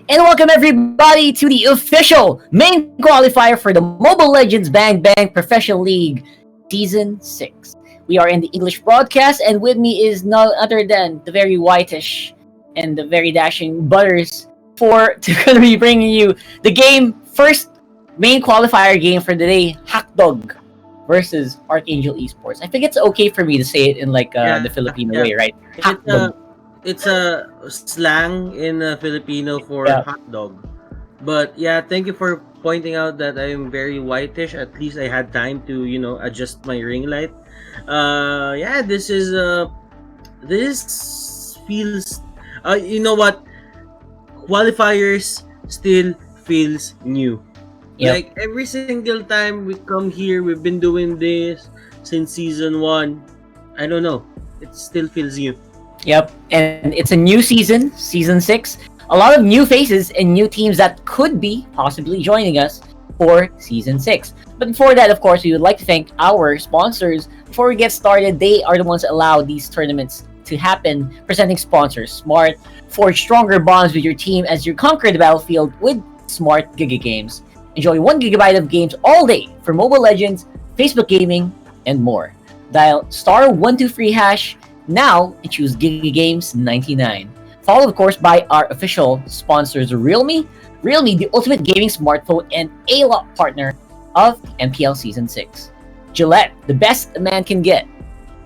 And welcome everybody to the official main qualifier for the Mobile Legends Bang Bang Professional League Season 6. We are in the English broadcast, and with me is none other than the very whitish and the very dashing Butters to gonna be bringing you the first main qualifier game for the day, Hack Dog versus Archangel Esports. I think it's okay for me to say it in the Filipino way, right? Hack It's Dog. a slang in Filipino for Yeah. hot dog. But yeah, thank you for pointing out that I'm very whitish. At least I had time to adjust my ring light. Yeah, this feels. You know what? Qualifiers still feels new. Yep. Like every single time we come here, we've been doing this since season 1. I don't know. It still feels new. Yep, and it's a new season, Season 6. A lot of new faces and new teams that could be possibly joining us for Season 6. But before that, of course, we would like to thank our sponsors. Before we get started, they are the ones that allow these tournaments to happen. Presenting sponsors, Smart. Forge stronger bonds with your team as you conquer the battlefield with Smart Giga Games. Enjoy 1 gigabyte of games all day for Mobile Legends, Facebook Gaming, and more. Dial *123# now and choose Giga Games 99. Followed, of course, by our official sponsors, Realme, the ultimate gaming smartphone and A-Lot partner of MPL Season 6. Gillette, the best a man can get.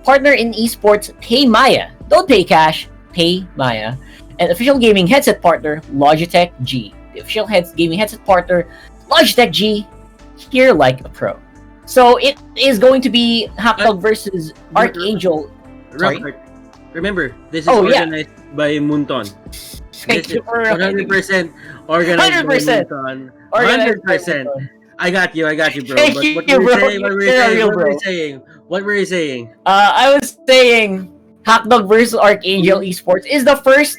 Partner in eSports, Pay Maya. Don't pay cash, pay Maya. And official gaming headset partner, Logitech G. The official gaming headset partner, Logitech G. Here like a pro. So it is going to be Hackdog versus Archangel. Sorry? Remember, this is organized by Munton. Thank you for 100% organized 100%. by Munton. 100%. I got you, bro. Thank But you, what were bro. you saying? What were you saying? I was saying Hackdog versus Archangel Esports is the first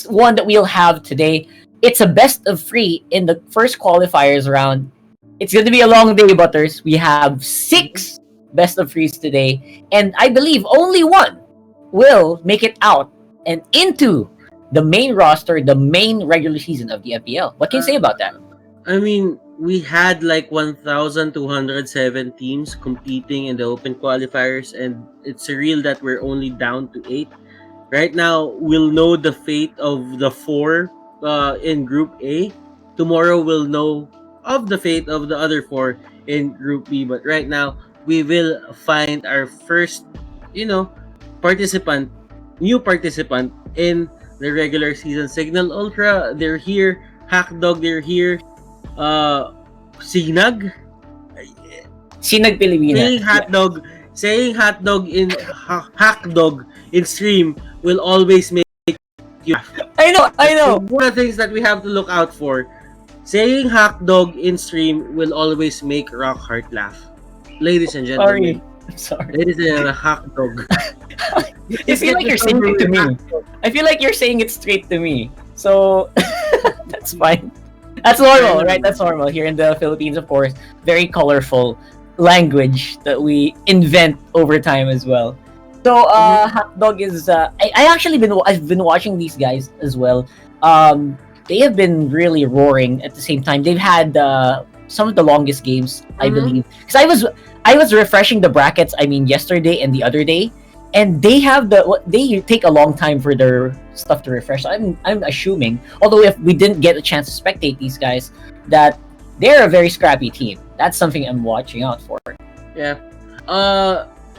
one that we'll have today. It's a best of 3 in the first qualifiers round. It's going to be a long day, Butters. We have 6 best of 3s today, and I believe only one will make it out and into the main roster, the main regular season of the MPL. What can you say about that? I mean, we had like 1,207 teams competing in the open qualifiers, and it's surreal that we're only down to 8. Right now, we'll know the fate of the 4 in Group A. Tomorrow, we'll know of the fate of the other 4 in Group B. But right now, we will find our first, new participant in the regular season. Signal Ultra, they're here. Hackdog, they're here. Sinag Pilipinas. Saying hotdog in hackdog in stream will always make you laugh. I know. One of the things that we have to look out for. Saying hackdog in stream will always make Rockheart laugh. Ladies and gentlemen. Sorry. Ladies and gentlemen, hackdog. You feel like you're saying it to me. I feel like you're saying it straight to me. So that's fine. That's normal, right? That's normal. Here in the Philippines, of course, very colorful language that we invent over time as well. So Hackdog is I've been watching these guys as well. They have been really roaring at the same time. They've had some of the longest games, I believe. Because I was refreshing the brackets, yesterday and the other day, and they take a long time for their stuff to refresh. So I'm assuming, although if we didn't get a chance to spectate these guys, that they're a very scrappy team. That's something I'm watching out for. Yeah.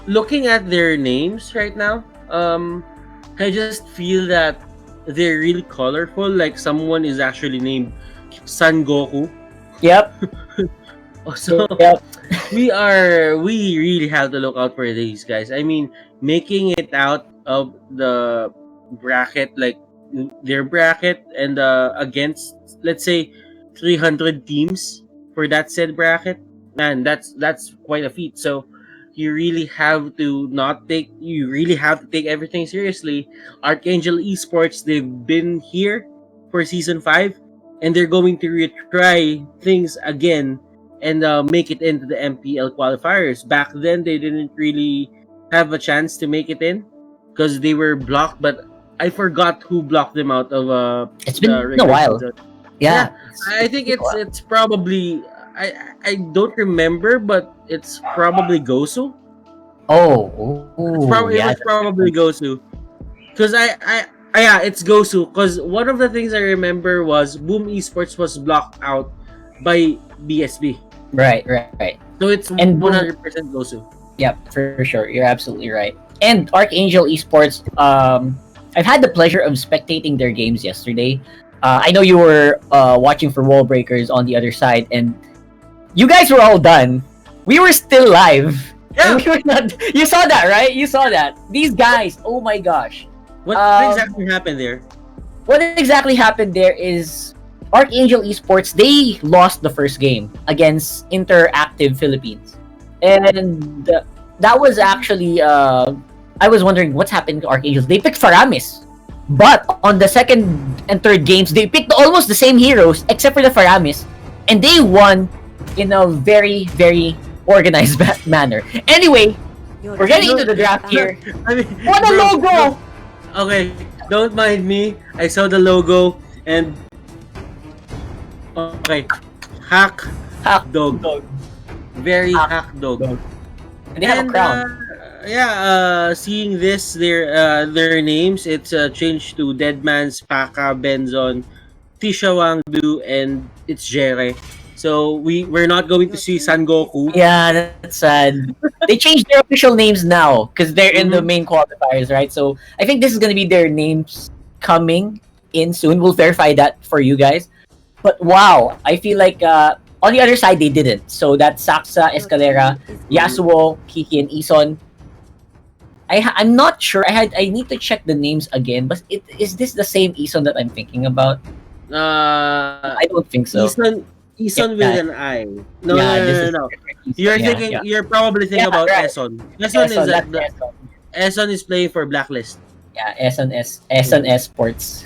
Looking at their names right now, I just feel that they're really colorful. Like someone is actually named Son Goku. Yep. So Yep. we really have to look out for these guys. Making it out of the bracket, like their bracket, and against, let's say, 300 teams for that said bracket, man, that's quite a feat. So you really have to take everything seriously. Archangel Esports, they've been here for season 5, and they're going to retry things again and make it into the MPL qualifiers. Back then, they didn't really have a chance to make it in because they were blocked, but I forgot who blocked them out of It's been a while. season. Yeah, Yeah, I think it's probably I don't remember, but it's probably Gosu. Oh, yeah, It was that's a good one. probably Gosu. Because yeah, it's Gosu. Because one of the things I remember was Boom Esports was blocked out by BSB. Right. So it's And boom, 100% Gosu. yep, for sure. You're absolutely right. And Archangel Esports, I've had the pleasure of spectating their games yesterday. I know you were watching for Wall Breakers on the other side, and you guys were all done. We were still live, and Yeah. we were not. You saw that, right? You saw that. These guys, oh my gosh. What Um, exactly happened there? what exactly happened there is Archangel Esports, they lost the first game against Interactive Philippines. And that was actually, I was wondering what's happening to Archangels. They picked Faramis. But on the second and third games, they picked almost the same heroes except for the Faramis. And they won in a very, very organized manner. Anyway, we're getting into the draft here. I mean, What a logo! Okay, don't mind me. I saw the logo and okay, hack Hack dog, dog. very Hack hack dog. dog. And they have a And crown. yeah, seeing this, their names, it's changed to Deadman's Paka, Benzon, Tisha Wangdu, and it's Jere. So we're not going to see San Goku. Yeah, that's sad. They changed their official names now because they're in the Mhm. main qualifiers, right? So I think this is gonna be their names coming in soon. We'll verify that for you guys. But wow, I feel like on the other side they didn't. So that's Saksa, Escalera, Yasuo, Kiki, and Ison. I'm not sure. I need to check the names again. But is this the same Ison that I'm thinking about? Uh, I don't think so. Ison with Yeah, an I. No, no, yeah, no, this no, is no. different You're Ison. thinking. Yeah. You're probably thinking Yeah, about right. Eson. Eson is Eson, at that's the Eson. Eson is playing for Blacklist. Yeah, S&S Sports.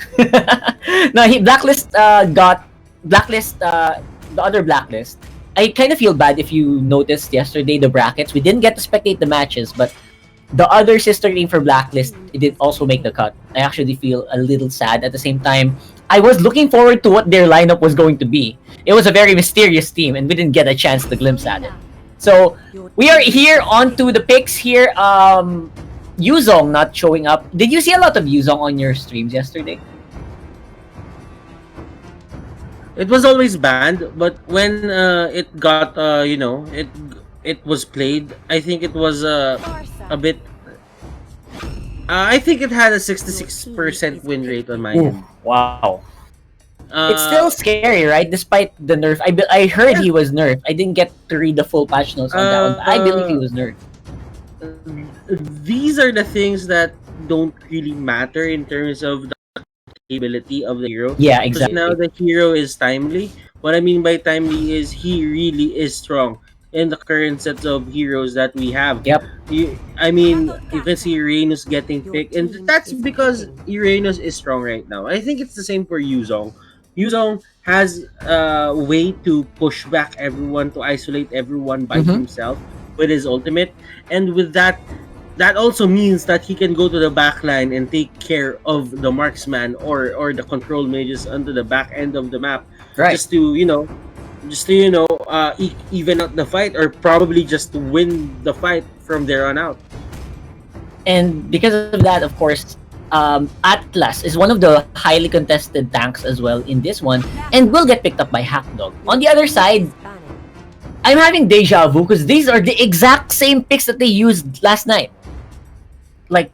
No, he Blacklist got Blacklist the other Blacklist. I kind of feel bad if you noticed yesterday the brackets. We didn't get to spectate the matches, but the other sister team for Blacklist it did also make the cut. I actually feel a little sad at the same time. I was looking forward to what their lineup was going to be. It was a very mysterious team, and we didn't get a chance to glimpse at it. So we are here on to the picks here. Yuzong not showing up. Did you see a lot of Yuzong on your streams yesterday? It was always banned, but when it got it was played. I think it was a bit. I think it had a 66% win rate on my Ooh, end. wow. It's Uh, still scary, right? Despite the nerf. I heard yeah. he was nerfed. I didn't get to read the full patch notes on that one. But I believe he Uh, was nerfed. these are the things that don't really matter in terms of the ability of the hero. Yeah, Because now exactly. the hero is timely. What I mean by timely is he really is strong in the current sets of heroes that we have. Yep. I mean, you can see Uranus getting picked, and that's because Uranus is strong right now. I think it's the same for Yuzong. Yuzong has a way to push back everyone, to isolate everyone by Mm-hmm. himself with his ultimate, and with that, that also means that he can go to the back line and take care of the marksman or the control mages onto the back end of the map, Right. just to even out the fight, or probably just to win the fight from there on out. And because of that, of course, Atlas is one of the highly contested tanks as well in this one, and will get picked up by Hackdog. On the other side, I'm having deja vu because these are the exact same picks that they used last night. Like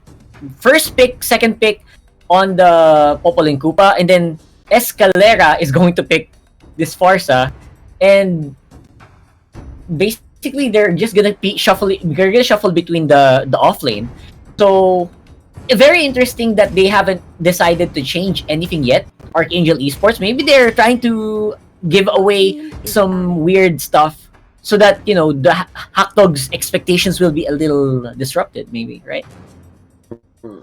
first pick, second pick on the Popolin Koopa, and then Escalera is going to pick this Farsa, and basically they're just gonna be shuffling. They're gonna shuffle between the off lane. So very interesting that they haven't decided to change anything yet. Archangel Esports, maybe they're trying to give away some weird stuff so that the Hack Dog's expectations will be a little disrupted. Maybe, right?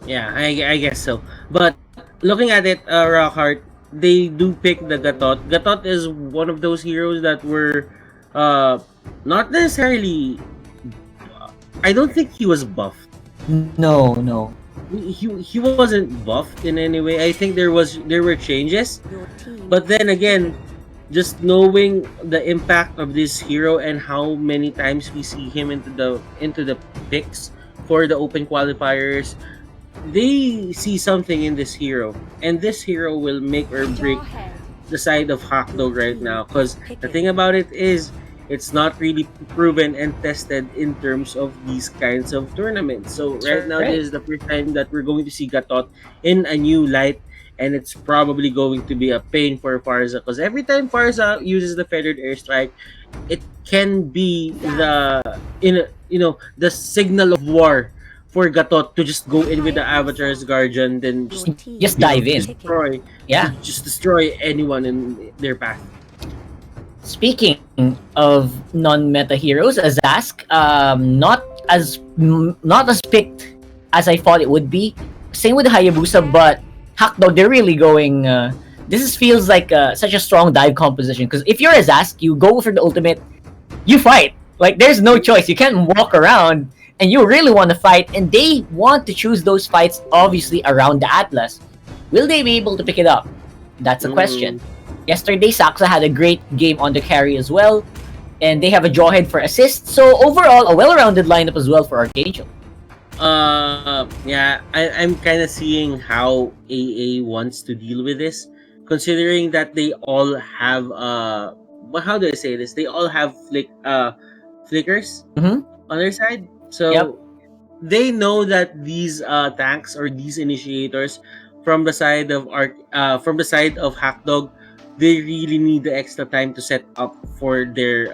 Yeah, I guess so. But looking at it, Rockhart, they do pick the Gatot. Gatot is one of those heroes that were uh, not necessarily. I don't think he was buffed. No, no. he wasn't buffed in any way. I think there were changes, but then again, just knowing the impact of this hero and how many times we see him into the picks for the open qualifiers, they see something in this hero, and this hero will make or break the side of Hackdog right now. Because the thing about it is, it's not really proven and tested in terms of these kinds of tournaments. So right now, Right. this is the first time that we're going to see Gatot in a new light, and it's probably going to be a pain for Farza, because every time Farza uses the feathered airstrike, it can be the signal of war for Gatot to just go in with the Avatar's Guardian, then Just dive in. destroy, Yeah. just destroy anyone in their path. Speaking of non-meta heroes, Azask, not as picked as I thought it would be. Same with Hayabusa, but Hackdog, they're really going. Feels like such a strong dive composition, because if you're Azask, you go for the ultimate, you fight. Like, there's no choice. You can't walk around, and you really want to fight, and they want to choose those fights, obviously, around the Atlas. Will they be able to pick it up? That's a question. Yesterday, Saksa had a great game on the carry as well, and they have a Jawhead for assist. So overall, a well-rounded lineup as well for Archangel. Yeah, I'm kind of seeing how AA wants to deal with this, considering that they all have how do I say this? They all have flickers Mhm. on their side. So Yep. they know that these tanks or these initiators from the side of Hackdog, they really need the extra time to set up for their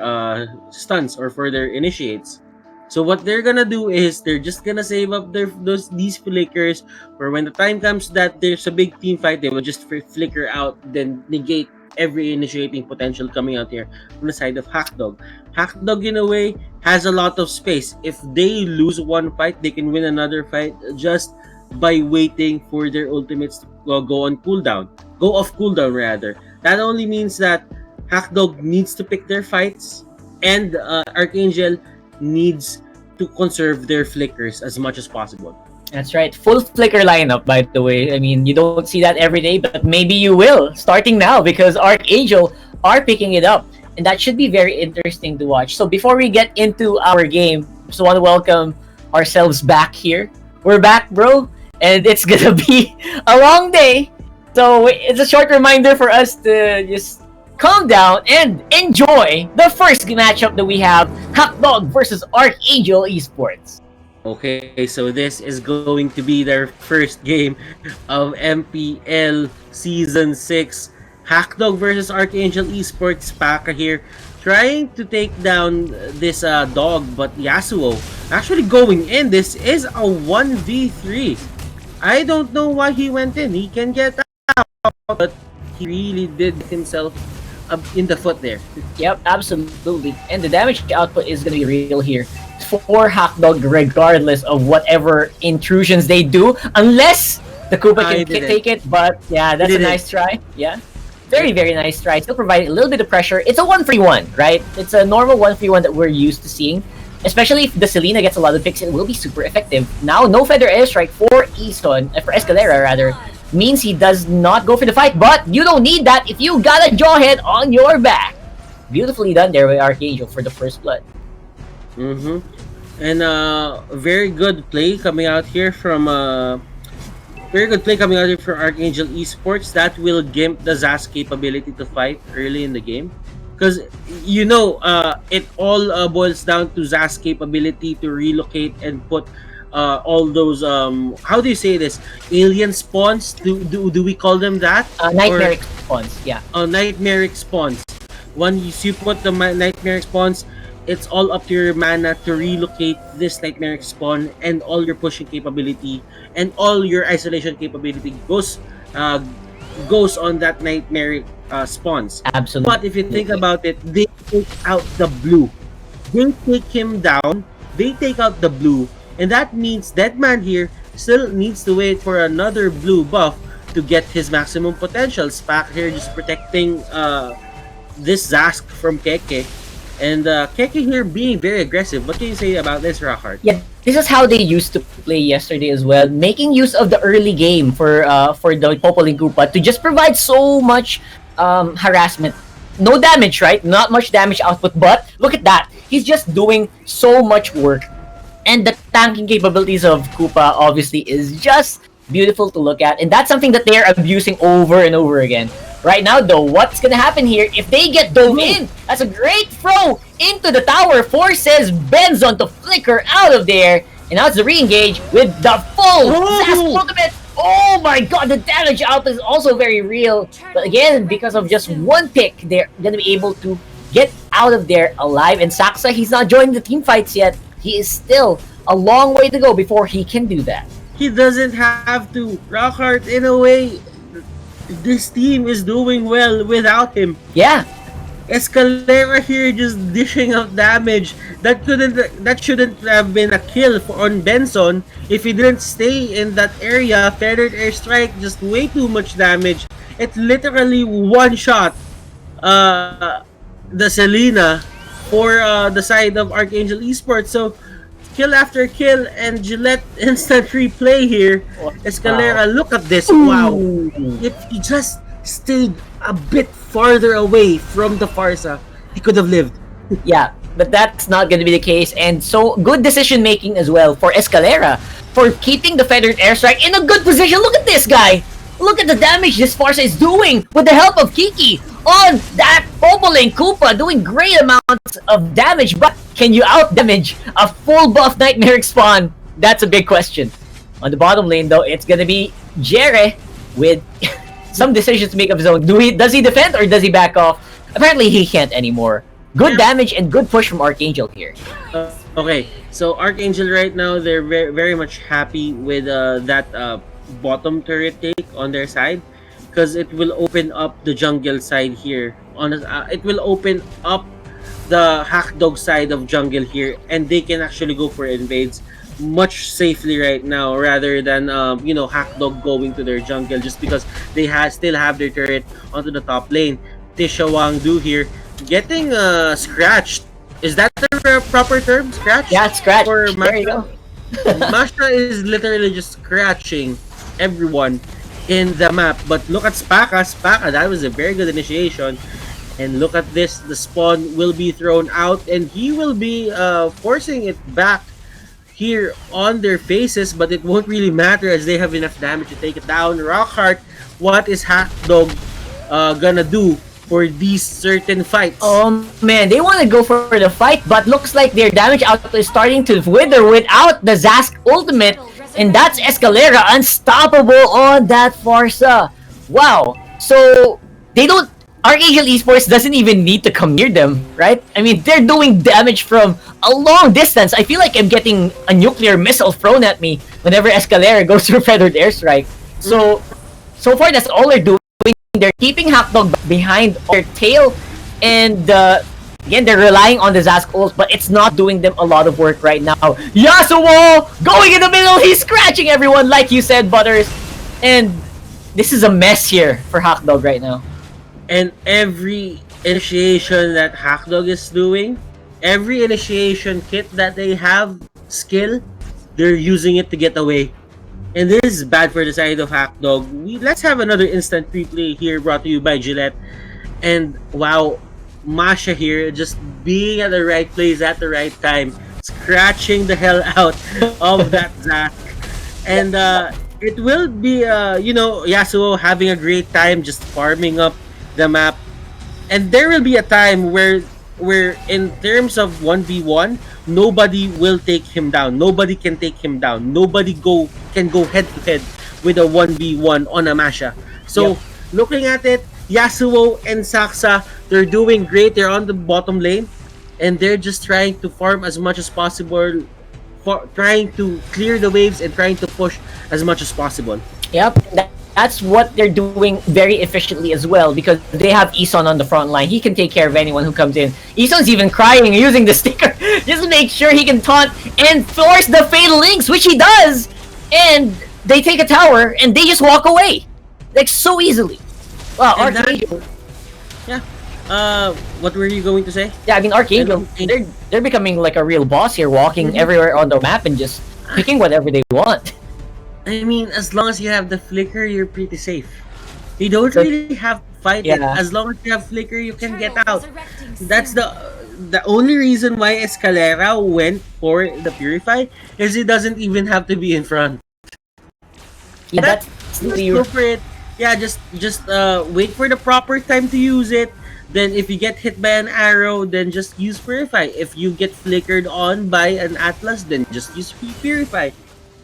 stunts or for their initiates. So what they're gonna do is they're just gonna save up these flickers for when the time comes that there's a big team fight. They will just flicker out, then negate every initiating potential coming out here from the side of Hackdog. Hackdog, in a way, has a lot of space. If they lose one fight, they can win another fight just by waiting for their ultimates to go off cooldown rather. That only means that Hackdog needs to pick their fights, and Archangel needs to conserve their flickers as much as possible. That's right. Full flicker lineup, by the way. I mean, you don't see that every day, but maybe you will, starting now, because Archangel are picking it up. And that should be very interesting to watch. So before we get into our game, just want to welcome ourselves back here. We're back, bro. And it's going to be a long day. So it's a short reminder for us to just calm down and enjoy the first matchup that we have, Hackdog versus Archangel eSports. Okay, so this is going to be their first game of MPL Season 6. Hackdog versus Archangel Esports. Paka here trying to take down this dog, but Yasuo actually going in. This is a 1v3. I don't know why he went in. He can get out, but he really did himself up in the foot there. Yep, absolutely. And the damage output is going to be real here for Hackdog, regardless of whatever intrusions they do, unless the Koopa can take it. But yeah, that's a nice try. Yeah, very, very nice try. Still providing a little bit of pressure. It's a 1-3-1, right? It's a normal 1-3-1 that we're used to seeing. Especially if the Selena gets a lot of picks, it will be super effective. Now, no Feather Airstrike for for Escalera rather, means he does not go for the fight, but you don't need that if you got a Jawhead on your back. Beautifully done there by Archangel for the first blood. Mm-hmm. And very good play coming out here from Archangel Esports. That will gimp the Zaz capability to fight early in the game. Because, it all boils down to Zaz's capability to relocate and put all those, how do you say this? Alien spawns? Do we call them that? Nightmaric spawns, yeah. Nightmaric spawns. Once you put the Nightmaric spawns, it's all up to your mana to relocate this Nightmaric spawn, and all your pushing capability and all your isolation capability goes on that Nightmaric spawns. Absolutely. But if you think about it, they take out the blue. They take him down. They take out the blue. And that means Deadman here still needs to wait for another blue buff to get his maximum potential. Spack here just protecting this Zask from Keke. And Keke here being very aggressive. What can you say about this, Rockhart? Yeah, this is how they used to play yesterday as well, making use of the early game for the Popoling Koopa to just provide so much harassment. No damage, right? Not much damage output, but look at that. He's just doing so much work. And the tanking capabilities of Koopa obviously is just beautiful to look at, and that's something that they're abusing over and over again. Right now, though, what's gonna happen here if they get dove in? That's a great throw into the tower. Forces Benzon to flicker out of there, and now it's the re-engage with the full Zask ultimate. Oh my god, the damage output is also very real. But again, because of just one pick, they're gonna be able to get out of there alive. And Saksa, he's not joining the team fights yet. He is still a long way to go before he can do that. He doesn't have to. Rockhart, in a way, this team is doing well without him. Yeah. Escalera here just dishing out damage. That shouldn't have been a kill on Benson if he didn't stay in that area. Feathered airstrike, just way too much damage. It literally one shot the Selena for the side of Archangel Esports. So kill after kill, and Gillette instant replay here. Escalera, look at this. Wow. If he just stayed a bit farther away from the Farsa, he could have lived. Yeah, but that's not going to be the case. And so, good decision making as well for Escalera for keeping the feathered airstrike in a good position. Look at this guy. Look at the damage this Farsa is doing with the help of Kiki on that Popoling Koopa, doing great amounts of damage. But can you out damage a full buff Nightmare spawn? That's a big question. On the bottom lane, though, it's going to be Jere with some decisions to make of his own. Does he defend or does he back off? Apparently, he can't anymore. Good damage and good push from Archangel here. Okay, so Archangel right now, they're very, very much happy with that bottom turret take on their side, because it will open up the jungle side here. It will open up the Hackdog side of jungle here, and they can actually go for invades much safely right now, rather than Hackdog going to their jungle, just because they still have their turret onto the top lane. Tisha Wangdu here getting scratched. Is that the proper term? Scratch? Yeah, scratch. Or there you go. Masha is literally just scratching everyone in the map. But look at Spaka. Spaka, that was a very good initiation. And look at this. The spawn will be thrown out, and he will be forcing it back here on their faces, but it won't really matter as they have enough damage to take it down. Rockhart, what is Hackdog gonna do for these certain fights? Oh man, they want to go for the fight, but looks like their damage output is starting to wither without the Zask ultimate, and that's Escalera unstoppable on that Farsa. Wow. So they don't. Archangel Esports doesn't even need to come near them, right? I mean, they're doing damage from a long distance. I feel like I'm getting a nuclear missile thrown at me whenever Escalera goes through feathered airstrike. So far that's all they're doing. They're keeping Hackdog behind their tail, and again, they're relying on the Zask ult, but it's not doing them a lot of work right now. Yasuo going in the middle, he's scratching everyone, like you said, Butters. And this is a mess here for Hackdog right now. And every initiation that Hackdog is doing, every initiation kit that they have skill, they're using it to get away. And this is bad for the side of Hackdog. Let's have another instant replay here brought to you by Gillette. And wow, Masha here just being at the right place at the right time, scratching the hell out of that Zack. And it will be, Yasuo having a great time just farming up the map. And there will be a time where in terms of 1v1, nobody will take him down. Nobody can take him down. Nobody can go head to head with a 1v1 on a Masha. So looking at it, Yasuo and Saksa, they're doing great. They're on the bottom lane, and they're just trying to farm as much as possible, trying to clear the waves and trying to push as much as possible. Yep. That's what they're doing very efficiently as well, because they have Eson on the front line. He can take care of anyone who comes in. Eson's even crying using the sticker just to make sure he can taunt and force the Fatal Links, which he does. And they take a tower and they just walk away, like so easily. Wow, Archangel. Yeah. What were you going to say? Yeah, I mean Archangel, they're becoming like a real boss here, walking everywhere on the map and just picking whatever they want. I mean, as long as you have the flicker, you're pretty safe. You don't So, really have to fight it. yeah. As long as you have flicker, you can get out. That's the only reason why Escalera went for the Purify is he doesn't even have to be in front. Yeah, that's Just go for it. Yeah, just wait for the proper time to use it. Then if you get hit by an arrow, then just use Purify. If you get flickered on by an Atlas, then just use Purify.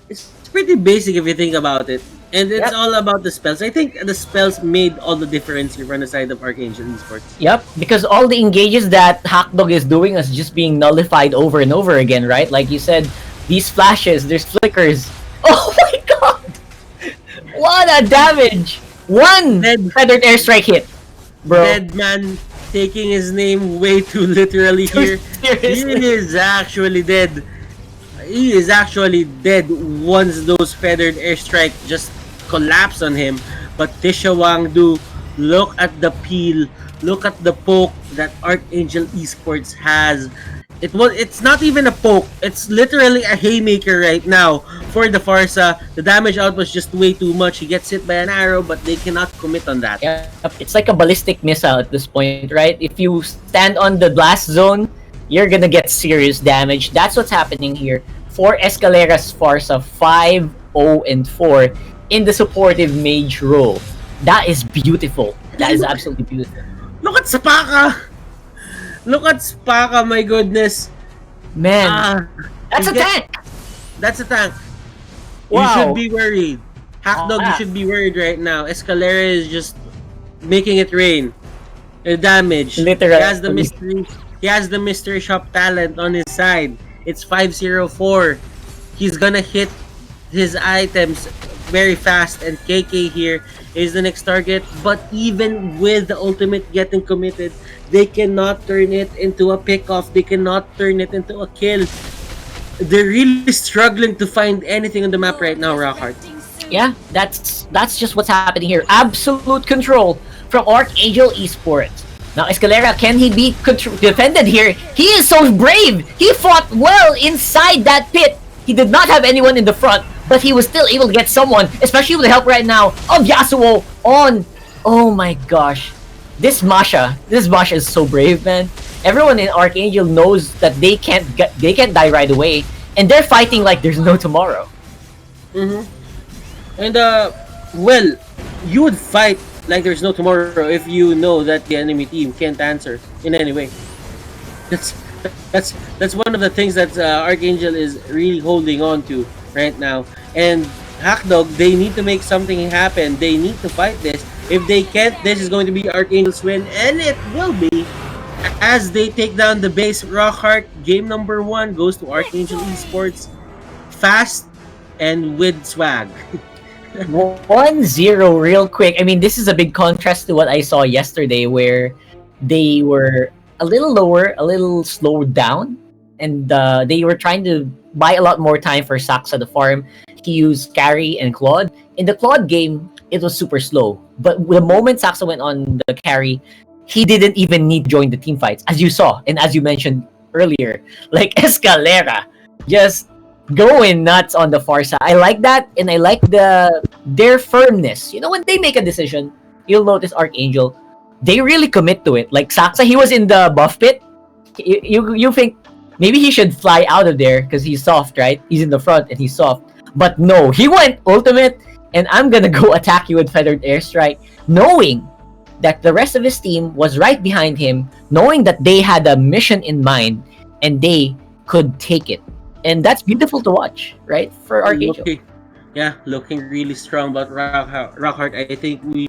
It's pretty basic if you think about it. And it's all about the spells. I think the spells made all the difference here on the side of Archangel Esports. Yep, because all the engages that Hackdog is doing is just being nullified over and over again, right? Like you said, these flashes, there's flickers. Oh my god! What a damage! One feathered airstrike hit, bro. Dead man taking his name way too literally here. Seriously. He is actually dead. He is actually dead once those feathered airstrike just collapse on him. But Tisha Wangdu, look at the peel, look at the poke that Archangel Esports has. It's not even a poke, it's literally a haymaker right now for the Farsa. The damage out was just way too much. He gets hit by an arrow, but they cannot commit on that. Yeah, it's like a ballistic missile at this point, right? If you stand on the blast zone, you're gonna get serious damage. That's what's happening here for Escalera's Farsa 5-0-4 in the supportive mage role. That is beautiful. That is absolutely beautiful. Look at Spaka! Look at Spaka, my goodness. Man, that's a tank! That's a tank. Wow. You should be worried. Hackdog, you should be worried right now. Escalera is just making it rain. Damage. Literally. He has the mystery shop talent on his side. It's 504. He's gonna hit his items very fast, and KK here is the next target. But even with the ultimate getting committed, they cannot turn it into a pick-off. They cannot turn it into a kill. They're really struggling to find anything on the map right now, Rockhart. Yeah, that's just what's happening here. Absolute control from Archangel Esports. Now, Escalera, can he be defended here? He is so brave! He fought well inside that pit. He did not have anyone in the front, but he was still able to get someone, especially with the help right now of Yasuo on... Oh my gosh. This Masha is so brave, man. Everyone in Archangel knows that they can't die right away, and they're fighting like there's no tomorrow. And well, you would fight like there's no tomorrow if you know that the enemy team can't answer in any way. That's one of the things that Archangel is really holding on to right now. And Hackdog, they need to make something happen. They need to fight this. If they can't, this is going to be Archangel's win, and it will be as they take down the base. Rockhart, game number 1 goes to Archangel Esports, fast and with swag. 1-0 real quick. I mean, this is a big contrast to what I saw yesterday, where they were a little lower, a little slowed down, and they were trying to buy a lot more time for Saxa to farm. He used Carry and Claude. In the Claude game, it was super slow. But the moment Saxa went on the Carry, he didn't even need to join the team fights, as you saw, and as you mentioned earlier. Like Escalera, just going nuts on the Farsa. I like that, and I like their firmness. You know, when they make a decision, you'll notice Archangel, they really commit to it. Like Saxa, he was in the buff pit. You think maybe he should fly out of there because he's soft, right? He's in the front and he's soft. But no, he went ultimate, and I'm gonna go attack you with feathered airstrike, knowing that the rest of his team was right behind him, knowing that they had a mission in mind and they could take it. And that's beautiful to watch, right? For Archangel. Looking really strong. But Rockhart, I think we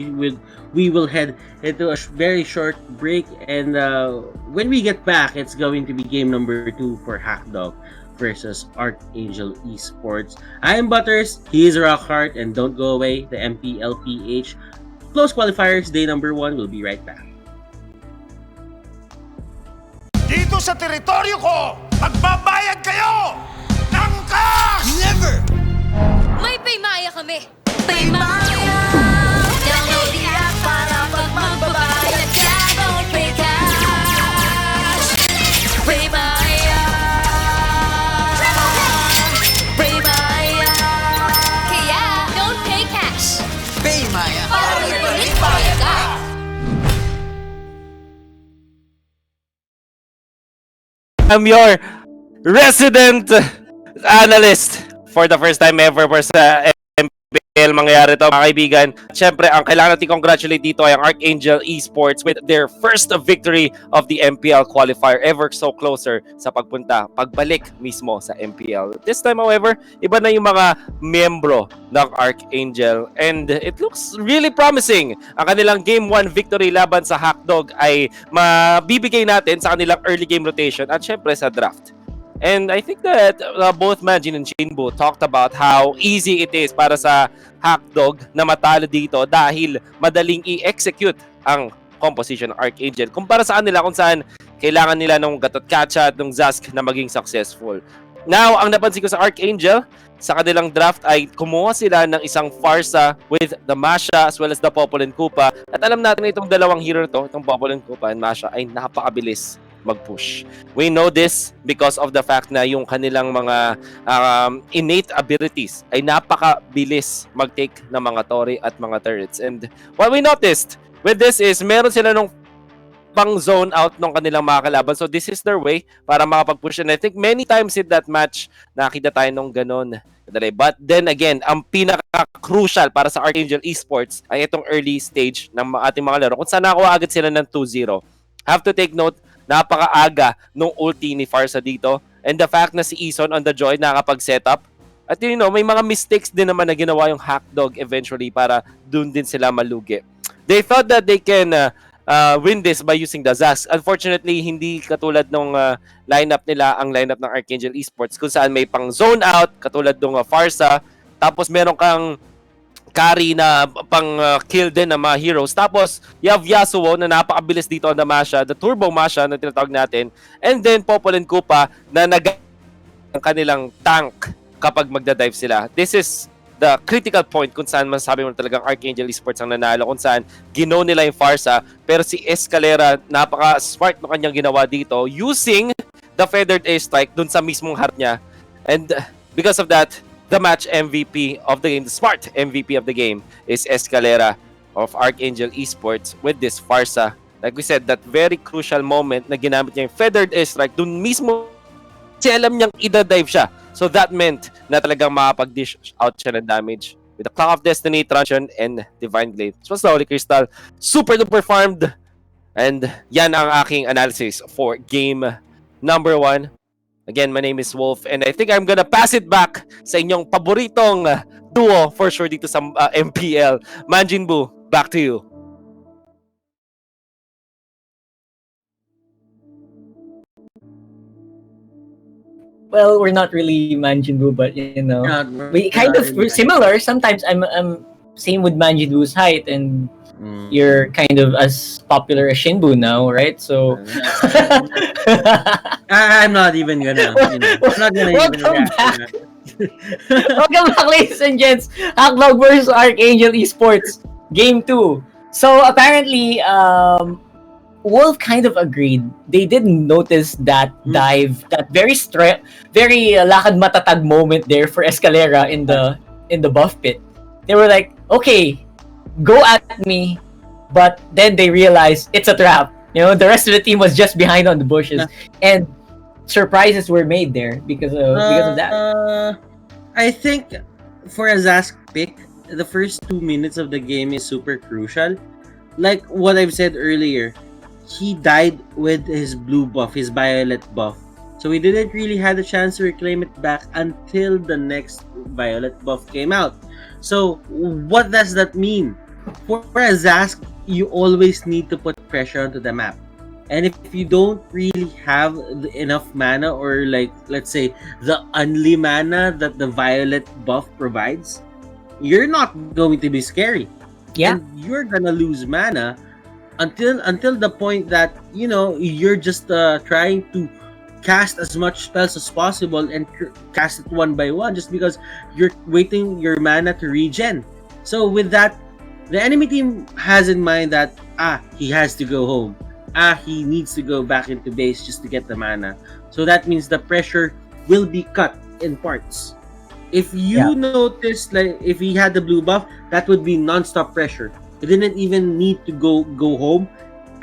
will head into a very short break, and when we get back, it's going to be game number 2 for Hackdog versus Archangel Esports. I am Butters, he is Rockhart, and don't go away. The MPL-PH Close Qualifiers Day number 1 will be right back. Dito sa teritoryo ko, magbabayad kayo ng cash! Never! May Paymaya kami! Paymaya! Download the app para pag magbabayad ka, don't pay cash. I'm your resident analyst for the first time ever for sa MPL. Mangyayari to, mga kaibigan. Siyempre, ang kailangan natin congratulate dito ay ang Archangel Esports with their first victory of the MPL Qualifier, ever so closer sa pagbalik mismo sa MPL. This time, however, iba na yung mga miyembro ng Archangel and it looks really promising. Ang kanilang Game 1 victory laban sa Hackdog ay mabibigay natin sa kanilang early game rotation at syempre sa draft. And I think that both Manjin and Shinbu talked about how easy it is para sa Hackdog na matalo dito dahil madaling i-execute ang composition ng Archangel kumpara sa kanila kung saan kailangan nila ng Gatot Kacha at ng Zask na maging successful. Now, ang napansin ko sa Archangel, sa kanilang draft ay kumuha sila ng isang Farsa with the Masha as well as the Popol and Koopa. At alam natin na itong dalawang hero to, itong Popol and Koopa and Masha, ay napakabilis mag-push. We know this because of the fact na yung kanilang mga innate abilities ay napakabilis mag-take ng mga Tori at mga turrets. And what we noticed with this is meron sila nung pang zone out ng kanilang mga kalaban. So this is their way para makapag-push. And I think many times in that match, nakita tayo nung ganon. But then again, ang pinaka-crucial para sa Archangel Esports ay itong early stage ng ating mga laro. Kung saan nakuha agad sila ng 2-0. Have to take note, napakaaga nung ulti ni Farsa dito. And the fact na si Ison on the joy nakapag-setup. At you know, may mga mistakes din naman na ginawa yung Hackdog eventually para dun din sila malugi. They thought that they can win this by using the Zask. Unfortunately, hindi katulad nung lineup nila, ang lineup ng Archangel Esports kung saan may pang zone out, katulad nung Farsa. Tapos meron kang carry na pang kill din ng mga heroes. Tapos, you have Yasuo na napakabilis dito on the Masha, the Turbo Masha na tinatawag natin. And then, Popol and Koopa na ang kanilang tank kapag magda-dive sila. This is the critical point kung saan masasabi mo talagang Archangel Esports ang nanalo, kung saan ginaw nila yung Farsa. Pero si Escalera, napaka-smart na kanyang ginawa dito using the Feathered Airstrike dun sa mismong heart niya. And because of that, the match MVP of the game, the smart MVP of the game is Escalera of Archangel Esports with this Farsa. Like we said, that very crucial moment na ginamit niya yung Feathered Airstrike, dun mismo siya alam niyang ida-dive siya. So that meant na talagang makapag-dish out siya ng damage with the Clock of Destiny, Truncheon, and Divine Glaive. So the Holy Crystal, super duper farmed. And yan ang aking analysis for game number 1. Again, my name is Wolf, and I think I'm gonna pass it back sa inyong paboritong duo for sure dito sa MPL. Manjinbu, back to you. Well, we're not really Manjinbu, but you know, we kind of we're similar. Sometimes I'm same with Manjinbu's height, and you're kind of as popular as Shinbu now, right? So I'm not even gonna. I'm not gonna welcome back. Welcome back, ladies and gents. Hackdog versus Archangel Esports, Game 2. So apparently, Wolf kind of agreed. They didn't notice that dive, that very lakad matatag moment there for Escalera in the buff pit. They were like, okay, go at me, but then they realized it's a trap. You know, the rest of the team was just behind on the bushes, and surprises were made there because of that. I think for a Zask pick, the first 2 minutes of the game is super crucial. Like what I've said earlier, he died with his blue buff, his violet buff. So we didn't really have the chance to reclaim it back until the next violet buff came out. So what does that mean? For a Zask, you always need to put pressure onto the map. And if you don't really have enough mana, or like, let's say, the only mana that the violet buff provides, you're not going to be scary. Yeah. And you're gonna lose mana until the point that, you know, you're just trying to cast as much spells as possible and cast it one by one just because you're waiting your mana to regen. So with that, the enemy team has in mind that he has to go home. He needs to go back into base just to get the mana. So that means the pressure will be cut in parts. If you notice, like if he had the blue buff, that would be non-stop pressure. He didn't even need to go home.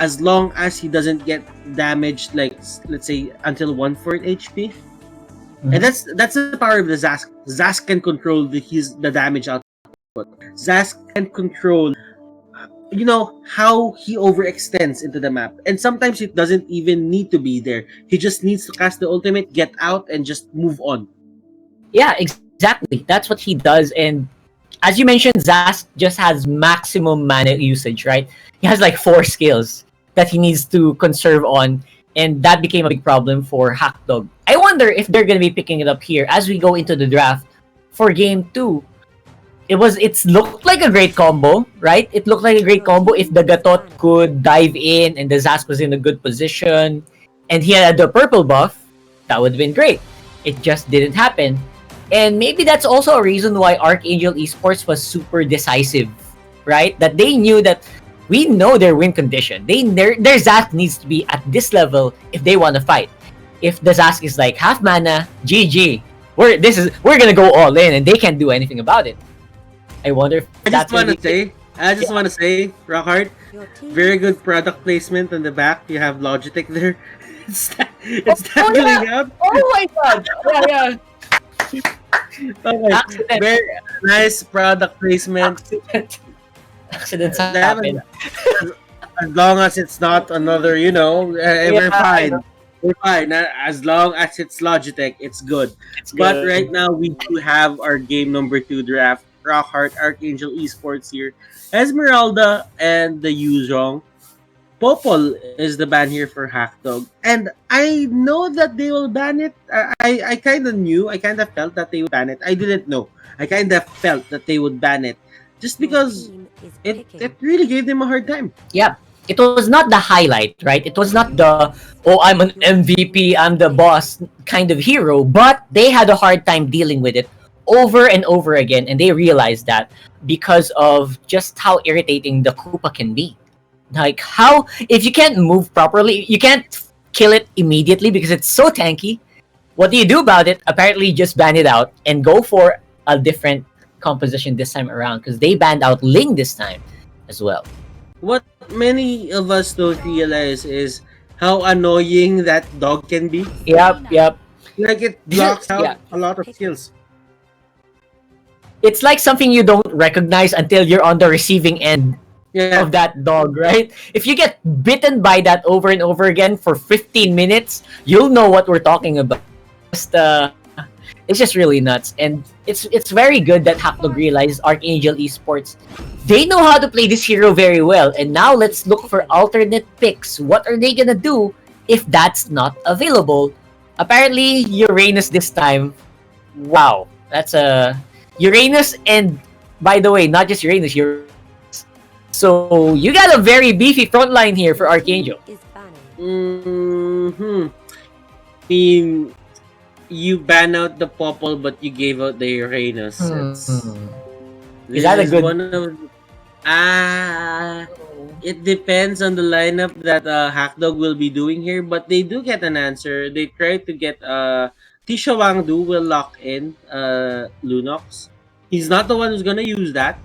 as long as he doesn't get damaged, like let's say until 1/4 HP. And that's the power of the Zask. Zask can control the damage output. Zask can control, how he overextends into the map. And sometimes it doesn't even need to be there. He just needs to cast the ultimate, get out, and just move on. Yeah, exactly. That's what he does. And as you mentioned, Zask just has maximum mana usage, right? He has like 4 skills that he needs to conserve on. And that became a big problem for Hackdog. I wonder if they're going to be picking it up here as we go into the draft for game 2. It looked like a great combo, right? It looked like a great combo if the Gatot could dive in and the Zask was in a good position and he had the purple buff. That would have been great. It just didn't happen. And maybe that's also a reason why Archangel Esports was super decisive, right? That they knew that we know their win condition. Their Zask needs to be at this level if they want to fight. If the Zask is like half mana, GG. We're gonna go all in and they can't do anything about it. I wonder if I just want to say, Rockhard, very good product placement on the back. You have Logitech there. It's tackling up. Oh my god! Yeah. Okay. Very nice product placement. Accidents happen. As long as it's not another, we're fine. We're fine. As long as it's Logitech, it's good. But right now, we do have our game number 2 draft. Rockheart, Archangel Esports here. Esmeralda and the Yuzhong. Popol is the ban here for Hackdog. And I know that they will ban it. I kind of knew. I kind of felt that they would ban it. I didn't know. I kind of felt that they would ban it. Just because it really gave them a hard time. Yeah. It was not the highlight, right? It was not the, I'm an MVP, I'm the boss kind of hero. But they had a hard time dealing with it over and over again. And they realized that because of just how irritating the Koopa can be. Like, if you can't move properly, you can't kill it immediately because it's so tanky. What do you do about it? Apparently, just ban it out and go for a different composition this time around because they banned out Ling this time as well. What many of us don't realize is how annoying that dog can be. Yep. Like, it blocks out a lot of skills. It's like something you don't recognize until you're on the receiving end of that dog, right? If you get bitten by that over and over again for 15 minutes, you'll know what we're talking about. It's just really nuts. And it's very good that Hackdog realized Archangel Esports. They know how to play this hero very well. And now let's look for alternate picks. What are they gonna do if that's not available? Apparently, Uranus this time. Wow. That's a Uranus, and by the way, not just Uranus, so you got a very beefy front line here for Archangel. I mean, you ban out the Popol, but you gave out the Uranus. Is that a good one of? It depends on the lineup that Hackdog will be doing here, but they do get an answer. They try to get Tisha Wangdu will lock in Lunox. He's not the one who's gonna use that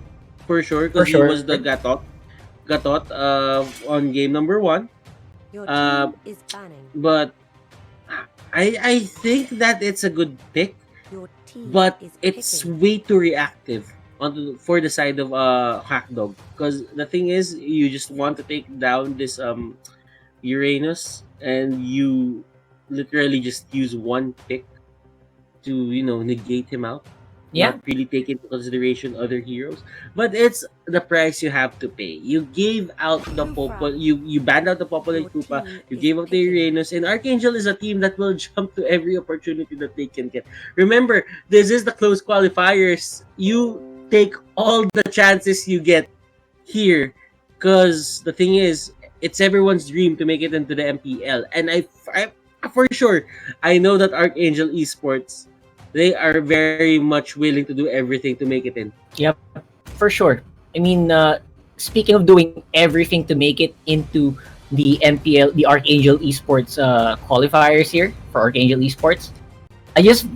for sure because he was the Gatot on game number 1. But I think that it's a good pick, but it's way too reactive for the side of Hackdog because the thing is you just want to take down this Uranus and you literally just use one pick to negate him out. Not really take into consideration other heroes, but it's the price you have to pay. You gave out the Popol, you banned out the Popol and Koopa, you gave out the Uranus, and Archangel is a team that will jump to every opportunity that they can get. Remember, this is the close qualifiers. You take all the chances you get here, because the thing is, it's everyone's dream to make it into the MPL, and I for sure, I know that Archangel Esports, they are very much willing to do everything to make it in. Yep, for sure. I mean, speaking of doing everything to make it into the MPL, the Archangel Esports qualifiers here for Archangel Esports, I just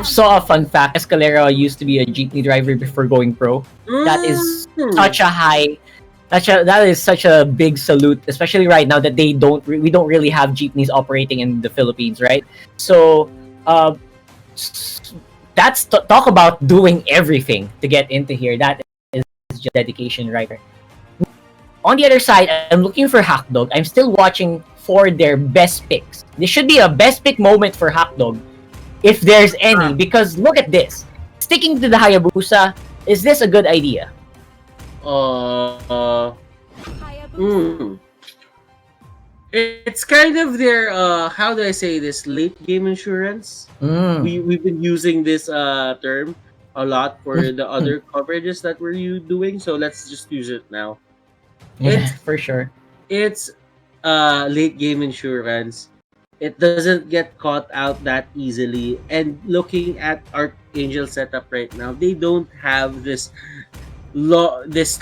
saw a fun fact. Escalera used to be a jeepney driver before going pro. That is such a high That is such a big salute, especially right now that we don't really have jeepneys operating in the Philippines, right? So, uh, that's talk about doing everything to get into here. That is just dedication, right there. On the other side, I'm looking for Hackdog. I'm still watching for their best picks. This should be a best pick moment for Hackdog, if there's any, because look at this. Sticking to the Hayabusa, is this a good idea? Hmm. It's kind of their how do I say this, late game insurance. We've been using this term a lot for the other coverages that we're doing, so let's just use it now. Yeah, It's for sure. it's late game insurance. It doesn't get caught out that easily. And looking at Archangel setup right now, they don't have this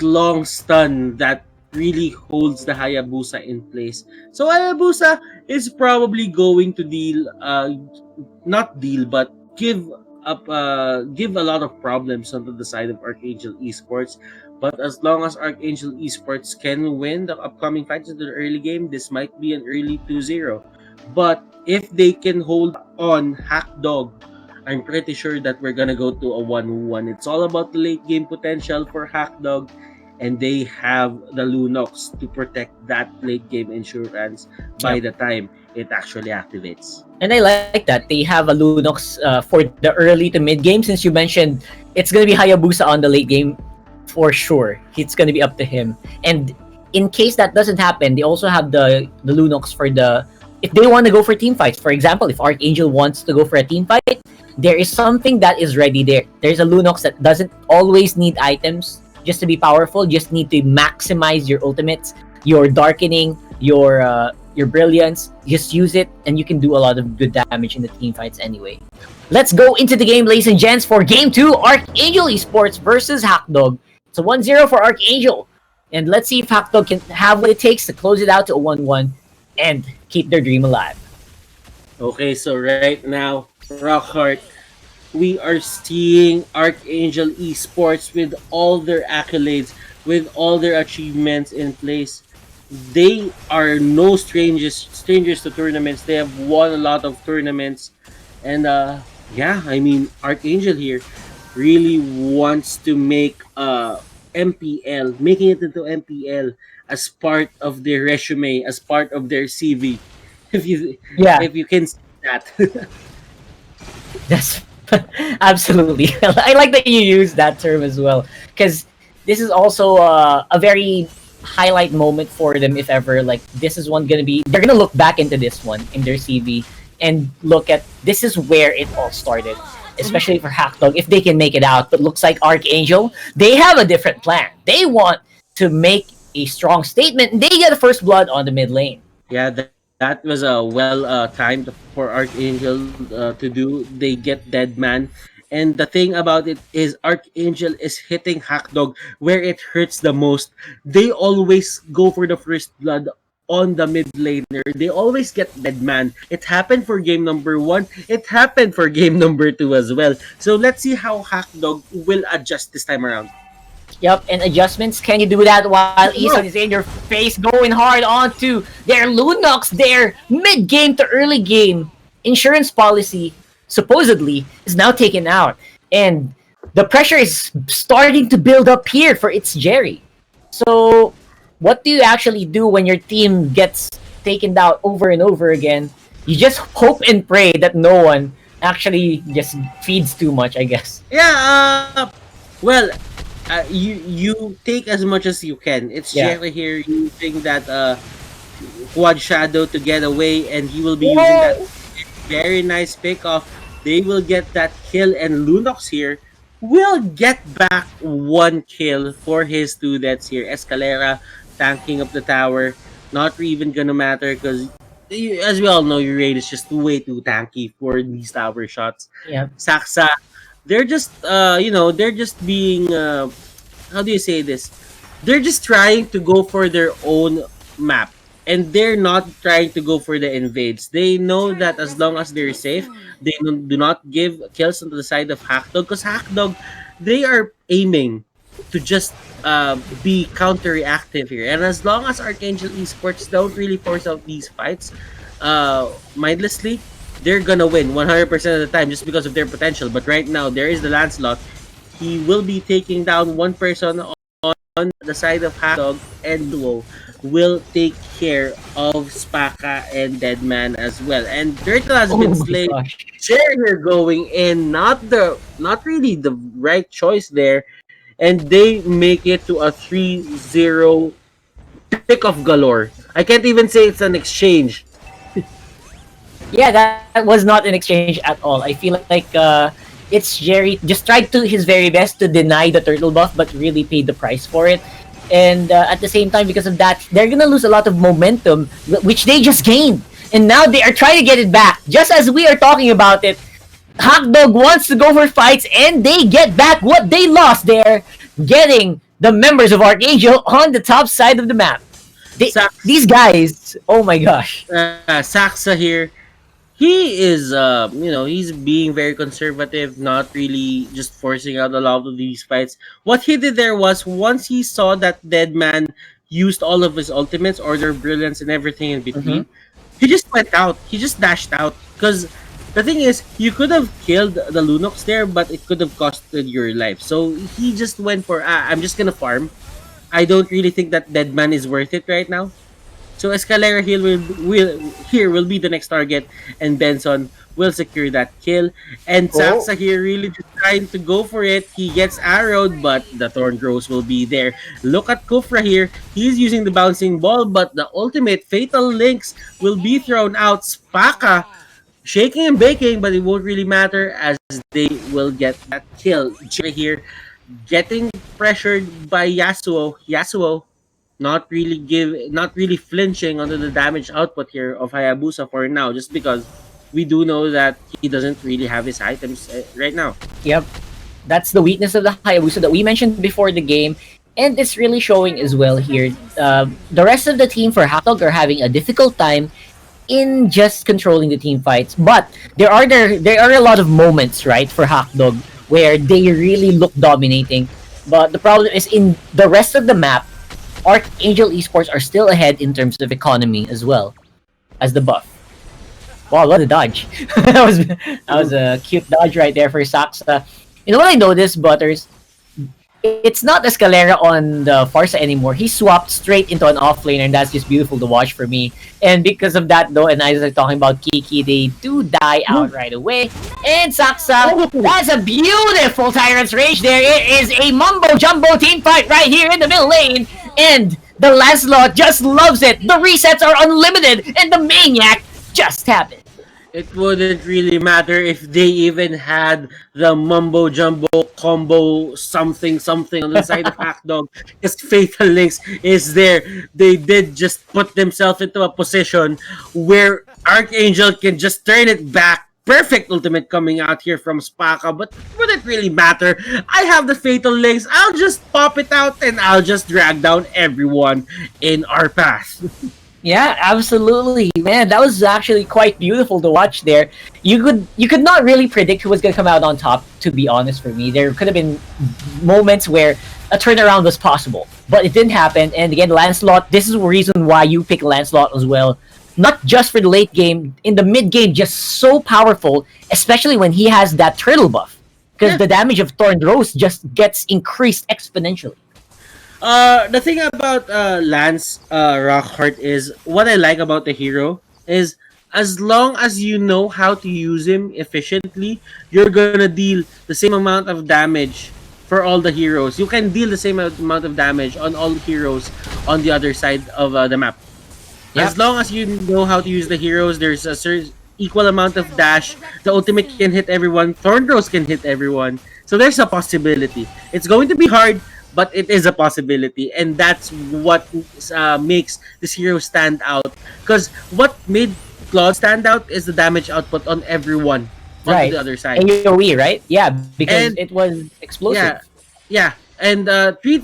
long stun that really holds the Hayabusa in place. So Hayabusa is probably going to not deal, but give a lot of problems onto the side of Archangel Esports. But as long as Archangel Esports can win the upcoming fights in the early game, this might be an early 2-0. But if they can hold on Hackdog, I'm pretty sure that we're gonna go to a 1-1. It's all about the late game potential for Hackdog, and they have the Lunox to protect that late game insurance by the time it actually activates. And I like that. They have a Lunox for the early to mid game, since you mentioned it's going to be Hayabusa on the late game for sure. It's going to be up to him. And in case that doesn't happen, they also have the Lunox for if they want to go for team fights. For example, if Archangel wants to go for a team fight, there is something that is ready there. There's a Lunox that doesn't always need items just to be powerful. Just need to maximize your ultimates, your darkening, your brilliance. Just use it and you can do a lot of good damage in the team fights anyway. Let's go into the game, ladies and gents, for game 2, Archangel Esports versus Hackdog. It's a 1-0 for Archangel. And let's see if Hackdog can have what it takes to close it out to a 1-1 and keep their dream alive. Okay, so right now, Rockheart, we are seeing Archangel Esports with all their accolades, with all their achievements in place. They are no strangers to tournaments. They have won a lot of tournaments, and yeah, I mean Archangel here really wants to make MPL, making it into MPL as part of their resume, as part of their CV. If you Yeah, if you can see that. that's absolutely. I like that you use that term as well, because this is also a very highlight moment for them. If ever, like, this is one gonna be, they're gonna look back into this one in their CV and look at, this is where it all started, especially for Hackdog, if they can make it out. But looks like Archangel, they have a different plan. They want to make a strong statement, and they get a first blood on the mid lane. Yeah, that was a well timed for Archangel to do. They get Dead Man. And the thing about it is Archangel is hitting Hackdog where it hurts the most. They always go for the first blood on the mid laner. They always get Dead Man. It happened for game number 1. It happened for game number 2 as well. So let's see how Hackdog will adjust this time around. Yep, and adjustments. Can you do that while Isan is in your face, going hard onto their Lunox, their mid-game to early game insurance policy, supposedly, is now taken out. And the pressure is starting to build up here for It's Jerry. So, what do you actually do when your team gets taken out over and over again? You just hope and pray that no one actually just feeds too much, I guess. Yeah, well, you take as much as you can. It's Jerry here using that quad shadow to get away, and he will be using that very nice pick off. They will get that kill, and Lunox here will get back 1 kill for his 2 deaths here. Escalera tanking up the tower, not even gonna matter because, as we all know, your raid is just way too tanky for these tower shots. Yeah. Saksa, they're just they're just being how do you say this? They're just trying to go for their own map, and they're not trying to go for the invades. They know that as long as they're safe, they do not give kills on the side of Hackdog, because Hackdog, they are aiming to just be counter reactive here. And as long as Archangel Esports don't really force out these fights mindlessly, they're gonna win 100% of the time just because of their potential. But right now, there is the Lancelot. He will be taking down one person on the side of Dog, and Duo will take care of Spaka and Deadman as well. And Turtle has Oh been my slain. gosh. Cher here going in, not really the right choice there, and they make it to a 3-0 pick of galore. I can't even say it's an exchange. Yeah, that was not an exchange at all. I feel like it's Jerry just tried to his very best to deny the turtle buff, but really paid the price for it. And at the same time, because of that, they're gonna lose a lot of momentum, which they just gained. And now they are trying to get it back. Just as we are talking about it, Hot Dog wants to go for fights, and they get back what they lost there, getting the members of Archangel on the top side of the map. These guys, oh my gosh. Saxa here, he is he's being very conservative, not really just forcing out a lot of these fights. What he did there was, once he saw that Deadman used all of his ultimates, Order of Brilliance, and everything in between, he just went out. He just dashed out. Because the thing is, you could have killed the Lunox there, but it could have costed your life. So he just went for, I'm just gonna farm. I don't really think that Deadman is worth it right now. So Escalera Hill will be the next target, and Benson will secure that kill. And Saxa here really just trying to go for it. He gets arrowed, but the Thorn Grows will be there. Look at Kufra here. He's using the bouncing ball, but the ultimate Fatal Links will be thrown out. Spaka shaking and baking, but it won't really matter as they will get that kill. Jerry here getting pressured by Yasuo. Yasuo not really flinching onto the damage output here of Hayabusa for now, just because we do know that he doesn't really have his items right now. Yep. That's the weakness of the Hayabusa that we mentioned before the game, and it's really showing as well here. The rest of the team for Hakdog are having a difficult time in just controlling the team fights, but there are a lot of moments, right, for Hakdog where they really look dominating. But the problem is in the rest of the map, Archangel Esports are still ahead in terms of economy as well as the buff. Wow, what a dodge! that was a cute dodge right there for Saxa. You know what I noticed, Butters? It's not Escalera on the Farsa anymore. He swapped straight into an offlaner, and that's just beautiful to watch for me. And because of that, though, and as I'm talking about Kiki, they do die out right away. And Saxa, that's a beautiful Tyrant's Rage there. It is a mumbo jumbo team fight right here in the middle lane. And the Lancelot just loves it. The resets are unlimited, and the Maniac just happened. It wouldn't really matter if they even had the mumbo jumbo combo something on the side of Hackdog, because Fatal Links is there. They did just put themselves into a position where Archangel can just turn it back. Perfect ultimate coming out here from Spaka, but would it really matter? I have the Fatal Links. I'll just pop it out and I'll just drag down everyone in our path. Yeah, absolutely, man. That was actually quite beautiful to watch there. You could not really predict who was gonna come out on top. To be honest, for me, there could have been moments where a turnaround was possible, but it didn't happen. And again, Lancelot. This is the reason why you pick Lancelot as well. Not just for the late game, in the mid game, just so powerful, especially when he has that turtle buff, because the damage of Thorn Rose just gets increased exponentially. The thing about Lance Rockheart is, what I like about the hero is, as long as you know how to use him efficiently, you're gonna deal the same amount of damage for all the heroes. You can deal the same amount of damage on all heroes on the other side of the map. Yep. As long as you know how to use the heroes, there's a equal amount of dash. The ultimate can hit everyone. Thornrose can hit everyone. So there's a possibility. It's going to be hard, but it is a possibility, and that's what makes this hero stand out. Because what made Claude stand out is the damage output on everyone on the other side. AoE, right? Yeah, because it was explosive. Yeah. And treat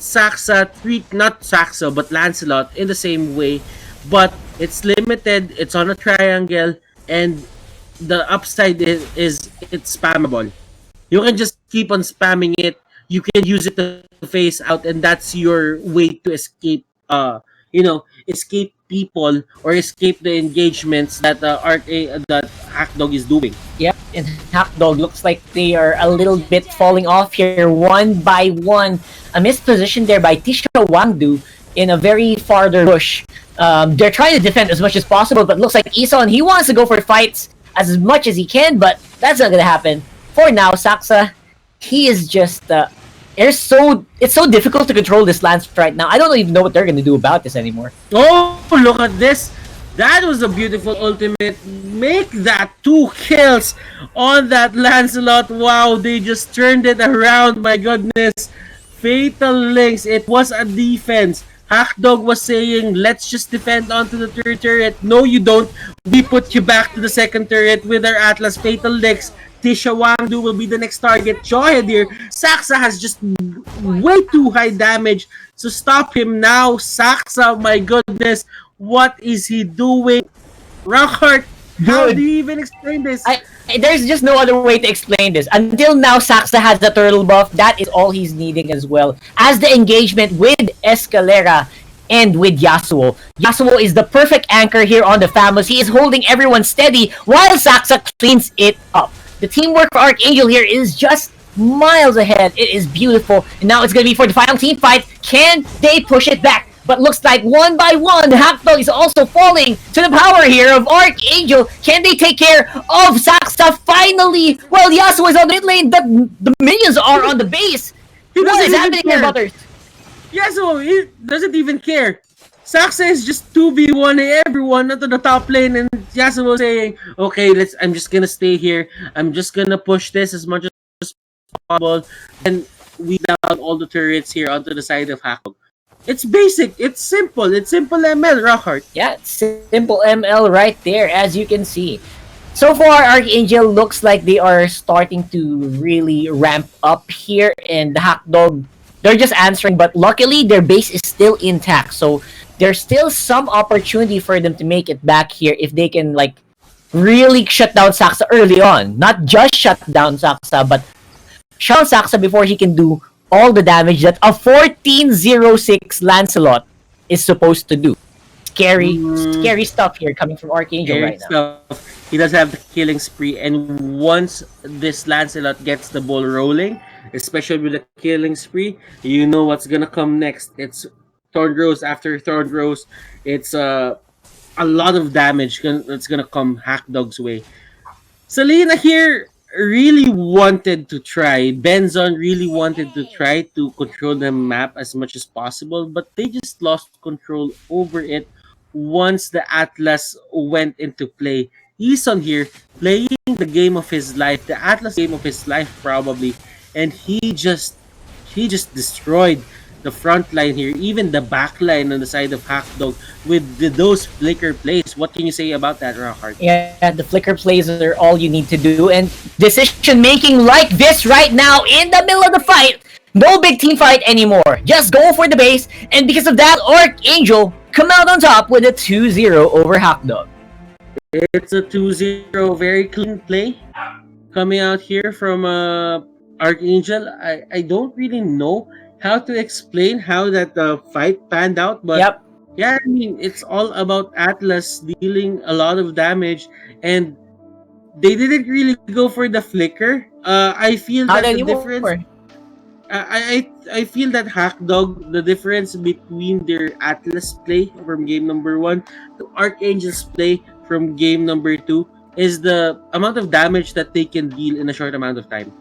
not Saxa, but Lancelot in the same way, but it's limited. It's on a triangle, and the upside is it's spammable. You can just keep on spamming it you can use it to face out, and that's your way to escape. Escape people or escape the engagements that that Hackdog is doing. Yep, and Hackdog looks like they are a little bit falling off here one by one. A missed position there by Tisha Wangdu in a very farther push. They're trying to defend as much as possible, but looks like Ison, he wants to go for fights as much as he can, but that's not gonna happen. For now, Saksa, he is just it's so difficult to control this Lance right now. I don't even know what they're gonna do about this anymore. Oh, look at this. That was a beautiful ultimate. Make that 2 kills on that Lancelot. Wow, they just turned it around. My goodness. Fatal Links. It was a defense. Hackdog was saying, let's just defend onto the third turret. No, you don't. We put you back to the second turret with our Atlas. Fatal Links. Tisha Wangdu will be the next target. Johead here. Saksa has just way too high damage. So stop him now. Saksa, my goodness. What is he doing? Rockheart, how do you even explain this? There's just no other way to explain this. Until now, Saksa has the turtle buff. That is all he's needing as well. As the engagement with Escalera and with Yasuo. Yasuo is the perfect anchor here on the Famous. He is holding everyone steady while Saksa cleans it up. The teamwork for Archangel here is just miles ahead. It is beautiful. And now it's going to be for the final team fight. Can they push it back? But looks like one by one, Hackdog is also falling to the power here of Archangel. Can they take care of Saksa finally? Well, Yasuo is on the mid lane. The minions are on the base. What is happening here, Butters? Yasuo, he doesn't even care. Saksa is just 2v1 everyone onto the top lane, and Yasuo saying, okay, I'm just gonna stay here. I'm just gonna push this as much as possible. And we down all the turrets here onto the side of Hackdog. It's basic. It's simple. It's simple ML, Rockheart. Yeah, it's simple ML right there, as you can see. So far, Archangel looks like they are starting to really ramp up here, and the Hackdog, they're just answering, but luckily their base is still intact, so there's still some opportunity for them to make it back here if they can, like, really shut down Saksa early on. Not just shut down Saksa, but shut down Saksa before he can do all the damage that a 1406 Lancelot is supposed to do. Scary stuff here coming from Archangel right now. He does have the killing spree, and once this Lancelot gets the ball rolling, especially with the killing spree, you know what's gonna come next. It's Thornrose after Thornrose. It's a lot of damage that's gonna come Hackdog's way. Selena here really wanted to try. Benzon really wanted to try to control the map as much as possible, but they just lost control over it once the Atlas went into play. Ison here playing the game of his life, the Atlas game of his life probably, and he just destroyed the front line here, even the back line on the side of Hackdog with those flicker plays. What can you say about that, Rockheart? Yeah, the flicker plays are all you need to do, and decision making like this right now in the middle of the fight. No big team fight anymore. Just go for the base, and because of that, Archangel come out on top with a 2-0 over Hackdog. It's a 2-0, very clean play coming out here from Archangel. I don't really know how to explain how that fight panned out, but yep. Yeah, I mean, it's all about Atlas dealing a lot of damage, and they didn't really go for the flicker. I feel that the difference. I feel that Hackdog, the difference between their Atlas play from game number 1 to Archangel's play from game number 2 is the amount of damage that they can deal in a short amount of time.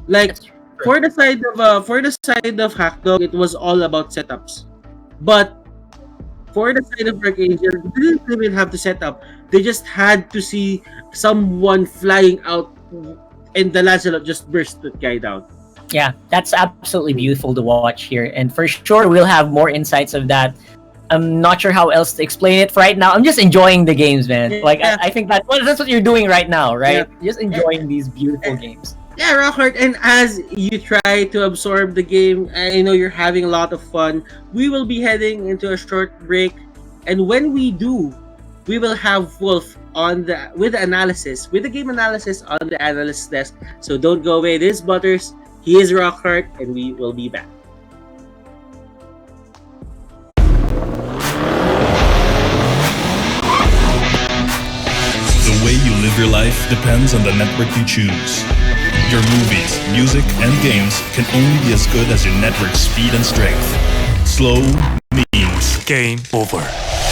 Like for the side of Hackdog, it was all about setups, but for the side of Archangel, they didn't even have to set up. They just had to see someone flying out, and the Lancelot just burst that guy down. Yeah, that's absolutely beautiful to watch here, and for sure we'll have more insights of that. I'm not sure how else to explain it right now. I'm just enjoying the games, man. Like I think that's what you're doing right now, right? Yeah. Just enjoying these beautiful games. Yeah, Rockheart, and as you try to absorb the game, I know you're having a lot of fun. We will be heading into a short break, and when we do, we will have Wolf with the game analysis on the analyst desk. So don't go away. This is Butters He is Rockhart, and we will be back. The way you live your life depends on the network you choose. Your movies, music, and games can only be as good as your network speed and strength. Slow means Game over.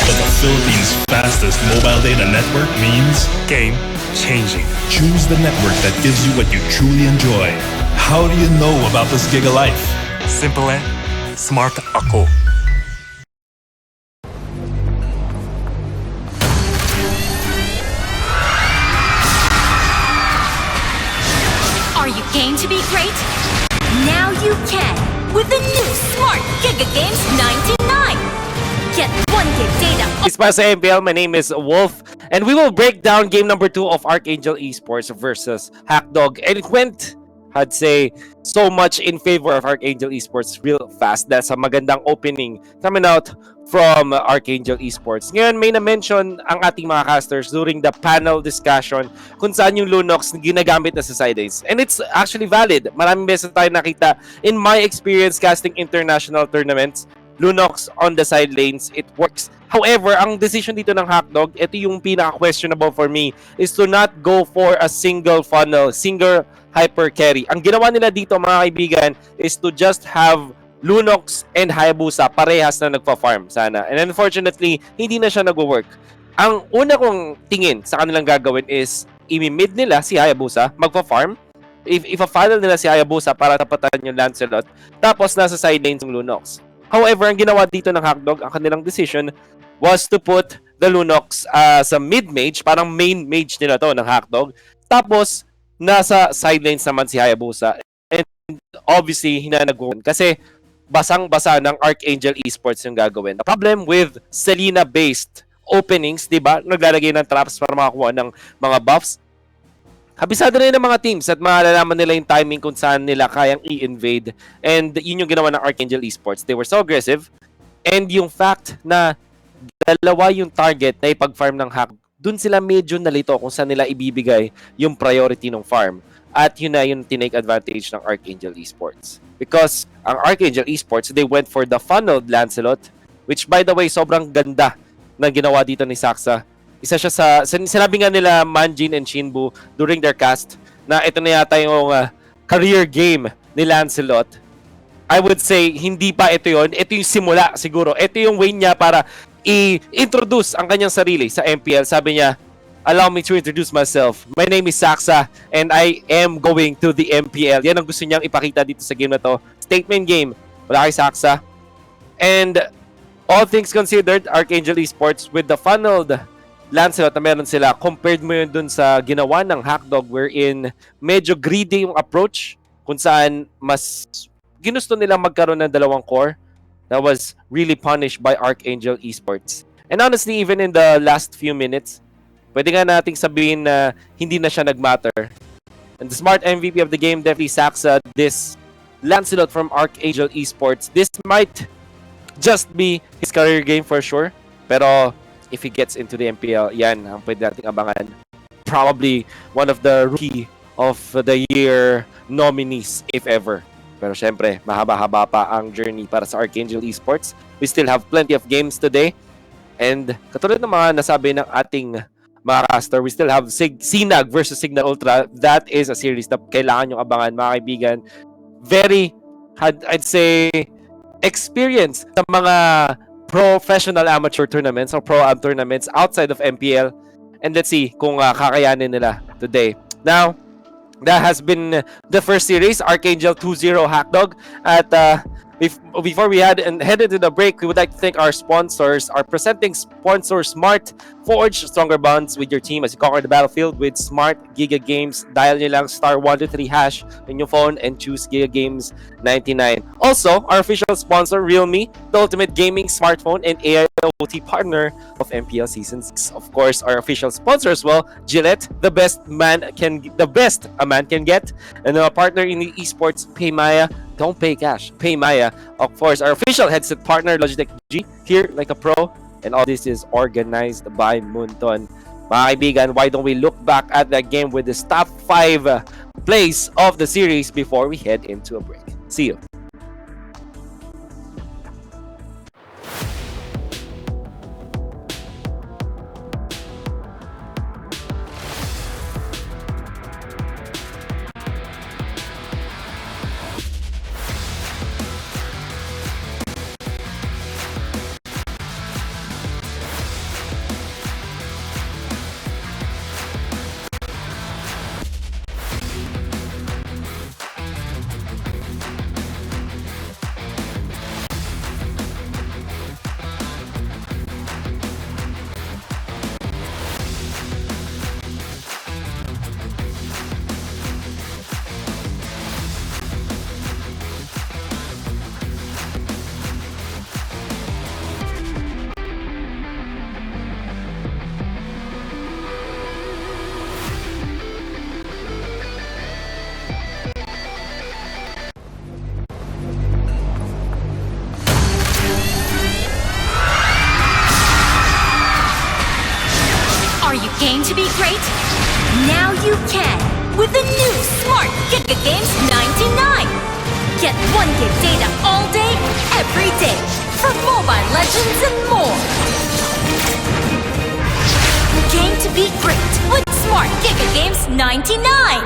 but the Philippines' fastest mobile data network means Game changing. choose the network that gives you what you truly enjoy. How do you know about this Giga Life? Simple and smart ako. Are you game to be great? Now you can with the new Smart Giga Games 99. Get 1 gig data. It's para sa MPL. My name is Wolf, and we will break down game number 2 of Archangel Esports versus Hackdog. And it went, I'd say, so much in favor of Archangel Esports real fast. That's a magandang opening coming out from Archangel Esports. Ngayon, may na-mention ang ating mga casters during the panel discussion kung saan yung Lunox ginagamit na sa sidelines. And it's actually valid. Maraming beses tayo nakita in my experience casting international tournaments, Lunox on the side lanes, it works. However, ang decision dito ng Hackdog, ito yung pinaka-questionable for me, is to not go for a single funnel, single hyper carry. Ang ginawa nila dito, mga kaibigan, is to just have Lunox and Hayabusa parehas na nagpa-farm sana. And unfortunately, hindi na siya nag-work. Ang una kong tingin sa kanilang gagawin is imi-mid nila si Hayabusa, magpa-farm. If a-funnel nila si Hayabusa para tapatan yung Lancelot, tapos nasa side lanes yung Lunox. However, ang ginawa dito ng Hackdog, ang kanilang decision was to put the Lunox sa mid-mage, parang main mage nila to ng Hackdog. Tapos, nasa side lanes naman si Hayabusa. And obviously, hinanag-one. Kasi, basang-basa ng Archangel Esports yung gagawin. The problem with Selena-based openings, di ba? Naglalagay ng traps para makakuha ng mga buffs. Kabisado rin ng mga teams at malalaman nila yung timing kung saan nila kayang i-invade. And yun yung ginawa ng Archangel Esports. They were so aggressive. And yung fact na dalawa yung target na ipag-farm ng hack, dun sila medyo nalito kung saan nila ibibigay yung priority ng farm. At yun na yung tinake advantage ng Archangel Esports. Because ang Archangel Esports, they went for the funneled Lancelot, which by the way, sobrang ganda na ginawa dito ni Saksa. Isa siya sinabi nga nila Manjin and Shinbu during their cast na ito na yata yung career game ni Lancelot. I would say, hindi pa ito yon. Ito yung simula siguro. Ito yung way niya para i-introduce ang kanyang sarili sa MPL. Sabi niya, allow me to introduce myself. My name is Saksa and I am going to the MPL. Yan ang gusto niyang ipakita dito sa game na to. Statement game. Wala kay Saksa. And all things considered, Archangel Esports with the funneled Lancelot na meron sila, compared mo yun dun sa ginawa ng Hackdog wherein medyo greedy yung approach kung saan mas ginusto nilang magkaroon ng dalawang core. That was really punished by Archangel Esports. And honestly, even in the last few minutes, pwede nga nating sabihin na hindi na siya nagmatter. And the smart MVP of the game, definitely Saksa, this Lancelot from Archangel Esports. This might just be his career game for sure. Pero if he gets into the MPL, yan ang pwede nating abangan. Probably one of the Rookie of the Year nominees, if ever. Pero syempre, mahaba-haba pa ang journey para sa Archangel Esports. We still have plenty of games today. And katulad ng mga nasabi ng ating mga caster, we still have Sinag versus Signal Ultra. That is a series na kailangan nyo abangan, mga kaibigan. Very, I'd say, experience sa mga professional amateur tournaments or pro-am tournaments outside of MPL. And let's see kung kakayanin nila today. Now, that has been the first series, Archangel 2-0 Hackdog. At before we head into the break, we would like to thank our sponsors, our presenting sponsor, Smart. Forge stronger bonds with your team as you conquer the battlefield with Smart Giga Games. Dial nyo lang *123# in your phone and choose Giga Games 99. Also, our official sponsor, Realme, the ultimate gaming smartphone and AIoT partner of MPL Season 6. Of course, our official sponsor as well, Gillette, the best a man can get. And our partner in the esports, Paymaya. Don't pay cash, pay Maya. Of course, our official headset partner, Logitech G, here like a pro. And all this is organized by Munton. Mga kaibigan, why don't we look back at that game with the top 5 plays of the series before we head into a break. See you. Are you game to be great? Now you can with the new Smart Giga Games 99. Get 1 gig data all day, every day for Mobile Legends and more. Game to be great with Smart Giga Games 99.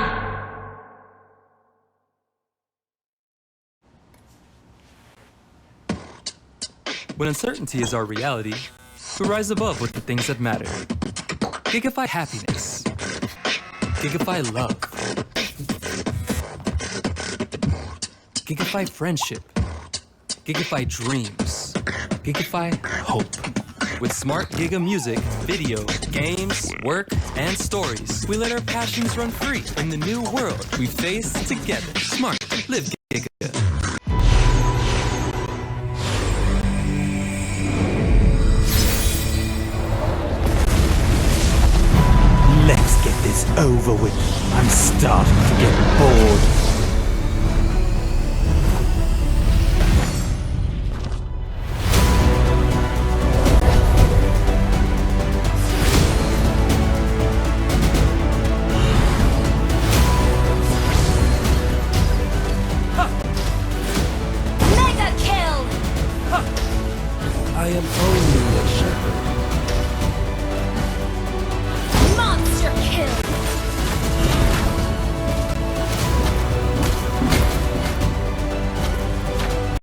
When uncertainty is our reality, we rise above with the things that matter. Gigafy happiness. Gigafy love. Gigafy friendship. Gigafy dreams. Gigafy hope. With smart Giga music, video, games, work, and stories, we let our passions run free in the new world we face together. Smart, live Giga. Let's get this over with. I'm starting to get bored. Mega kill! I am only a shepherd. Monster kill!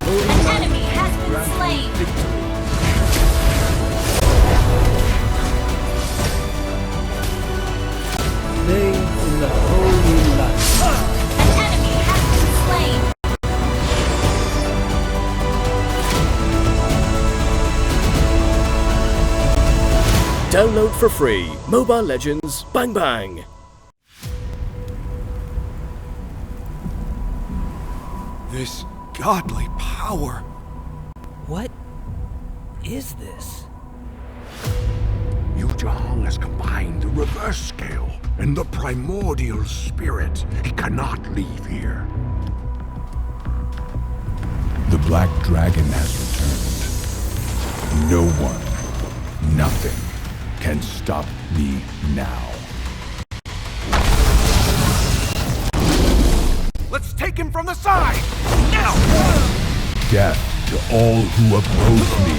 An enemy has been slain! Bathe in the holy light. An enemy has been slain! Download for free. Mobile Legends Bang Bang. This godly power. What is this? Yu Zhang has combined the reverse scale and the primordial spirit. He cannot leave here. The Black Dragon has returned. No one, nothing can stop me now. Let's take him from the side! Now! Death to all who oppose me.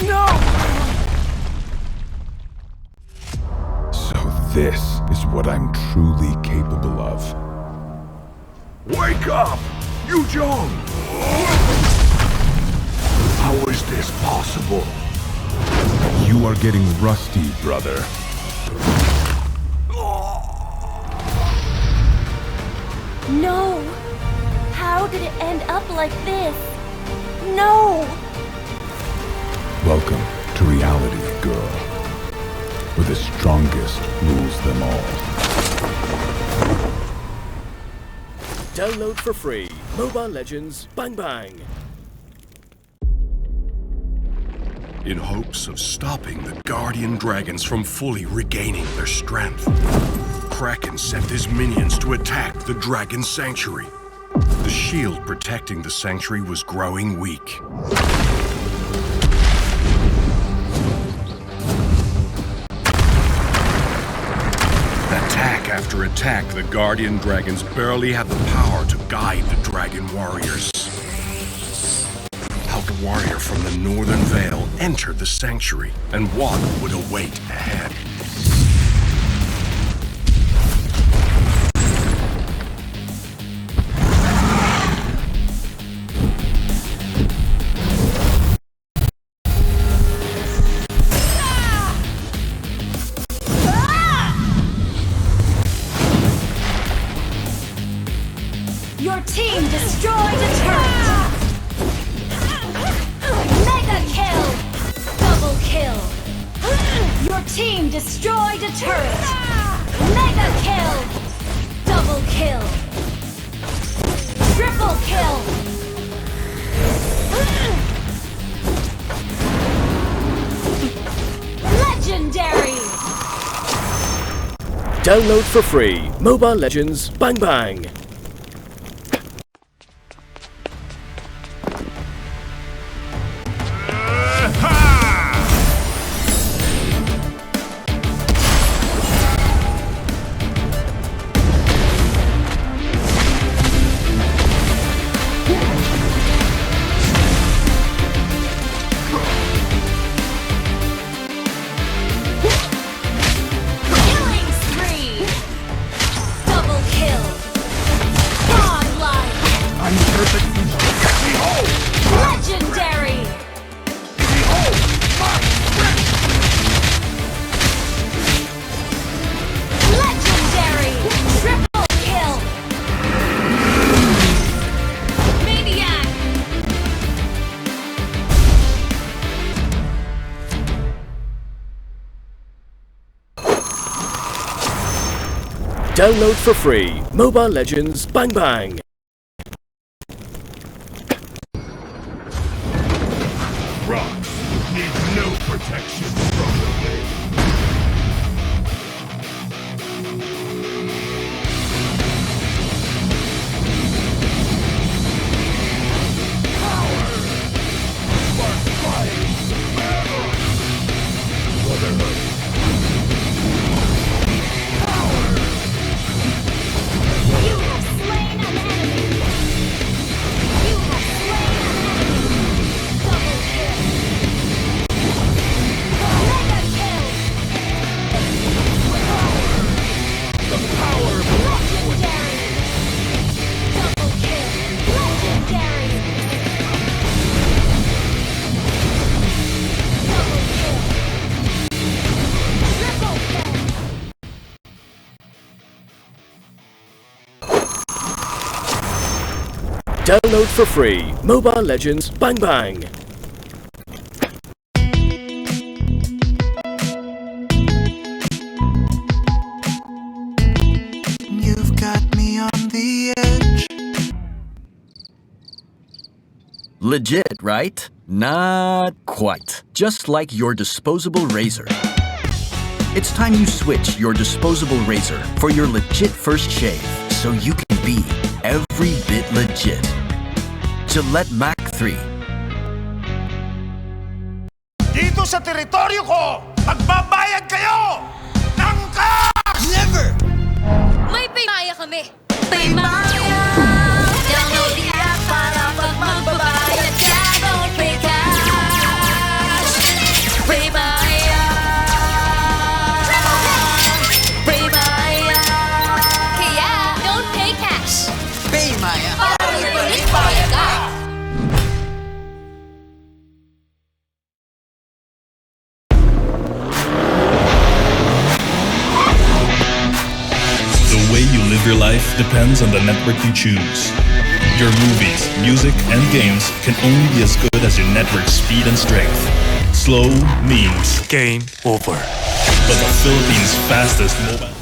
No! So this is what I'm truly capable of. Wake up! Yu Zhang! How is this possible? You are getting rusty, brother. No! How did it end up like this? No! Welcome to reality, girl. Where the strongest rules them all. Download for free. Mobile Legends Bang Bang. In hopes of stopping the Guardian Dragons from fully regaining their strength, Kraken sent his minions to attack the Dragon Sanctuary. The shield protecting the sanctuary was growing weak. Attack after counterattack, the Guardian Dragons barely had the power to guide the Dragon Warriors. How the warrior from the Northern Vale entered the sanctuary, and what would await ahead. Your team destroyed a turret! Mega kill! Double kill! Your team destroyed a turret! Mega kill! Double kill! Triple kill! Legendary! Download for free Mobile Legends Bang Bang. Killing spree! Double kill! Godlike! I'm perfect. Behold! Legendary! Behold! My strength! Legendary! Triple kill! Maniac! Download for free Mobile Legends Bang Bang. Rocks need no protection from the wind. Power! Spark fire! Brotherhood! Power! You have slain an enemy! You have slain an enemy! Double kill! Mega kill! The power of Legendary! Double kill! Legendary! Double kill! Triple kill! Download for free Mobile Legends Bang Bang. You've got me on the edge. Legit, right? Not quite. Just like your disposable razor. It's time you switch your disposable razor for your legit first shave so you can be every bit legit. Gillette Mac 3. Dito sa teritoryo ko, magbabayad kayo ng cash! Never! May paymaya kami! Paymaya! Download the app para pag magbabayad ka, don't pay cash! Paymaya! Paymaya! Kaya, don't pay cash! Paymaya! Para magbayad ka! The way you live your life depends on the network you choose. Your movies, music, and games can only be as good as your network's speed and strength. Slow means Game over. but the Philippines' fastest mobile.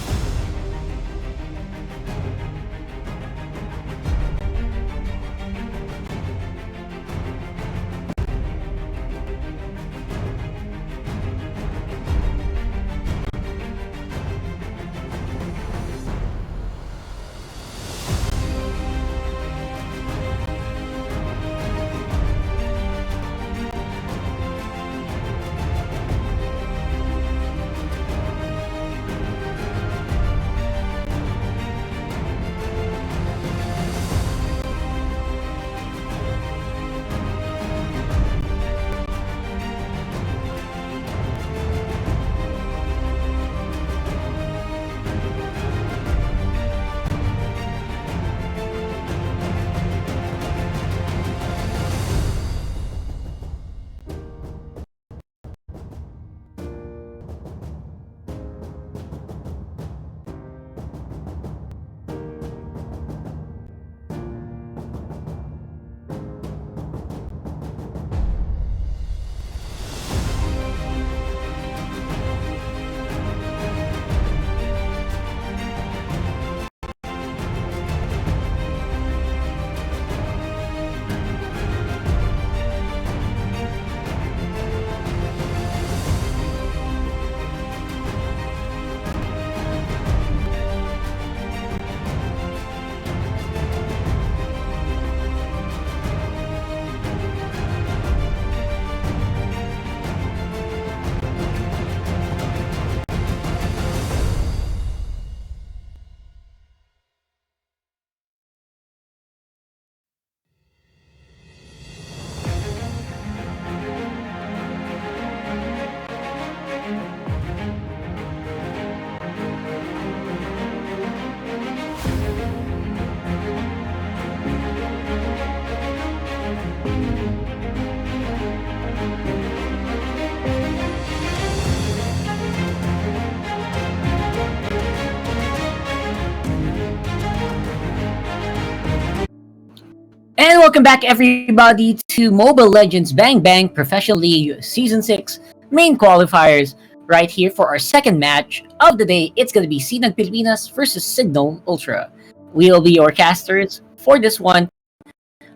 Welcome back, everybody, to Mobile Legends Bang Bang Professional League Season 6 main qualifiers. Right here for our second match of the day. It's going to be Sinag Pilipinas versus Signal Ultra. We'll be your casters for this one.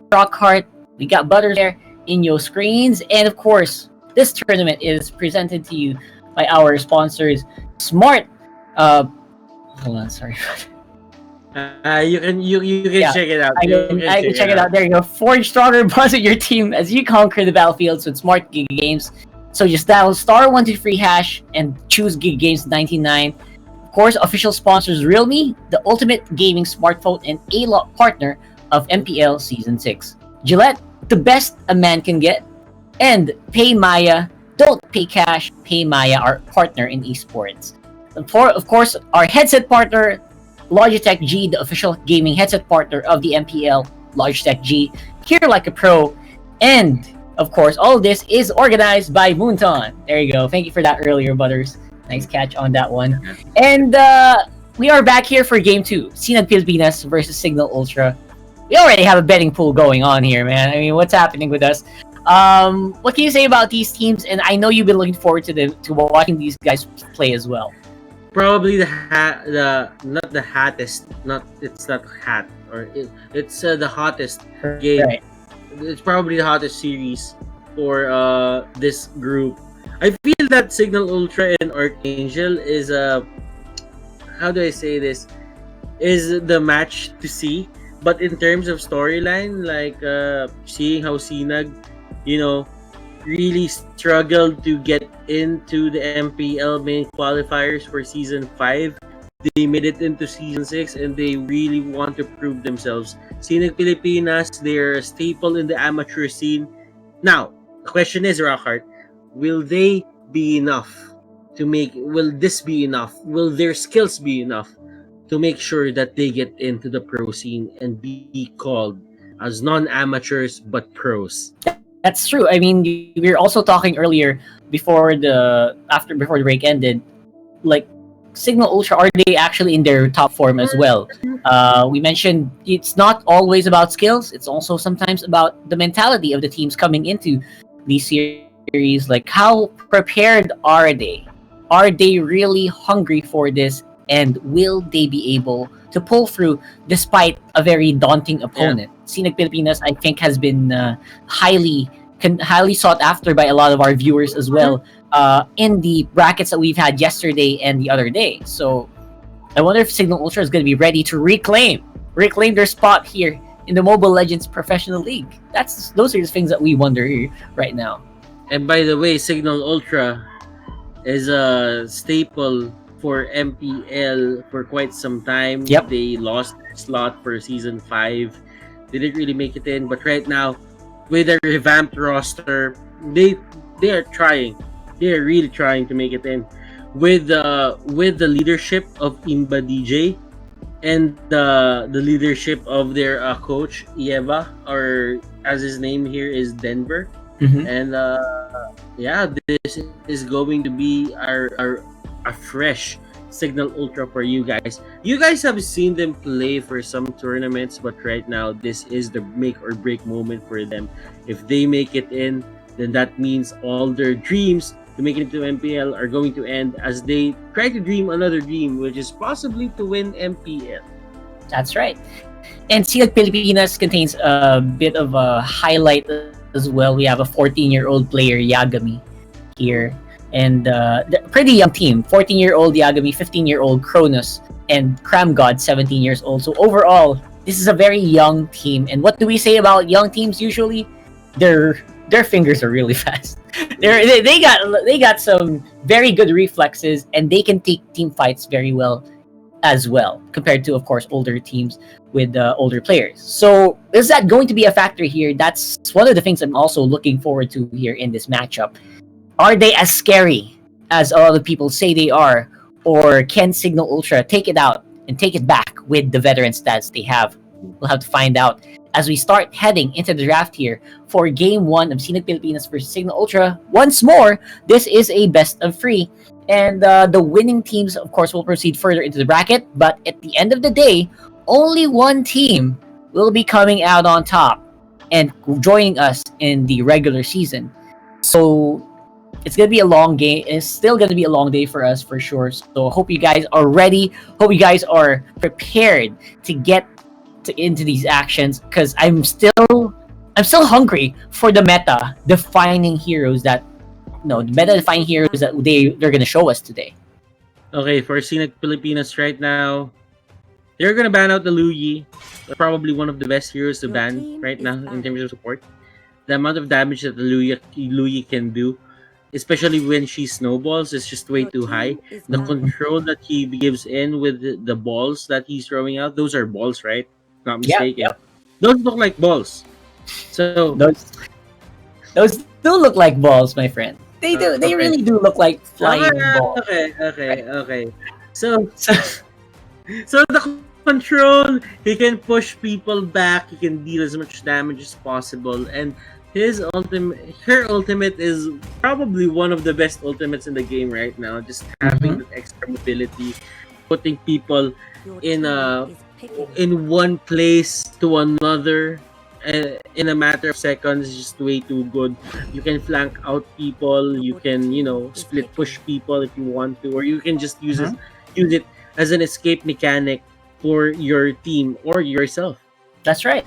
Rockhart, we got Butters there in your screens. And of course, this tournament is presented to you by our sponsors, Smart. Hold on, sorry. You can check it out. I can check it out. There you go. Forge stronger bonds with your team as you conquer the battlefields with Smart Giga Games. So just dial *123# and choose Giga Games 99. Of course, official sponsors Realme, the ultimate gaming smartphone and A-Lot partner of MPL Season 6. Gillette, the best a man can get. And Pay Maya, don't pay cash, Pay Maya, our partner in eSports. And of course, our headset partner, Logitech G, the official gaming headset partner of the MPL, Logitech G, here like a pro. And of course, all of this is organized by Moonton. There you go. Thank you for that earlier, Butters. Nice catch on that one. And we are back here for Game 2. Sinag Pilipinas versus Signal Ultra. We already have a betting pool going on here, man. I mean, what's happening with us? What can you say about these teams? And I know you've been looking forward to watching these guys play as well. Probably it's the hottest game. Right. It's probably the hottest series for this group. I feel that Signal Ultra and Archangel is how do I say this? Is the match to see. But in terms of storyline, like seeing how Sinag, really struggled to get into the MPL main qualifiers for Season 5. They made it into Season 6 and they really want to prove themselves. Sinag Pilipinas, they're a staple in the amateur scene. Now, the question is, Rockhart, will they be enough to will this be enough? Will their skills be enough to make sure that they get into the pro scene and be called as non-amateurs but pros? That's true. I mean, we were also talking earlier before the break ended, like Signal Ultra, are they actually in their top form as well? We mentioned it's not always about skills. It's also sometimes about the mentality of the teams coming into these series. Like, how prepared are they? Are they really hungry for this? And will they be able to pull through despite a very daunting opponent? Yeah. Sinag Pilipinas, I think, has been highly sought after by a lot of our viewers as well in the brackets that we've had yesterday and the other day. So I wonder if Signal Ultra is going to be ready to reclaim their spot here in the Mobile Legends Professional League. Those are the things that we wonder here right now. And by the way, Signal Ultra is a staple for MPL for quite some time. Yep. They lost slot for Season 5. They didn't really make it in, but right now, with a revamped roster, they are trying. They are really trying to make it in. With the leadership of Imba DJ and the leadership of their coach Eva, or as his name here is Denver. Mm-hmm. And this is going to be a fresh Signal Ultra for you guys. You guys have seen them play for some tournaments, but right now this is the make or break moment for them. If they make it in, then that means all their dreams to make it into MPL are going to end as they try to dream another dream, which is possibly to win MPL. That's right. And Sinag Pilipinas contains a bit of a highlight as well. We have a 14-year-old player, Yagami, here. And pretty young team. 14-year-old Yagami, 15-year-old Cronus, and Cram God, 17 years old. So overall, this is a very young team. And what do we say about young teams usually? Their fingers are really fast. They got some very good reflexes, and they can take team fights very well as well, compared to, of course, older teams with older players. So is that going to be a factor here? That's one of the things I'm also looking forward to here in this matchup. Are they as scary as a lot of people say they are? Or can Signal Ultra take it out and take it back with the veteran stats they have? We'll have to find out as we start heading into the draft here for Game 1 of Sinag Pilipinas versus Signal Ultra. Once more, this is a best of 3. And the winning teams, of course, will proceed further into the bracket. But at the end of the day, only one team will be coming out on top. and joining us in the regular season. So it's gonna be a long game. It's still gonna be a long day for us for sure. So hope you guys are ready. Hope you guys are prepared to get into these actions, because I'm still hungry for the meta defining heroes that no the meta defining heroes that they're gonna show us today. Okay, for Scenic Pilipinas right now, they're gonna ban out the Luyi. Probably one of the best heroes to ban right now in terms of support. The amount of damage that the Luyi can do, especially when she snowballs, is just way too high. The control that he gives in with the balls that he's throwing out, those are balls, right? Not mistaken. Yep. Those look like balls. So Those do look like balls, my friend. They do. They really do look like flying balls. Okay. So the control, he can push people back. He can deal as much damage as possible, and her ultimate is probably one of the best ultimates in the game right now. Just having that extra mobility, putting people in one place to another in a matter of seconds is just way too good. You can flank out people. You can split push people if you want to, or you can just use it as an escape mechanic for your team or yourself. That's right.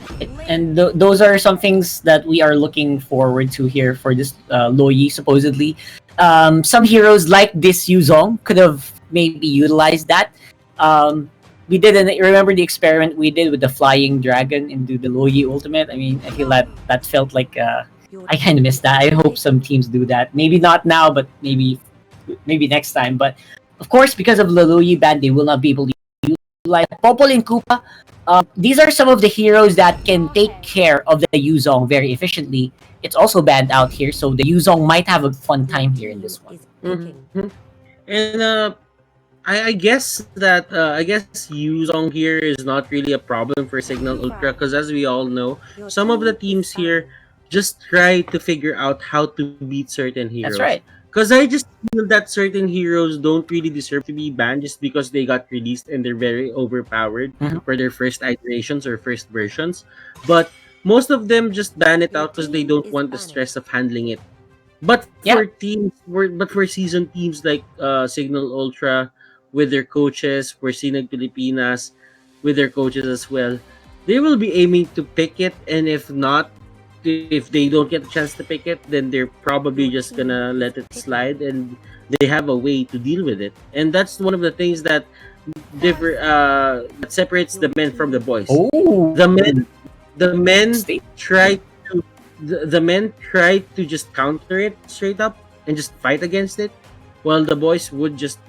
And those are some things that we are looking forward to here for this Loyi, supposedly. Some heroes like this Yuzong could have maybe utilized that. We didn't remember the experiment we did with the flying dragon into the Loyi ultimate. I mean, I feel that felt like I kind of missed that. I hope some teams do that. Maybe not now, but maybe next time. But of course, because of the Loyi ban, they will not be able to utilize Popol and Koopa. These are some of the heroes that can take care of the Yuzong very efficiently. It's also banned out here, so the Yuzong might have a fun time here in this one. And I guess Yuzong here is not really a problem for Signal Ultra, because as we all know, some of the teams here just try to figure out how to beat certain heroes. That's right. Because I just feel that certain heroes don't really deserve to be banned just because they got released and they're very overpowered for their first iterations or first versions. But most of them just ban it out because they don't want the stress of handling it. But for seasoned teams like Signal Ultra with their coaches, for Sinag Pilipinas with their coaches as well, they will be aiming to pick it, and if they don't get a chance to pick it, then they're probably just gonna let it slide, and they have a way to deal with it. And that's one of the things that that separates the men from the boys. The men try to just counter it straight up and just fight against it, while the boys would just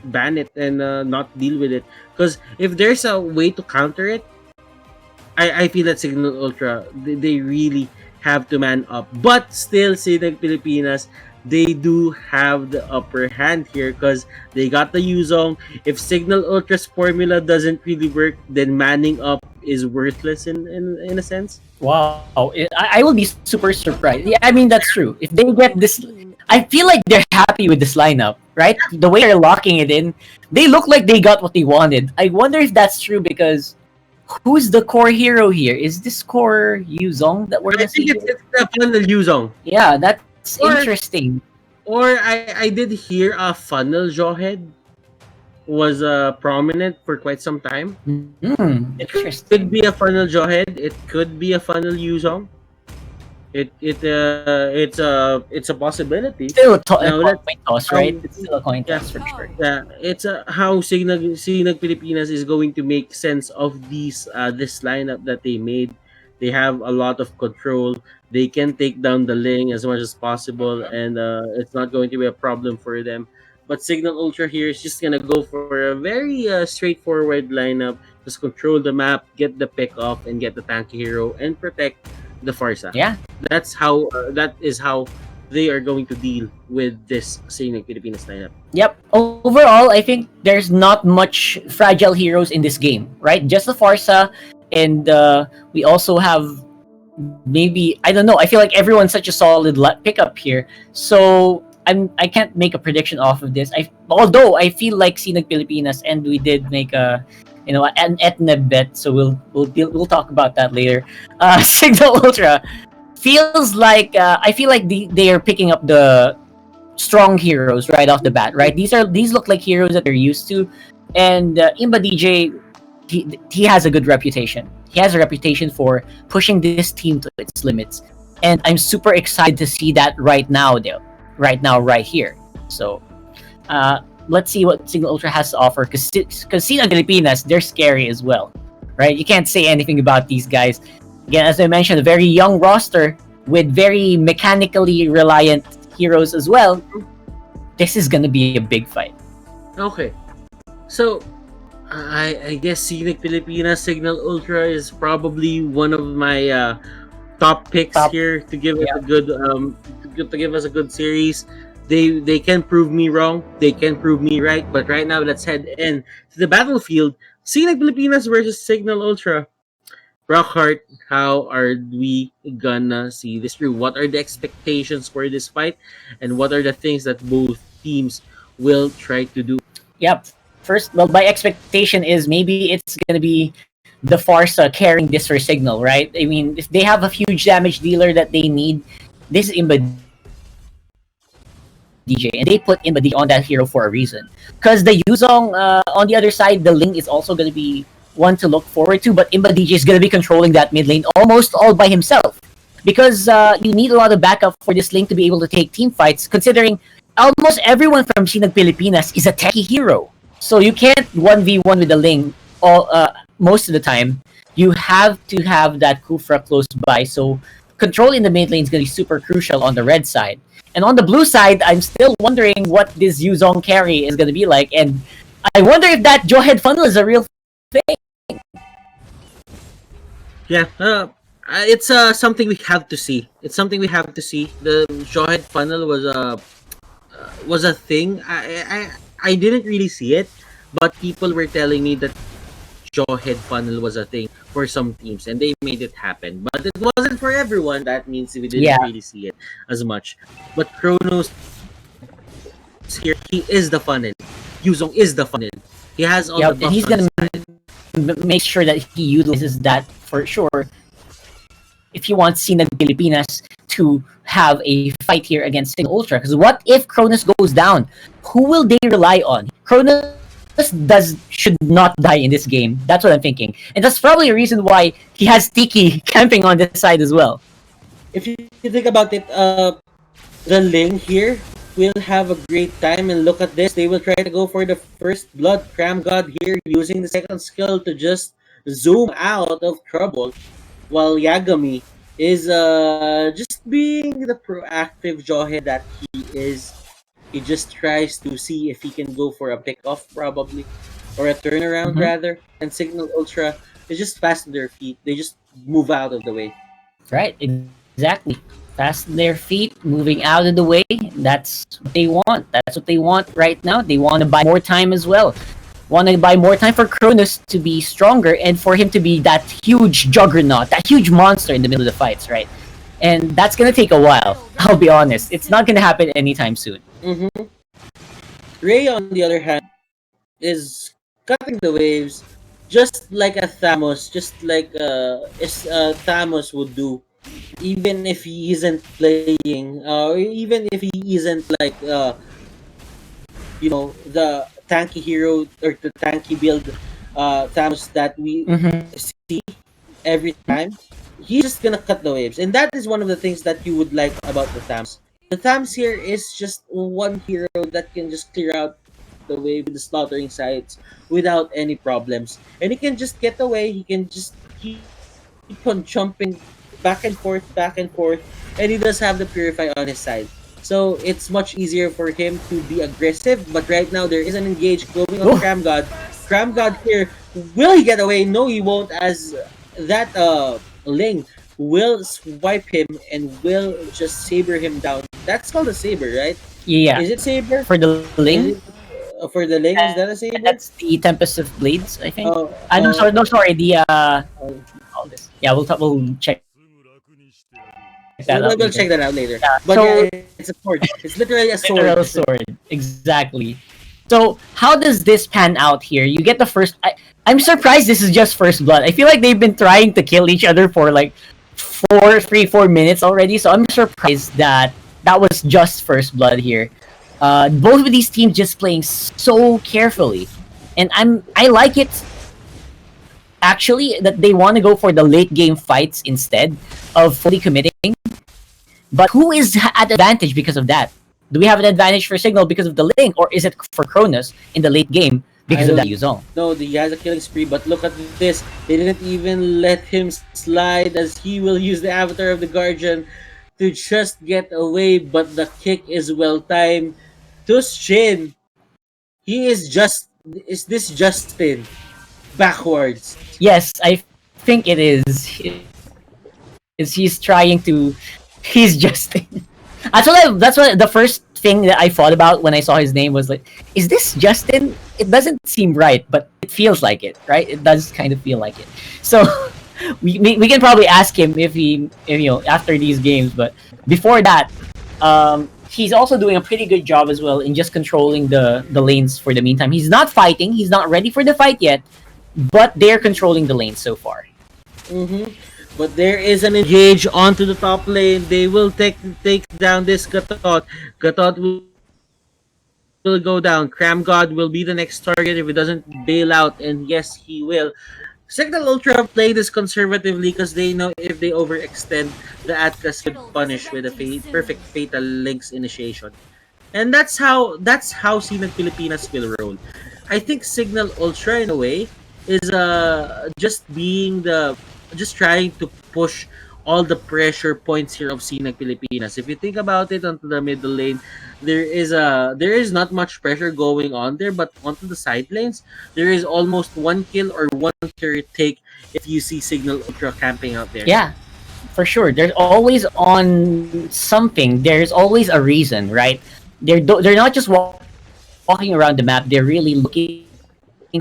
ban it and not deal with it. Because if there's a way to counter it, I feel that Signal Ultra, they really have to man up. But still, Sinag Pilipinas, they do have the upper hand here because they got the Yuzong. If Signal Ultra's formula doesn't really work, then manning up is worthless in a sense. Wow. I will be super surprised. Yeah, I mean, that's true. If they get this, I feel like they're happy with this lineup, right? The way they're locking it in, they look like they got what they wanted. I wonder if that's true, because who's the core hero here? Is this core Yuzong that we're gonna see? I think it's definitely Yuzong. Yeah, that's interesting. Or I did hear a funnel Jawhead was prominent for quite some time. It could be a funnel Jawhead. It could be a funnel Yuzong. It's a possibility. Still a coin toss, right? It's still a coin toss for sure. Yeah, it's how Sinag Pilipinas is going to make sense of this lineup that they made. They have a lot of control. They can take down the Ling as much as possible, and it's not going to be a problem for them. But Signal Ultra here is just gonna go for a very straightforward lineup. Just control the map, get the pick off, and get the tanky hero, and protect the Farsa. Yeah, that is how they are going to deal with this Sinag Pilipinas lineup. Yep. Overall, I think there's not much fragile heroes in this game, right? Just the Farsa, and we also have maybe, I don't know. I feel like everyone's such a solid pickup here, so I can't make a prediction off of this. Although I feel like Sinag Pilipinas, and we did make a an Etna bet. So we'll talk about that later. Signal Ultra feels like I feel like they are picking up the strong heroes right off the bat. Right, these look like heroes that they're used to, and Imba DJ, he has a good reputation. He has a reputation for pushing this team to its limits, and I'm super excited to see that right now, though. Right here. So, let's see what Signal Ultra has to offer. Because Sina Filipinas, they're scary as well, right? You can't say anything about these guys. Again, as I mentioned, a very young roster with very mechanically reliant heroes as well. This is gonna be a big fight. Okay, so I guess Scenic Pilipinas Signal Ultra is probably one of my top picks here to give us a good to give us a good series. They can prove me wrong, they can prove me right, but right now let's head in to the battlefield. Scenic Pilipinas versus Signal Ultra. Rockhart, how are we gonna see this through? What are the expectations for this fight, and what are the things that both teams will try to do? Yep. First, well, my expectation is maybe it's gonna be the Farsa carrying this for Signal, right? I mean, if they have a huge damage dealer that they need, this is Imba DJ, and they put Imba DJ on that hero for a reason. Because the Yuzong on the other side, the Ling is also gonna be one to look forward to, but Imba DJ is gonna be controlling that mid lane almost all by himself. Because you need a lot of backup for this Ling to be able to take team fights, considering almost everyone from Sinag Pilipinas is a techie hero. So you can't 1v1 with the Ling most of the time. You have to have that Kufra close by. So control in the mid lane is going to be super crucial on the red side. And on the blue side, I'm still wondering what this Yuzong carry is going to be like. And I wonder if that Jawhead funnel is a real thing. Yeah, it's something we have to see. It's something we have to see. The Jawhead funnel was a thing. I didn't really see it, but people were telling me that Jawhead funnel was a thing for some teams, and they made it happen. But it wasn't for everyone. That means we didn't really see it as much. But Kronos here, he is the funnel. Yuzong is the funnel. He has all the buffs. And he's gonna make sure that he utilizes that for sure. If you want Sinag Pilipinas to have a fight here against Signal Ultra, because what if Cronus goes down? Who will they rely on? Cronus should not die in this game. That's what I'm thinking, and that's probably a reason why he has Tiki camping on this side as well. If you think about it, the Ling here will have a great time, and look at this. They will try to go for the first blood. Cram God here using the second skill to just zoom out of trouble, while Yagami is just being the proactive Jawhead that he is. He just tries to see if he can go for a pick-off probably, or a turnaround rather. And Signal Ultra is just fast on their feet. They just move out of the way. Right, exactly. Fast on their feet, moving out of the way. That's what they want. That's what they want right now. They want to buy more time as well. Want to buy more time for Cronus to be stronger and for him to be that huge juggernaut, that huge monster in the middle of the fights, right? And that's going to take a while. I'll be honest. It's not going to happen anytime soon. Ray, on the other hand, is cutting the waves just like a Thamos, just like Thamos would do, even if he isn't playing, or even if he isn't like the tanky hero or the tanky build Thamos that we see every time. He's just gonna cut the waves, and that is one of the things that you would like about the Thams. The Thams here is just one hero that can just clear out the wave with the slaughtering sites without any problems, and he can just get away. He can just keep on jumping back and forth, and he does have the Purify on his side. So it's much easier for him to be aggressive. But right now there is an engage going on Cram God. Cram God here, will he get away? No, he won't, as that Ling will swipe him and will just saber him down. That's called a saber, right? Yeah. Is it saber? For the Ling? For the Ling, is that a saber? That's the Tempest of Blades, I think. No, sorry. All this. Yeah, we'll check. We'll check that out later. Yeah, but yeah, it's a sword. It's literally a sword. Literal sword. Exactly. So how does this pan out here? You get the first. I'm surprised this is just first blood. I feel like they've been trying to kill each other for like 4 minutes already. So I'm surprised that that was just first blood here. Both of these teams just playing so carefully, and I like it actually that they want to go for the late game fights instead of fully committing. But who is at advantage because of that? Do we have an advantage for Signal because of the link, or is it for Cronus in the late game because of that Yuzong? No, he has a killing spree, but look at this. They didn't even let him slide as he will use the avatar of the Guardian to just get away, but the kick is well timed. To Shin, he is just. Is this Justin? Backwards. Yes, I think it is. He's trying to. He's Justin. That's what the first thing that I thought about when I saw his name was like, is this Justin? It doesn't seem right, but it feels like it, right? It does kind of feel like it. So we can probably ask him if after these games, but before that, he's also doing a pretty good job as well in just controlling the lanes for the meantime. He's not fighting. He's not ready for the fight yet, but they're controlling the lanes so far. But there is an engage onto the top lane. They will take down this Gatot. Gatot will go down. Cram God will be the next target if it doesn't bail out, and yes, he will. Signal Ultra play this conservatively because they know if they overextend, the Atlas could punish with a perfect Fatal Links initiation. And that's how Sinag Pilipinas will roll. I think Signal Ultra in a way is just trying to push all the pressure points here of Sinag Pilipinas. If you think about it, onto the middle lane, there is not much pressure going on there, but onto the side lanes, there is almost one kill or one kill take if you see Signal Ultra camping out there. Yeah, for sure. They're always on something. There's always a reason, right? They're not just walking around the map. They're really looking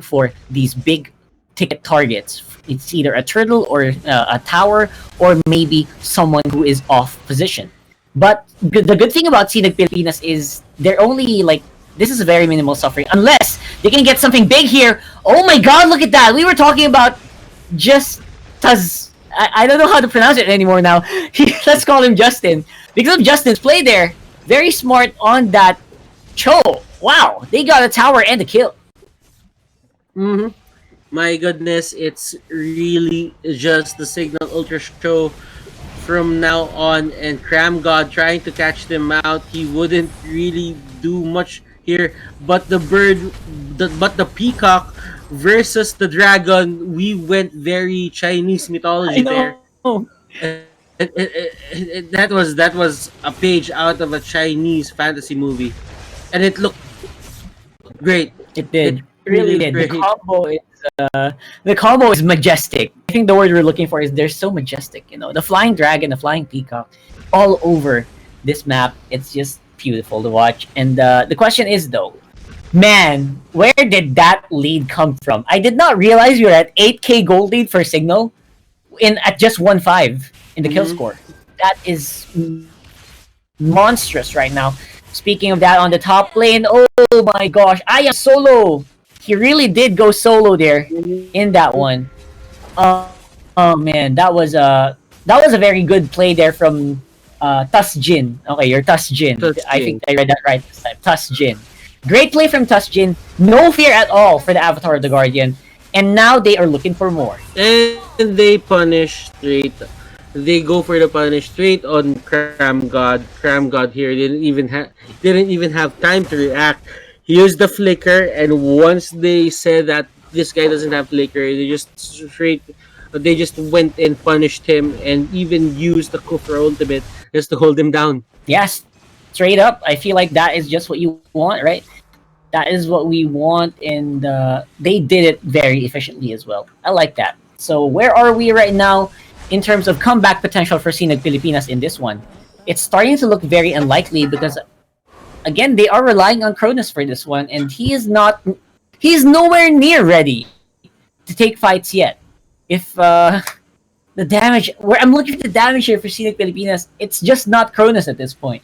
for these big ticket targets. It's either a turtle or a tower, or maybe someone who is off position. But the good thing about Sinag Pilipinas is they're only like, this is a very minimal suffering unless they can get something big here. Oh my god, look at that. We were talking about just I don't know how to pronounce it anymore now. Let's call him Justin. Because of Justin's play there, very smart on that Cho. Wow, they got a tower and a kill. My goodness, it's really just the Signal Ultra show from now on, and Cram God trying to catch them out. He wouldn't really do much here, but the peacock versus the dragon, we went very Chinese mythology there. That was a page out of a Chinese fantasy movie, and it looked great. It did. It really did. The combo is majestic. I think the word we're looking for is they're so majestic. The flying dragon, the flying peacock, all over this map. It's just beautiful to watch. And the question is though, man, where did that lead come from? I did not realize we were at 8k gold lead for Signal at just 1-5 in the kill score. That is monstrous right now. Speaking of that, on the top lane, oh my gosh, I am solo. He really did go solo there in that one. Oh man, that was a very good play there from Tusjin. Okay, you're Tusjin. I think I read that right this time. Tusjin. Great play from Tusjin. No fear at all for the Avatar of the Guardian. And now they are looking for more. And they punish straight. They go for the punish straight on Cram God. Cram God here didn't even have time to react. He used the flicker, and once they said that this guy doesn't have flicker, they just went and punished him, and even used the Kufra ultimate just to hold him down. Yes, straight up. I feel like that is just what you want, right? That is what we want, and they did it very efficiently as well. I like that. So where are we right now in terms of comeback potential for Sinag Pilipinas in this one? It's starting to look very unlikely because, again, they are relying on Cronus for this one, and he's nowhere near ready to take fights yet. If the damage, where I'm looking at the damage here for Sinag Pilipinas, it's just not Cronus at this point.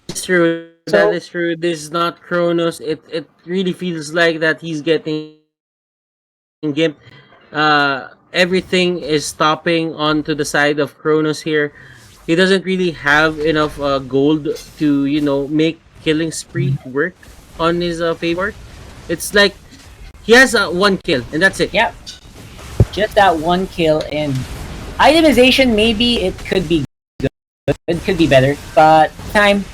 It's true. that So is true. This is not Kronos. It really feels like that he's getting gimped. Everything is stopping onto the side of Kronos here. He doesn't really have enough gold to make killing spree work on his favor. It's like he has one kill and that's it. yeah, just that one kill and itemization. Maybe it could be good. It could be better, but time.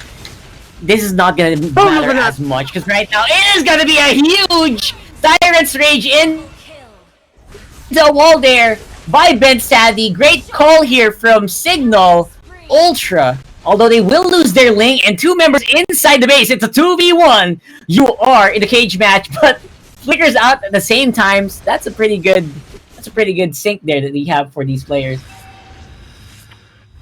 This is not gonna matter as much because right now it is gonna be a huge Tyrant's Rage in the wall there by Ben Sandy. Great call here from Signal Ultra. Although they will lose their link and two members inside the base. It's a 2v1. You are in the cage match, but flickers out at the same times. That's a pretty good sync there that we have for these players.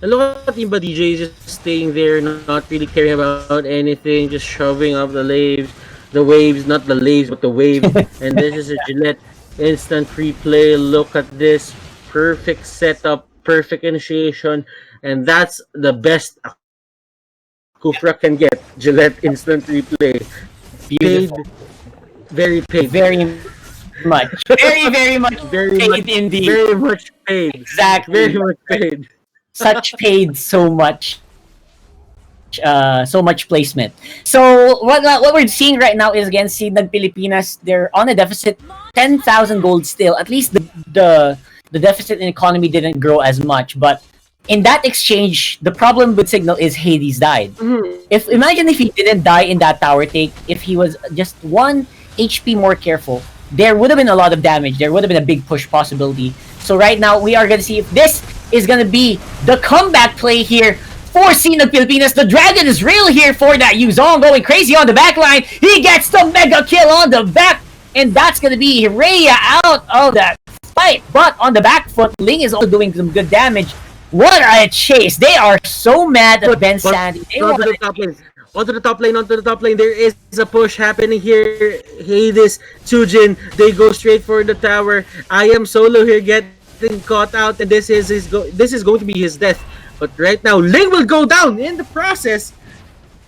And look at Imba DJ just staying there, not really caring about anything, just shoving up the waves, not the laves, but the wave. And this is a Gillette instant replay. Look at this. Perfect setup, perfect initiation, and that's the best Kufra can get. Gillette instant replay. Beautiful. Paid, very paid. Very much. Very much paid indeed. Very much paid. Exactly. Very much paid. Such paid, so much placement. So what we're seeing right now is again Sinag Pilipinas. They're on a deficit, 10,000 gold still. At least the deficit in economy didn't grow as much, but in that exchange, the problem with Signal is Hades died. Imagine if he didn't die in that tower take, if he was just 1 HP more careful, there would have been a lot of damage. There would have been a big push possibility. So right now, we are going to see if this is going to be the comeback play here for Sinag Pilipinas. The Dragon is real here for that Yuzong going crazy on the back line. He gets the mega kill on the back, and that's going to be Rhea out of that fight. But on the back foot, Ling is also doing some good damage. What a chase! They are so mad at Ben Sandy. Onto the top lane. There is a push happening here. Hades, Chujin, they go straight for the tower. I am solo here getting caught out, and this is going to be his death. But right now, Ling will go down in the process.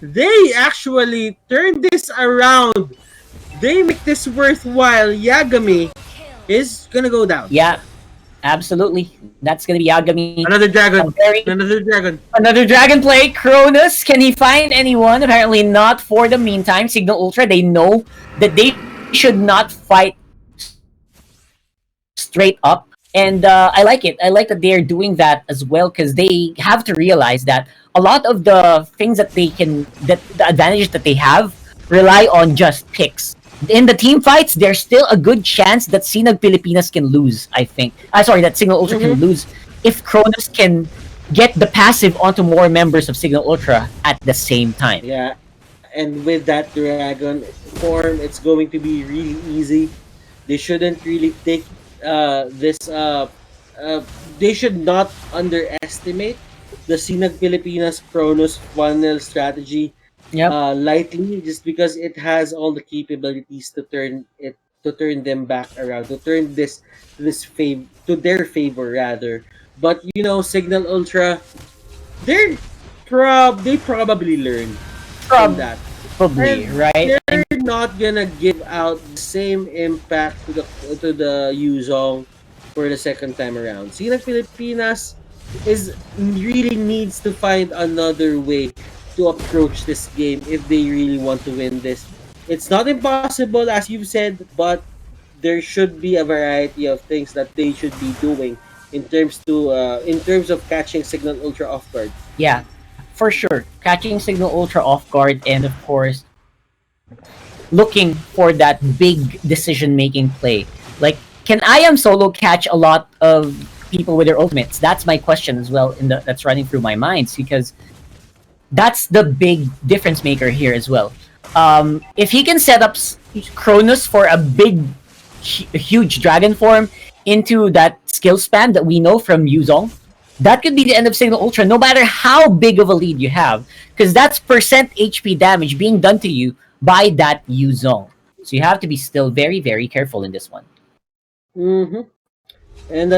They actually turn this around. They make this worthwhile. Yagami is gonna go down. Yeah, absolutely. That's gonna be Yagami. Another dragon. Another dragon play. Cronus, can he find anyone? Apparently not for the meantime. Signal Ultra, they know that they should not fight straight up. And I like it. I like that they're doing that as well because they have to realize that a lot of the things that the advantages that they have rely on just picks. In the team fights, there's still a good chance that Sinag Pilipinas can lose, I think. That Signal Ultra can lose if Cronus can get the passive onto more members of Signal Ultra at the same time. Yeah, and with that dragon form, it's going to be really easy. They shouldn't really take this. They should not underestimate the Sinag Pilipinas Chronos funnel strategy lightly, just because it has all the capabilities to turn them back around, to turn this to their favor rather. But Signal Ultra, they probably learn from that. Probably, right? They're not gonna give out the same impact to the Yuzong for the second time around. Sinag Pilipinas really needs to find another way to approach this game if they really want to win this. It's not impossible, as you've said, but there should be a variety of things that they should be doing in terms of catching Signal Ultra off guard. Yeah, for sure. Catching Signal Ultra off guard, and of course, looking for that big decision-making play. Like, can I Am Solo catch a lot of people with their ultimates? That's my question as well. That's running through my mind, because that's the big difference maker here as well. If he can set up Cronus for a huge dragon form into that skill span that we know from Yuzong, that could be the end of Signal Ultra, no matter how big of a lead you have, because that's percent HP damage being done to you by that Yuzong. So you have to be still very, very careful in this one. And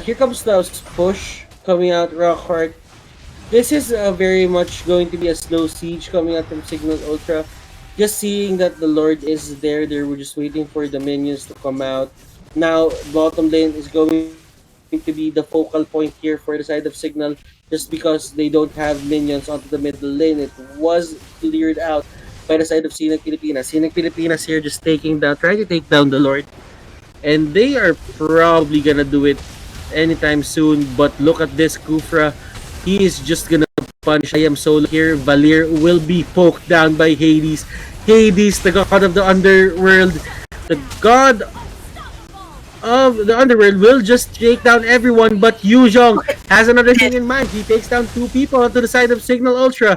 here comes the push coming out, Rockhart. this is very much going to be a slow siege coming out from Signal Ultra. Just seeing that the Lord is there, they were just waiting for the minions to come out. Now, bottom lane is going to be the focal point here for the side of Signal, just because they don't have minions onto the middle lane. It was cleared out by the side of Sinag Pilipinas. Sinag Pilipinas here just trying to take down the Lord. And they are probably gonna do it anytime soon. But look at this Kufra. He is just gonna punish. I am solo here. Valir will be poked down by Hades. Hades, the god of the underworld. The god of the underworld will just take down everyone, but Yuzhong has another thing in mind. He takes down 2 people onto the side of Signal Ultra.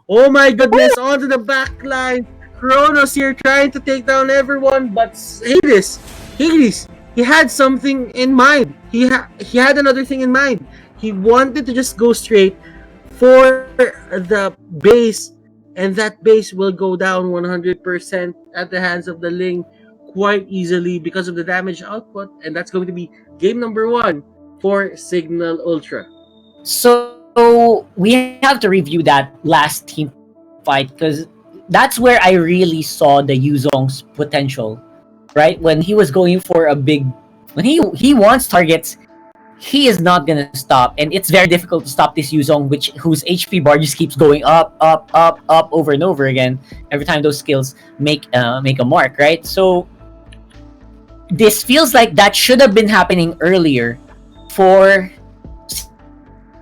Oh my goodness, onto the back line. Kronos here trying to take down everyone, but Hades, he had something in mind. He had another thing in mind. He wanted to just go straight for the base, and that base will go down 100% at the hands of the Ling quite easily because of the damage output, and that's going to be game number 1 for Signal Ultra. So we have to review that last team fight because that's where I really saw the Yuzong's potential, right? When he was going for a big, when he wants targets, he is not gonna stop, and it's very difficult to stop this Yuzong, whose HP bar just keeps going up, up, up, up over and over again every time those skills make a mark, right? So this feels like that should have been happening earlier for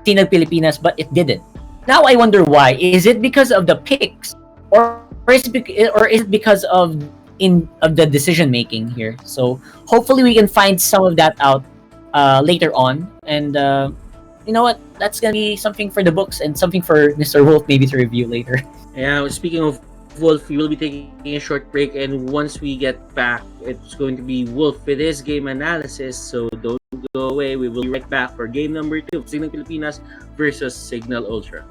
Sinag Pilipinas, but it didn't. Now I wonder why. Is it because of the picks, or is it because of the decision making here? So hopefully we can find some of that out later on, and you know what? That's gonna be something for the books and something for Mr. Wolf maybe to review later. Yeah, speaking of Wolf, we will be taking a short break, and once we get back, it's going to be Wolf with his game analysis. So don't go away. We will be right back for game number 2 of Signal Pilipinas versus Signal Ultra.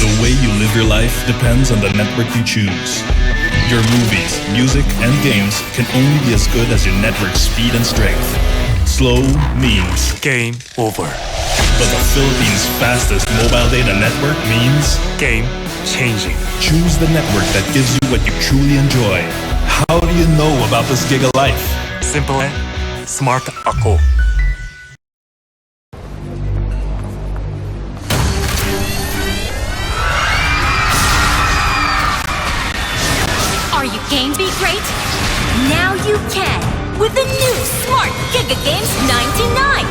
The way you live your life depends on the network you choose. Your movies, music, and games can only be as good as your network speed and strength. Slow means game over. But the Philippines' fastest mobile data network means game changing. Choose the network that gives you what you truly enjoy. How do you know about this Giga Life? Simple and smart ako. Are you game to be great? Now you can with the new Smart Giga Games 99.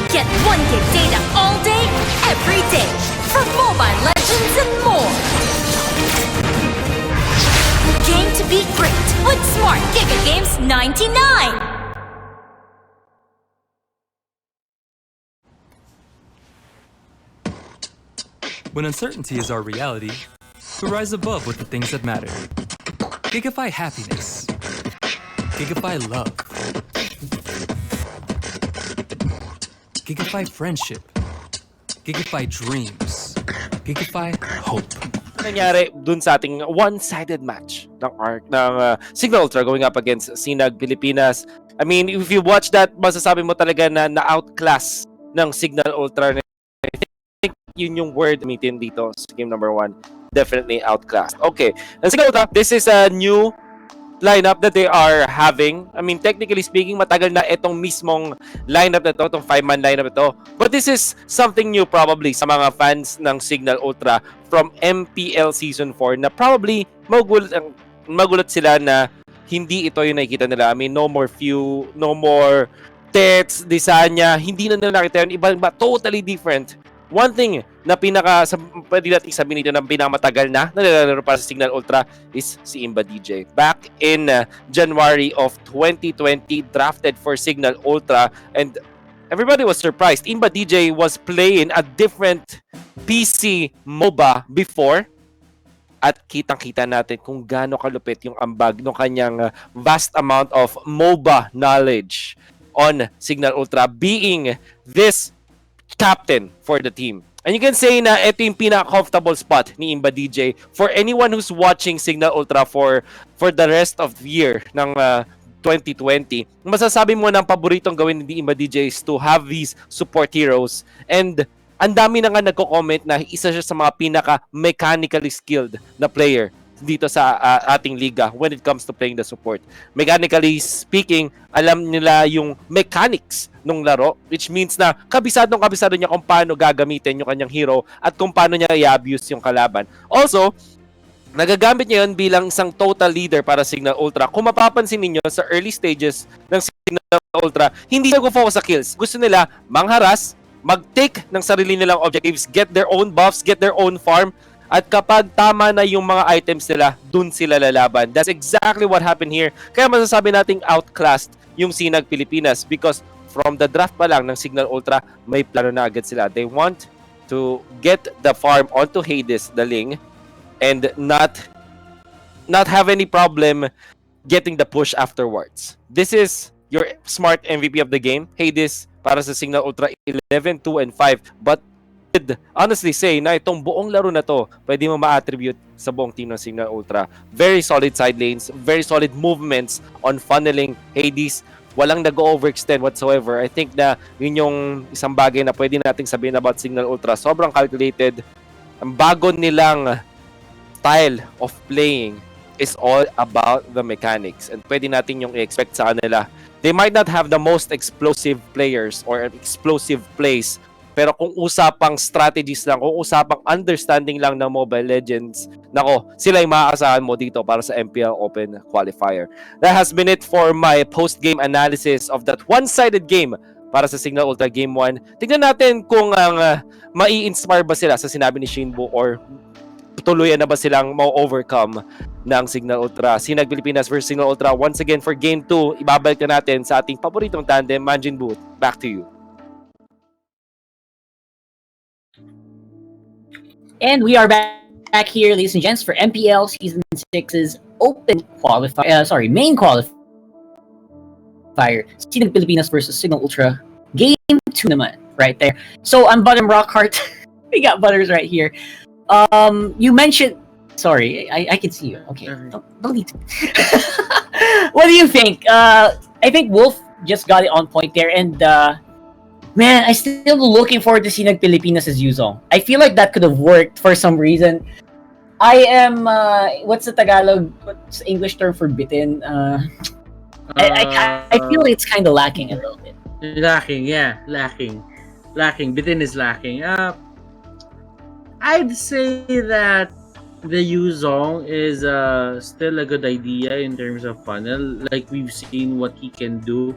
Get 1 gig data all day, every day for Mobile Legends and more. Game to be great with Smart Giga Games 99. When uncertainty is our reality, we rise above with the things that matter. Gigify happiness. Gigify love. Gigify friendship. Gigify dreams. Gigify hope. Nangyari dun sa ating one-sided match ng Signal Ultra going up against Sinag Pilipinas. I mean, if you watch that, masasabi mo talaga na outclass ng Signal Ultra. I think yun yung word gamitin dito sa game number 1. Definitely outclassed. Okay. And Signal Ultra, this is a new lineup that they are having. I mean, technically speaking, matagal na itong mismong lineup na to, itong 5-man lineup na to. But this is something new probably sa mga fans ng Signal Ultra from MPL Season 4 na probably magulat sila na hindi ito yung nakikita nila. I mean, no more few, no more Tets, Desanya, hindi na nila nakita yun. Iba, totally different. One thing na pwede natin sabihin dito na pinamatagal na nalalaro para sa Signal Ultra is si Imba DJ. Back in January of 2020, drafted for Signal Ultra, and everybody was surprised. Imba DJ was playing a different PC MOBA before, at kitang-kita natin kung gaano kalupit yung ambag ng kanyang vast amount of MOBA knowledge on Signal Ultra, being this captain for the team. And you can say na ito yung pinaka-comfortable spot ni Imba DJ for anyone who's watching Signal Ultra for the rest of the year ng 2020. Masasabi mo ng paboritong gawin ni Ima DJ is to have these support heroes, and ang dami na nga nagko-comment na isa siya sa mga pinaka-mechanically skilled na player dito sa ating liga when it comes to playing the support. Mechanically speaking, alam nila yung mechanics ng laro, which means na kabisado niya kung paano gagamitin yung kanyang hero at kung paano niya i-abuse yung kalaban. Also, nagagamit niya yun bilang isang total leader para Signal Ultra. Kung mapapansin niyo sa early stages ng Signal Ultra, hindi siya go-focus sa kills. Gusto nila mangharas, mag-take ng sarili nilang objectives, get their own buffs, get their own farm, at kapag tama na yung mga items nila, dun sila lalaban. That's exactly what happened here. Kaya masasabi nating outclassed yung Sinag Pilipinas because from the draft pa lang ng Signal Ultra, may plano na agad sila. They want to get the farm onto Hades, the Ling, and not have any problem getting the push afterwards. This is your smart MVP of the game, Hades, para sa Signal Ultra 11, 2, and 5. But honestly say na itong buong laro na to, pwede mo ma-attribute sa buong team ng Signal Ultra. Very solid side lanes, very solid movements on funneling Hades. Walang nag-overextend whatsoever. I think na yun yung isang bagay na pwede nating sabihin about Signal Ultra. Sobrang calculated. Ang bago nilang style of playing is all about the mechanics, and pwede natin yung i-expect sa kanila. They might not have the most explosive players or explosive plays, pero kung usapang strategies lang, kung usapang understanding lang ng Mobile Legends, nako, sila yung maaasahan mo dito para sa MPL Open Qualifier. That has been it for my post-game analysis of that one-sided game para sa Signal Ultra Game 1. Tingnan natin kung mai-inspire ba sila sa sinabi ni Shinbu or tuluyan na ba silang ma-overcome ng Signal Ultra. Sinag Pilipinas versus Signal Ultra. Once again, for Game 2, ibabalik na natin sa ating paboritong tandem, Manjin Booth. Back to you. And we are back here, ladies and gents, for MPL Season 6's Open Qualifier, main qualifier. Sinag Pilipinas versus Signal Ultra. Game 2 naman, right there. So, I'm Bottom Rockhart. We got Butters right here. You mentioned... Sorry, I can see you. Okay, don't need to. What do you think? I think Wolf just got it on point there, and man, I still looking forward to Sinag Pilipinas as Yuzong. I feel like that could have worked for some reason. I am what's the Tagalog? What's the English term for bitten? I feel it's kind of lacking a little bit. Lacking. Bitten is lacking. I'd say that the Yuzong is still a good idea in terms of funnel. Like, we've seen what he can do.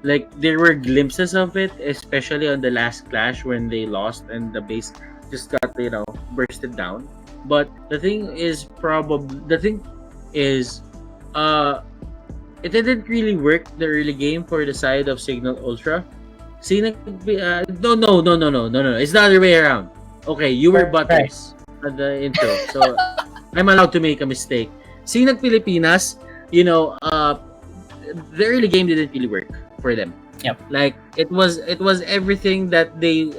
Like, there were glimpses of it, especially on the last clash when they lost and the base just got, bursted down. But the thing is, it didn't really work the early game for the side of Signal Ultra. No. It's the other way around. Okay, you were Butters at the intro, so I'm allowed to make a mistake. Sinag Pilipinas, the early game didn't really work for them. Yep. Like, it was everything that they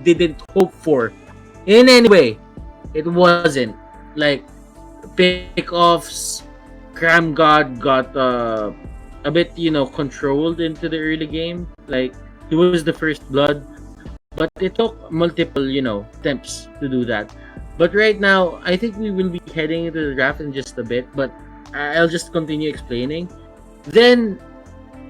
didn't hope for in any way. It wasn't like pick-offs. Cram God got a bit controlled into the early game. Like, he was the first blood, but it took multiple attempts to do that. But right now, I think we will be heading into the draft in just a bit, but I'll just continue explaining. Then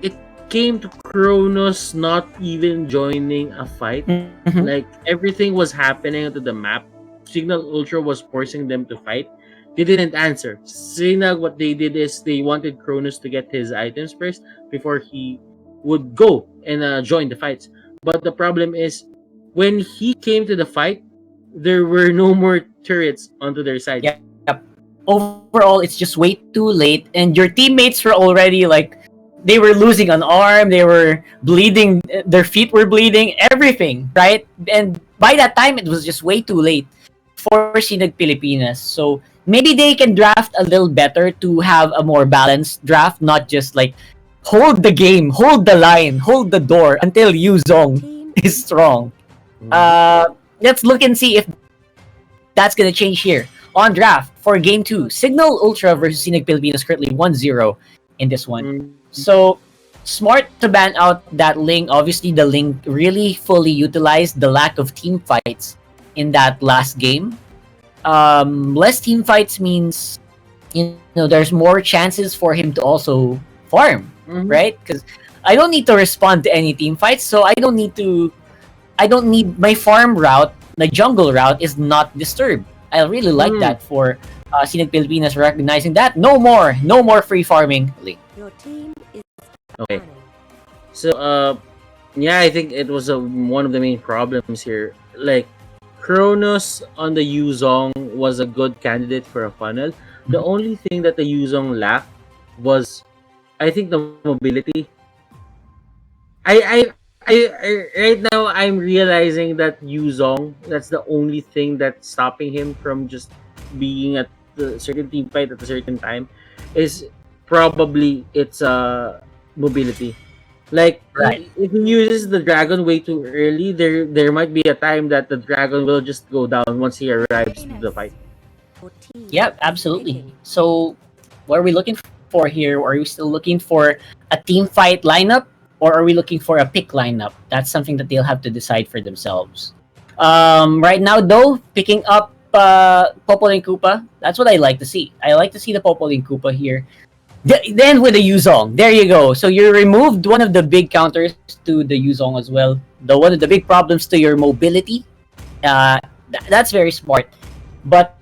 it came to Kronos not even joining a fight. Mm-hmm. Like, everything was happening to the map. Signal Ultra was forcing them to fight. They didn't answer. Signal, what they did is they wanted Kronos to get his items first before he would go and join the fights. But the problem is, when he came to the fight, there were no more turrets onto their side. Yep. Overall, it's just way too late, and your teammates were already they were losing an arm, they were bleeding, their feet were bleeding, everything, right? And by that time, it was just way too late for Sinag Pilipinas. So maybe they can draft a little better to have a more balanced draft, not just hold the game, hold the line, hold the door until Yuzong is strong. Let's look and see if that's gonna change here. on draft for Game 2. Signal Ultra versus Scenic Pilipinas currently 1-0 in this one. So, smart to ban out that Ling. Obviously, the Ling really fully utilized the lack of team fights in that last game. Less team fights means, there's more chances for him to also farm, right? Because I don't need to respond to any team fights, so I don't need my farm route, the jungle route, is not disturbed. I really like that for Scenic Pilipinas recognizing that. No more free farming. Your team is Okay. So, yeah, I think it was one of the main problems here. Like, Kronos on the Yuzong was a good candidate for a funnel. The only thing that the Yuzong lacked was, I think, the mobility. I right now I'm realizing that Yuzong, that's the only thing that's stopping him from just being at the certain team fight at a certain time, is probably its mobility. Like, Right. if he uses the dragon way too early, there might be a time that the dragon will just go down once he arrives to the fight. Yep, absolutely. So, what are we looking for here? Are we still looking for a team fight lineup, or are we looking for a pick lineup? That's something that they'll have to decide for themselves. Right now, though, picking up Popol and Koopa, that's what I like to see. I like to see the Popol and Koopa here. Then with the Yuzong, there you go. So you removed one of the big counters to the Yuzong as well. One of the big problems to your mobility. That's very smart. But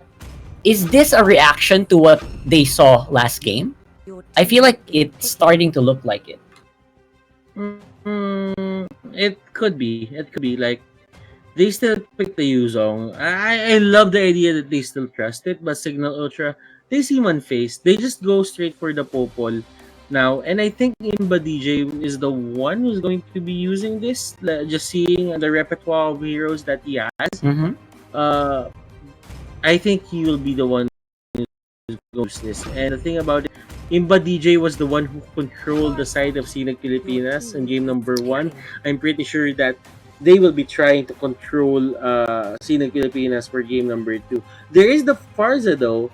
is this a reaction to what they saw last game? I feel like it's starting to look like it. It could be. It could be. Like, they still pick the Yuzong. I love the idea that they still trust it, but Signal Ultra, they seem unfazed. They just go straight for the Popol now. And I think Imba DJ is the one who's going to be using this. Just seeing the repertoire of heroes that he has. I think he will be the one who goes this. And the thing about it, Imba DJ was the one who controlled the side of Scenic Pilipinas in game number 1. I'm pretty sure that they will be trying to control Scenic Pilipinas for game number 2. There is the Farza though,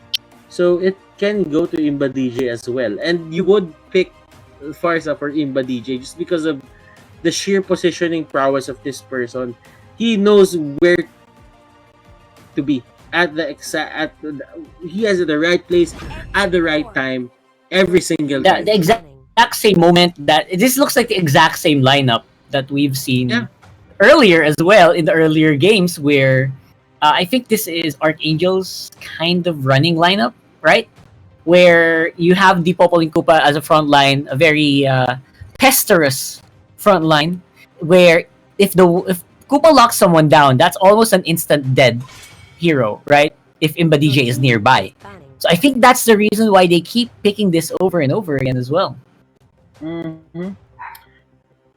so it can go to Imba DJ as well. And you would pick Farza for Imba DJ just because of the sheer positioning prowess of this person. He knows where to be at the he has the right place at the right time every single time. The exact same moment that this looks like the exact same lineup that we've seen earlier as well in the earlier games, where I think this is Archangel's kind of running lineup, right? Where you have the Popol and Koopa as a front line, a very pesterous front line, where if Koopa locks someone down, that's almost an instant dead hero, right? If Imba DJ is nearby. So I think that's the reason why they keep picking this over and over again as well.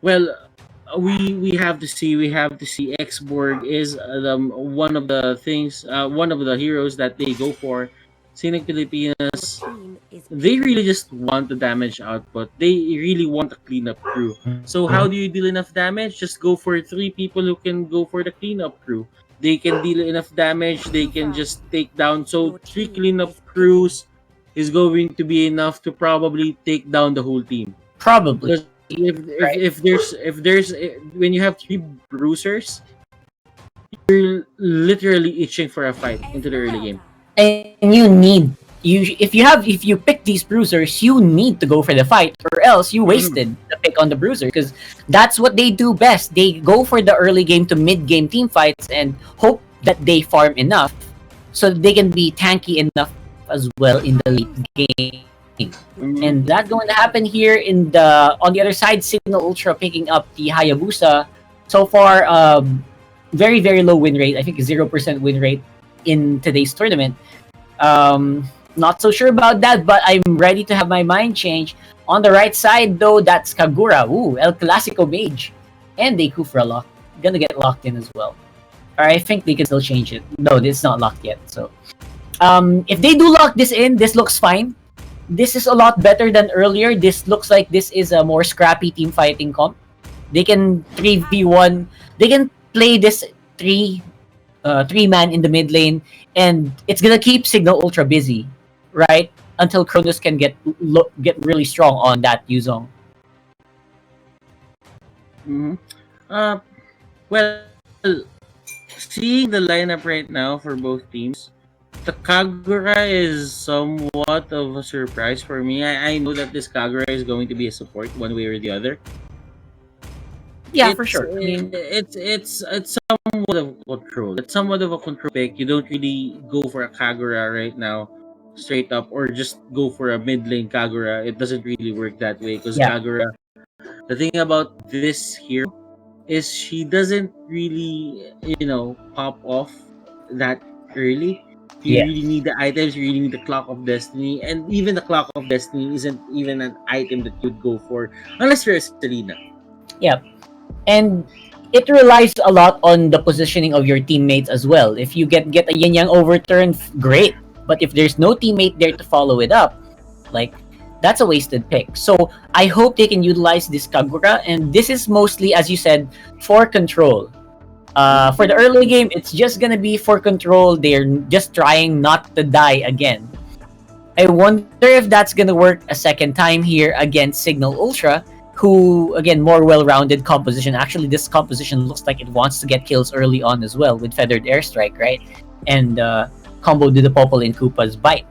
Well, we have to see. Xborg is one of the things, one of the heroes that they go for. Scenic Pilipinas, they really just want the damage output. They really want a cleanup crew. So how do you deal enough damage? Just go for 3 people who can go for the cleanup crew. They can deal enough damage. They can just take down. So 3 cleanup crews is going to be enough to probably take down the whole team. Probably. Because if there's when you have 3 bruisers, you're literally itching for a fight into the early game. And if you pick these bruisers, you need to go for the fight, or else you wasted the pick on the bruiser, because that's what they do best. They go for the early game to mid game team fights and hope that they farm enough so that they can be tanky enough as well in the late game. And that's going to happen here on the other side. Signal Ultra picking up the Hayabusa. So far, very, very low win rate. I think 0% win rate in today's tournament. Not so sure about that, but I'm ready to have my mind change. On the right side, though, that's Kagura. Ooh, El Clasico Mage. And they Kufra lock. Gonna get locked in as well. Or I think they can still change it. No, it's not locked yet. So, if they do lock this in, this looks fine. This is a lot better than earlier. This looks like this is a more scrappy team fighting comp. They can 3v1. They can play this 3 3-man in the mid lane, and it's gonna keep Signal Ultra busy, right? Until Cronus can get really strong on that Yuzong. Mm-hmm. Uh, well, seeing the lineup right now for both teams, the Kagura is somewhat of a surprise for me. I know that this Kagura is going to be a support one way or the other. Yeah, for sure. I mean, It's somewhat of a control. It's somewhat of a control pick. You don't really go for a Kagura right now, straight up, or just go for a mid lane Kagura. It doesn't really work that way because yeah, Kagura. The thing about this hero is she doesn't really, pop off that early. You yeah, really need the items, you really need the Clock of Destiny, and even the Clock of Destiny isn't even an item that you'd go for unless you're a Selena. yeah. And it relies a lot on the positioning of your teammates as well. If you get a yin yang overturn, great. But if there's no teammate there to follow it up, like that's a wasted pick. So I hope they can utilize this Kagura, and this is mostly, as you said, for control. For the early game, it's just gonna be for control. They're just trying not to die again. I wonder if that's gonna work a second time here against Signal Ultra, who again more well-rounded composition. Actually, this composition looks like it wants to get kills early on as well with Feathered Airstrike, right? And combo to the Popol in Koopa's bite.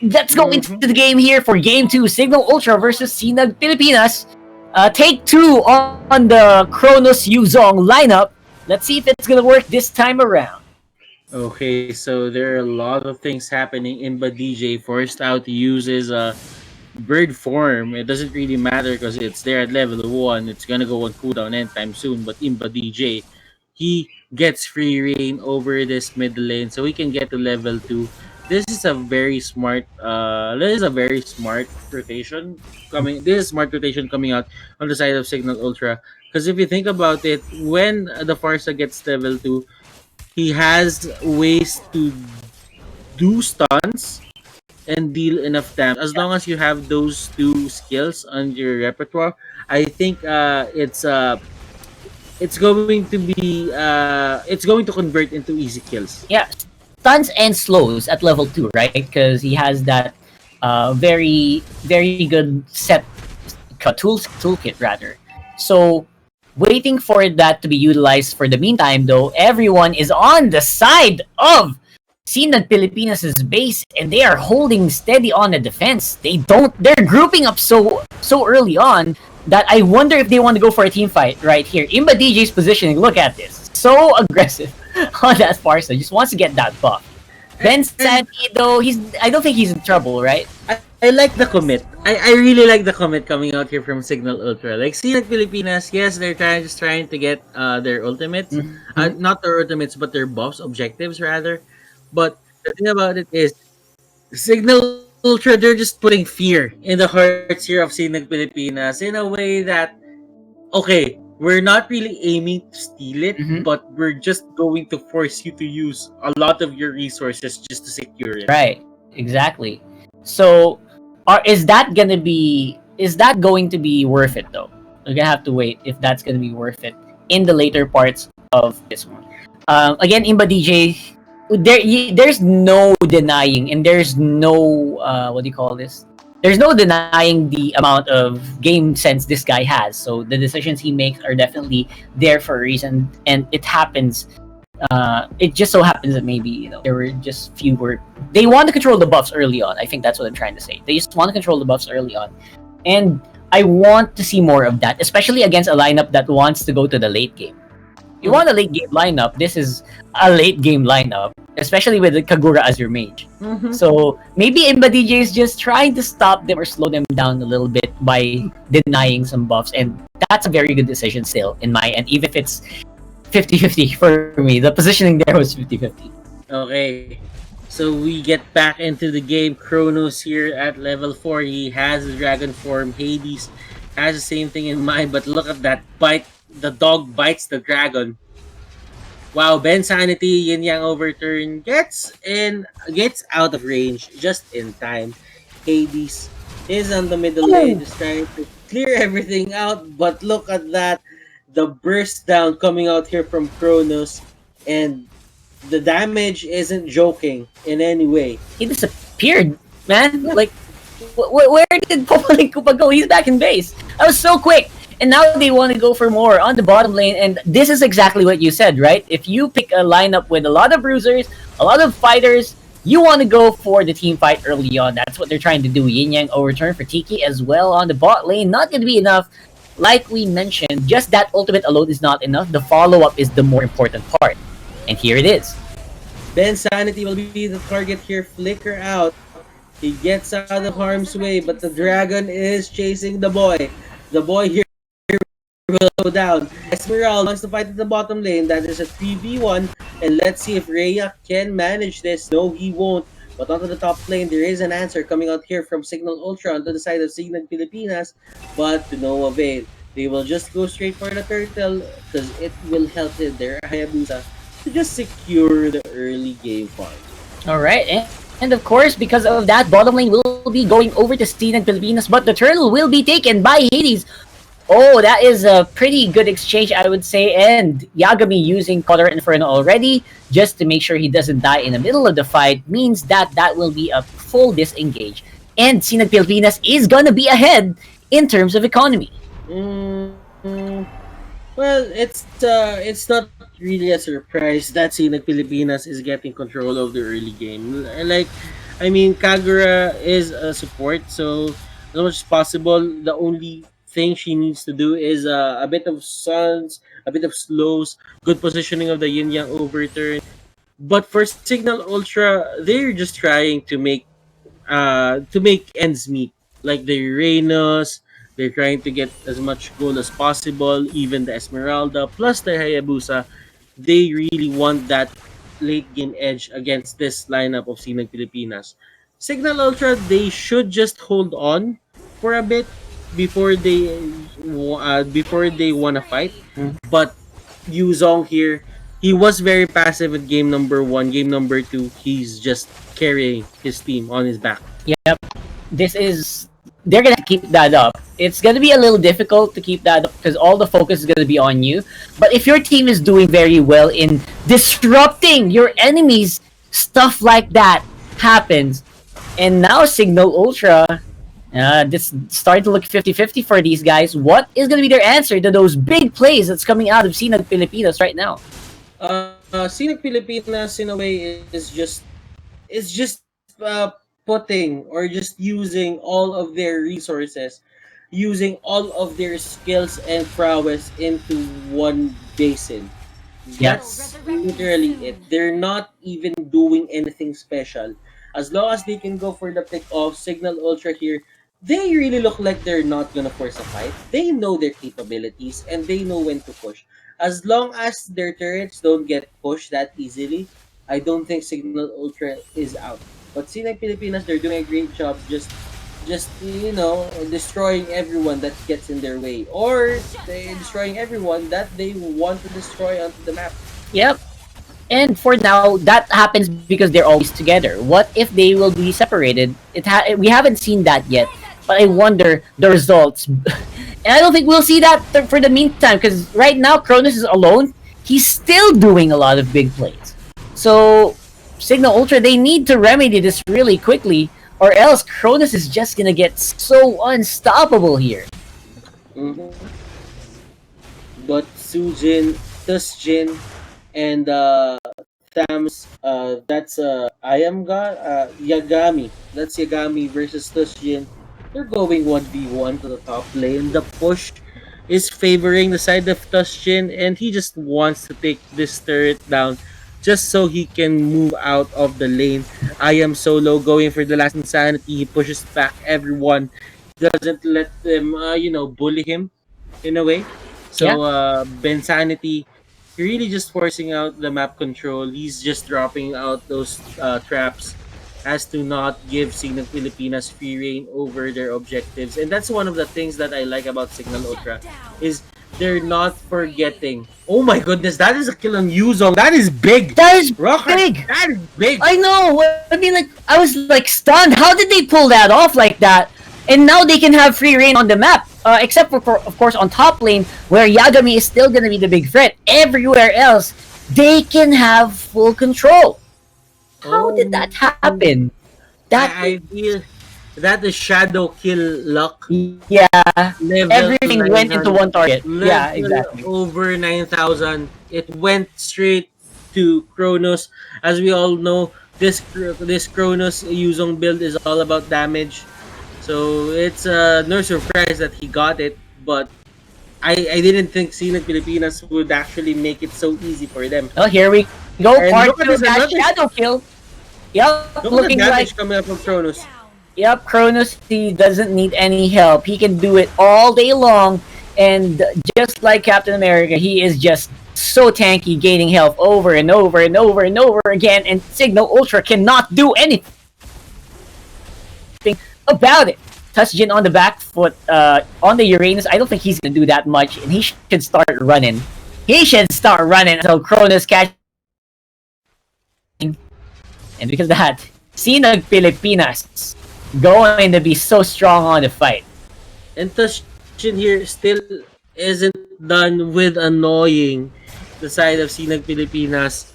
Let's go into the game here for Game 2, Signal Ultra versus Sinag Pilipinas. Take 2 on the Kronos Yuzong lineup. Let's see if it's gonna work this time around. Okay, so there are a lot of things happening. Imba DJ forced out to use his bird form. It doesn't really matter because it's there at level 1. It's gonna go on cooldown anytime soon. But Imba DJ, he gets free reign over this mid lane, so he can get to level 2. This is a very smart. This is a very smart rotation coming. This is smart rotation coming out on the side of Signal Ultra. Because if you think about it, when the Farsa gets level 2, he has ways to do stuns and deal enough damage. As long as you have those two skills on your repertoire, I think it's going to be it's going to convert into easy kills. Yeah, stuns and slows at level 2, right? Because he has that very good set toolkit rather. So waiting for that to be utilized for the meantime, though, everyone is on the side of Sinag Pilipinas' base, and they are holding steady on the defense. They're grouping up so early on that I wonder if they want to go for a team fight right here. Imba DJ's positioning, look at this. So aggressive on that Farsa. Just wants to get that buff. Ben Santi, though, I don't think he's in trouble, right? I like the commit. I really like the commit coming out here from Signal Ultra. Like, Sinag Pilipinas, yes, they're just trying to get their ultimates. Not their ultimates, but their buffs, objectives, rather. But the thing about it is, Signal Ultra, they're just putting fear in the hearts here of Sinag Pilipinas in a way that, okay, we're not really aiming to steal it, but we're just going to force you to use a lot of your resources just to secure it. Right, exactly. So, is that going to be worth it though? We're gonna have to wait if that's gonna be worth it in the later parts of this one. Again, Imba DJ, there's no denying, and there's no what do you call this? There's no denying the amount of game sense this guy has. So the decisions he makes are definitely there for a reason, and it happens. It just so happens that maybe there were just fewer. They want to control the buffs early on. I think that's what I'm trying to say. They just want to control the buffs early on, and I want to see more of that, especially against a lineup that wants to go to the late game. You want a late game lineup. This is a late game lineup, especially with the Kagura as your mage. So maybe Imba DJ is just trying to stop them or slow them down a little bit by denying some buffs, and that's a very good decision still in my end, even if it's 50-50 for me. The positioning there was 50-50. Okay. So we get back into the game. Kronos here at level 4. He has the dragon form. Hades has the same thing in mind, but look at that bite. The dog bites the dragon. Wow, Ben Sanity, Yin Yang overturn gets out of range just in time. Hades is on the middle lane, just trying to clear everything out, but look at that. The burst down coming out here from Kronos, and the damage isn't joking in any way. He disappeared, man. Like, where did Popaling Koopa go? He's back in base. That was so quick. And now they want to go for more on the bottom lane. And this is exactly what you said, right? If you pick a lineup with a lot of bruisers, a lot of fighters, you want to go for the team fight early on. That's what they're trying to do. Yin Yang overturn for Tiki as well on the bot lane. Not going to be enough. Like we mentioned, just that ultimate alone is not enough. The follow-up is the more important part. And here it is. Ben Sanity will be the target here. Flicker out. He gets out of harm's way, but the dragon is chasing the boy. The boy here will go down. Esmeralda wants to fight at the bottom lane. That is a 3v1. And let's see if Rhea can manage this. No, he won't. But onto the top lane, there is an answer coming out here from Signal Ultra onto the side of Signal Pilipinas. But to no avail. They will just go straight for the turtle because it will help their Hayabusa to just secure the early game farm. Alright, and of course, because of that, bottom lane will be going over to Steven Pilipinas, but the turtle will be taken by Hades. Oh, that is a pretty good exchange, I would say, and Yagami using Color Inferno already, just to make sure he doesn't die in the middle of the fight, means that that will be a full disengage. And Sinag Pilipinas is gonna be ahead in terms of economy. Well, it's not really a surprise that Sinag Pilipinas is getting control of the early game. Like, I mean, Kagura is a support, so as much as possible, the only thing she needs to do is a bit of stuns, a bit of slows, good positioning of the Yin Yang overturn. But for Signal Ultra, they're just trying to make ends meet. Like the Uranus, they're trying to get as much gold as possible. Even the Esmeralda plus the Hayabusa, they really want that late game edge against this lineup of Sinag Pilipinas. Signal Ultra, they should just hold on for a bit before they wanna fight. But Yuzong here, he was very passive in game number 1. Game number 2, he's just carrying his team on his back. Yep, they're gonna keep that up. It's gonna be a little difficult to keep that up because all the focus is gonna be on you. But if your team is doing very well in disrupting your enemies, stuff like that happens. And now Signal Ultra, this starting to look 50-50 for these guys. What is gonna be their answer to those big plays that's coming out of Sinag Pilipinas right now? Sinag Pilipinas in a way is just putting or just using all of their resources, using all of their skills and prowess into one basin. That's literally it. They're not even doing anything special. As long as they can go for the pick of Signal Ultra here, they really look like they're not gonna force a fight. They know their capabilities and they know when to push. As long as their turrets don't get pushed that easily, I don't think Signal Ultra is out. But Sinag Pilipinas, they're doing a great job just destroying everyone that gets in their way, or they destroying everyone that they want to destroy onto the map. Yep. And for now, that happens because they're always together. What if they will be separated? We haven't seen that yet, but I wonder the results. And I don't think we'll see that for the meantime, because right now Cronus is alone. He's still doing a lot of big plays. So Signal Ultra, they need to remedy this really quickly, or else Cronus is just gonna get so unstoppable here. But Sujin, Tusjin, and Thams, that's Yagami. That's Yagami versus Tusjin. They're going 1v1 to the top lane. The push is favoring the side of Tusjin, and he just wants to take this turret down just so he can move out of the lane. I am solo going for the last insanity. He pushes back everyone. Doesn't let them, bully him in a way. So Ben Sanity, really just forcing out the map control. He's just dropping out those traps as to not give Signal Pilipinas free reign over their objectives. And that's one of the things that I like about Signal Ultra is they're not forgetting. Oh my goodness, that is a kill on Yuzong. That is big. That is Rocker, big. That is big. I know. I mean, like, I was like stunned. How did they pull that off like that? And now they can have free reign on the map. Except for, of course, on top lane, where Yagami is still gonna be the big threat. Everywhere else, they can have full control. How did that happen? That I feel that is shadow kill luck. yeah, Level everything went into 900, one target. Yeah, level exactly. over 9,000. It went straight to Kronos. As we all know, this Kronos Yuzong build is all about damage. So it's no surprise that he got it, but I didn't think Sinag Pilipinas would actually make it so easy for them. Well, here we go. And Part look at two of this that another. shadow kill. Yep, Look at the looking like damage coming up from Kronos. yep, Kronos, he doesn't need any help. He can do it all day long. And just like Captain America, he is just so tanky, gaining health over and over and over and over again. And Signal Ultra cannot do anything about it. Touchjin on the back foot, on the Uranus. I don't think he's going to do that much. And he should start running. He should start running until Kronos catches. And because of that, Sinag Pilipinas going to be so strong on the fight. And Tushin here still isn't done with annoying the side of Sinag Pilipinas.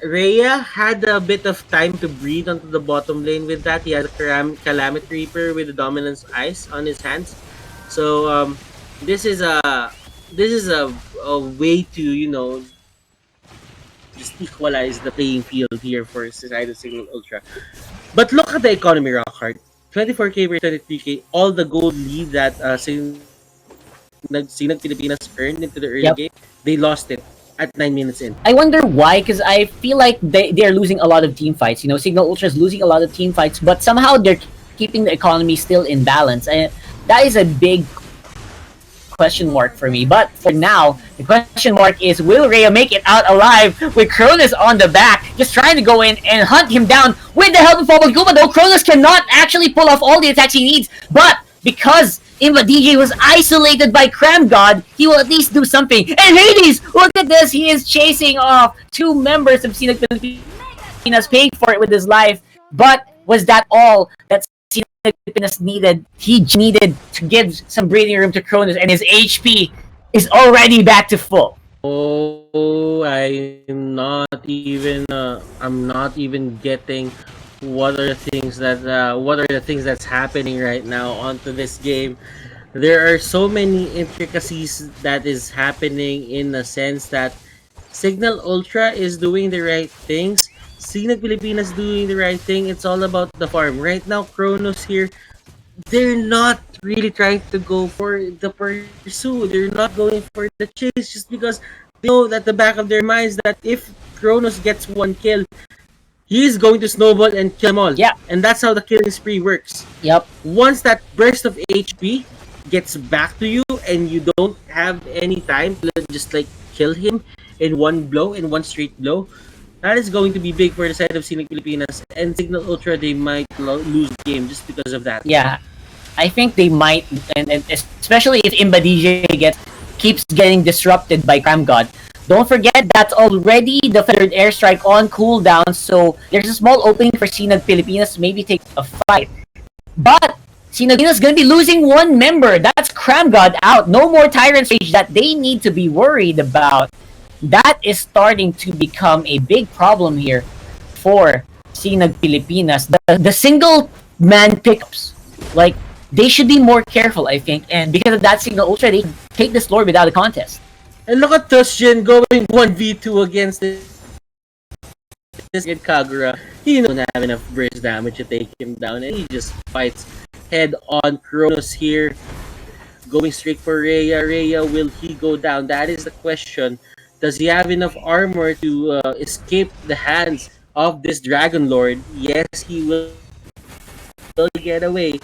Rhea had a bit of time to breathe onto the bottom lane with that. He had a Calamity Reaper with the Dominance Ice on his hands. So this is a way to, you know, just equalize the playing field here for the side of Signal Ultra. But look at the economy rock hard. 24k versus 23k, all the gold lead that Sinag Pilipinas earned into the early game, they lost it at 9 minutes in. I wonder why, because I feel like they're losing a lot of team fights. You know, Signal Ultra is losing a lot of team fights, but somehow they're keeping the economy still in balance. And that is a big question mark for me. But for now, the question mark is, will Rhea make it out alive with Cronus on the back, just trying to go in and hunt him down with the help of Bubble Guma, though Cronus cannot actually pull off all the attacks he needs, but because Imba DJ was isolated by Cram God, he will at least do something. And Hades, look at this, he is chasing off two members of Sinag Pilipinas, paying for it with his life. But was that all that Sinag Pilipinas needed? He needed to give some breathing room to Cronus, and his HP is already back to full. Oh, I'm not even getting what are the things that's happening right now onto this game. There are so many intricacies that is happening, in the sense that Signal Ultra is doing the right things, Sinag Pilipinas doing the right thing. It's all about the farm right now. Kronos here, they're not really trying to go for the pursue. They're not going for the chase, just because they know at the back of their minds that if Kronos gets one kill, he's going to snowball and kill them all. Yeah. And that's how the killing spree works. Yep. Once that burst of HP gets back to you and you don't have any time to just like kill him in one blow, in one straight blow, that is going to be big for the side of Sinag Pilipinas. And Signal Ultra, they might lose the game just because of that. Yeah, I think they might, and especially if Imba DJ keeps getting disrupted by Cram God. Don't forget that's already the third airstrike on cooldown, so there's a small opening for Sinag Pilipinas to maybe take a fight. But Sinag Pilipinas is going to be losing one member. That's Cram God out. No more Tyrant Stage that they need to be worried about. That is starting to become a big problem here for Sinag Pilipinas. The single man pickups, like, they should be more careful, I think. And because of that, Signal Ultra, they take this lore without a contest. And look at Tushin going 1v2 against this kid Kagura. He doesn't have enough burst damage to take him down, and he just fights head on. Kronos here, going straight for Rhea. Rhea, will he go down? That is the question. Does he have enough armor to escape the hands of this Dragon Lord? Yes, he will get away.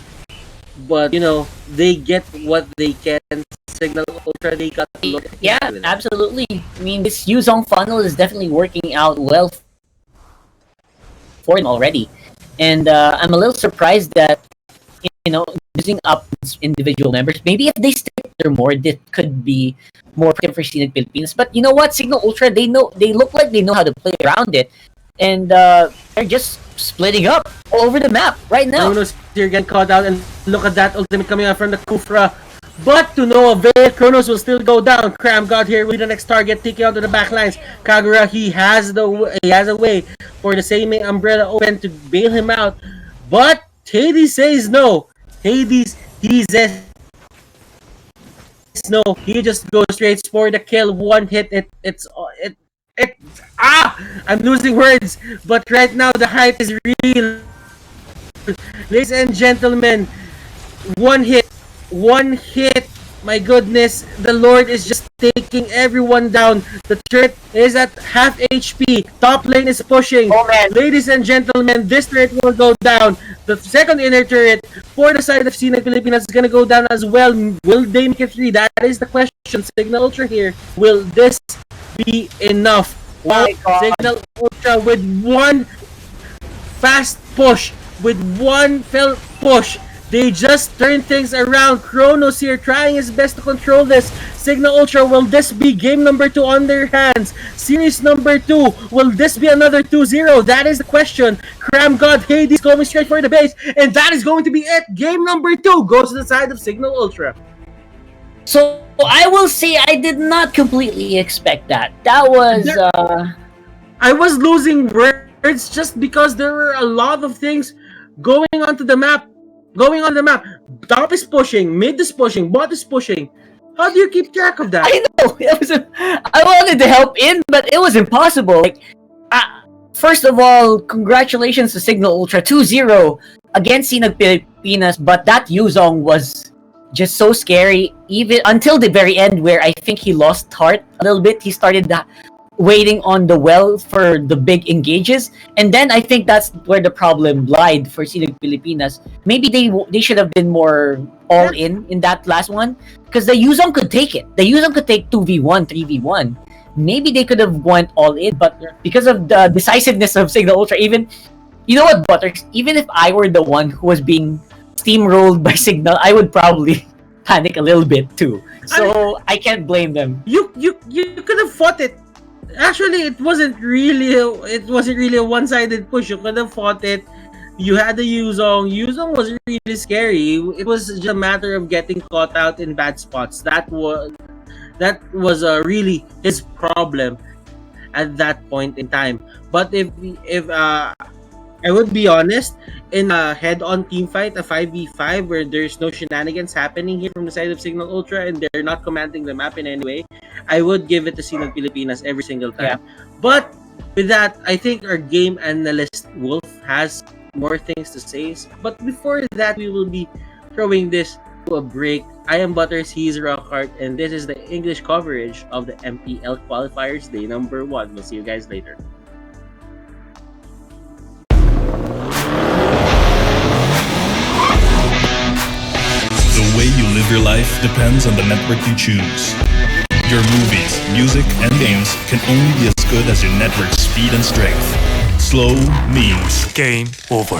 But, you know, they get what they can. Signal Ultra, they got a lot. Yeah, absolutely. I mean, this Yuzong funnel is definitely working out well for them already. And I'm a little surprised that, you know, using up individual members, maybe if they stick there more, this could be more for Sinag Pilipinas. But you know what? Signal Ultra, they look like they know how to play around it. And they're just splitting up all over the map right now. Kronos here getting caught out, and look at that ultimate coming out from the Kufra. But to no avail, Kronos will still go down. Cram God here with the next target, taking out to the back lines. Kagura, he has a way for the same umbrella open to bail him out. But Hades says no. Hades, he says no. He just goes straight for the kill. One hit. I'm losing words. But right now the hype is real. Ladies and gentlemen, one hit. My goodness, the Lord is just taking everyone down. The turret is at half HP. Top lane is pushing. Oh, man. Ladies and gentlemen, this turret will go down. The second inner turret for the side of Sinag Pilipinas is gonna go down as well. Will they make it 3? That is the question. Signal Ultra here. Will this be enough? Well, Signal Ultra with one fast push, with one fell push, they just turn things around. Kronos here trying his best to control this. Signal Ultra, will this be game number 2 on their hands? Series number 2, will this be another 2-0? That is the question. Cram God Hades going straight for the base, and that is going to be it. Game number 2 goes to the side of Signal Ultra. So I will say I did not completely expect that. That was I was losing words just because there were a lot of things going onto the map. Top is pushing, mid is pushing, bot is pushing. How do you keep track of that? I know. I wanted to help in, but it was impossible. Like, first of all, congratulations to Signal Ultra 2-0 against Sinag Pilipinas, but that Yuzong was just so scary, even until the very end, where I think he lost heart a little bit. He started waiting on the well for the big engages, and then I think that's where the problem lied for Sinag Pilipinas. Maybe they should have been more all in that last one, because the Yuzong could take it. The Yuzong could take 2v1, 3v1. Maybe they could have went all in, but because of the decisiveness of Signal Ultra, even, you know what, Butters, even if I were the one who was being steamrolled by Signal, I would probably panic a little bit too. So I can't blame them. You could have fought it. Actually, it wasn't really a one-sided push. You could have fought it. You had the Yuzong. Yuzong was really scary. It was just a matter of getting caught out in bad spots. That was really his problem at that point in time. But if I would be honest, in a head-on team fight, a 5v5 where there's no shenanigans happening here from the side of Signal Ultra and they're not commanding the map in any way, I would give it to Sinag Pilipinas every single time. Yeah. But with that, I think our game analyst Wolf has more things to say. But before that, we will be throwing this to a break. I am Butters, he's Rockhart, and this is the English coverage of the MPL Qualifiers Day number 1. We'll see you guys later. The way you live your life depends on the network you choose. Your movies, music, and games can only be as good as your network's speed and strength. Slow means game over.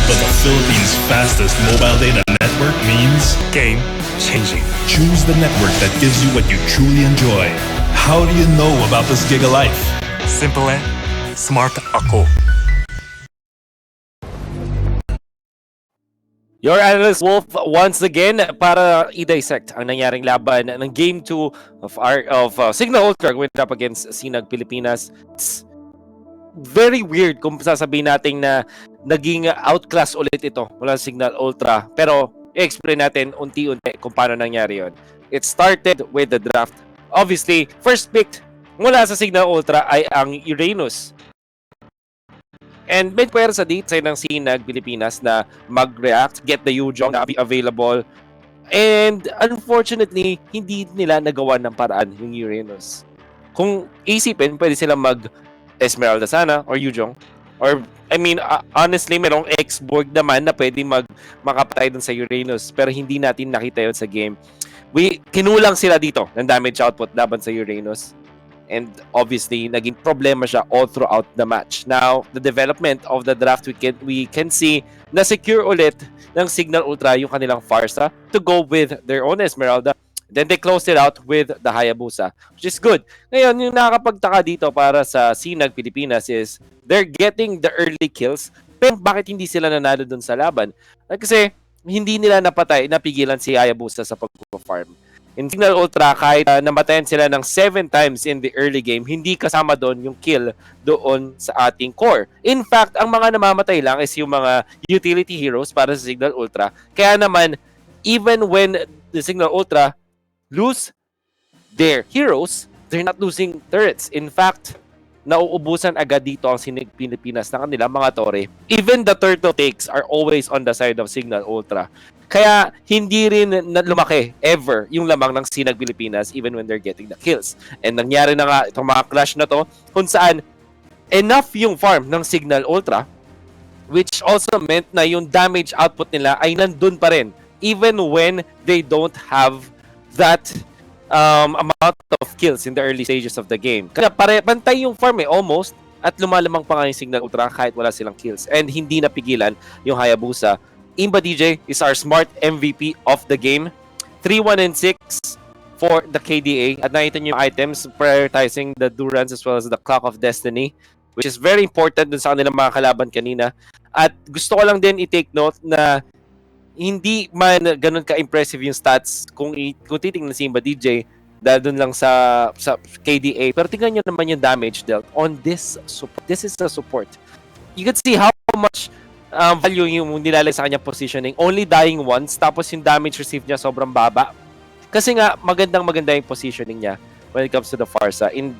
But the Philippines' fastest mobile data network means game changing. Choose the network that gives you what you truly enjoy. How do you know about this Giga Life? Simple and smart ako. Your analyst Wolf once again para i-dissect ang nangyaring laban ng Game 2 of Signal Ultra going up against Sinag Pilipinas. It's very weird kung sasabihin natin na naging outclass ulit ito mula sa Signal Ultra. Pero i-explain natin unti-unti kung paano nangyari yon. It started with the draft. Obviously, first pick mula sa Signal Ultra ay ang Uranus. And may pwersa dito ng Sinag Pilipinas na mag-react, get the Yuzong na be available. And unfortunately, hindi nila nagawa ng paraan yung Uranus. Kung isipin, pwede sila mag-Esmeralda sana or Yuzong. Or, I mean, honestly, merong X-Borg naman na pwede makapatay dun sa Uranus. Pero hindi natin nakita yun sa game. Kinulang sila dito ng damage output laban sa Uranus. And obviously, naging problema siya all throughout the match. Now, the development of the draft, we can see na secure ulit ng Signal Ultra yung kanilang Farsa to go with their own Esmeralda. Then they closed it out with the Hayabusa, which is good. Ngayon, yung nakakapagtaka dito para sa Sinag Pilipinas is they're getting the early kills, pero bakit hindi sila nanalo dun sa laban? Kasi hindi nila napigilan si Hayabusa sa pag-farm. In Signal Ultra, kahit namatayan sila ng 7 times in the early game, hindi kasama doon yung kill doon sa ating core. In fact, ang mga namamatay lang is yung mga utility heroes para sa Signal Ultra. Kaya naman, even when the Signal Ultra lose their heroes, they're not losing turrets. In fact, nauubusan agad dito ang Sinig Pilipinas ng kanilang mga tore. Even the turtle takes are always on the side of Signal Ultra. Kaya hindi rin lumaki ever yung lamang ng Sinag Pilipinas even when they're getting the kills. And nangyari na nga itong mga clash na to kung saan enough yung farm ng Signal Ultra, which also meant na yung damage output nila ay nandun pa rin even when they don't have that amount of kills in the early stages of the game. Kaya pantay yung farm almost, at lumalamang pa nga yung Signal Ultra kahit wala silang kills. And hindi napigilan yung Hayabusa. Imba DJ is our smart MVP of the game. 3, 1, and 6 for the KDA. At nakita nyo yung items prioritizing the Durance as well as the Clock of Destiny, which is very important dun sa kanilang mga kalaban kanina. At gusto ko lang din i-take note na hindi man ganun ka-impressive yung stats kung titingnan si Imba DJ dahil dun lang sa KDA. Pero tingnan nyo naman yung damage dealt on this support. This is the support. You can see how much value yung nilalagay sa kanyang positioning. Only dying once, tapos yung damage received niya sobrang baba. Kasi nga, maganda yung positioning niya when it comes to the Farsa. And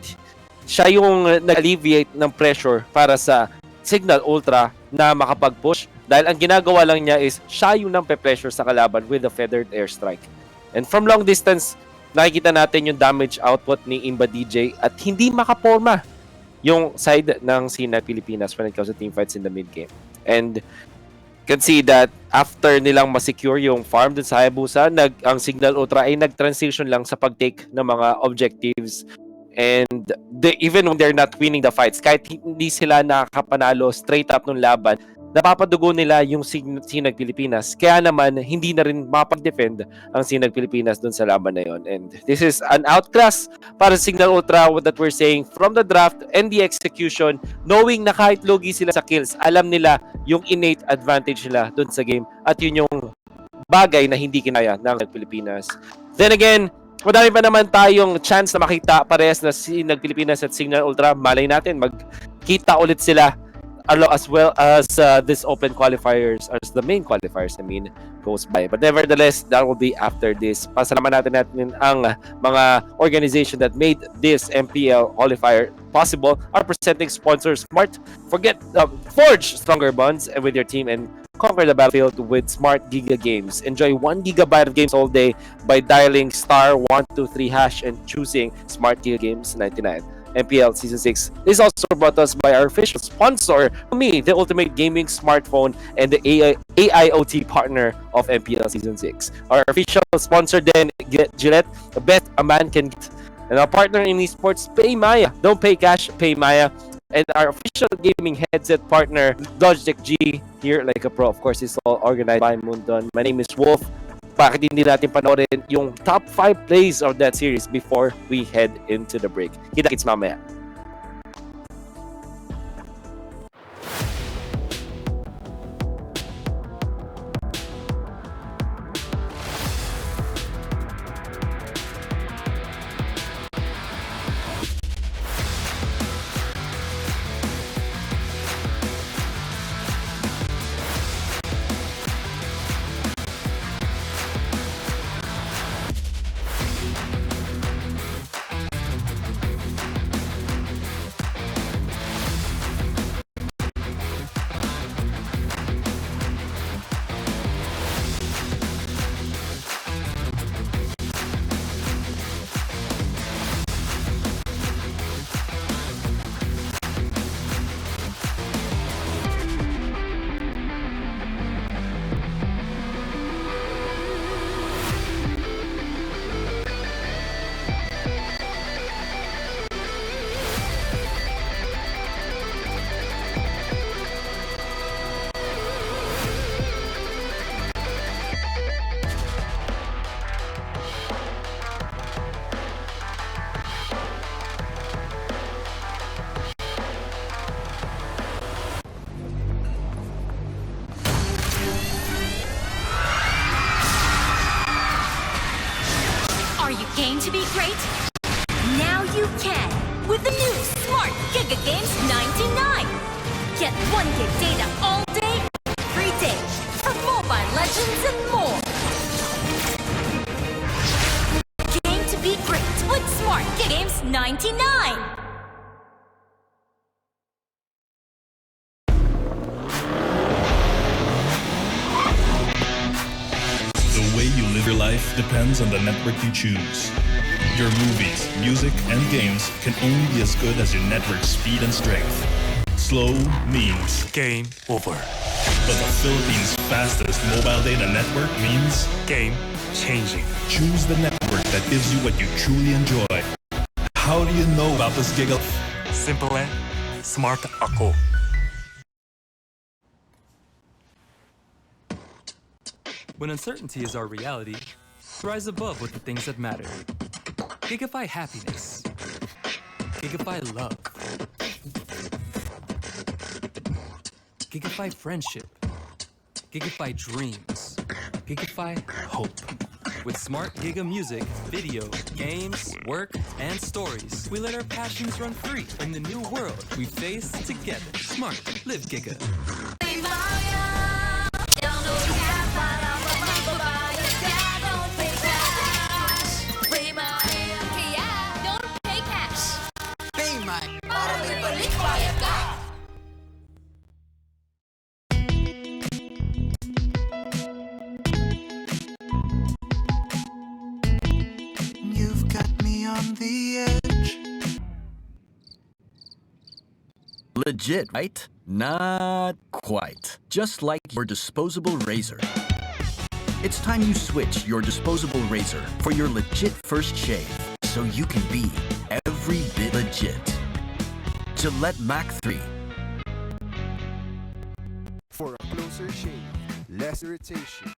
siya yung nag-alleviate ng pressure para sa Signal Ultra na makapag-push. Dahil ang ginagawa lang niya is siya yung nang-pressure sa kalaban with the feathered airstrike. And from long distance, nakikita natin yung damage output ni Imba DJ at hindi makaporma yung side ng Sinag Pilipinas when it comes to teamfights in the mid-game. And can see that after nilang ma-secure yung farm dun sa Hayabusa, ang Signal Ultra ay nag-transition lang sa pag-take ng mga objectives. And even when they're not winning the fights, kahit hindi sila nakakapanalo straight up nung laban, napapadugo nila yung Sinag Pilipinas. Kaya naman, hindi na rin mapag-defend ang Sinag Pilipinas dun sa laban na yon. And this is an outclass para sa Signal Ultra that we're saying from the draft and the execution, knowing na kahit logi sila sa kills, alam nila yung innate advantage nila dun sa game. At yun yung bagay na hindi kinaya ng Pilipinas. Then again, madami pa naman tayong chance na makita parehas na Sinag Pilipinas at Signal Ultra. Malay natin, magkita ulit sila as well as this open qualifiers, as the main qualifiers, goes by. But nevertheless, that will be after this. Pasalamatan natin ang mga organization that made this MPL qualifier possible. Our presenting sponsors, Smart. Forge stronger bonds with your team and conquer the battlefield with Smart Giga Games. Enjoy 1 gigabyte of games all day by dialing *123# and choosing Smart Giga Games 99. MPL Season 6 is also brought to us by our official sponsor, Me, the ultimate gaming smartphone and the AIoT partner of MPL Season 6. Our official sponsor then, Gillette, the best a man can get. And our partner in eSports, Pay Maya. Don't pay cash, pay Maya. And our official gaming headset partner, Logitech G, here like a pro. Of course, it's all organized by Mundon. My name is Wolf. Bakit hindi natin panoorin yung top 5 plays of that series before we head into the break? Kita-kits mamaya. great? Now you can with the new Smart Giga Games 99. Get 1 gig data all day, every day for Mobile Legends and more. Game to be great with Smart Giga Games 99. The way you live your life depends on the network you choose. Your movies, music, and games can only be as good as your network speed and strength. Slow means game over. But the Philippines' fastest mobile data network means game changing. Choose the network that gives you what you truly enjoy. How do you know about this gig? Simple and smart ako. When uncertainty is our reality, rise above with the things that matter. Gigify happiness. Gigify love. Gigify friendship. Gigify dreams. Gigify hope. With smart Giga music, video, games, work, and stories, we let our passions run free in the new world we face together. Smart, live Giga. You've got me on the edge. Legit, right? Not quite. Just like your disposable razor. It's time you switch your disposable razor for your legit first shave, so you can be every bit legit. Gillette Mac 3. For a closer shave, less irritation,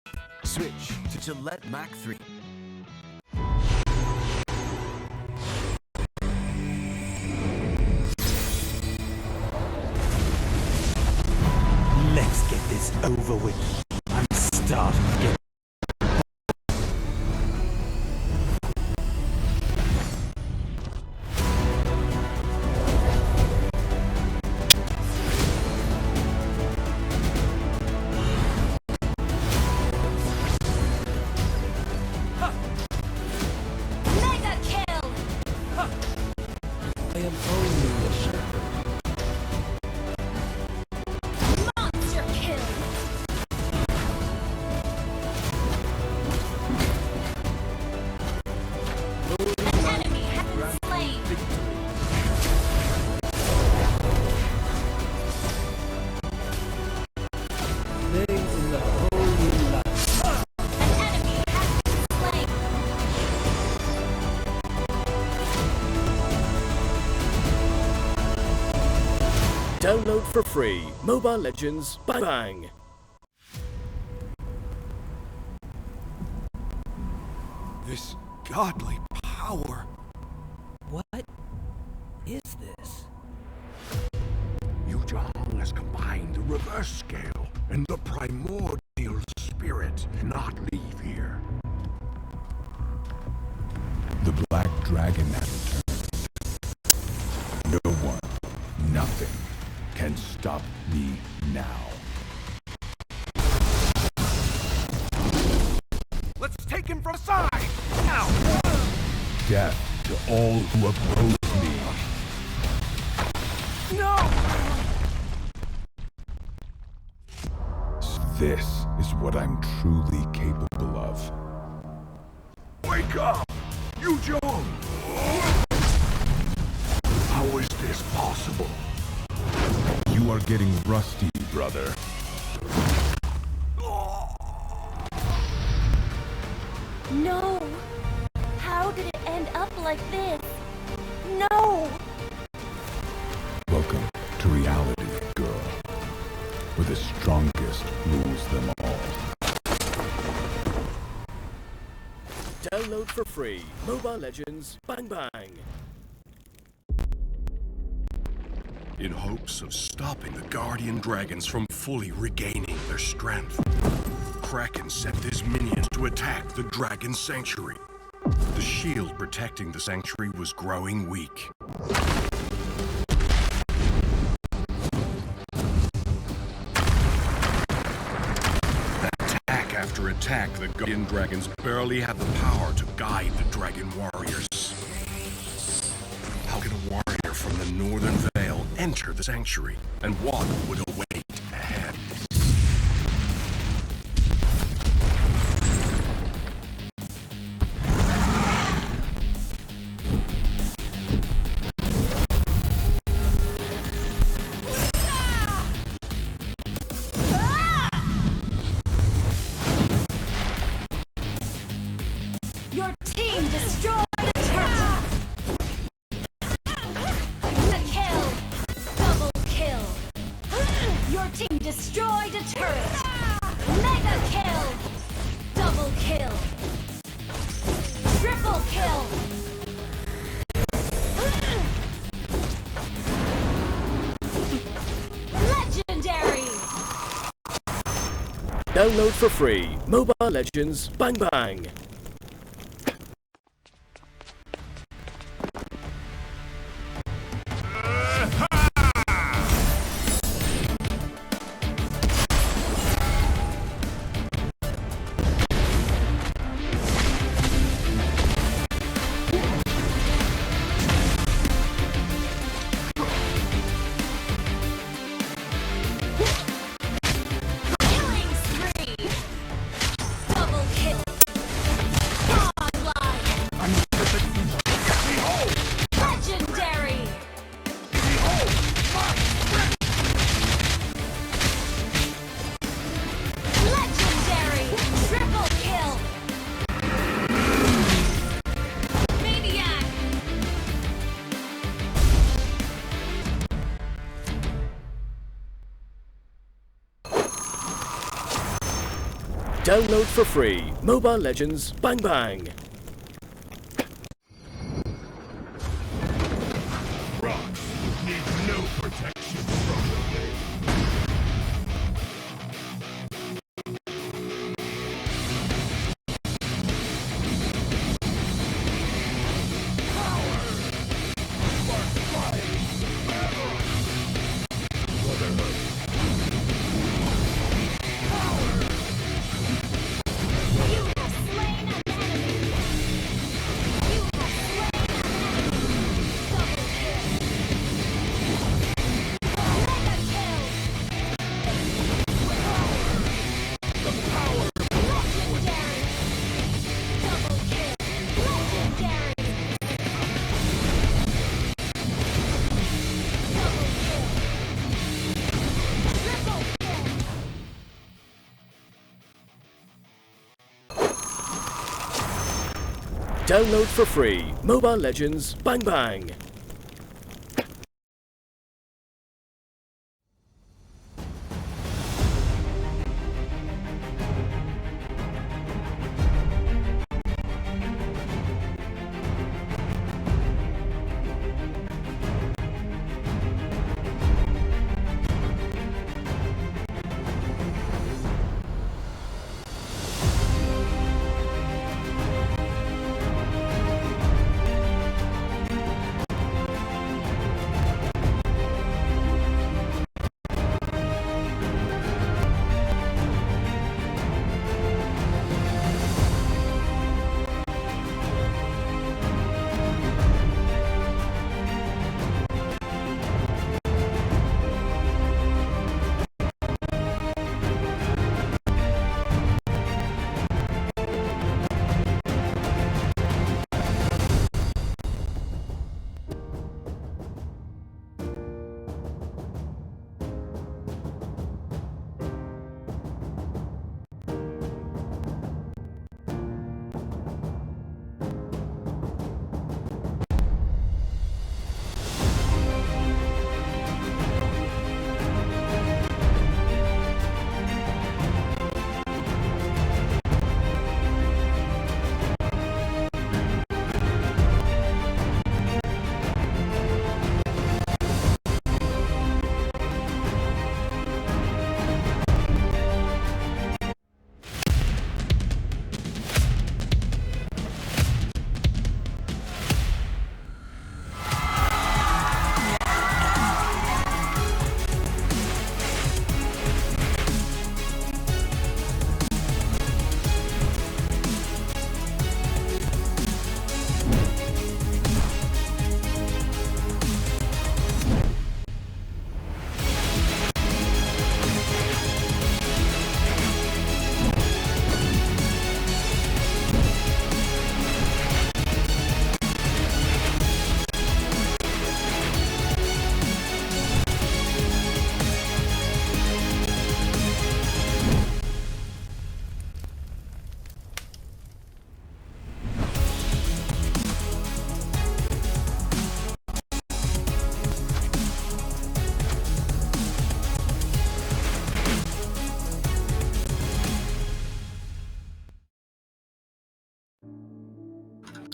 switch to Gillette Mac 3. Let's get this over with. I'm starting to get Mega kill! I am only a shepherd. Monster kill! An enemy has been slain. Names in the holy light. An enemy has been slain. Download for free Mobile Legends Bang Bang. This godly power. What is this? Yu Zhang has combined the reverse scale and the primordial spirit. Not leave here. The Black Dragon has returned. No one, nothing can stop me now. Let's take him from the side! Now! Death to all who oppose me. No! This is what I'm truly capable of. Wake up! Yu Zhang! How is this possible? You are getting rusty, brother. No! How did it end up like this? No! Welcome to reality, girl. Where the strongest rules them all. Download for free Mobile Legends Bang Bang. In hopes of stopping the Guardian Dragons from fully regaining their strength, Kraken sent his minions to attack the Dragon Sanctuary. The shield protecting the sanctuary was growing weak. Attack after attack, the Guardian Dragons barely had the power to guide the Dragon Warriors. How could a warrior from the Northern Vale enter the sanctuary, and what would await ahead? Your team destroyed a turret! The kill! Double kill! Your team destroyed a turret! Mega kill! Double kill! Triple kill! Legendary! Download for free. Mobile Legends Bang Bang. Killing spree! Double kill! Godlike! Legendary! Legendary! Triple kill! Maniac! Download for free. Mobile Legends Bang Bang. Rocks need no protection from the wind. You have slain an enemy! You have slain an enemy! Double kill! Mega kill! Legendary! Double kill! Legendary! Double kill! Triple kill! Download for free. Mobile Legends Bang Bang.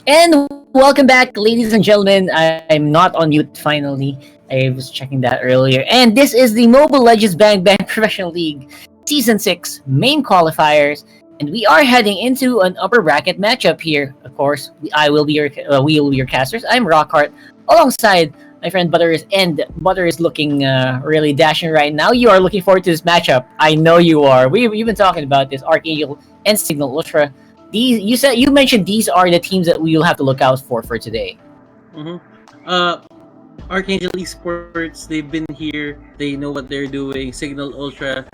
And welcome back, ladies and gentlemen. I'm not on mute finally. I was checking that earlier. And this is the Mobile Legends Bang Bang Professional League Season 6 main qualifiers. And we are heading into an upper bracket matchup here. Of course, we will be your casters. I'm Rockhart alongside my friend Butters. And Butter is looking really dashing right now. You are looking forward to this matchup. I know you are. We've been talking about this. Archangel and Signal Ultra. You mentioned these are the teams that we will have to look out for today. Archangel eSports, they've been here. They know what they're doing. Signal Ultra,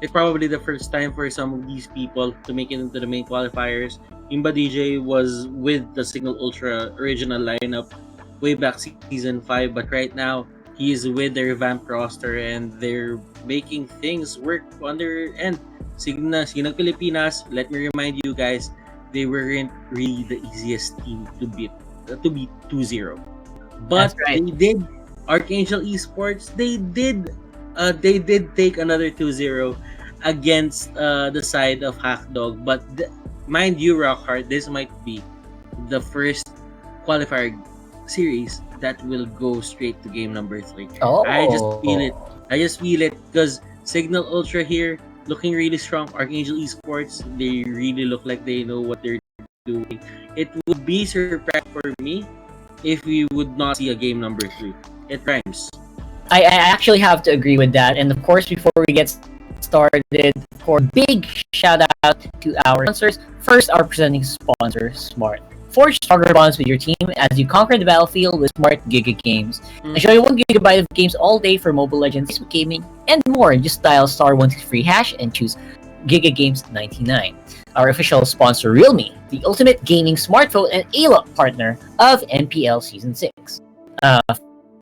it's probably the first time for some of these people to make it into the main qualifiers. Imba DJ was with the Signal Ultra original lineup way back season 5, but right now he is with their revamped roster and they're making things work on their end. Signal Pilipinas, let me remind you guys, they weren't really the easiest team to beat 2-0. But right. they did. Archangel Esports, they did take another 2-0 against the side of Hackdog. But mind you, Rockhart, this might be the first qualifier series that will go straight to game number 3. Oh. I just feel it because Signal Ultra here looking really strong. Archangel Esports, they really look like they know what they're doing. It would be surprising for me if we would not see a game number 3. It rhymes. I actually have to agree with that. And of course, before we get started, for big shout out to our sponsors. First, our presenting sponsor, Smart. Forge stronger bonds with your team as you conquer the battlefield with Smart Giga Games. Enjoy 1 gigabyte of games all day for Mobile Legends, Facebook Gaming, and more. Just dial *123# and choose Giga Games 99. Our official sponsor, Realme, the ultimate gaming smartphone and A-Lock partner of MPL Season 6.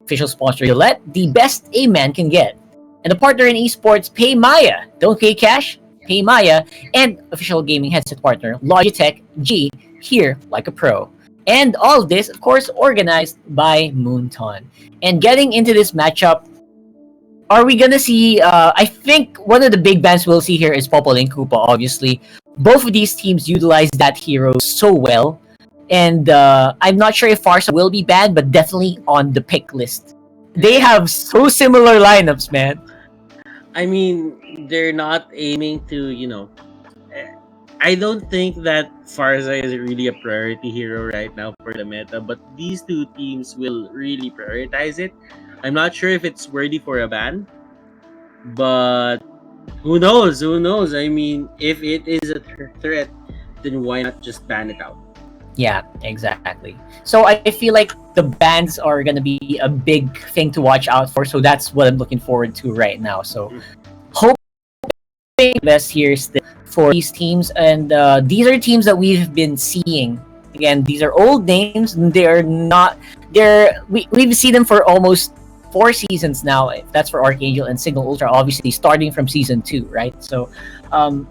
Official sponsor, Gillette, the best a man can get. And the partner in esports, Pay Maya. Don't pay cash, pay Maya. And official gaming headset partner, Logitech G, here like a pro. And all of this, of course, organized by Moonton. And getting into this matchup, are we gonna see? I think one of the big bands we'll see here is Popol and Koopa. Obviously, both of these teams utilize that hero so well, and I'm not sure if Farsa will be banned, but definitely on the pick list. They have so similar lineups, man. I mean, they're not aiming to, I don't think that Farza is really a priority hero right now for the meta, but these two teams will really prioritize it. I'm not sure if it's worthy for a ban, but who knows? Who knows? I mean, if it is a threat, then why not just ban it out? Yeah, exactly. So I feel like the bans are gonna be a big thing to watch out for. So that's what I'm looking forward to right now. So hoping best here still for these teams, and these are teams that we've been seeing. Again, these are old names. They're not. We've seen them for almost 4 seasons now. That's for Archangel and Signal Ultra, obviously starting from season 2, right? So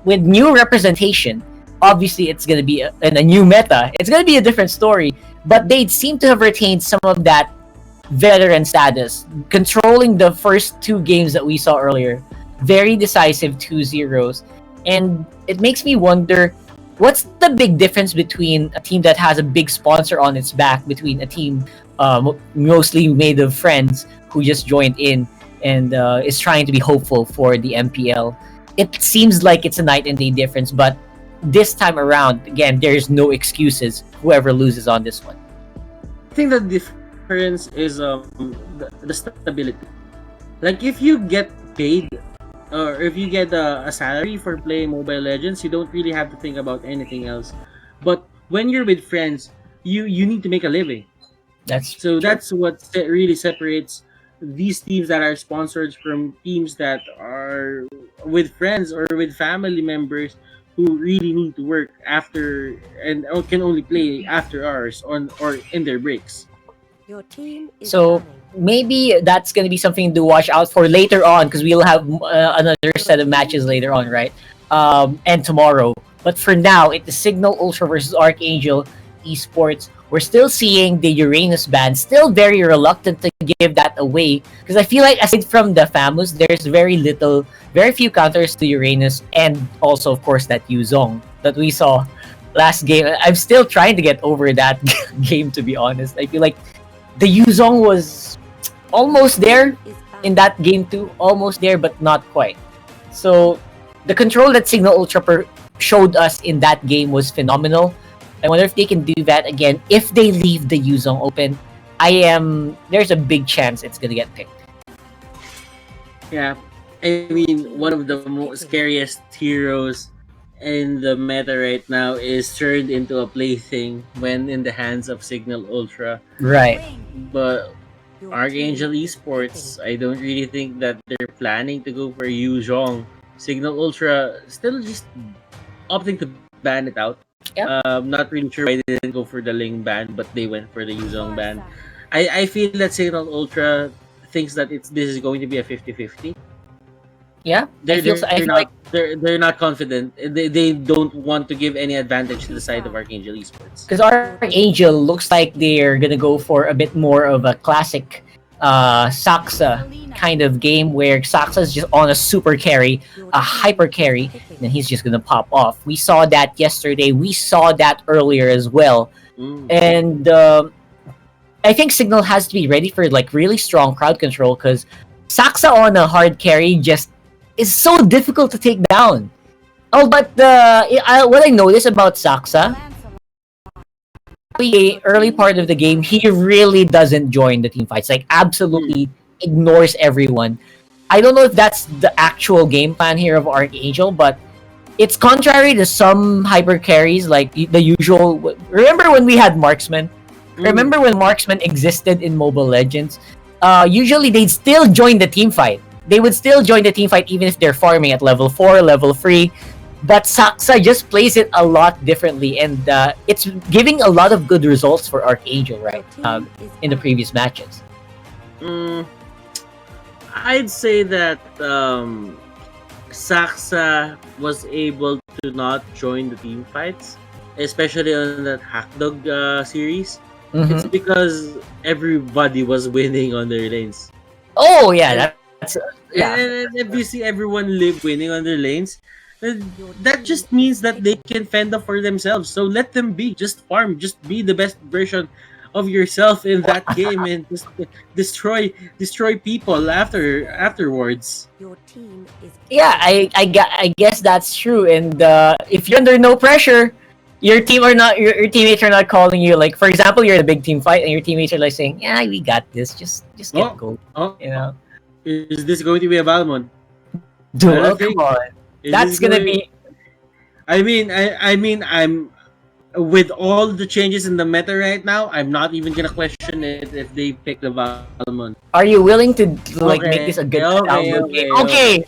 with new representation, obviously it's going to be in a new meta. It's going to be a different story, but they seem to have retained some of that veteran status, controlling the first 2 games that we saw earlier. Very decisive 2-0s, and it makes me wonder, what's the big difference between a team that has a big sponsor on its back, between a team mostly made of friends who just joined in and is trying to be hopeful for the MPL? It seems like it's a night and day difference, but this time around, again, there's no excuses. Whoever loses on this one. I think the difference is the stability. Like, if you get paid or if you get a salary for playing Mobile Legends, you don't really have to think about anything else. But when you're with friends, you need to make a living. That's what really separates these teams that are sponsored from teams that are with friends or with family members who really need to work after and can only play after hours or in their breaks. Your team is So maybe that's going to be something to watch out for later on, because we'll have another set of matches later on, right? And tomorrow. But for now, it's the Signal Ultra versus Archangel eSports. We're still seeing the Uranus band still very reluctant to give that away, because I feel like aside from the Famous, there's very few counters to Uranus, and also of course that Yuzong that we saw last game. I'm still trying to get over that game, to be honest. I feel like the Yuzong was almost there in that game too. Almost there, but not quite. So the control that Signal Ultra showed us in that game was phenomenal. I wonder if they can do that again. If they leave the Yuzong open, there's a big chance it's gonna get picked. Yeah, I mean, one of the most scariest heroes in the meta right now is turned into a plaything when in the hands of Signal Ultra. Right. But Archangel Esports, I don't really think that they're planning to go for Yu Zhong. Signal Ultra still just opting to ban it out. Yeah. Not really sure why they didn't go for the Ling ban, but they went for the Yu Zhong ban. I feel that Signal Ultra thinks that this is going to be a 50-50. Yeah, They're not confident. They don't want to give any advantage to the side of Archangel Esports. Because Archangel looks like they're gonna go for a bit more of a classic Saksa kind of game where Saksa's just on a super carry, a hyper carry, and then he's just gonna pop off. We saw that yesterday. We saw that earlier as well. And I think Signal has to be ready for like really strong crowd control because Saksa on a hard carry just is so difficult to take down. Oh, but what I noticed about Saksa, the early part of the game, he really doesn't join the team fights. Like, absolutely ignores everyone. I don't know if that's the actual game plan here of Archangel, but it's contrary to some hyper carries, like the usual. Remember when we had Marksman? Remember when Marksman existed in Mobile Legends? Usually they'd still join the team fight. They would still join the team fight even if they're farming at level 4, level 3. But Saksa just plays it a lot differently, and it's giving a lot of good results for Archangel, right? In the previous matches. I'd say that Saksa was able to not join the team fights, especially on that Hackdog series. It's because everybody was winning on their lanes. Oh yeah, And if you see everyone winning on their lanes, that just means that they can fend up for themselves. So let them be. Just farm. Just be the best version of yourself in that game and just destroy people afterwards. Yeah, I guess that's true. And if you're under no pressure, your teammates are not calling you. Like, for example, you're in a big team fight and your teammates are like saying, "Yeah, we got this. Just get gold." You know. Is this going to be a Balmond? Dude, come on. That's gonna be. I mean, I'm with all the changes in the meta right now. I'm not even gonna question it if they pick the Balmond. Are you willing to make this a good game?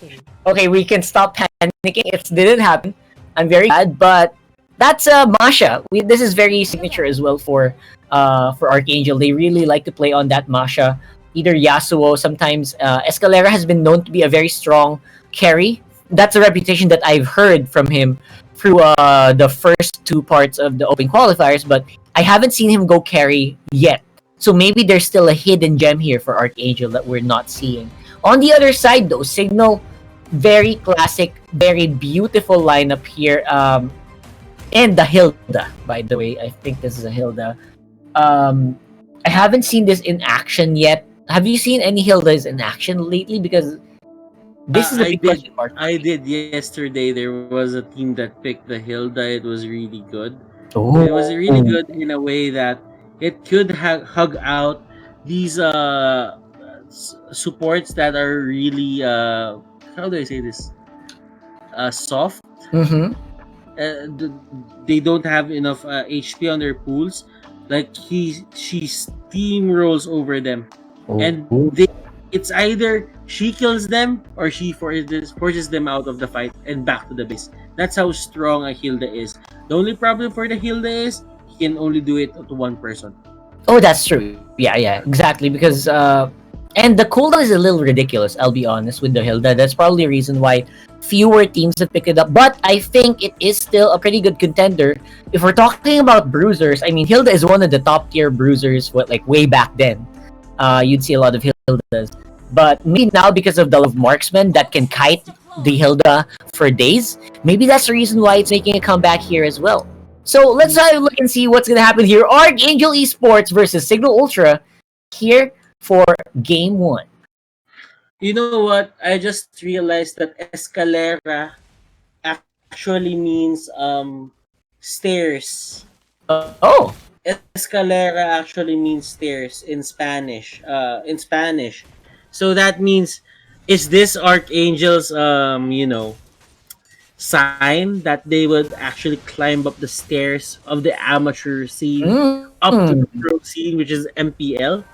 Okay, we can stop panicking. It didn't happen. I'm very glad, but that's Masha. This is very signature as well for Archangel. They really like to play on that Masha. Either Yasuo, sometimes Escalera has been known to be a very strong carry. That's a reputation that I've heard from him through the first 2 parts of the Open Qualifiers, but I haven't seen him go carry yet. So maybe there's still a hidden gem here for Archangel that we're not seeing. On the other side though, Signal, very classic, very beautiful lineup here. And the Hilda, by the way. I think this is a Hilda. I haven't seen this in action yet. Have you seen any Hildas in action lately? Because this is a big question mark. I did yesterday. There was a team that picked the Hilda. It was really good. Oh. It was really good in a way that it could hug out these supports that are really how do I say this? Soft. They don't have enough HP on their pools. Like she steamrolls over them, and it's either she kills them or she forces them out of the fight and back to the base. That's how strong a Hilda is. The only problem for the Hilda is he can only do it to one person. Oh, that's true. Yeah, exactly. Because and the cooldown is a little ridiculous, I'll be honest, with the Hilda. That's probably a reason why fewer teams have picked it up. But I think it is still a pretty good contender. If we're talking about bruisers, I mean, Hilda is one of the top tier bruisers, way back then. You'd see a lot of Hildas. But maybe now, because of the love of Marksman that can kite the Hilda for days, maybe that's the reason why it's making a comeback here as well. So let's have a look and see what's gonna happen here. Archangel Esports versus Signal Ultra here for game 1. You know what? I just realized that escalera actually means stairs. Oh. Escalera actually means stairs in Spanish. So that means, is this Archangel's sign that they would actually climb up the stairs of the amateur scene up to the pro scene, which is MPL?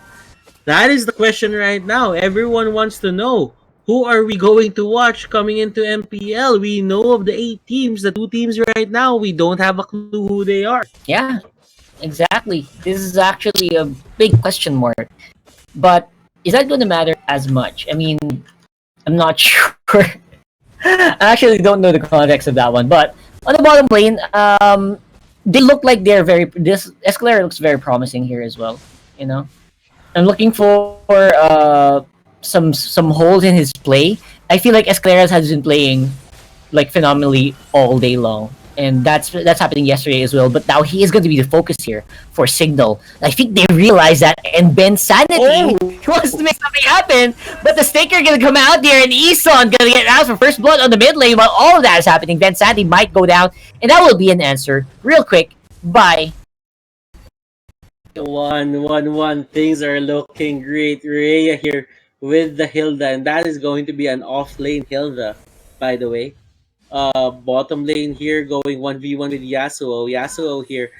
That is the question right now. Everyone wants to know, who are we going to watch coming into MPL? We know of the 8 teams, the 2 teams right now. We don't have a clue who they are. Yeah, exactly. This is actually a big question mark. But is that going to matter as much? I mean, I'm not sure. I actually don't know the context of that one. But on the bottom lane, they look like they're this Escalera looks very promising here as well. You know, I'm looking for some holes in his play. I feel like Escaleras has been playing like phenomenally all day long, and that's happening yesterday as well. But now he is going to be the focus here for Signal. I think they realize that, and Ben Sanity wants to make something happen, but the Staker gonna come out there, and Eson gonna get out for first blood on the mid lane. While all of that is happening, Ben Sanity might go down, and that will be an answer real quick by 1-1-1. Things are looking great. Rhea here with the Hilda, and that is going to be an off-lane Hilda, by the way. Bottom lane here going 1v1 with Yasuo. Yasuo here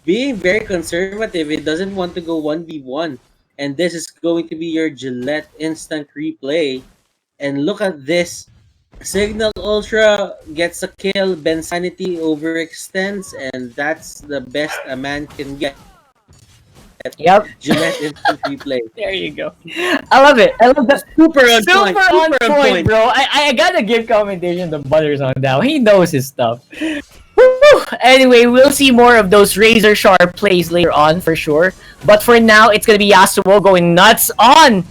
being very conservative. It doesn't want to go 1v1. And this is going to be your Gillette instant replay. And look at this. Signal Ultra gets a kill. Ben Sanity overextends, and that's the best a man can get. Yep. Gillette instant replay. There you go. I love it. I love that. Super on point, bro. I gotta give commentation to Butters on that. He knows his stuff. Woo! Anyway, we'll see more of those razor sharp plays later on for sure. But for now, it's gonna be Yasuo going nuts on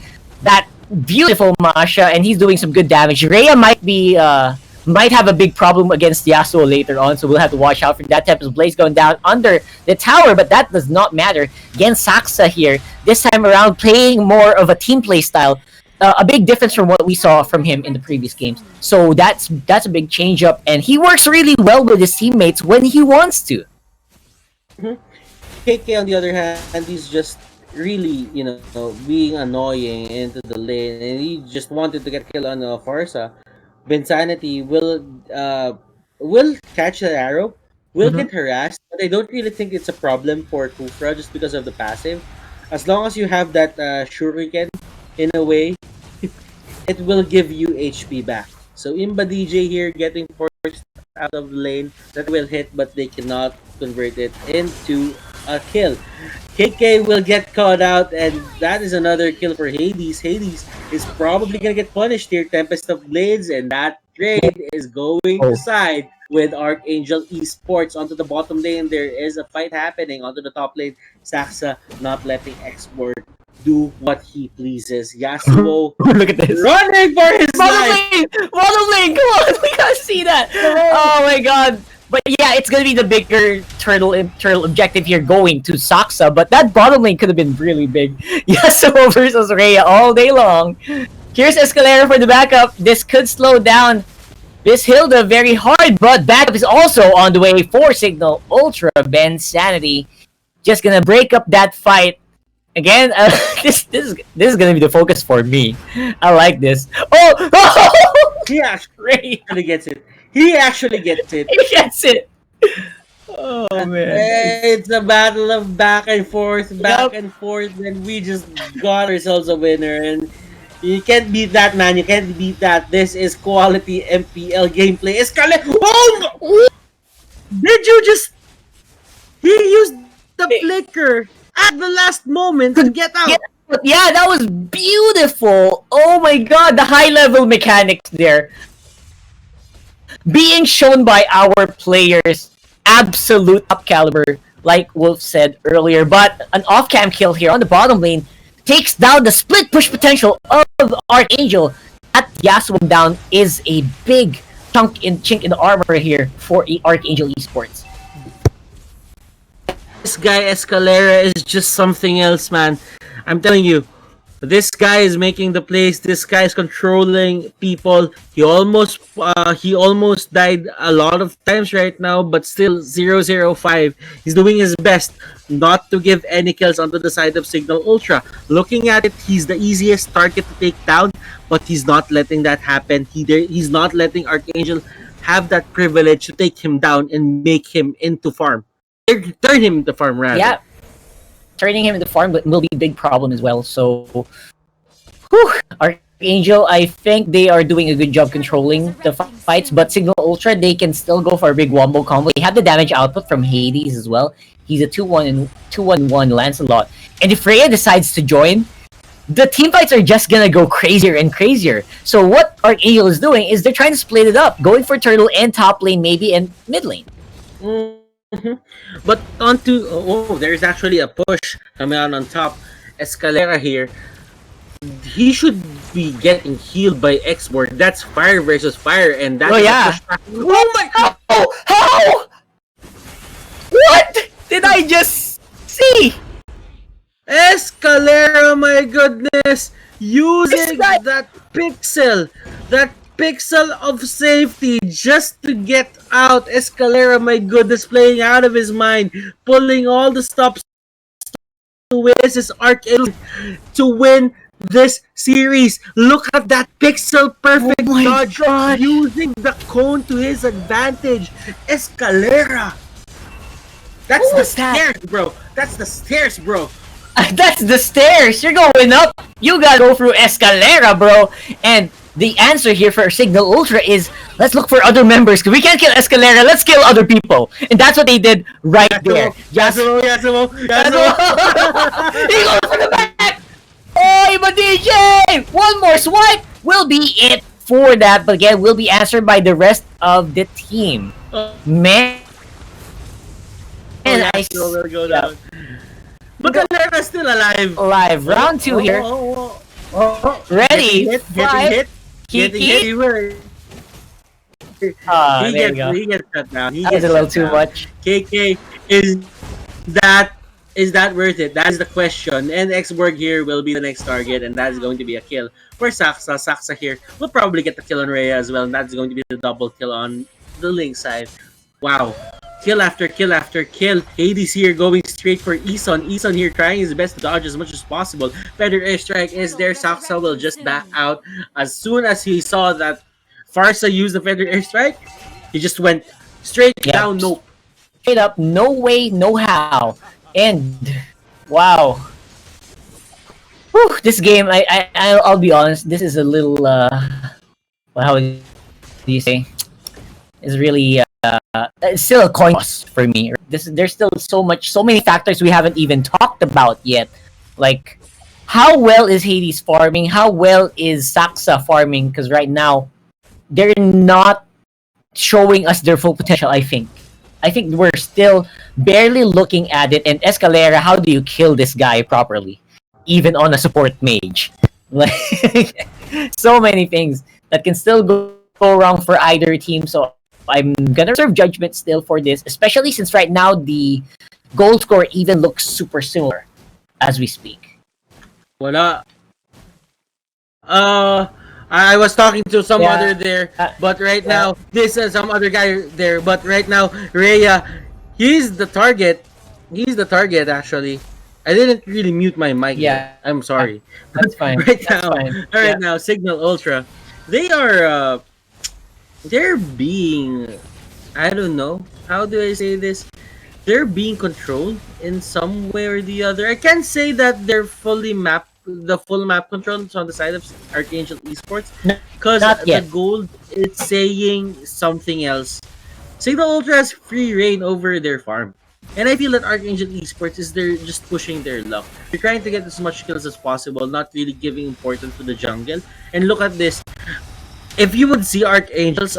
that beautiful Masha, and he's doing some good damage. Rhea might have a big problem against Yasuo later on, so we'll have to watch out for that. Tempest Blaze going down under the tower, but that does not matter. Again, Saxa here, this time around playing more of a team play style. A big difference from what we saw from him in the previous games. So that's a big change up, and he works really well with his teammates when he wants to. KK on the other hand, he's just really, being annoying into the lane, and he just wanted to get killed on Farsa. Bensanity will catch the arrow, will get harassed, but I don't really think it's a problem for Kufra just because of the passive. As long as you have that shuriken, in a way, it will give you HP back. So Imba DJ here getting forced out of the lane. That will hit, but they cannot convert it into a kill. KK will get caught out, and that is another kill for Hades. Hades is probably gonna get punished here. Tempest of Blades, and that trade is going to side with Archangel Esports. Onto the bottom lane, there is a fight happening. Onto the top lane, Saxa not letting Export do what he pleases. Yasuo look at this, running for his life. Bottom lane, come on, we gotta see that. Oh my god. But yeah, it's gonna be the bigger turtle objective here, going to Saxa. But that bottom lane could have been really big. Yasuo versus Rhea all day long. Here's Escalera for the backup. This could slow down this Hilda very hard, but backup is also on the way for Signal Ultra. Ben Sanity just gonna break up that fight. Again, this is gonna be the focus for me. I like this. Oh! He actually gets it. He actually gets it. He gets it. Oh man! It's a battle of back and forth, and we just got ourselves a winner. And you can't beat that, man. You can't beat that. This is quality MPL gameplay. Oh! Did you just? He used the flicker at the last moment to get out. Yeah, that was beautiful. Oh my god, the high level mechanics there being shown by our players. Absolute top caliber, like Wolf said earlier. But an off-cam kill here on the bottom lane takes down the split push potential of Archangel. That Yasuo down is a big chink in the armor here for Archangel Esports. this guy Escalera is just something else, man. I'm telling you. This guy is making the plays. This guy is controlling people. He almost died a lot of times right now, but still 0-0-5. He's doing his best not to give any kills onto the side of Signal Ultra. Looking at it, he's the easiest target to take down, but he's not letting that happen. He's not letting Archangel have that privilege to take him down and make him into farm. Turn him into farm, rather. Yeah. Turning him into farm will be a big problem as well. So, Archangel, I think they are doing a good job controlling the fights, but Signal Ultra, they can still go for a big wombo combo. They have the damage output from Hades as well. He's a 2-1-1 Lancelot. And if Rhea decides to join, the team fights are just gonna go crazier and crazier. So what Archangel is doing is they're trying to split it up, going for turtle and top lane maybe and mid lane. But there's actually a push coming out on top. Escalera here. He should be getting healed by X-Board. That's fire versus fire, and that's Oh my god! How? What did I just see? Escalera, my goodness! Using that pixel of safety just to get out. Escalera, my goodness, playing out of his mind, pulling all the stops to win his Archangel to win this series. Look at that pixel perfect dodge, using the cone to his advantage. Escalera. That's the stairs, bro. That's the stairs, bro. That's the stairs. You're going up. You gotta go through Escalera, bro. And the answer here for Signal Ultra is let's look for other members because we can't kill Escalera. Let's kill other people, and that's what they did right there. Yasuo. He goes for the back. Hey, but DJ, one more swipe will be it for that. But again, will be answered by the rest of the team. Man, and I will go down. But Escalera's still alive. Alive. Round 2 here. Ready? Getting hit. He gets cut down. That was a little too much. KK, is that worth it? That is the question. And Xborg here will be the next target, and that is going to be a kill for Saxa. Saxa here will probably get the kill on Rhea as well, and that's going to be the double kill on the Link side. Wow. Kill after kill after kill. Hades here going straight for Eson. Eson here trying his best to dodge as much as possible. Better airstrike is there. Saxa will just back out. As soon as he saw that Farsa used the feather airstrike, he just went straight down. Nope. Straight up, no way, no how. And wow. Whew, this game, I'll be honest, this is a little how do you say? It's really it's still a coin toss for me. There's still so many factors we haven't even talked about yet. Like, how well is Hades farming? How well is Saxa farming? Because right now, they're not showing us their full potential, I think. I think we're still barely looking at it. And Escalera, how do you kill this guy properly? Even on a support mage. Like, so many things that can still go wrong for either team. So I'm gonna reserve judgment still for this, especially since right now the goal score even looks super similar as we speak. Wala. I was talking to some other there, but right now this is some other guy there. But right now, Rhea, he's the target. He's the target actually. I didn't really mute my mic. Yeah, I'm sorry. That's fine. Right now, Signal Ultra, they are. They're being, I don't know, how do I say this? They're being controlled in some way or the other. I can't say that they're fully mapped, the full map control is on the side of Archangel Esports, because the gold is saying something else. Signal Ultra has free reign over their farm. And I feel that Archangel Esports is they're just pushing their luck. They're trying to get as much kills as possible, not really giving importance to the jungle. And look at this. If you would see Archangel's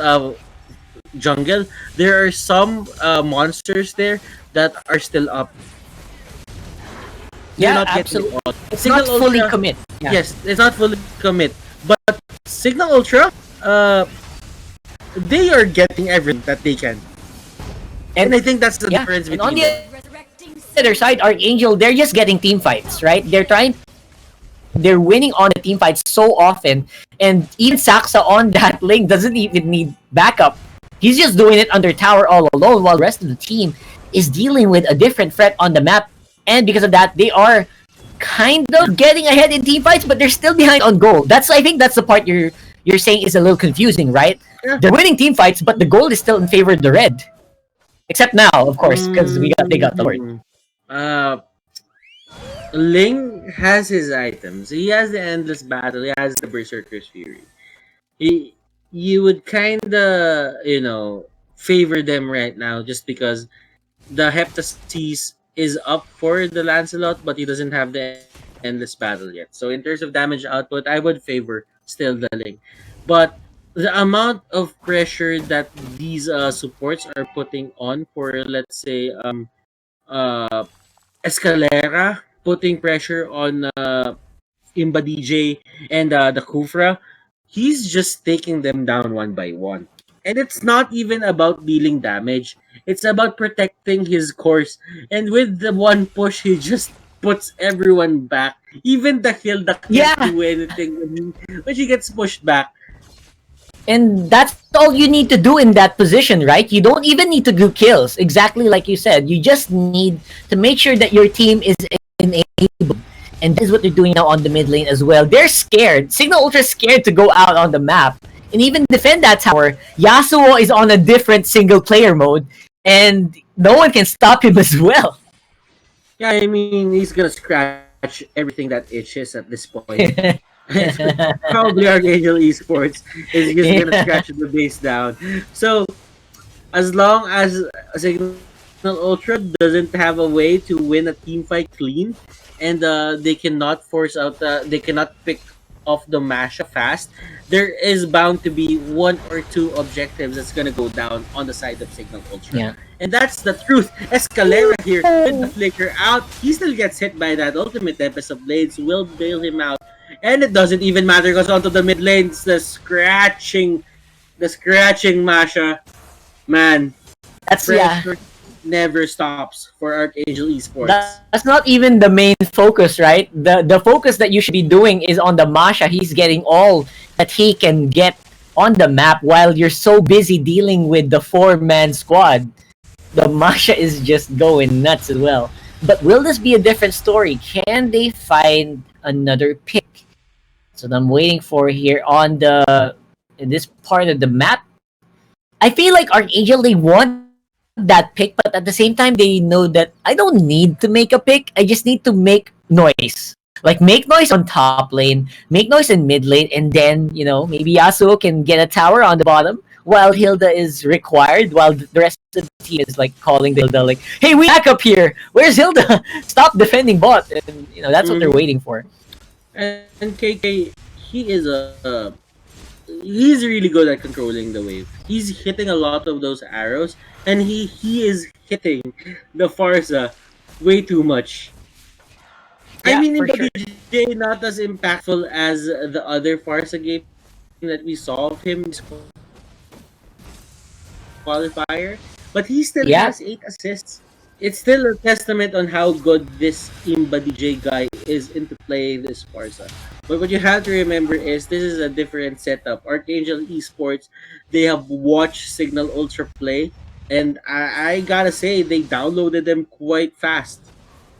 jungle, there are some monsters there that are still up. They're not absolutely. It's Signal not fully Ultra, commit. Yeah. Yes, it's not fully commit. But Signal Ultra, they are getting everything that they can. And I think that's the difference between them. other side, Archangel, they're just getting team fights, right? They're winning on the team fights so often, and even Saxa on that lane doesn't even need backup. He's just doing it under tower all alone, while the rest of the team is dealing with a different threat on the map, and because of that, they are kind of getting ahead in team fights, but they're still behind on gold. I think that's the part you're saying is a little confusing, right? Yeah. They're winning team fights, but the gold is still in favor of the red. Except now, of course, because they got the Lord. Ling has his items. He has the Endless Battle. He has the Berserker's Fury. You would kinda, favor them right now just because the Heptasis is up for the Lancelot, but he doesn't have the Endless Battle yet. So in terms of damage output, I would favor still the Ling. But the amount of pressure that these supports are putting on for, let's say, uh Escalera, putting pressure on Imba DJ and the Kufra, he's just taking them down one by one. And it's not even about dealing damage. It's about protecting his course. And with the one push, he just puts everyone back. Even the Hilda can't do anything when she gets pushed back. And that's all you need to do in that position, right? You don't even need to do kills, exactly like you said. You just need to make sure that your team is enabled. And this is what they're doing now on the mid lane as well. They're scared. Signal Ultra's scared to go out on the map and even defend that tower. Yasuo is on a different single player mode, and no one can stop him as well. Yeah, I mean, he's gonna scratch everything that itches at this point. Probably Archangel Esports is just gonna scratch the base down. So, as long as Signal Ultra doesn't have a way to win a team fight clean, and they cannot force out, they cannot pick off the Masha fast, there is bound to be one or two objectives that's gonna go down on the side of Signal Ultra. Yeah. And that's the truth. Escalera here with the flicker out. He still gets hit by that. Ultimate Tempest of Blades will bail him out. And it doesn't even matter because onto the mid lane, it's the scratching Masha. Man, That's pressure never stops for Archangel Esports. That's not even the main focus, right? The focus that you should be doing is on the Masha. He's getting all that he can get on the map while you're so busy dealing with the 4-man squad. The Masha is just going nuts as well. But will this be a different story? Can they find another pick? So I'm waiting for here on in this part of the map. I feel like Archangel, they want that pick, but at the same time they know that I don't need to make a pick. I just need to make noise. Like, make noise on top lane, make noise in mid lane, and then, maybe Yasuo can get a tower on the bottom while Hilda is required, while the rest of the team is like calling the Hilda like, hey, we back up here. Where's Hilda? Stop defending bot. And that's what they're waiting for. And KK, he's really good at controlling the wave. He's hitting a lot of those arrows, and he is hitting the Farsa way too much. Yeah, I mean, in for the sure. BJ, not as impactful as the other Farsa game that we saw of him this qualifier, but he still has 8 assists. It's still a testament on how good this Imba DJ guy is into playing this Farsa. But what you have to remember is this is a different setup. Archangel Esports, they have watched Signal Ultra play, and I gotta say, they downloaded them quite fast.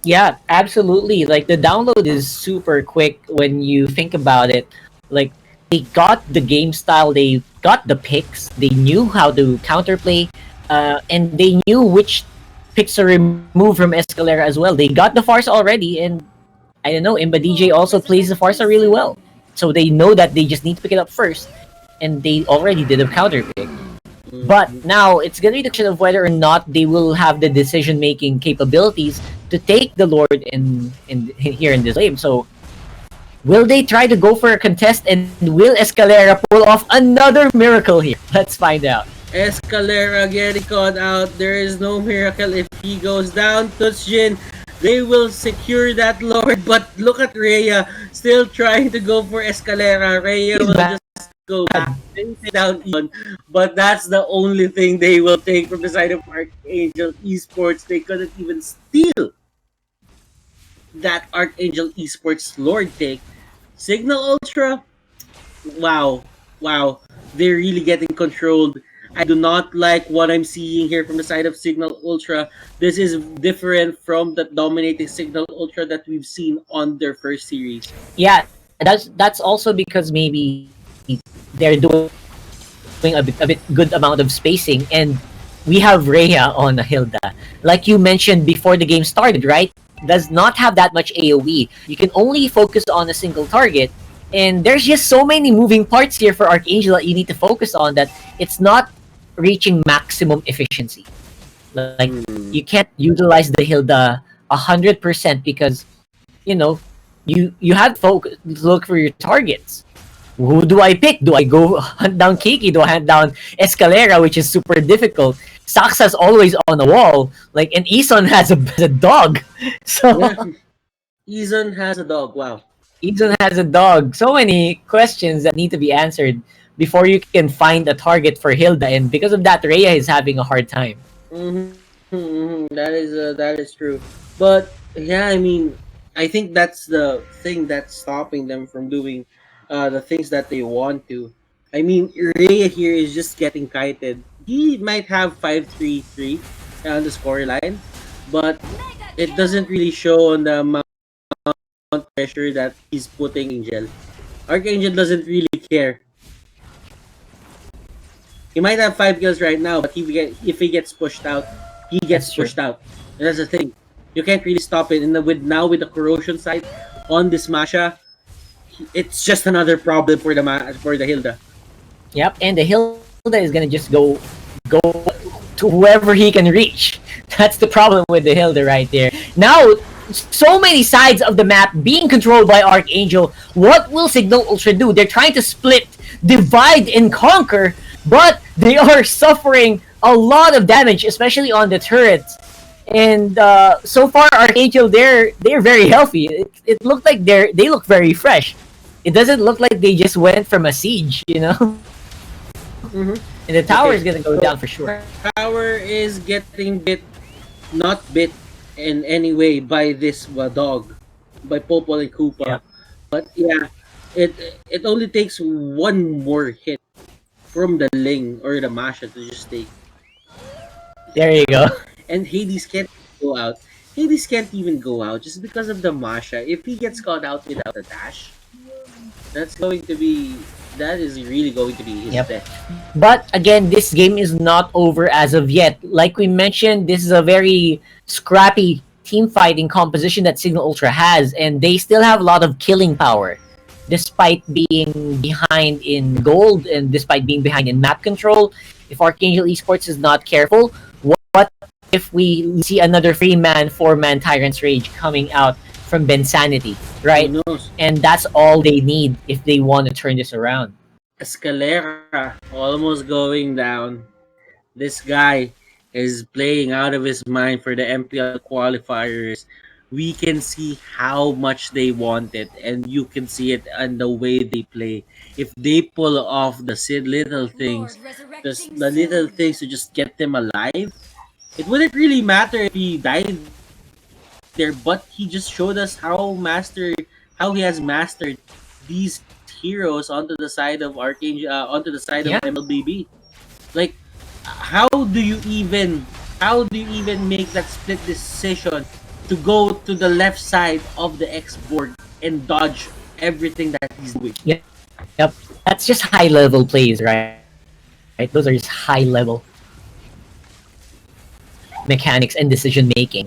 Yeah, absolutely. Like, the download is super quick when you think about it. Like, they got the game style, they got the picks, they knew how to counterplay, and they knew which picks to remove from Escalera as well. They got the Farsa already, and I don't know, Imba DJ also plays the Farsa really well. So they know that they just need to pick it up first, and they already did a counter pick. But now it's gonna be the question of whether or not they will have the decision-making capabilities to take the Lord in here in this game. So will they try to go for a contest, and will Escalera pull off another miracle here? Let's find out. Escalera getting caught out. There is no miracle if he goes down. Tutsjin, they will secure that Lord, but look at Rhea still trying to go for Escalera. Rhea will just go back and sit down even, but that's the only thing they will take from the side of Archangel Esports. They couldn't even steal that Archangel Esports Lord take, Signal Ultra, wow, wow, they're really getting controlled. I do not like what I'm seeing here from the side of Signal Ultra. This is different from the dominating Signal Ultra that we've seen on their first series. Yeah, that's also because maybe they're doing a bit good amount of spacing, and we have Rhea on Hilda. Like you mentioned before the game started, right? Does not have that much AoE. You can only focus on a single target, and there's just so many moving parts here for Archangel that you need to focus on that it's not reaching maximum efficiency. Like you can't utilize the Hilda 100% because you have to focus, look for your targets. Who do I pick? Do I go hunt down Kiki? Do I hunt down Escalera, which is super difficult? Saxa's always on the wall. Like, and Ison has a dog. So Yeah. Izon has a dog. Wow. Ison has a dog. So many questions that need to be answered before you can find a target for Hilda, and because of that, Rhea is having a hard time. That is true. But yeah, I mean, I think that's the thing that's stopping them from doing the things that they want to. I mean, Rhea here is just getting kited. He might have 5-3-3 on the scoreline, but it doesn't really show on the amount of pressure that he's putting Angel. Archangel doesn't really care. He might have 5 kills right now, but if he gets pushed out, he gets pushed out. And that's the thing. You can't really stop it. And with the corrosion side on this Masha, it's just another problem for the Hilda. Yep, and the Hilda is gonna just go to whoever he can reach. That's the problem with the Hilda right there. Now, so many sides of the map being controlled by Archangel. What will Signal Ultra do? They're trying to split, divide, and conquer, but they are suffering a lot of damage, especially on the turrets. And so far, Archangel, they're very healthy. It looked like they look very fresh. It doesn't look like they just went from a siege, And the tower is gonna go down for sure. Tower is getting not bit in any way by this dog, by Popol and Koopa. Yep. But yeah, it only takes one more hit from the Ling or the Masha to just take. There you go. And Hades can't go out. Hades can't even go out just because of the Masha. If he gets caught out without a dash, that is really going to be his death. But again, this game is not over as of yet. Like we mentioned, this is a very scrappy team fighting composition that Signal Ultra has, and they still have a lot of killing power. Despite being behind in gold and despite being behind in map control, if Archangel Esports is not careful, what if we see another 3-man, 4-man Tyrant's Rage coming out from Bensanity, right? Who knows? And that's all they need if they want to turn this around. Escalera almost going down. This guy is playing out of his mind for the MPL qualifiers. We can see how much they want it, and you can see it in the way they play. If they pull off the little things, the little things to just get them alive, it wouldn't really matter if he died there, but he just showed us how he has mastered these heroes onto the side of Archangel, onto the side of MLBB. Like, how do you even make that split decision to go to the left side of the X board and dodge everything that he's doing? Yep. That's just high level plays, right? Those are just high level mechanics and decision making.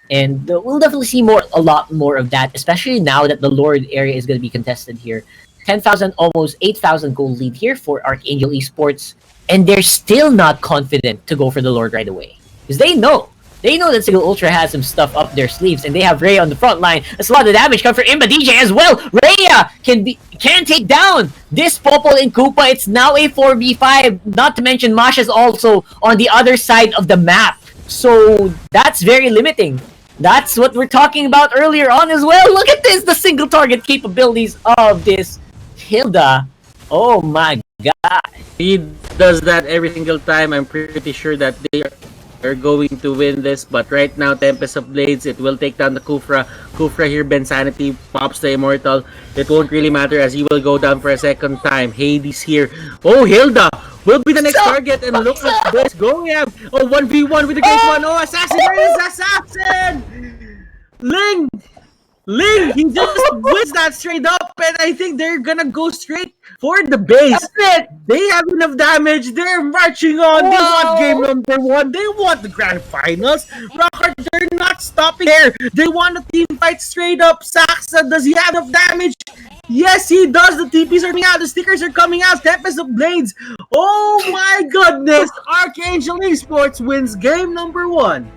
And we'll definitely see a lot more of that, especially now that the Lord area is going to be contested here. 10,000, almost 8,000 gold lead here for Archangel Esports, and they're still not confident to go for the Lord right away. Because they know that Signal Ultra has some stuff up their sleeves, and they have Rhea on the front line. That's a lot of damage coming for Imba DJ as well. Rhea can take down this Popol and Koopa. It's now a 4v5, not to mention Masha's also on the other side of the map. So that's very limiting. That's what we're talking about earlier on as well. Look at this, the single target capabilities of this Hilda. Oh my god. He does that every single time. I'm pretty sure that They're going to win this, but right now, Tempest of Blades, it will take down the Kufra. Kufra here, Ben Sanity pops the Immortal. It won't really matter as he will go down for a second time. Hades here. Oh, Hilda will be the next target, and look at this. Going up. Oh, 1v1 with the Great One. Oh, Assassin, where is Assassin? Ling! Ling, he just wins that straight up, and I think they're gonna go straight for the base. That's it. They have enough damage. They're marching on. They want game number 1. They want the grand finals. Rockart, they're not stopping there. They want a team fight straight up. Saxa, does he have enough damage? Yes, he does. The TPs are coming out. The stickers are coming out. Tempest of Blades. Oh my goodness. Archangel Esports wins game number 1.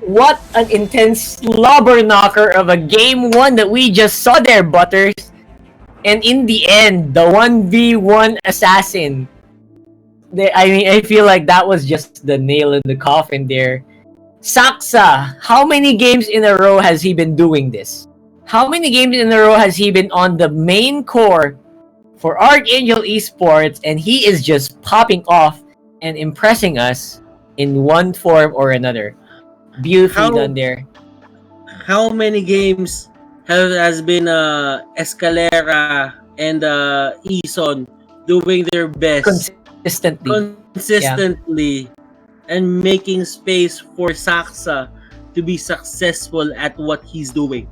What an intense slobber knocker of a game 1 that we just saw there, Butters. And in the end, the 1v1 assassin. I feel like that was just the nail in the coffin there. Saxa, how many games in a row has he been doing this? How many games in a row has he been on the main core for Archangel Esports, and he is just popping off and impressing us in one form or another. Beautifully done there. How many games has been Escalera and Eson doing their best consistently and making space for Saxa to be successful at what he's doing?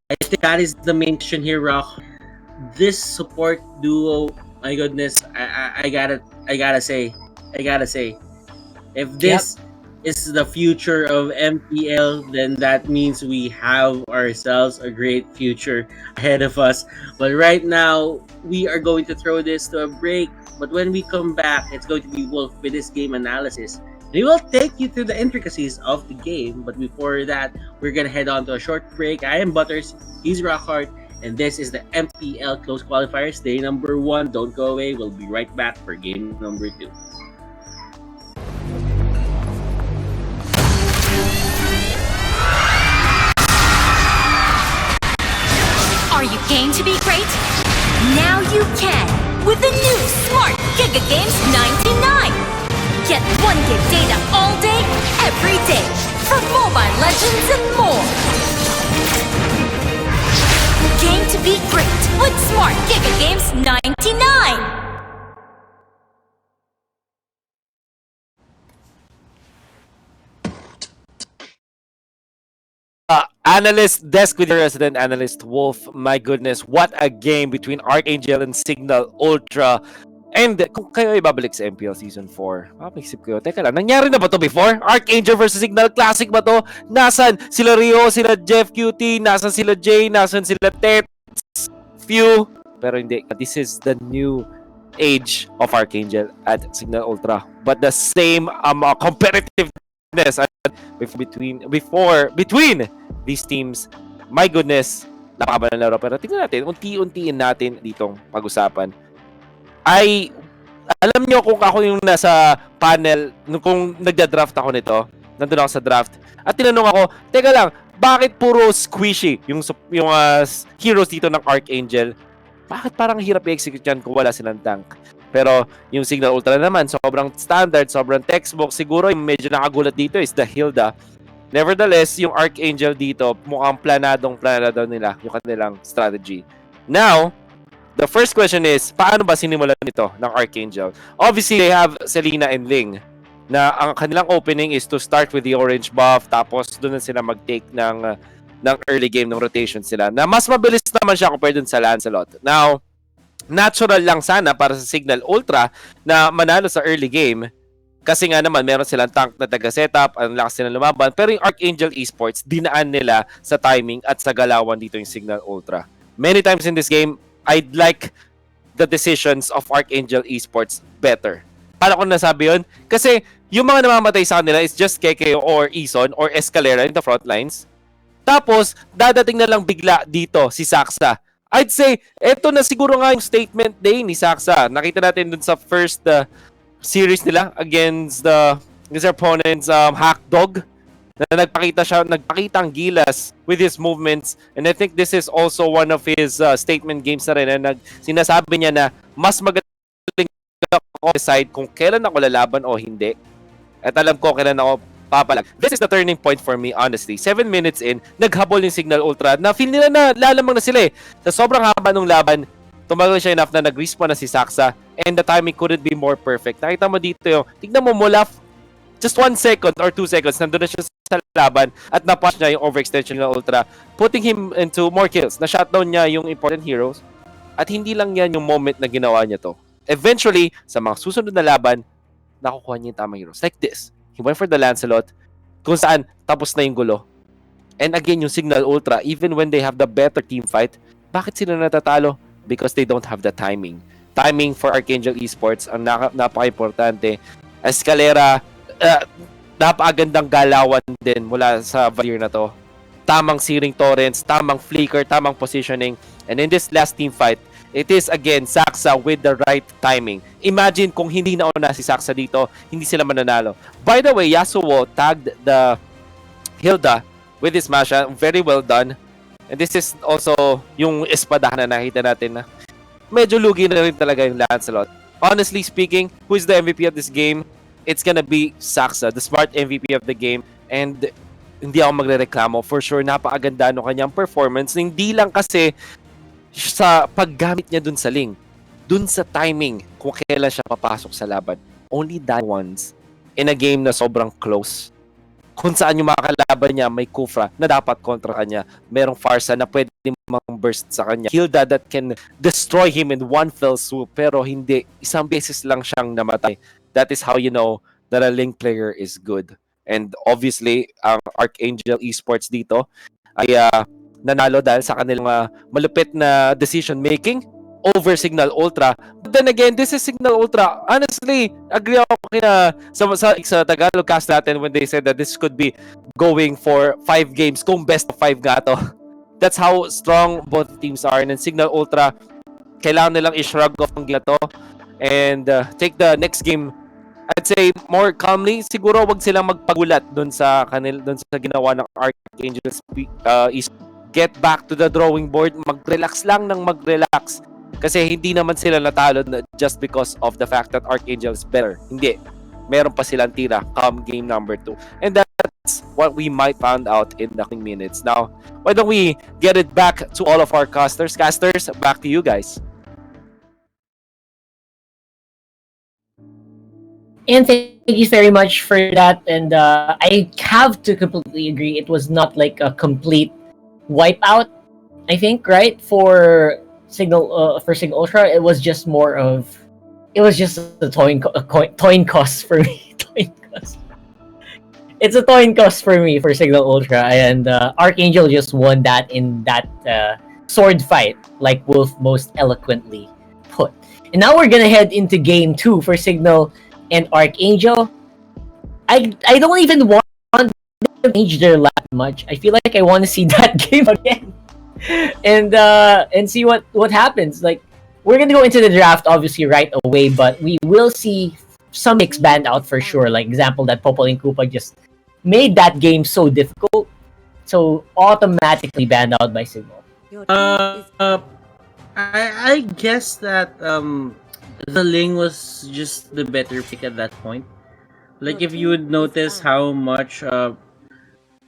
I think that is the main question here, Rock. This support duo, my goodness, I gotta say, if this is the future of MPL, then that means we have ourselves a great future ahead of us. But right now, we are going to throw this to a break. But when we come back, it's going to be Wolf with his game analysis. We will take you through the intricacies of the game. But before that, we're going to head on to a short break. I am Butters, he's Rockhart, and this is the MPL Close Qualifiers, day number 1. Don't go away. We'll be right back for game number 2. Are you game to be great? Now you can with the new Smart Giga Games 99. Get 1 gig data all day, every day for Mobile Legends and more. Game to be great with Smart Giga Games 99. Analyst desk with your resident analyst Wolf. My goodness, what a game between Archangel and Signal Ultra. And kung kayo ibabalik sa MPL Season 4, mapaisip kayo, teka lang, nangyari na ba to before? Archangel versus Signal, classic ba to? Nasaan sila Rio, sila Jeff QT, nasaan sila Jay, nasaan sila Tets, Few? Pero hindi, this is the new age of Archangel at Signal Ultra. But the same competitiveness between these teams, my goodness, napakaba ng laro. Pero tingnan natin, unti-untiin natin ditong pag-usapan. Alam nyo kung ako yung nasa panel, kung nagda-draft ako nito, nandun ako sa draft, at tinanong ako, teka lang, bakit puro squishy yung heroes dito ng Archangel? Bakit parang hirap i-execute yan kung wala silang tank? Pero yung Signal Ultra naman, sobrang standard, sobrang textbook. Siguro yung medyo nakagulat dito is the Hilda. Nevertheless, yung Archangel dito, mukhang planado nila yung kanilang strategy. Now, the first question is, paano ba sinimulan nito ng Archangel? Obviously, they have Selena and Ling, na ang kanilang opening is to start with the orange buff, tapos doon na sila mag-take ng early game, ng rotation sila, na mas mabilis naman siya compared dun sa Lancelot. Now, natural lang sana para sa Signal Ultra na manalo sa early game, kasi nga naman, meron silang tank na taga-setup, ang lakas silang lumaban. Pero yung Archangel Esports, dinaan nila sa timing at sa galawan dito yung Signal Ultra. Many times in this game, I'd like the decisions of Archangel Esports better. Paano ko nasabi yun? Kasi yung mga namamatay sa kanila is just KK or Eson or Escalera in the front lines. Tapos, dadating na lang bigla dito si Saxa. I'd say, eto na siguro nga yung statement day ni Saxa. Nakita natin dun sa first series nila against his opponent's Hackdog, na nagpakita ang gilas with his movements, and I think this is also one of his statement games na rin, na sinasabi niya na mas magaling ako decide kung kailan ako lalaban o hindi. At alam ko kailan ako papalag. This is the turning point for me, honestly. 7 minutes in, naghabol yung Signal Ultra na feel nila na lalamang na sila eh. Sa sobrang haba ng laban, tumagal siya enough na nag-respawn na si Saksa and the timing couldn't be more perfect. Nakita mo dito yung, tignan mo mula just 1 second or 2 seconds, nandun na siya sa laban at napush niya yung overextension ng Ultra, putting him into more kills. Na-shutdown niya yung important heroes at hindi lang yan yung moment na ginawa niya to. Eventually, sa mga susunod na laban, nakukuha niya yung tamang heroes. Like this. He went for the Lancelot, kung saan tapos na yung gulo. And again, yung Signal Ultra, even when they have the better team fight, bakit sila natatalo? Because they don't have the timing. Timing for Archangel Esports ang napaka-importante. Escalera, napakagandang galawan din mula sa Valier na to. Tamang searing torrents, tamang flicker, tamang positioning. And in this last team fight, it is again Saksa with the right timing. Imagine kung hindi nauna si Saksa dito, hindi sila mananalo. By the way, Yasuo tagged the Hilda with his Masha. Very well done. And this is also yung espadahan na nakita natin na medyo lugi na rin talaga yung Lancelot. Honestly speaking, who is the MVP of this game? It's gonna be Saksa, the smart MVP of the game. And hindi ako magrereklamo. For sure, napakaganda no kanyang performance. Hindi lang kasi sa paggamit niya dun sa Ling, dun sa timing kung kailan siya papasok sa laban. Only that once in a game na sobrang close. Kung saan yung makakalaban niya, may Kufra na dapat kontra kanya. Merong Farsa na pwede mang burst sa kanya. Hilda that can destroy him in one fell swoop. Pero hindi, isang beses lang siyang namatay. That is how you know that a Ling player is good. And obviously, ang Archangel Esports dito ay nanalo dahil sa kanilang malupit na decision making over Signal Ultra. But then again, this is Signal Ultra. Honestly, agree ako kina sa Tagalog cast natin when they said that this could be going for 5 games kung best of 5 nga to. That's how strong both teams are. And then Signal Ultra, kailangan nilang i-shrug off ang to and take the next game, I'd say, more calmly. Siguro wag silang magpagulat dun sa ginawa ng Archangel Esports. Get back to the drawing board, mag-relax lang ng mag-relax. Kasi hindi naman sila natalo just because of the fact that Archangel is better. Hindi. Meron pa silang tira come game number 2. And that's what we might find out in the coming minutes. Now, why don't we get it back to all of our casters? Casters, back to you guys. And thank you very much for that. And I have to completely agree. It was not like a complete wipeout, I think, right? For Signal Ultra, it was just more of, it was just a coin cost for me. It's a coin cost for me for Signal Ultra, and Archangel just won that in that sword fight, like Wolf most eloquently put. And now we're gonna head into game 2 for Signal and Archangel. I don't even want to change their lap much. I feel like I want to see that game again and see what happens. Like, we're gonna go into the draft obviously right away, but we will see some picks banned out for sure. Like example, that Popol and Koopa just made that game so difficult, so automatically banned out by Signal. I guess that the Ling was just the better pick at that point. Like, if you would notice how much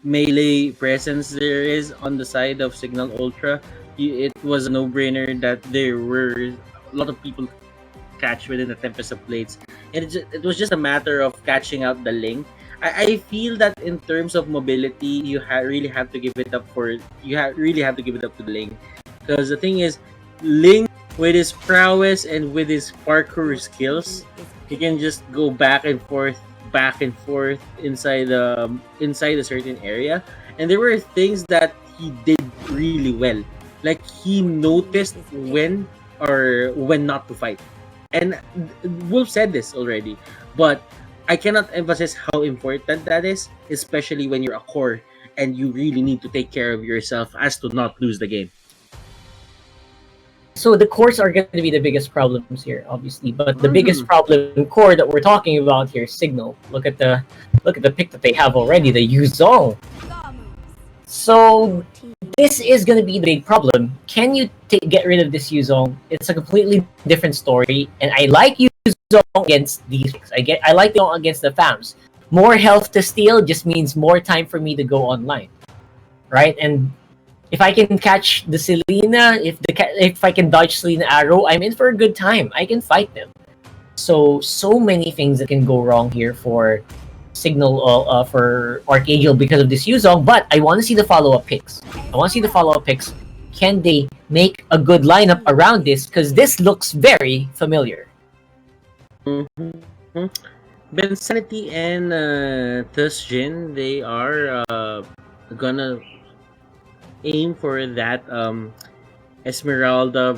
melee presence there is on the side of Signal Ultra, it was a no-brainer that there were a lot of people catch within the Tempest of Blades, and it was just a matter of catching out the Ling. I feel that in terms of mobility, you really have to give it up to the Ling, because the thing is, Ling, with his prowess and with his parkour skills, he can just go back and forth inside a certain area, and there were things that he did really well. Like, he noticed when not to fight. And Wolf said this already, but I cannot emphasize how important that is, especially when you're a core and you really need to take care of yourself as to not lose the game. So the cores are going to be the biggest problems here, obviously. But the biggest problem core that we're talking about here is Signal. Look at the pick that they have already, the Yuzong. So this is going to be the big problem. Can you get rid of this Yuzong? It's a completely different story, and I like Yuzong against these. I like Yuzong against the FAMs. more health to steal just means more time for me to go online, right? And if I can catch the Selena, if I can dodge Selena arrow, I'm in for a good time. I can fight them. So many things that can go wrong here for Signal for Archangel because of this Yuzong, but I want to see the follow-up picks. Can they make a good lineup around this? Because this looks very familiar. Mm-hmm. Bensanity and Tusjin, they are gonna aim for that Esmeralda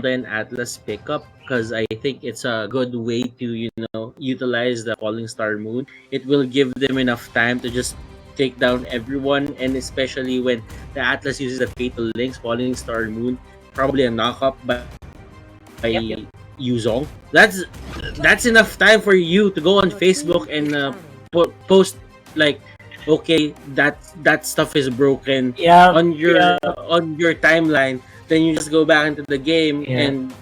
and Atlas pickup, because I think it's a good way to utilize the Falling Star Moon. It will give them enough time to just take down everyone, and especially when the Atlas uses the Fatal Links, Falling Star Moon, probably a knockup by Yuzong. That's enough time for you to go on Facebook and post like, okay, that stuff is broken on your timeline. Then you just go back into the game and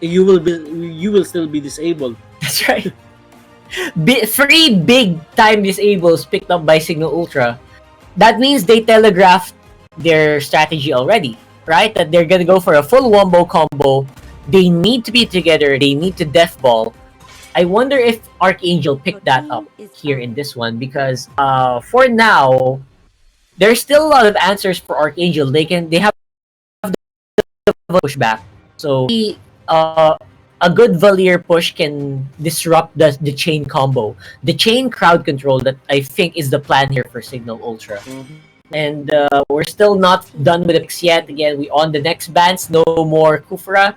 you will still be disabled. That's right. 3 big time disables picked up by Signal Ultra. That means they telegraphed their strategy already, right? That they're gonna go for a full wombo combo. They need to be together. They need to death ball. I wonder if Archangel picked that up here in this one, because for now there's still a lot of answers for Archangel. They have the pushback. So a good Valier push can disrupt the chain combo, the chain crowd control that I think is the plan here for Signal Ultra. And we're still not done with the picks yet. Again, we on the next bans. No more Kufra.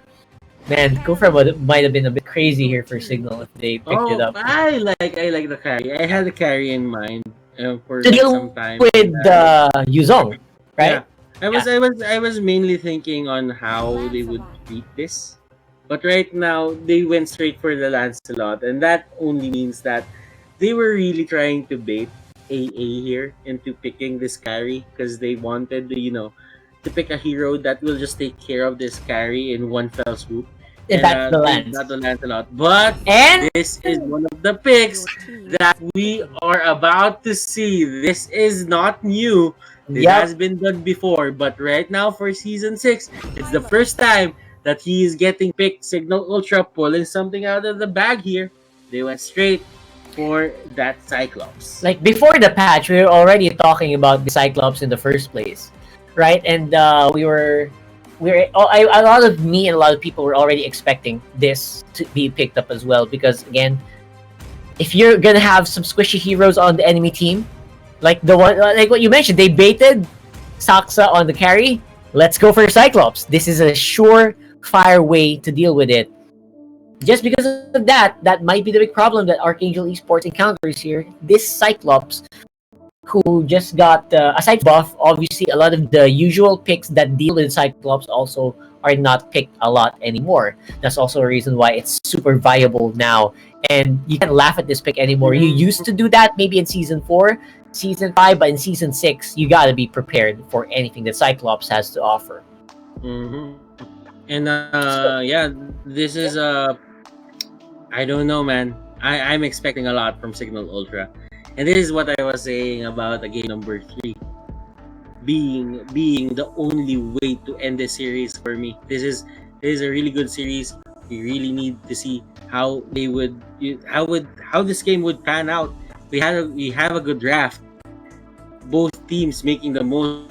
Man, Kufra might have been a bit crazy here for Signal if they picked it up. I like the carry. I had the carry in mind for To deal some time with Yuzong, right? Yeah. I was mainly thinking on how they would beat this, but right now they went straight for the Lancelot, and that only means that they were really trying to bait AA here into picking this carry, because they wanted to pick a hero that will just take care of this carry in one fell swoop. And that's the Lance. Not the Lancelot. But this is one of the picks that we are about to see. This is not new. It has been done before. But right now for Season 6, it's the first time that he is getting picked. Signal Ultra pulling something out of the bag here. They went straight for that Cyclops. Like before the patch, we were already talking about the Cyclops in the first place, right? And a lot of me and a lot of people were already expecting this to be picked up as well, because again, if you're gonna have some squishy heroes on the enemy team, like what you mentioned, they baited Saksa on the carry. Let's go for Cyclops. This is a surefire way to deal with it. Just because of that might be the big problem that Archangel Esports encounters here. This Cyclops, who just got aside from buff, obviously a lot of the usual picks that deal with Cyclops also are not picked a lot anymore. That's also a reason why it's super viable now, and you can't laugh at this pick anymore. You used to do that maybe in Season 4, Season 5, but in Season 6 you gotta be prepared for anything that Cyclops has to offer. And this is I don't know, man. I'm expecting a lot from Signal Ultra. And this is what I was saying about the game number 3 being the only way to end this series for me. This is a really good series. We really need to see how this game would pan out. We have a good draft. Both teams making the most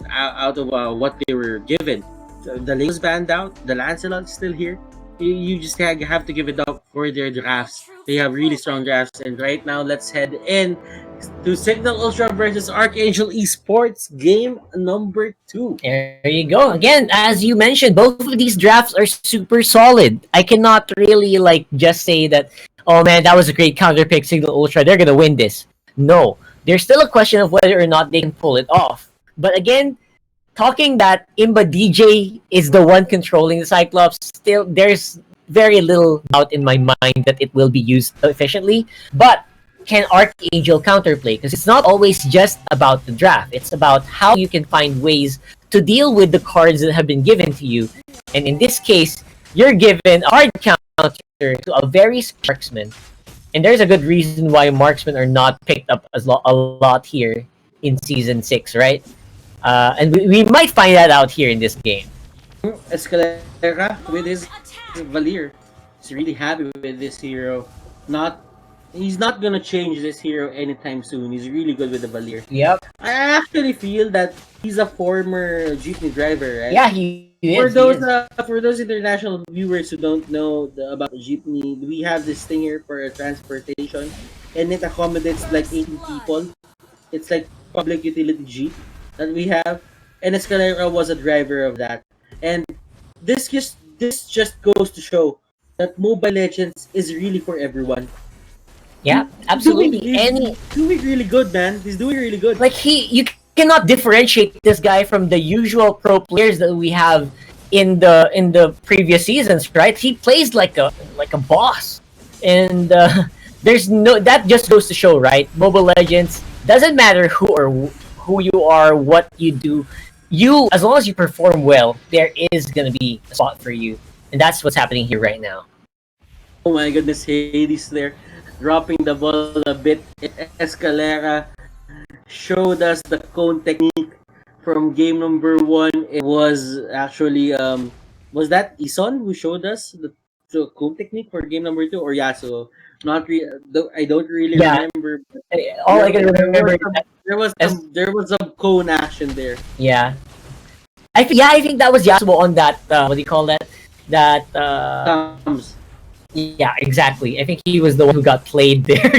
out of what they were given. The Leo's banned out. The Lancelot's still here. You just have to give it up for their drafts. They have really strong drafts. And right now, let's head in to Signal Ultra versus Archangel Esports game number 2. There you go. Again, as you mentioned, both of these drafts are super solid. I cannot really just say that, oh man, that was a great counter pick, Signal Ultra, they're gonna win this. No, there's still a question of whether or not they can pull it off. But again, talking that Imba DJ is the one controlling the Cyclops, still there's very little doubt in my mind that it will be used efficiently. But can Archangel counterplay? Because it's not always just about the draft. It's about how you can find ways to deal with the cards that have been given to you. And in this case, you're given a hard counter to a very marksman And there's a good reason why marksmen are not picked up a lot here in season 6, right? And we might find that out here in this game. Escalera with his Valir is really happy with this hero. Not He's not gonna change this hero anytime soon. He's really good with the Valir. Yep. I actually feel that he's a former jeepney driver, right? Yeah, he is. For those international viewers who don't know about jeepney, we have this thing here for transportation, and it accommodates like 18 people. It's like public utility jeep that we have, and Escalera was a driver of that. And this just goes to show that Mobile Legends is really for everyone. Yeah, absolutely. He's doing really good, man. He's doing really good. Like you cannot differentiate this guy from the usual pro players that we have in the previous seasons, right? He plays like a boss, and there's no that just goes to show, right? Mobile Legends doesn't matter who you are, what you do. You, as long as you perform well, there is gonna be a spot for you, and that's what's happening here right now. Oh my goodness, Hades there, dropping the ball a bit. Escalera showed us the cone technique from game number 1. It was actually was that Ison who showed us the cone technique for game number 2, or Yasuo? I don't really remember. All I can remember there was some cone action there. Yeah. I think that was Yasuo on that what do you call that? That Thumbs. Yeah, exactly. I think he was the one who got played there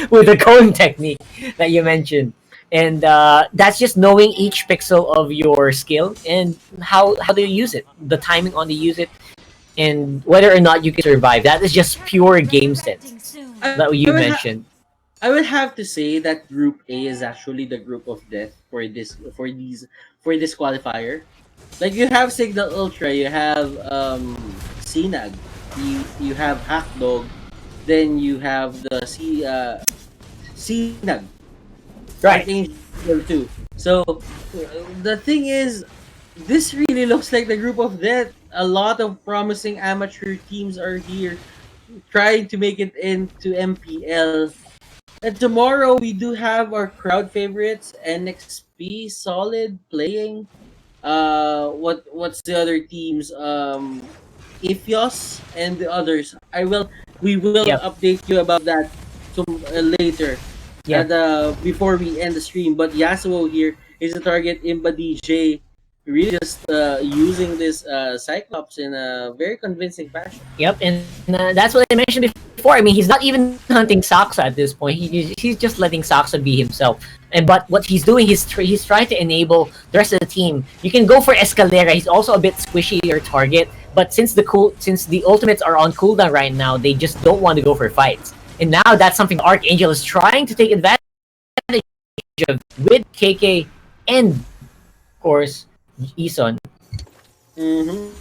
with the cone technique that you mentioned. And that's just knowing each pixel of your skill and how do you use it, the timing on the use it, and whether or not you can survive. That is just pure game sense that you mentioned. I would have to say that Group A is actually the group of death for this qualifier. Like, you have Signal Ultra, you have Sinag, you have Hackdog, then you have the Sinag. Right. Archangel too. So the thing is, this really looks like the group of death. A lot of promising amateur teams are here trying to make it into MPL. And tomorrow we do have our crowd favorites, NXP Solid playing. What's the other teams? Ifios and the others. We will update you about that later. Yeah. Before we end the stream. But Yasuo here is the target. Imba DJ really just using this Cyclops in a very convincing fashion. Yep, and that's what I mentioned before. I mean, he's not even hunting Saksa at this point. He's just letting Saksa be himself. But what he's doing, he's trying to enable the rest of the team. You can go for Escalera. He's also a bit squishy your target. But since the ultimates are on cooldown right now, they just don't want to go for fights. And now that's something Archangel is trying to take advantage of with KK and, of course, Ison. A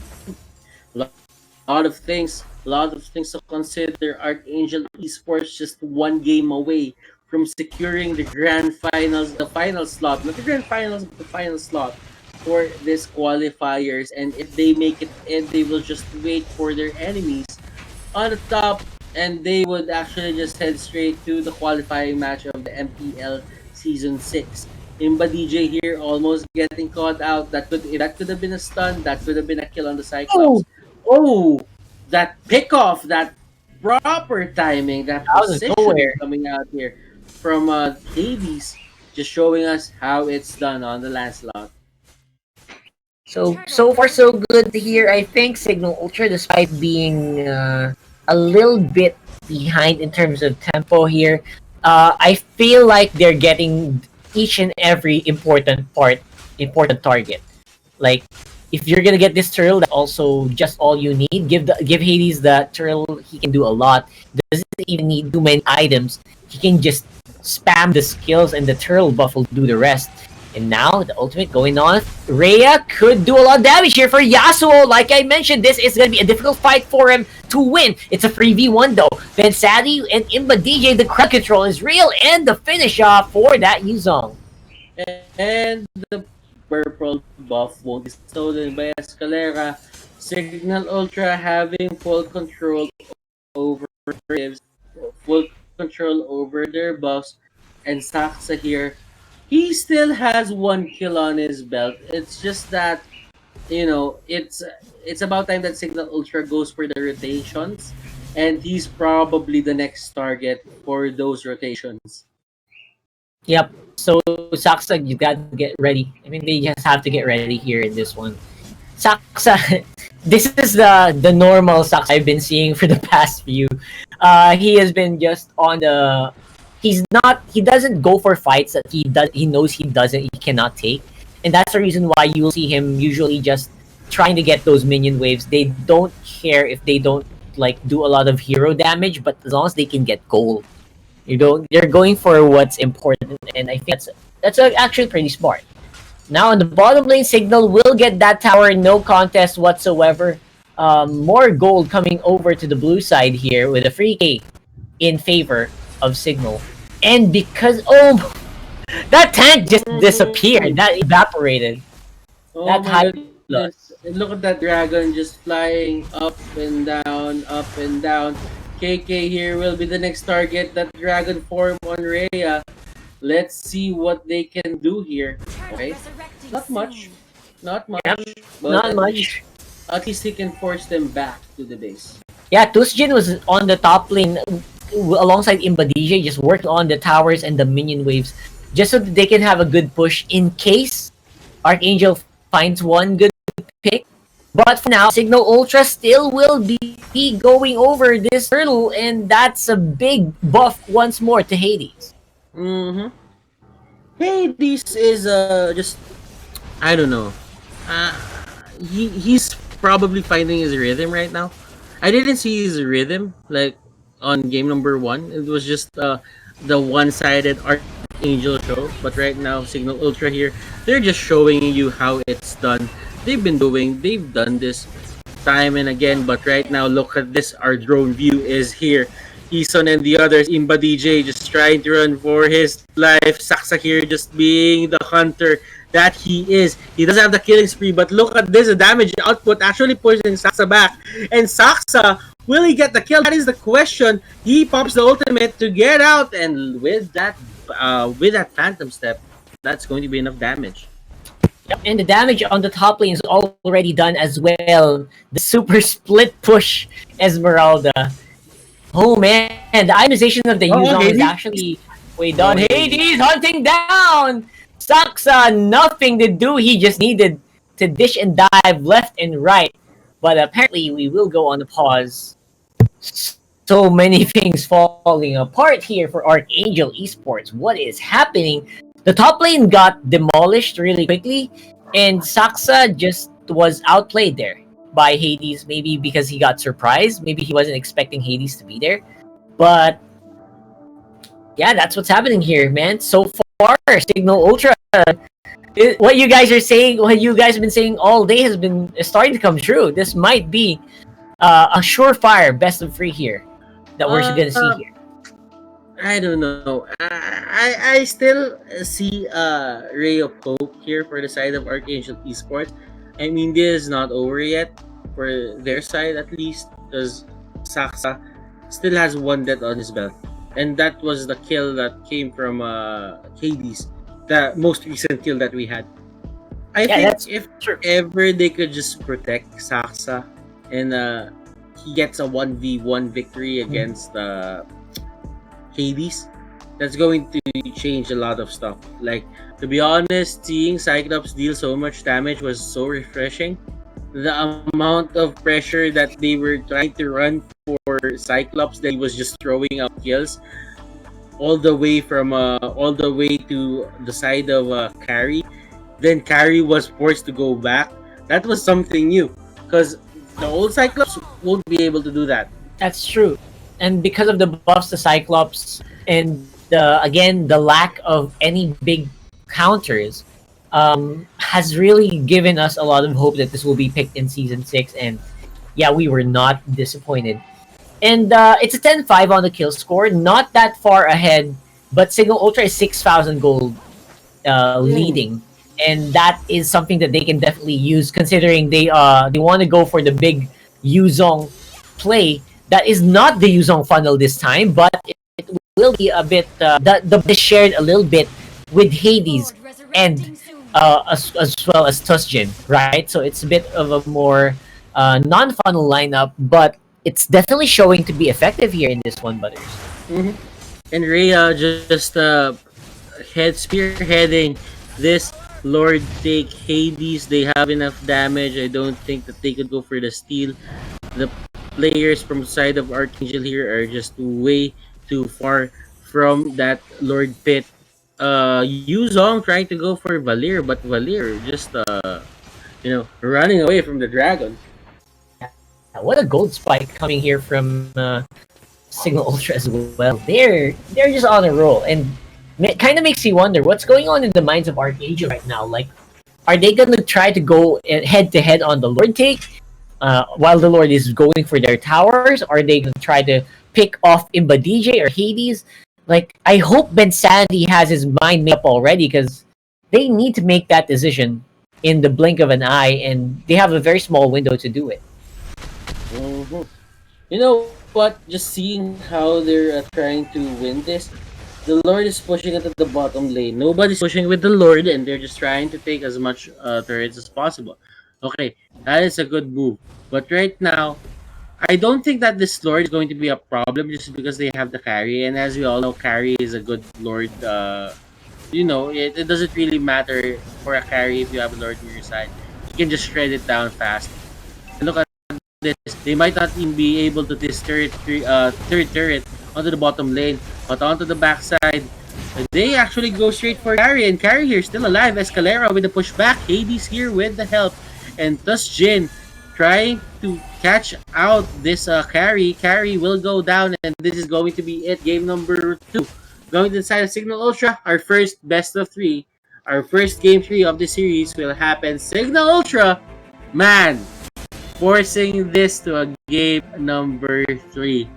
lot of things to consider. Archangel Esports just one game away from securing the grand finals, the final slot, not the grand finals, but the final slot for this qualifiers. And if they make it in, they will just wait for their enemies on the top, and they would actually just head straight to the qualifying match of the MPL Season 6. Imba DJ here almost getting caught out. That could have been a stun. That could have been a kill on the Cyclops. Oh, that pick-off, that proper timing, that position coming out here from Hades, just showing us how it's done on the Lancelot. So far so good here. I think Signal Ultra, despite being a little bit behind in terms of tempo here, I feel like they're getting each and every important target. Like, if you're gonna get this turtle, that's also just all you need. Give Hades that turtle. He can do a lot. Doesn't even need too many items. He can just spam the skills, and the turtle buff will do the rest. And now the ultimate going on. Rhea could do a lot of damage here for Yasuo. Like I mentioned, this is gonna be a difficult fight for him to win. It's a 3v1 though. Then Sadie and Imba DJ, the crowd control is real, and the finish off for that Yuzong. And the purple buff won't be stolen by Escalera. Signal Ultra having full control over full control over their buffs, and Saksa here, he still has one kill on his belt. It's just that it's about time that Signal Ultra goes for the rotations, and he's probably the next target for those rotations. Yep. So Saksa, you got to get ready. I mean, they just have to get ready here in this one. Saksa, this is the normal Saksa I've been seeing for the past few. He has been just on the. He doesn't go for fights that he knows he cannot take, and that's the reason why you'll see him usually just trying to get those minion waves. They don't care if they don't like do a lot of hero damage, but as long as they can get gold. They're going for what's important, and I think that's actually pretty smart. Now on the bottom lane, Signal will get that tower, no contest whatsoever. More gold coming over to the blue side here with a free K in favor of Signal, and because that tank just disappeared, that evaporated. Oh That my high goodness. And look at that dragon just flying up and down, up and down. KK here will be the next target. That dragon form on Rhea. Let's see what they can do here. Okay. Not much. Not much. But not at much. Least, at least he can force them back to the base. Yeah, Tusjin was on the top lane alongside Imba DJ, just working on the towers and the minion waves, just so that they can have a good push in case Archangel finds one good pick. But for now, Signal Ultra still will be going over this hurdle, and that's a big buff once more to Hades. Mm-hmm. Hades is just I don't know. Uh, he's probably finding his rhythm right now. I didn't see his rhythm like on game number 1. It was just the one-sided Archangel show. But right now, Signal Ultra here, they're just showing you how it's done. They've done this time and again. But right now, look at this. Our drone view is here. Ison and the others, Imba DJ just trying to run for his life. Saksa here just being the hunter that he is. He doesn't have the killing spree, but look at this. The damage output actually pushing Saksa back. And Saksa, will he get the kill? That is the question. He pops the ultimate to get out, and with that Phantom Step, that's going to be enough damage. Yep, and the damage on the top lane is already done as well. The super split push Esmeralda. Oh man, the ionization of the Yuzong is actually way done. Hades hunting down Saksa, nothing to do. He just needed to dish and dive left and right. But apparently we will go on a pause. So many things falling apart here for Archangel Esports. What is happening? The top lane got demolished really quickly, and Saksa just was outplayed there by Hades, maybe because he got surprised. Maybe he wasn't expecting Hades to be there. But yeah, that's what's happening here, man. So far, Signal Ultra, what you guys are saying, what you guys have been saying all day is starting to come true. This might be a surefire best of 3 here that we're going to see here. I don't know. I still see a ray of hope here for the side of Archangel Esports. I mean, this is not over yet for their side, at least, because Saksa still has one death on his belt, and that was the kill that came from Hades, the most recent kill that we had. I think if ever they could just protect Saksa and he gets a 1v1 victory against Hades, that's going to change a lot of stuff. Like, to be honest, seeing Cyclops deal so much damage was so refreshing. The amount of pressure that they were trying to run for Cyclops, that he was just throwing out kills all the way to the side of Carry. Then Carry was forced to go back. That was something new, because the old Cyclops won't be able to do that. That's true. And because of the buffs to Cyclops and the lack of any big counters, has really given us a lot of hope that this will be picked in Season 6. And yeah, we were not disappointed. And it's a 10-5 on the kill score. Not that far ahead, but Signal Ultra is 6,000 gold leading. And that is something that they can definitely use, considering they want to go for the big Yuzong play. That is not the Yuzong funnel this time, but it will be a bit the shared a little bit with Hades and as well as Tusjin, right? So it's a bit of a more non-funnel lineup, but it's definitely showing to be effective here in this one, Butters. Mm-hmm. And Rhea just spearheading this Lord take Hades. They have enough damage. I don't think that they could go for the steal. The players from side of Archangel here are just way too far from that Lord Pit. Yuzong trying to go for Valir, but Valir just running away from the dragon. What a gold spike coming here from Signal Ultra as well. They're just on a roll, and kind of makes you wonder what's going on in the minds of Archangel right now. Like, are they gonna try to go head to head on the Lord take, while the Lord is going for their towers? Are they gonna try to pick off Imba DJ or Hades? Like, I hope Ben Sandy has his mind made up already, because they need to make that decision in the blink of an eye, and they have a very small window to do it. Mm-hmm. You know what? Just seeing how they're trying to win this, the Lord is pushing into the bottom lane. Nobody's pushing with the Lord, and they're just trying to take as much turrets as possible. Okay, that is a good move. But right now, I don't think that this Lord is going to be a problem just because they have the carry. And as we all know, carry is a good Lord. It doesn't really matter for a carry if you have a Lord on your side. You can just shred it down fast. And look at this. They might not even be able to this third turret onto the bottom lane, but onto the backside. They actually go straight for carry, and carry here still alive. Escalera with the pushback. Hades here with the help, and thus Jin trying to catch out this carry. Carry will go down, and this is going to be it. Game number 2. Going to the side of Signal Ultra, our first best of 3. Our first game 3 of the series will happen. Signal Ultra, man, forcing this to a game number 3.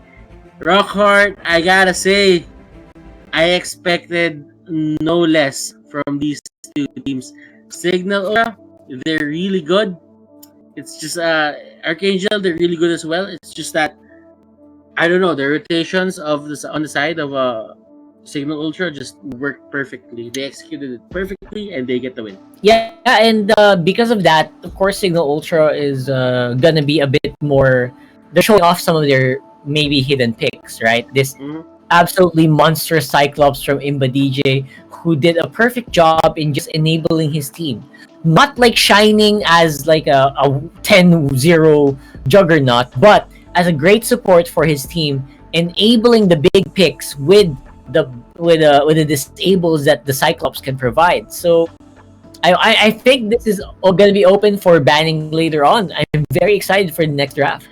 Rockhart, I gotta say, I expected no less from these two teams. Signal Ultra, they're really good. It's just Archangel, they're really good as well. It's just that I don't know, the rotations of this on the side of Signal Ultra just worked perfectly. They executed it perfectly, and they get the win. Yeah, and because of that, of course, Signal Ultra is gonna be a bit more. They're showing off some of their maybe hidden picks, right? This absolutely monstrous Cyclops from Imba DJ, who did a perfect job in just enabling his team. Not like shining as like a 10-0 juggernaut, but as a great support for his team, enabling the big picks with the disables that the Cyclops can provide. So I think this is going to be open for banning later on. I'm very excited for the next draft.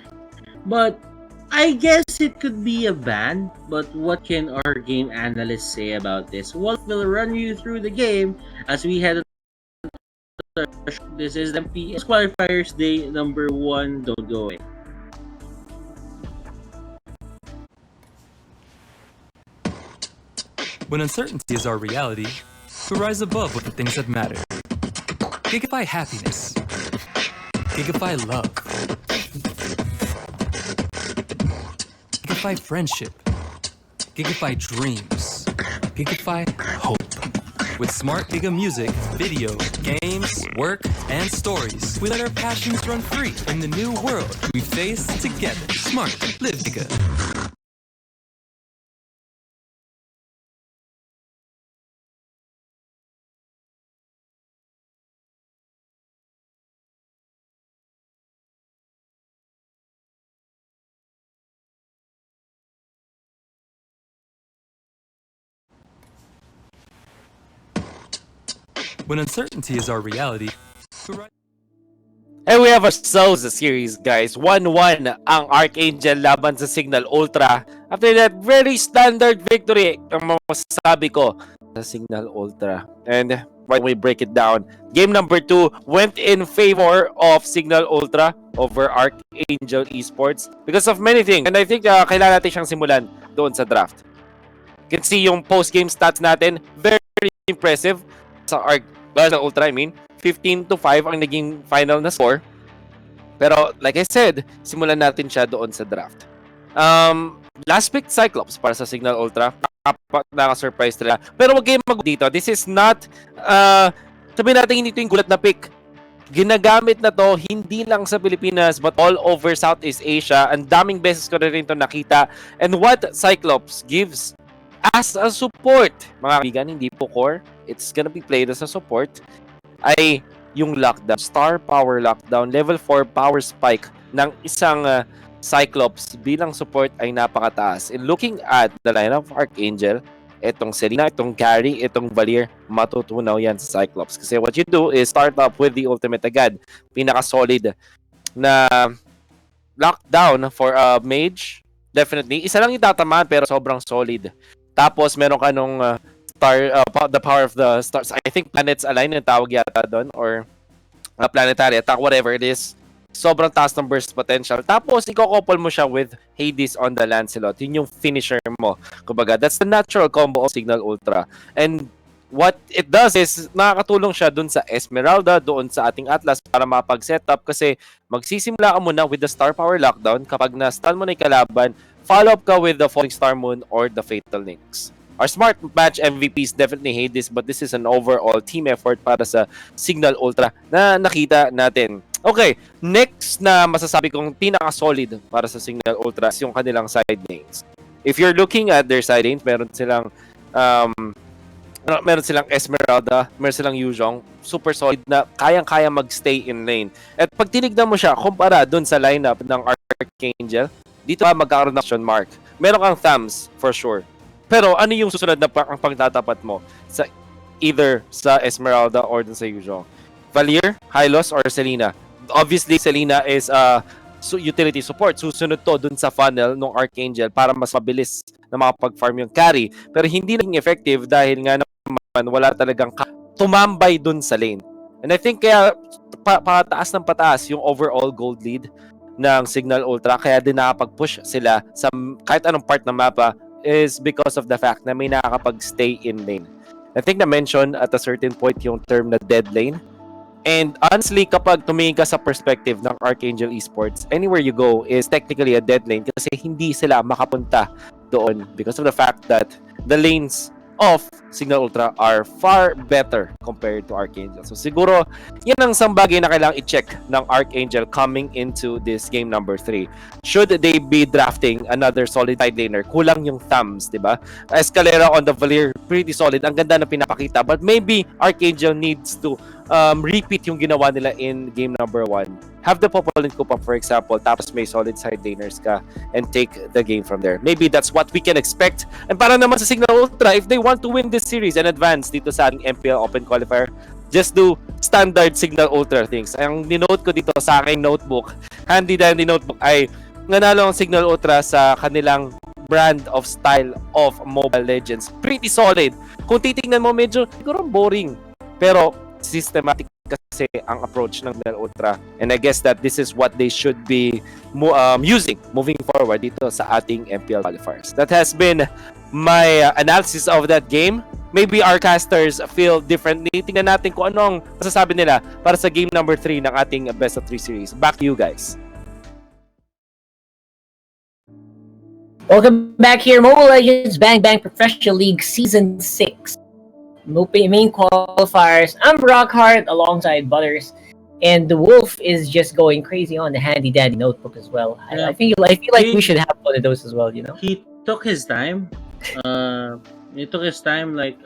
But I guess it could be a ban, but what can our game analysts say about this? Wolf will run you through the game as we head. This is MPL Qualifiers Day number 1. Don't go away. When uncertainty is our reality, we rise above with the things that matter. Gigify happiness. Gigify love. Gigify friendship. Gigify dreams. Gigify hope. With smart Giga music, video, games, work, and stories, we let our passions run free in the new world we face together. Smart, live Giga. When uncertainty is our reality, And we have ourselves a series, guys. 1-1 ang Archangel laban sa Signal Ultra. After that, very standard victory ang masasabi ko sa Signal Ultra. And when we break it down, game number 2 went in favor of Signal Ultra over Archangel eSports because of many things. And I think kailangan natin siyang simulan doon sa draft. You can see yung post-game stats natin. Very impressive sa Signal Ultra, 15-5 ang naging final na score. Pero like I said, simulan natin siya doon sa draft. last pick Cyclops para sa Signal Ultra. Nakaka-surprise talaga. Pero wag kayong dito. This is not, sabihin natin hindi ito yung gulat na pick. Ginagamit na to hindi lang sa Pilipinas but all over Southeast Asia. Ang daming beses ko na rin ito nakita. And what Cyclops gives as a support, mga kaibigan, hindi po core, it's gonna be played as a support, ay yung lockdown, star power lockdown, level 4 power spike ng isang Cyclops bilang support ay napakataas. In looking at the lineup of Archangel, itong Selena, itong Carry, itong Valier, matutunaw yan sa Cyclops. Kasi what you do is start up with the ultimate agad. Pinaka-solid na lockdown for a mage. Definitely. Isa lang itatamaan pero sobrang solid. Tapos meron ka nung the power of the stars. I think planets align yung tawag yata doon or planetary attack, whatever it is. Sobrang taas ng burst potential. Tapos, i-couple mo siya with Hades on the Lancelot. Yun yung finisher mo. Kumbaga, that's the natural combo of Signal Ultra. And what it does is, nakakatulong siya dun sa Esmeralda, doon sa ating Atlas para mapag-setup kasi magsisimula ka muna with the Star Power Lockdown. Kapag na-stun mo na yung kalaban, follow up ka with the Falling Star Moon or the Fatal Links. Our smart match MVPs definitely hate this, but this is an overall team effort para sa Signal Ultra na nakita natin. Okay, next na masasabi kong pinaka-solid para sa Signal Ultra is yung kanilang side lanes. If you're looking at their side lanes, meron silang Esmeralda, meron silang Yuzhong, super solid na kayang-kaya mag-stay in lane. At pag tinignan mo siya, kumpara dun sa lineup ng Archangel, dito magkakaroon ng question mark. Meron kang Thams, for sure. Pero ano yung susunod na ang pagtatapat mo sa either sa Esmeralda or dun sa Yuzhong? Valier, Hylos, or Selena? Obviously, Selena is utility support. Susunod to dun sa funnel ng Archangel para mas mabilis na makapag-farm yung carry. Pero hindi naging effective dahil nga naman wala talagang tumambay dun sa lane. And I think kaya pataas ng pataas yung overall gold lead ng Signal Ultra. Kaya din nakapag-push sila sa kahit anong part ng mapa is because of the fact na may nakakapag-stay in lane. I think na-mention at a certain point yung term na dead lane. And honestly, kapag tumingin ka sa perspective ng Archangel Esports, anywhere you go is technically a dead lane kasi hindi sila makapunta doon because of the fact that the lanes of Signal Ultra are far better compared to Archangel. So siguro, yan ang isang bagay na kailangang i-check ng Archangel coming into this game number 3. Should they be drafting another solid side laner? Kulang yung thumbs, di ba? Escalera on the Valier, pretty solid. Ang ganda na pinapakita. But maybe Archangel needs to repeat yung ginawa nila in game number 1. Have the Popolin Coupon, for example, tapos may solid side laners ka and take the game from there. Maybe that's what we can expect. And para naman sa Signal Ultra, if they want to win this series and advance dito sa ating MPL Open Qualifier, just do standard Signal Ultra things. Ang dinote ko dito sa aking notebook, handy dandy notebook, ay nanalo ang Signal Ultra sa kanilang brand of style of Mobile Legends. Pretty solid. Kung titingnan mo, medyo siguro boring. Pero systematic kasi ang approach ng Signal Ultra. And I guess that this is what they should be using moving forward dito sa ating MPL Qualifiers. That has been my analysis of that game. Maybe our casters feel differently. Tingnan natin kung anong masasabi nila para sa game number 3 ng ating Best of 3 series. Back to you guys. Welcome back here, Mobile Legends Bang Bang Professional League Season 6. Main qualifiers. I'm Rockhart alongside Butters, and the Wolf is just going crazy on the handy dandy notebook as well. Yeah. I feel like we should have one of those as well. You know, he took his time. He took his time. Like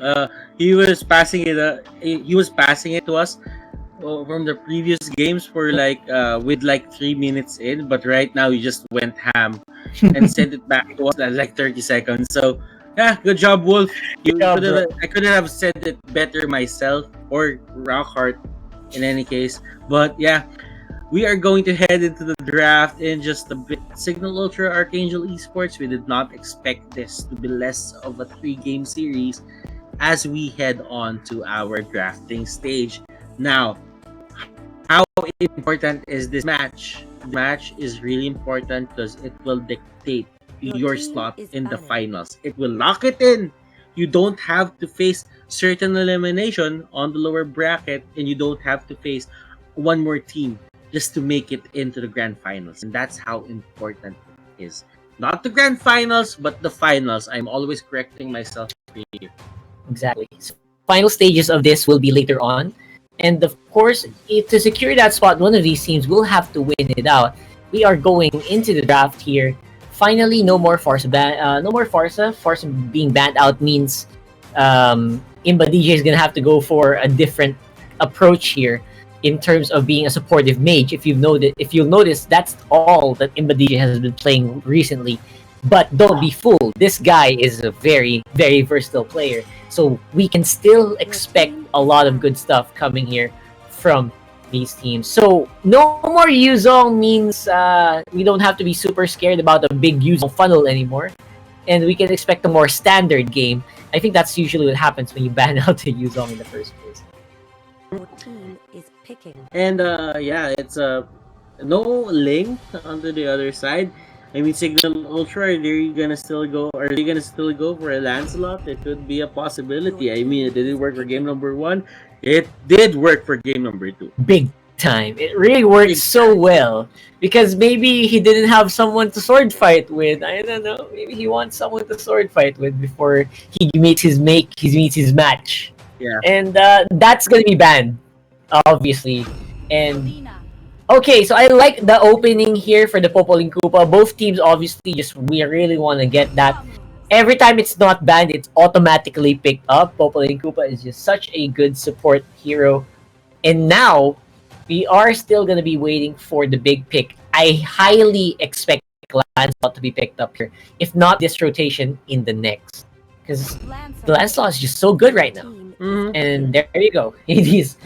he was passing it. He was passing it to us from the previous games for like with like 3 minutes in, but right now he just went ham and sent it back to us at like 30 seconds. So. Yeah, good job, Wolf. I couldn't have said it better myself or Rockhart in any case. But yeah, we are going to head into the draft in just a bit. Signal Ultra Archangel Esports, we did not expect this to be less of a 3-game series as we head on to our drafting stage. Now, how important is this match? The match is really important because it will dictate your slot in the finals. It will lock it in. You don't have to face certain elimination on the lower bracket, and you don't have to face one more team just to make it into the grand finals. And that's how important it is. Not the grand finals, but the finals. I'm always correcting myself here. Exactly. So final stages of this will be later on. And of course, to secure that spot, one of these teams will have to win it out. We are going into the draft here. Finally, no more Farsa no more Farsa. Farsa being banned out means Imba DJ is gonna have to go for a different approach here in terms of being a supportive mage. If you'll notice, that's all that Imba DJ has been playing recently. But don't be fooled. This guy is a very, very versatile player. So we can still expect a lot of good stuff coming here from these teams. So no more Yuzong means we don't have to be super scared about a big Yuzong funnel anymore. And we can expect a more standard game. I think that's usually what happens when you ban out the Yuzong in the first place. Your team is picking. And yeah, it's no link onto the other side. I mean, Signal Ultra, are they gonna still go for a Lancelot? It could be a possibility. I mean, it didn't work for game number 1. It did work for game number 2. Big time. It really worked so well. Because maybe he didn't have someone to sword fight with. I don't know. Maybe he wants someone to sword fight with before he meets his match. Yeah. And that's gonna be banned, obviously. And okay, so I like the opening here for the Popoling Koopa. Both teams obviously we really want to get that. Every time it's not banned, it's automatically picked up. Popoling Koopa is just such a good support hero. And now, we are still going to be waiting for the big pick. I highly expect Lancelot to be picked up here. If not this rotation, in the next. Because the Lancelot is just so good right now. Mm-hmm. And there you go. It is.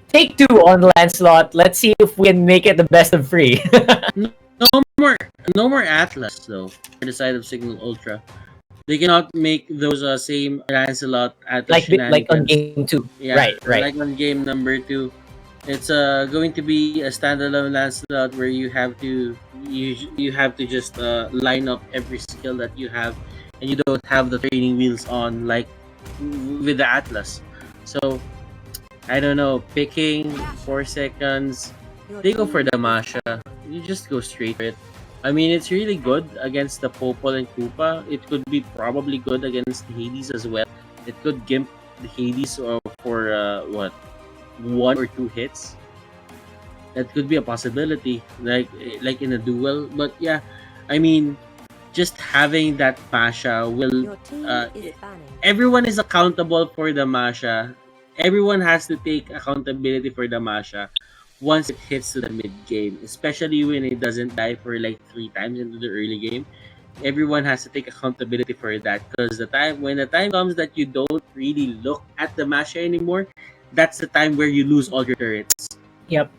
Take 2 on Lancelot. Let's see if we can make it the best of 3. No more Atlas though. For the side of Signal Ultra, they cannot make those same Lancelot Atlas like on game 2. Yeah, right. Like on game number 2, it's going to be a standalone Lancelot where you have to just line up every skill that you have, and you don't have the training wheels on like with the Atlas. So I don't know, picking 4 seconds, they go for the Masha. You just go straight for it. I mean, it's really good against the Popol and Koopa. It could be probably good against the Hades as well. It could gimp the Hades for 1 or 2 hits. That could be a possibility, like in a duel. But yeah, I mean, just having that Masha will. Everyone is accountable for the Masha. Everyone has to take accountability for the Masha once it hits to the mid game, especially when it doesn't die for like 3 times into the early game. Everyone has to take accountability for that, because when the time comes that you don't really look at the Masha anymore, that's the time where you lose all your turrets. Yep.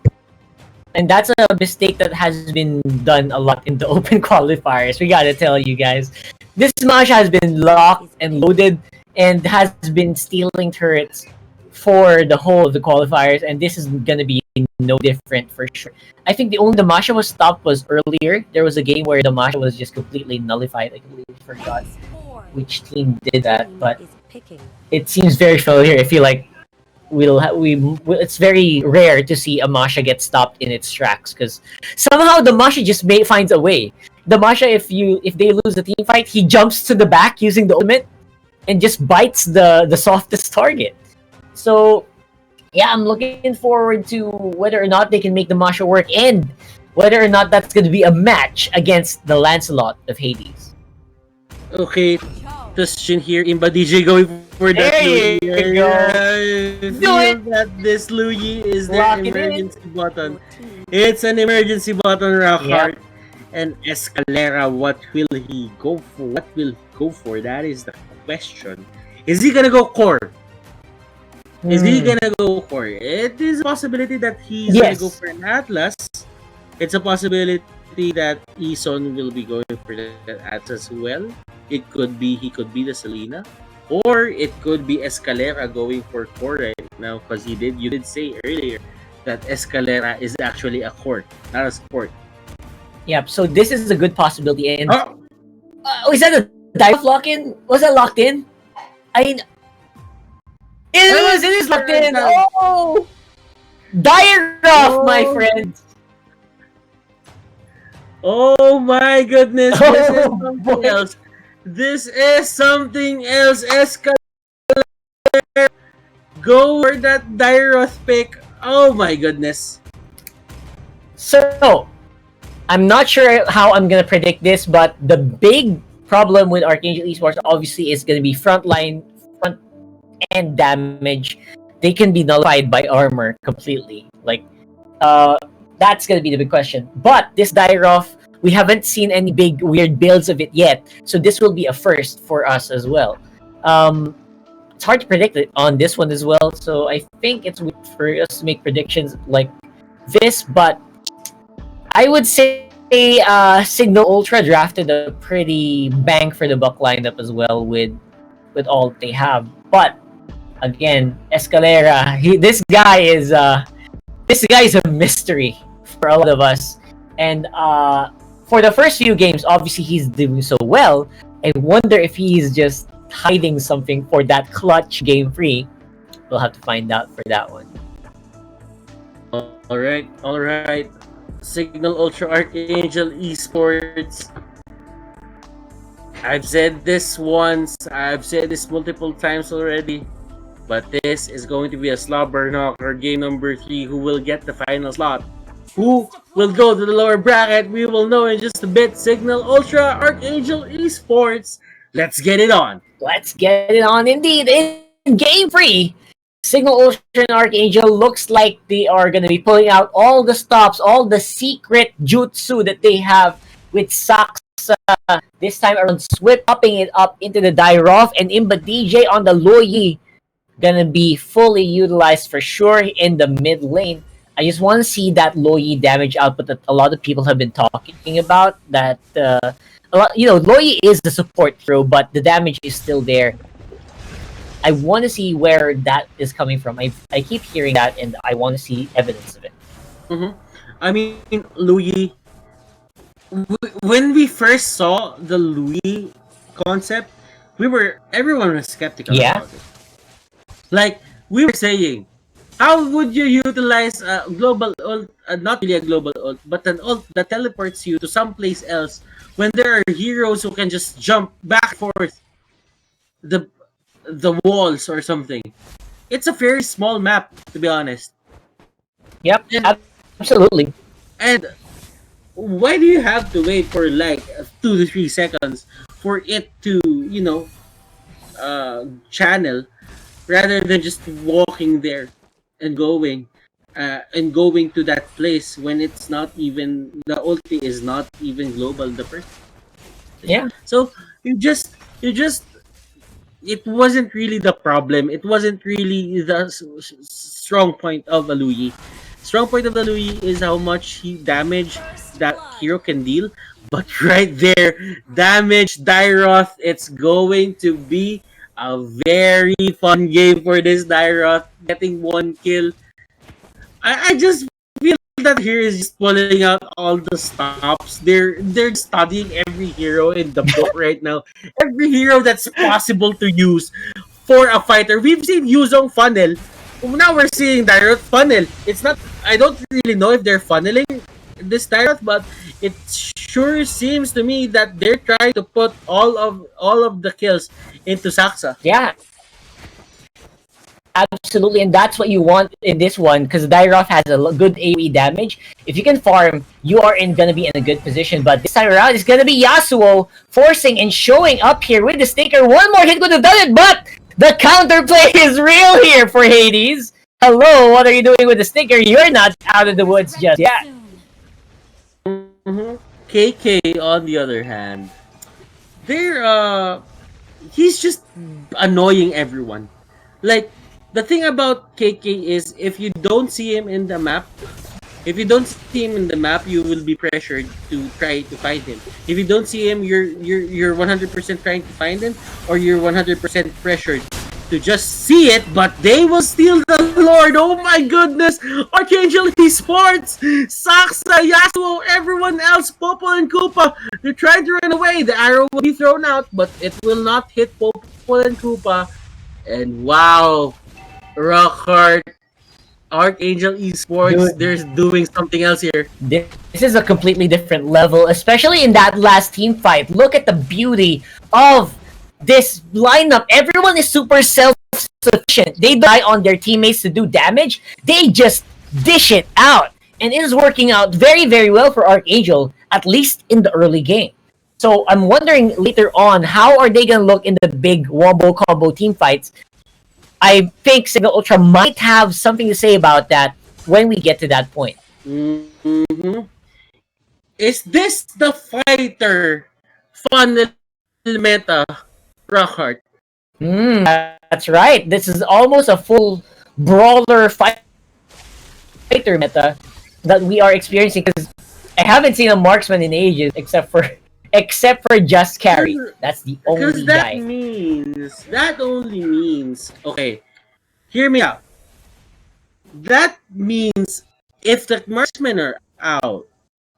And that's a mistake that has been done a lot in the open qualifiers. We gotta tell you guys. This Masha has been locked and loaded and has been stealing turrets for the whole of the qualifiers, and this is gonna be no different for sure. I think the Masha was stopped was earlier. There was a game where the Masha was just completely nullified. I completely forgot which team did that, but it seems very familiar. I feel like it's very rare to see a Masha get stopped in its tracks, because somehow the Masha just finds a way. The Masha, if they lose the team fight, he jumps to the back using the ultimate and just bites the softest target. So yeah, I'm looking forward to whether or not they can make the Masha work, and whether or not that's going to be a match against the Lancelot of Hades. Okay, question here. Imba DJ going for that Luyi. Do it! That this Luyi is their emergency button. It's an emergency button, Rockhart. And Escalera, what will he go for? What will he go for? That is the question. Is he gonna go core? Is he gonna go core? It is a possibility that he's gonna go for an Atlas. It's a possibility that Eson will be going for the Atlas as well. It could be he could be the Selena, or it could be Escalera going for core right now, because you did say earlier that Escalera is actually a core, not a support. Yep. So this is a good possibility. And is that a dive lock-in? Was that locked in? It is locked in. Oh, dire off, my friends. Oh my goodness, this is Oh something boy. else. This is something else. Go for that Dairoth pick. Oh my goodness. So, I'm not sure how I'm gonna predict this, but the big problem with Archangel Esports obviously is gonna be front end damage. They can be nullified by armor completely. Like, that's gonna be the big question. But this Dairoth, we haven't seen any big weird builds of it yet, so this will be a first for us as well. It's hard to predict it on this one as well, so I think it's weird for us to make predictions like this, but I would say Signal Ultra drafted a pretty bang for the buck lineup as well with all they have. But again, Escalera, this guy is a mystery for a lot of us. And for the first few games, obviously he's doing so well. I wonder if he's just hiding something for that clutch game free. We'll have to find out for that one. All right. Signal Ultra Archangel Esports. I've said this once. I've said this multiple times already. But this is going to be a slobber knocker. Game number 3. Who will get the final slot? Who will go to the lower bracket? We will know in just a bit. Signal Ultra Archangel Esports. Let's get it on. Let's get it on indeed. In game 3, Signal Ultra and Archangel looks like they are going to be pulling out all the stops, all the secret jutsu that they have with Saksa. This time around, popping it up into the Dairoth and Imba DJ on the Loyi. Gonna be fully utilized for sure in the mid lane. I just want to see that Loyi damage output that a lot of people have been talking about. That Loyi is the support throw, but the damage is still there. I want to see where that is coming from. I keep hearing that, and I want to see evidence of it. I mean, Louis. When we first saw the Louis concept, everyone was skeptical about it. Like we were saying, how would you utilize a global ult, not really a global ult, but an ult that teleports you to someplace else when there are heroes who can just jump back and forth the walls or something? It's a very small map, to be honest. Yep, absolutely. And why do you have to wait for like 2 to 3 seconds for it to, channel, rather than just walking there and going to that place when it's not even, the ulti is not even global the first. Yeah. So you just it wasn't really the problem. It wasn't really the strong point of Alui. Strong point of Alui is how much damage that hero can deal. But right there, damage Dairoth, it's going to be a very fun game for this Dairoth. Getting 1 kill. I just feel that here is just pulling out all the stops. They're studying every hero in the book right now. Every hero that's possible to use for a fighter. We've seen Yuzong funnel. Now we're seeing Dairoth funnel. It's not. I don't really know if they're funneling this Dairoth, but it sure seems to me that they're trying to put all of the kills into Saksa. Yeah. Absolutely, and that's what you want in this one, because Dairoth has a good AoE damage. If you can farm, you are gonna be in a good position. But this time around, it's gonna be Yasuo forcing and showing up here with the sticker. One more hit would have done it, but the counterplay is real here for Hades. Hello, what are you doing with the sticker? You're not out of the woods just yet. KK, on the other hand, he's just annoying everyone. Like, the thing about KK is, if you don't see him in the map, you will be pressured to try to find him. If you don't see him, you're 100% trying to find him, or you're 100% pressured to just see it, but they will steal the Lord. Oh my goodness! Archangel Esports, Saksa, Yasuo, everyone else, Popo and Koopa, they're trying to run away. The arrow will be thrown out, but it will not hit Popo and Koopa. And wow, Rockhart, Archangel Esports, Dude. there's doing something else here. This is a completely different level, especially in that last team fight. Look at the beauty of this lineup. Everyone is super self-sufficient. They rely on their teammates to do damage. They just dish it out. And it is working out very, very well for Archangel, at least in the early game. So I'm wondering later on, how are they going to look in the big wombo combo team fights? I think Signal Ultra might have something to say about that when we get to that point. Mm-hmm. Is this the fighter fun meta, Rockhart? That's right. This is almost a full brawler fighter meta that we are experiencing, because I haven't seen a marksman in ages except for Just Carry. That's the only Because that guy. only means, okay, hear me out. That means if the marksmen are out,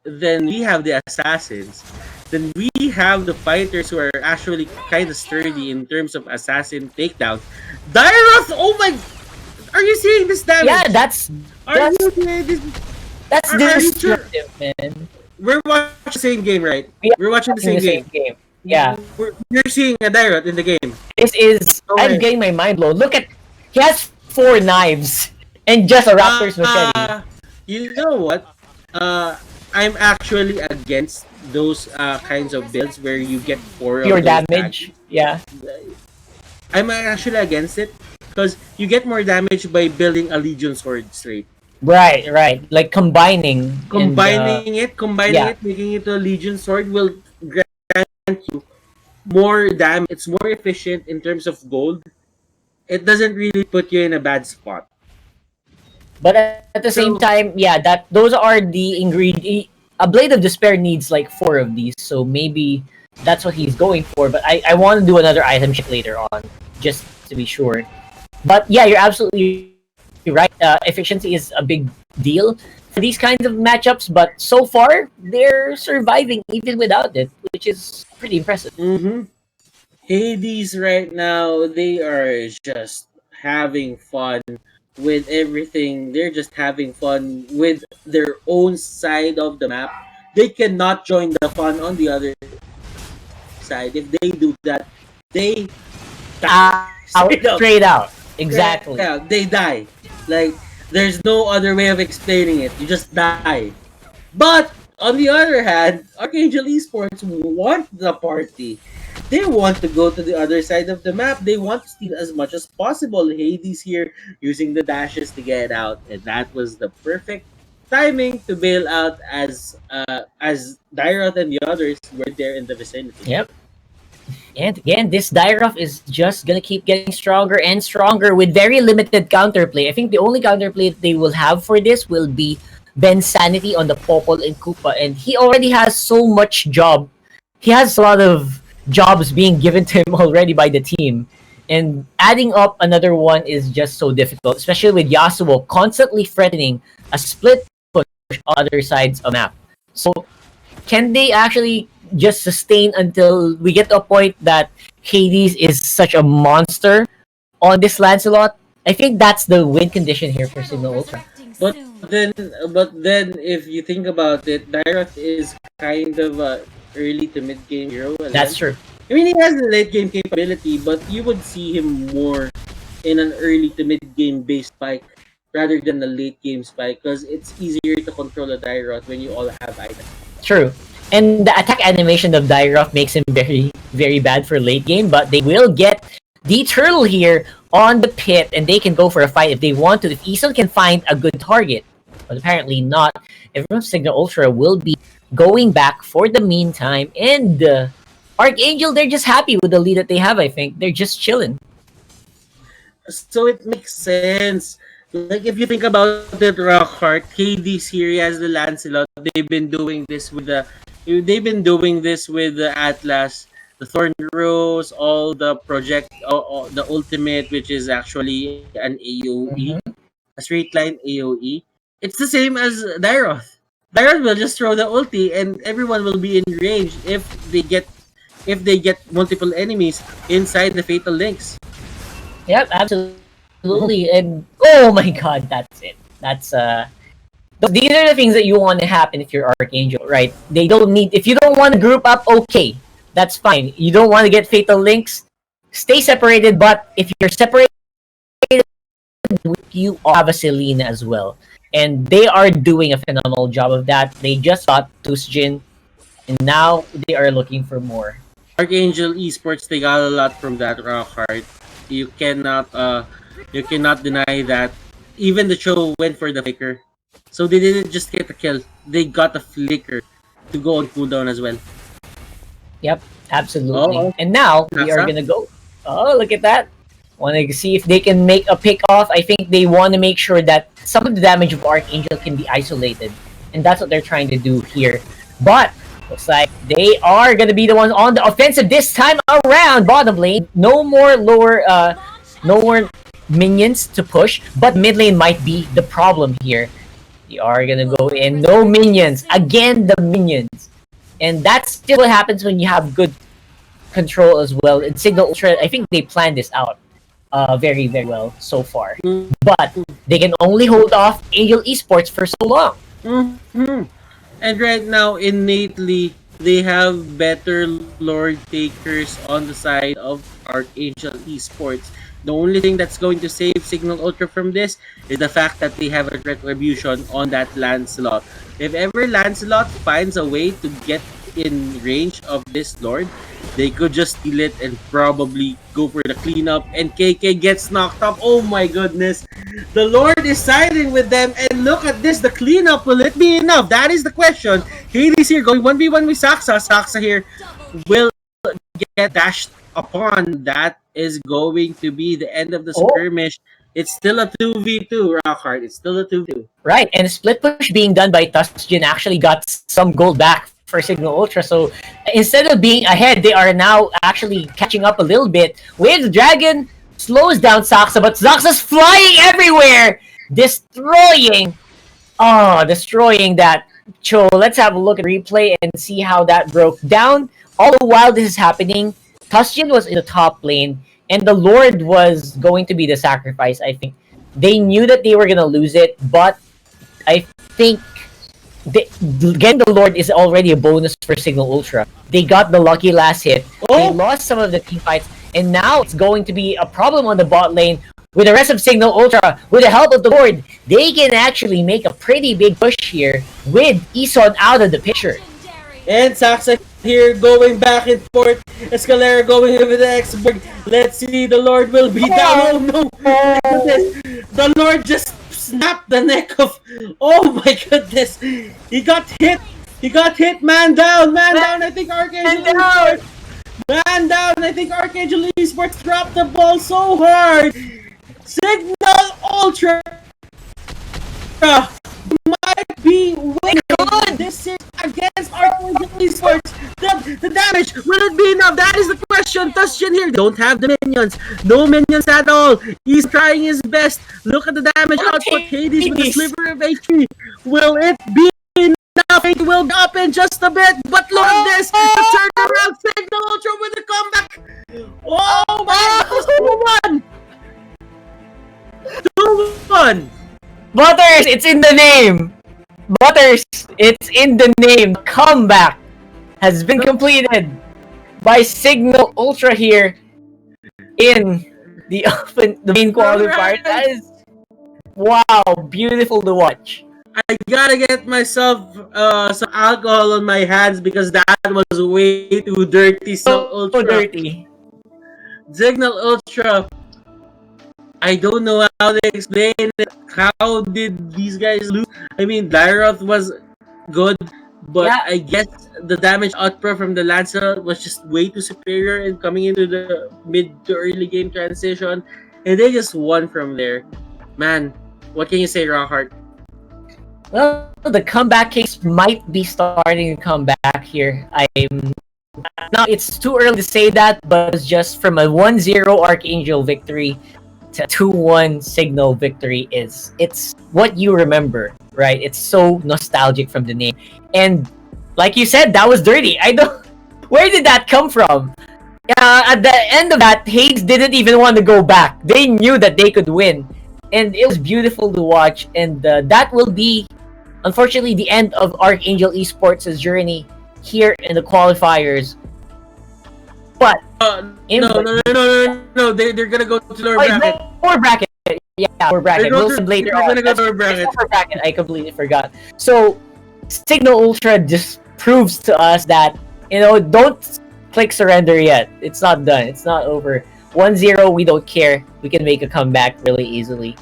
then we have the assassins. Then we have the fighters who are actually kind of sturdy in terms of assassin takedown. Dairoth, oh my, are you seeing this damage? Yeah, that's Are you seeing this? that's Are you sure? destructive, man. We're watching the same game, right? We're watching the same game. Yeah. You're seeing a Dairoth in the game. This is I'm getting my mind blown. Look at, he has 4 knives and just a raptor's machete. You know what? I'm actually against those kinds of builds where you get 4 Pure of those damage. Yeah. I'm actually against it because you get more damage by building a Legion sword straight. Right. Like combining it, making it a Legion sword will grant you more damage. It's more efficient in terms of gold. It doesn't really put you in a bad spot. But at the same time, yeah, that those are the ingredient. A Blade of Despair needs like 4 of these, so maybe that's what he's going for. But I want to do another item check later on, just to be sure. But yeah, you're absolutely right. Efficiency is a big deal for these kinds of matchups, but so far they're surviving even without it, which is pretty impressive. Hades right now, they are just having fun with everything. They're just having fun with their own side of the map. They cannot join the fun on the other side. If they do that, they die. Straight out. Exactly. Yeah, they die. Like, there's no other way of explaining it. You just die. But on the other hand, Archangel Esports want the party. They want to go to the other side of the map. They want to steal as much as possible. Hades here using the dashes to get out, and that was the perfect timing to bail out as Dairoth and the others were there in the vicinity. Yep. And again, this Dairoth is just gonna keep getting stronger and stronger with very limited counterplay. I think the only counterplay that they will have for this will be Ben's sanity on the Popol and Koopa, and he already has so much job. He has a lot of jobs being given to him already by the team, and adding up another one is just so difficult, especially with Yasuo constantly threatening a split push on other sides of the map. So can they actually just sustain until we get to a point that Hades is such a monster on this Lancelot? I think that's the win condition here for Signal Ultra. But then, if you think about it, Dairoth is kind of a early to mid game hero. That's true. I mean, he has the late game capability, but you would see him more in an early to mid game based spike rather than a late game spike, because it's easier to control a Dairoth when you all have items. True. And the attack animation of Dairoth makes him very, very bad for late game, but they will get the turtle here on the pit, and they can go for a fight if they want to, if Eason can find a good target. But apparently not. Everyone from Signal Ultra will be going back for the meantime, and Archangel, they're just happy with the lead that they have, I think. They're just chilling. So it makes sense. Like, if you think about it, Rockhart, Hades here, he has the Lancelot. They've been doing this with the Atlas, the Thorn Rose, all the project, the ultimate, which is actually an AOE, a straight line AOE. It's the same as Dairoth. Dairoth will just throw the ulti, and everyone will be in range if they get multiple enemies inside the Fatal Links. Yep, absolutely. And oh my god, that's it. That's these are the things that you want to happen if you're Archangel, right? They don't need, if you don't want to group up, okay, that's fine. You don't want to get fatal links, stay separated. But if you're separated, you have a Selena as well, and they are doing a phenomenal job of that. They just got Tusjin, and now they are looking for more. Archangel Esports, they got a lot from that rock hard. You cannot deny that. Even the show went for the flicker, so they didn't just get a kill. They got a flicker to go on cooldown as well. Yep, absolutely. And now we are gonna go. Oh, look at that! Want to see if they can make a pick off. I think they want to make sure that some of the damage of Archangel can be isolated, and that's what they're trying to do here. But looks like they are gonna be the ones on the offensive this time around. Bottom lane, no more no more minions to push, but mid lane might be the problem here. They are gonna go in, no minions again, the minions, and that's still what happens when you have good control as well. In Signal Ultra, I think they planned this out very, very well so far, but they can only hold off Angel Esports for so long. And right now, innately, they have better Lord takers on the side of Archangel Esports. The only thing that's going to save Signal Ultra from this is the fact that they have a Retribution on that Lancelot. If ever Lancelot finds a way to get in range of this Lord, they could just steal it and probably go for the cleanup, and KK gets knocked up. Oh my goodness. The Lord is siding with them, and look at this. The cleanup, will it be enough? That is the question. Hades here going 1v1 with Saksa. Saksa here will get dashed upon. That is going to be the end of the skirmish. It's still a 2v2, Rockhart. It's still a 2v2. Right, and split push being done by Tusjin actually got some gold back for Signal Ultra. So instead of being ahead, they are now actually catching up a little bit. Wave the Dragon slows down Saksa, but Saksa's flying everywhere, destroying that Cho. Let's have a look at replay and see how that broke down. All the while this is happening, Tusjin was in the top lane, and the Lord was going to be the sacrifice, I think. They knew that they were going to lose it, but I think getting the Lord is already a bonus for Signal Ultra. They got the lucky last hit. They lost some of the team fights, and now it's going to be a problem on the bot lane. With the rest of Signal Ultra, with the help of the Lord, they can actually make a pretty big push here with Ison out of the picture. And Saksa here going back and forth. Escalera going over the X-Borg. Let's see, the Lord will be down. Oh no! The Lord just snapped the neck of... Oh my goodness! He got hit! He got hit! Man down! Man down! I think Archangel Esports... Man down! I think Archangel Esports dropped the ball so hard! Signal Ultra might be winning. This is against Archangel Esports. The damage, will it be enough? That is the question. Tusjin here don't have the minions. No minions at all. He's trying his best. Look at the damage output. Hades with a sliver of HP. Will it be enough? It will go up in just a bit. But look at this. The turnaround Signal Ultra with a comeback. Oh my goodness. 2-1. Butters, it's in the name. Butters, it's in the name. Comeback has been completed by Signal Ultra here in the main qualifier. That is, wow, beautiful to watch. I gotta get myself some alcohol on my hands because that was way too dirty. So dirty. Signal Ultra. I don't know how to explain it. How did these guys lose? I mean, Lyroth was good, but I guess the damage output from the Lancelot was just way too superior in coming into the mid to early game transition, and they just won from there. Man, what can you say, Rockhart? Well, the comeback case might be starting to come back here. Now it's too early to say that, but it's just from a 1-0 Archangel victory to 2-1 Signal victory. It's what you remember, right? It's so nostalgic from the name. And like you said, that was dirty. Where did that come from? At the end of that, Hades didn't even want to go back. They knew that they could win. and it was beautiful to watch. And that will be, unfortunately, the end of Archangel Esports' journey here in the qualifiers. But no. They're gonna go to lower bracket. Lower bracket. Yeah, lower bracket. We'll see later on. Gonna go to lower bracket. Lower bracket. I completely forgot. So, Signal Ultra just proves to us that, don't click surrender yet. It's not done. It's not over. 1-0, we don't care. We can make a comeback really easily.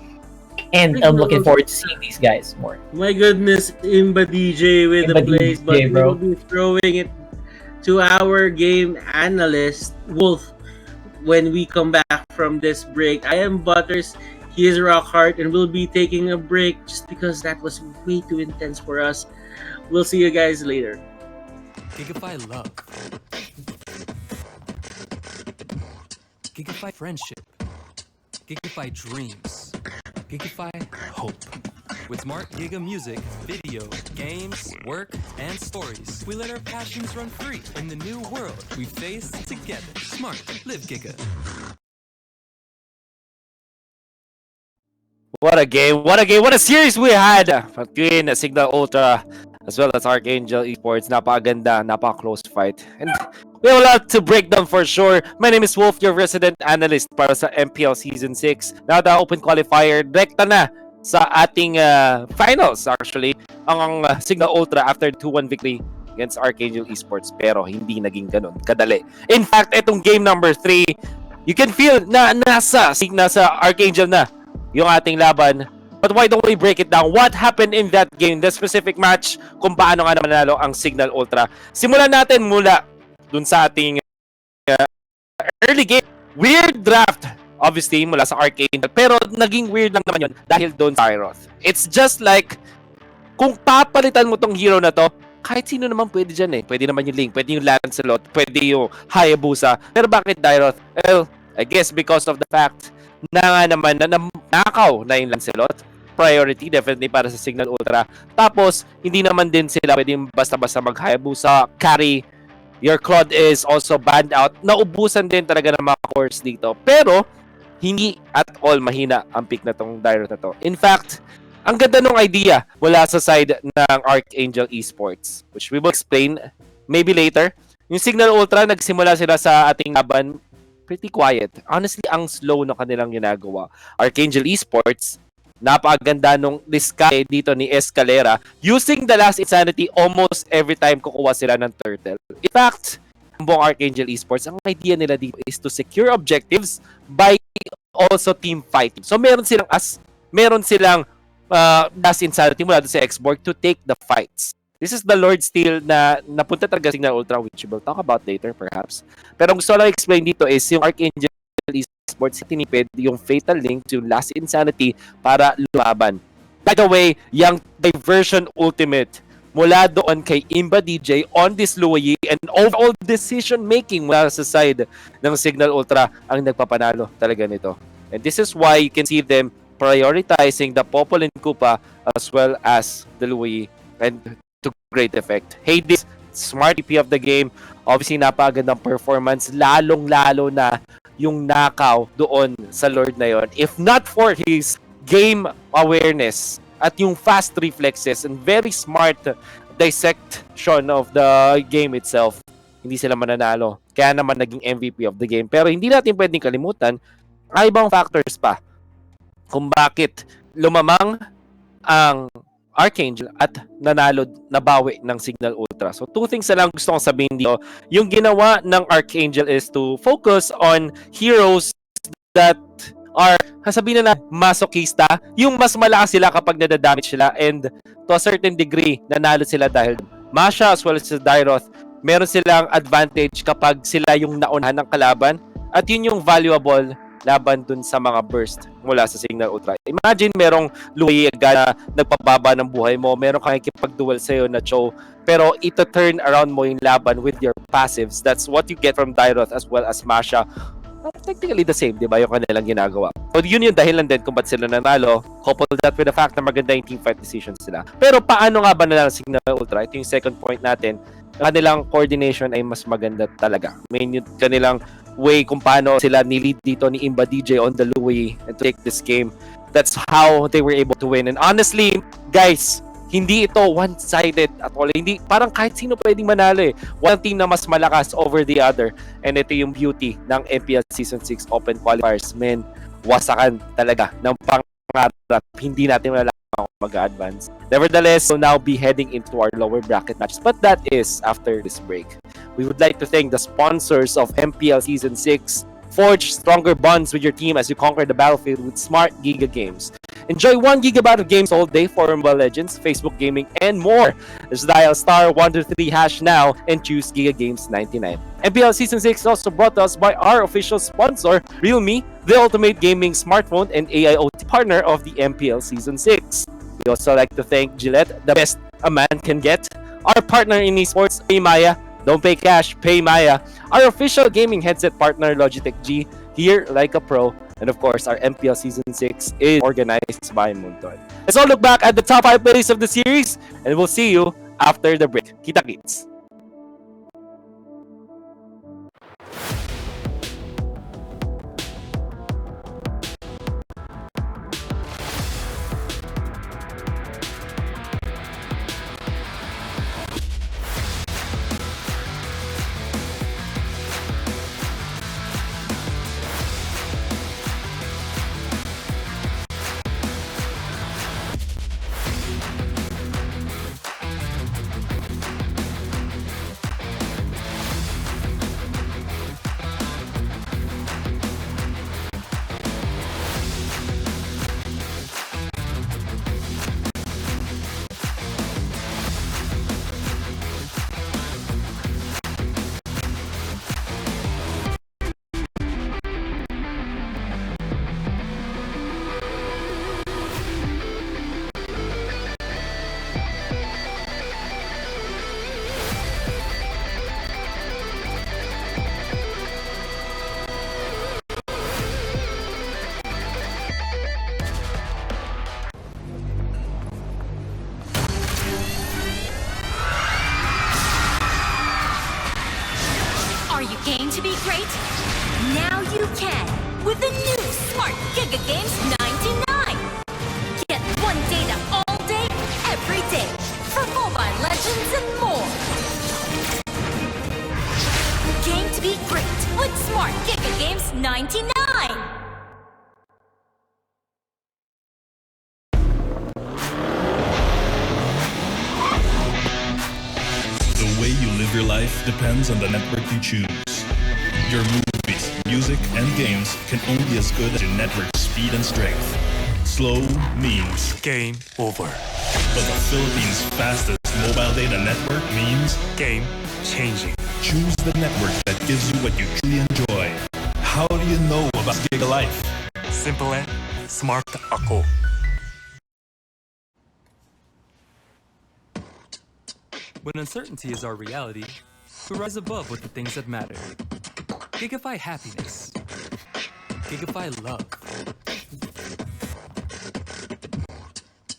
And I'm looking forward to seeing these guys more. My goodness, Imba DJ with the plays, but we'll be throwing it to our game analyst, Wolf, when we come back from this break. I am Butters, he is Rockhart, and we'll be taking a break just because that was way too intense for us. We'll see you guys later. Gigafy love. Gigafy friendship. Gigafy dreams. Gigafy hope. With smart Giga music, video, games, work, and stories, we let our passions run free in the new world we face together. Smart, live Giga. What a game, what a series we had between Signal Ultra as well as Archangel Esports. Napakaganda, napaka-close fight. And we have a lot to break down for sure. My name is Wolf, your resident analyst para sa MPL Season 6. Now the Open Qualifier, direkta na sa ating finals actually. Ang Signal Ultra after 2-1 victory against Archangel Esports. Pero hindi naging ganun kadali. In fact, itong game number 3, you can feel na nasa Archangel na yung ating laban. But why don't we break it down? What happened in that game, the specific match, kung paano nga naman nanalo ang Signal Ultra. Simulan natin mula dun sa ating early game. Weird draft, obviously, mula sa Arcane. Pero naging weird lang naman yun dahil doon sa Tyroth. It's just like, kung papalitan mo tong hero na to, kahit sino naman pwede dyan eh. Pwede naman yung Link, pwede yung Lancelot, pwede yung Hayabusa. Pero bakit Tyroth? Well, I guess because of the fact na nga naman na nakaw na yung Lancelot. Priority definitely para sa Signal Ultra. Tapos, hindi naman din sila pwedeng basta-basta mag-Hayabusa, carry. Your Claude is also banned out. Naubusan din talaga ng mga cores dito. Pero, hindi at all mahina ang pick na tong Tyroth na to. In fact, ang ganda nung idea wala sa side ng Archangel Esports, which we will explain maybe later. Yung Signal Ultra, nagsimula sila sa ating laban pretty quiet. Honestly, ang slow na kanilang ginagawa. Archangel Esports, napakaganda nung discard dito ni Escalera using the last insanity almost every time kukuha sila ng turtle. In fact, ang buong Archangel Esports, ang idea nila dito is to secure objectives by also team fighting. So meron silang last insanity mula sa Xborg to take the fights. This is the Lord Steel na napunta talaga sa Signal Ultra, which we'll talk about later perhaps. Pero ang gusto lang explain dito is yung Archangel Esports tinipid yung Fatal Link, yung Last Insanity para lumaban. By the way, yung Diversion Ultimate mula doon kay Imba DJ on this Louis and overall decision making mula sa side ng Signal Ultra ang nagpapanalo talaga nito. And this is why you can see them prioritizing the Popol and Kupa as well as the Louis, and to great effect. Hades, smart EP of the game. Obviously, napakagandang performance. Lalong-lalo na yung nakaw doon sa Lord na yon. If not for his game awareness at yung fast reflexes and very smart dissection of the game itself, hindi sila mananalo. Kaya naman naging MVP of the game. Pero hindi natin pwedeng kalimutan ang ibang factors pa kung bakit lumamang ang Archangel at nabawi ng Signal Ultra. So, two things na lang gusto kong sabihin dito. Yung ginawa ng Archangel is to focus on heroes that are, sabihin na masochista, yung mas malakas sila kapag nadadamage sila, and to a certain degree, nanalo sila dahil Masha as well as Tyroth, meron silang advantage kapag sila yung naunahan ng kalaban, at yun yung valuable laban dun sa mga burst mula sa Signal Ultra. Imagine merong Louis na nagpababa ng buhay mo, meron kang ikipag-duel sa'yo na Cho, pero ito turn around mo yung laban with your passives. That's what you get from Tyroth as well as Masha. Technically the same, di ba, yung kanilang ginagawa. So yun yung dahilan din kung ba't sila nanalo. Couple that with the fact na maganda yung teamfight decisions sila. Pero paano nga ba nanalo Signal Ultra? Ito yung second point natin. Kanilang coordination ay mas maganda talaga. I mean, yung kanilang way kung paano sila nilid dito ni Imba DJ on the Louis and to take this game. That's how they were able to win. And honestly, guys, hindi ito one-sided at all. Hindi, parang kahit sino pwedeng manalo eh. One team na mas malakas over the other. And ito yung beauty ng MPL Season 6 Open Qualifiers. Men, wasakan talaga ng pangarap. Hindi natin malalaman kung mag-advance. Nevertheless, we'll now be heading into our lower bracket matches. But that is after this break. We would like to thank the sponsors of MPL Season 6. Forge stronger bonds with your team as you conquer the battlefield with smart Giga Games. Enjoy 1 gigabyte of games all day for Mobile Legends, Facebook Gaming, and more. Just dial *123# now and choose Giga Games 99. MPL Season 6 is also brought to us by our official sponsor, Realme, the ultimate gaming smartphone and AIoT partner of the MPL Season 6. We also like to thank Gillette, the best a man can get. Our partner in eSports, Maya. Don't pay cash, pay Maya. Our official gaming headset partner, Logitech G, here like a pro. And of course, our MPL Season 6 is organized by Munton. Let's all look back at the top 5 plays of the series, and we'll see you after the break. Kita-kits! Game to be great? Now you can with the new Smart Giga Games 99. Get 1 data all day, every day for Mobile Legends and more. Game to be great with Smart Giga Games 99. The way you live your life depends on the network you choose. Your movies, music, and games can only be as good as your network speed and strength. Slow means game over. But the Philippines' fastest mobile data network means game changing. Choose the network that gives you what you truly enjoy. How do you know about Giga Life? Simple and smart ako. When uncertainty is our reality, we rise above with the things that matter. Gigify happiness. Gigify love.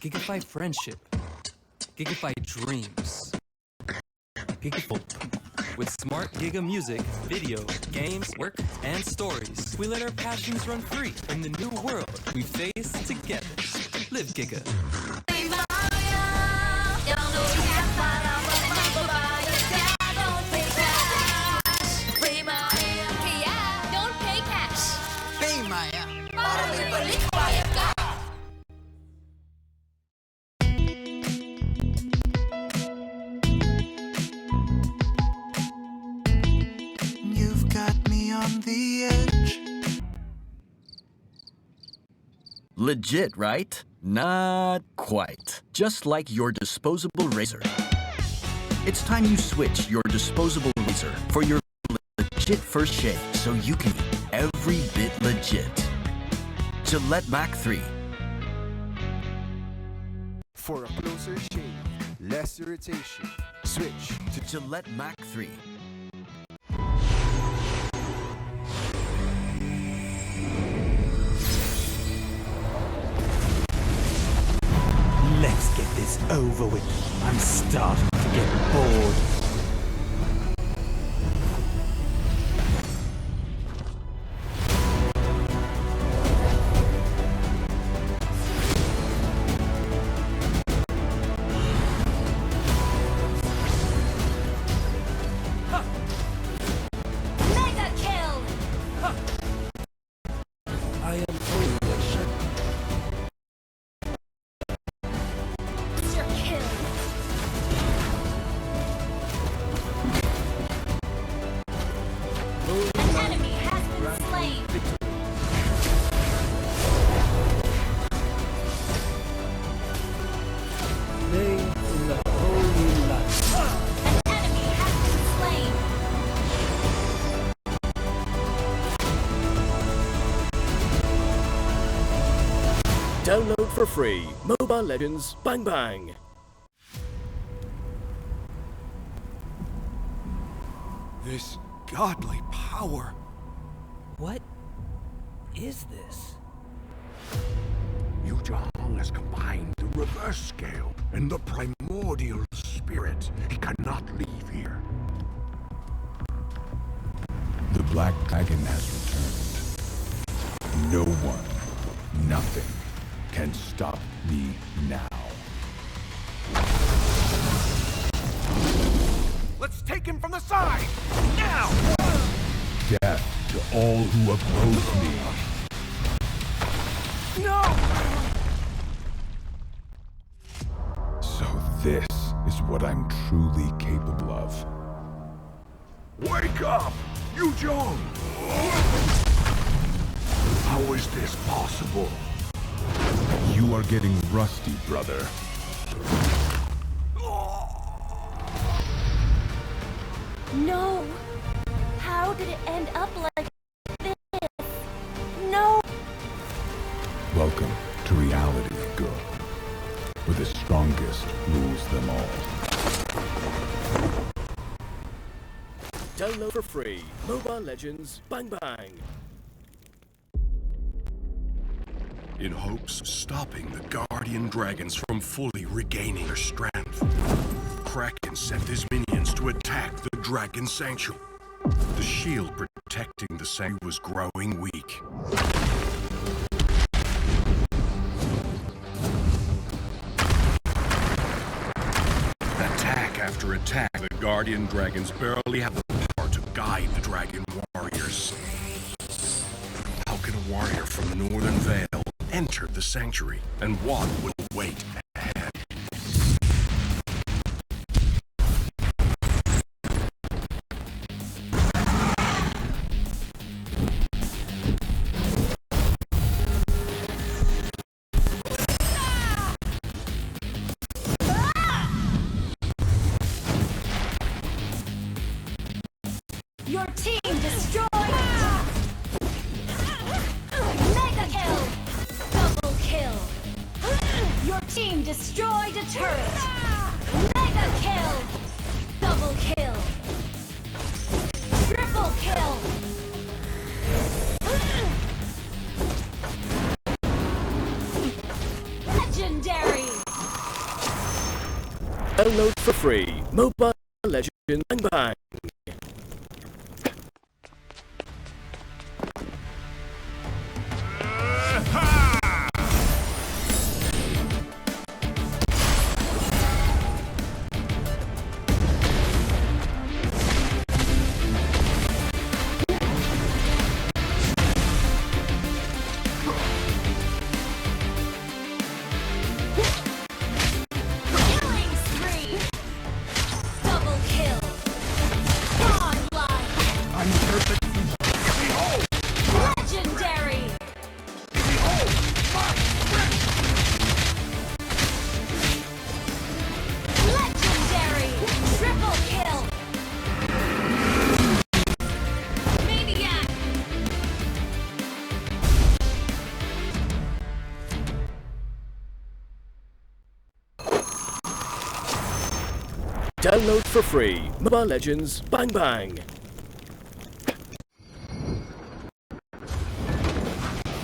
Gigify friendship. Gigify dreams. Gigify. With smart Giga music, video, games, work, and stories, we let our passions run free in the new world we face together. Live Giga. You've got me on the edge. Legit, right? Not quite. Just like your disposable razor. It's time you switch your disposable razor for your legit first shave so you can be every bit legit. Gillette Mac 3. For a closer shave, less irritation, switch to Gillette Mac 3. Let's get this over with. I'm starting to get bored. Download for free. Mobile Legends Bang Bang. This godly power. What is this? Yu Zhang has combined the reverse scale and the primordial spirit. He cannot leave here. The Black Dragon has returned. No one, nothing, can stop me now. Let's take him from the side! Now! Death to all who oppose me. No! So this is what I'm truly capable of. Wake up! Yu Zhang! How is this possible? You are getting rusty, brother. No! How did it end up like this? No! Welcome to reality, girl. Where the strongest rules them all. Download for free. Mobile Legends Bang Bang. In hopes of stopping the Guardian Dragons from fully regaining their strength, Kraken sent his minions to attack the Dragon Sanctuary. The shield protecting the sanctuary was growing weak. Attack after attack, the Guardian Dragons barely have the power to guide the Dragon Warriors. How can a warrior from the Northern Vale enter the Sanctuary, and what will wait ahead? Your team destroyed! Mega kill! Double kill! Your team destroyed a turret! Mega kill! Double kill! Triple kill! Legendary! Download for free. Mobile Legends Bang Bang. Killing spree! Double kill! Godlike! I'm perfect. Behold! Legendary! Behold! My strength! Legendary! Triple kill! Maniac! Download for free. Mobile Legends Bang Bang.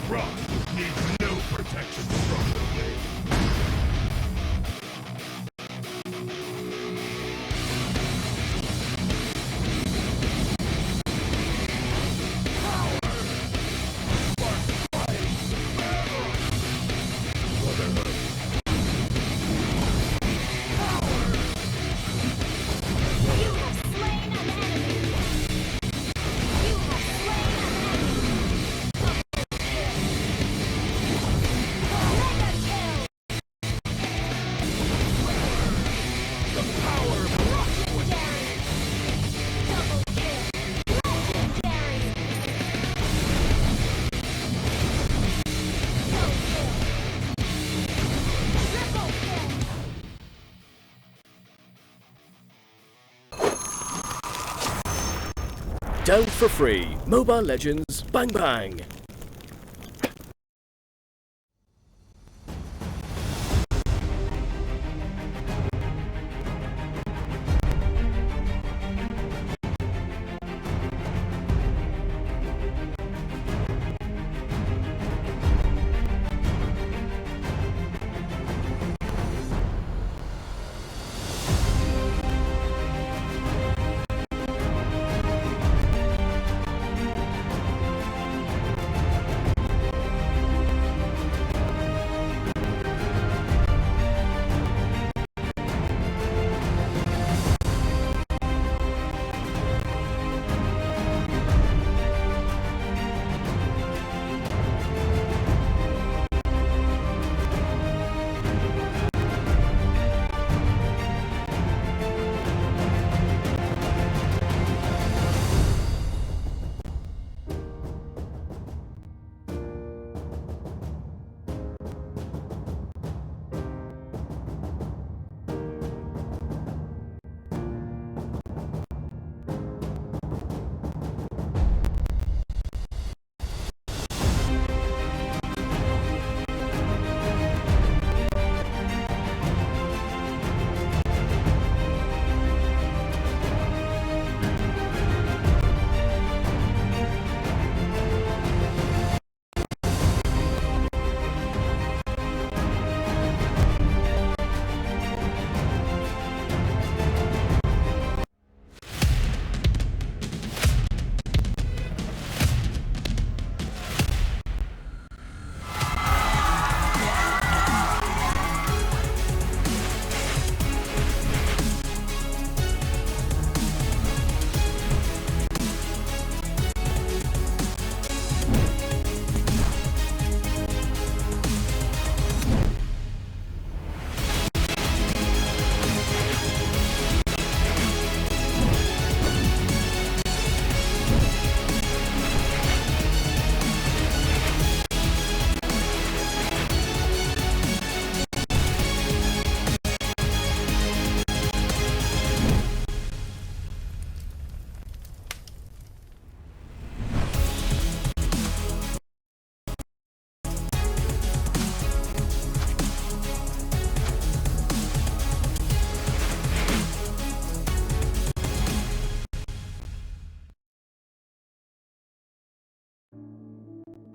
Rock needs no protection from the wind. You have slain an enemy! You have slain an enemy! Mega kill! The power of rock. Legendary! Double kill! Legendary! No kill! Triple kill! Download for free. Mobile Legends Bang Bang.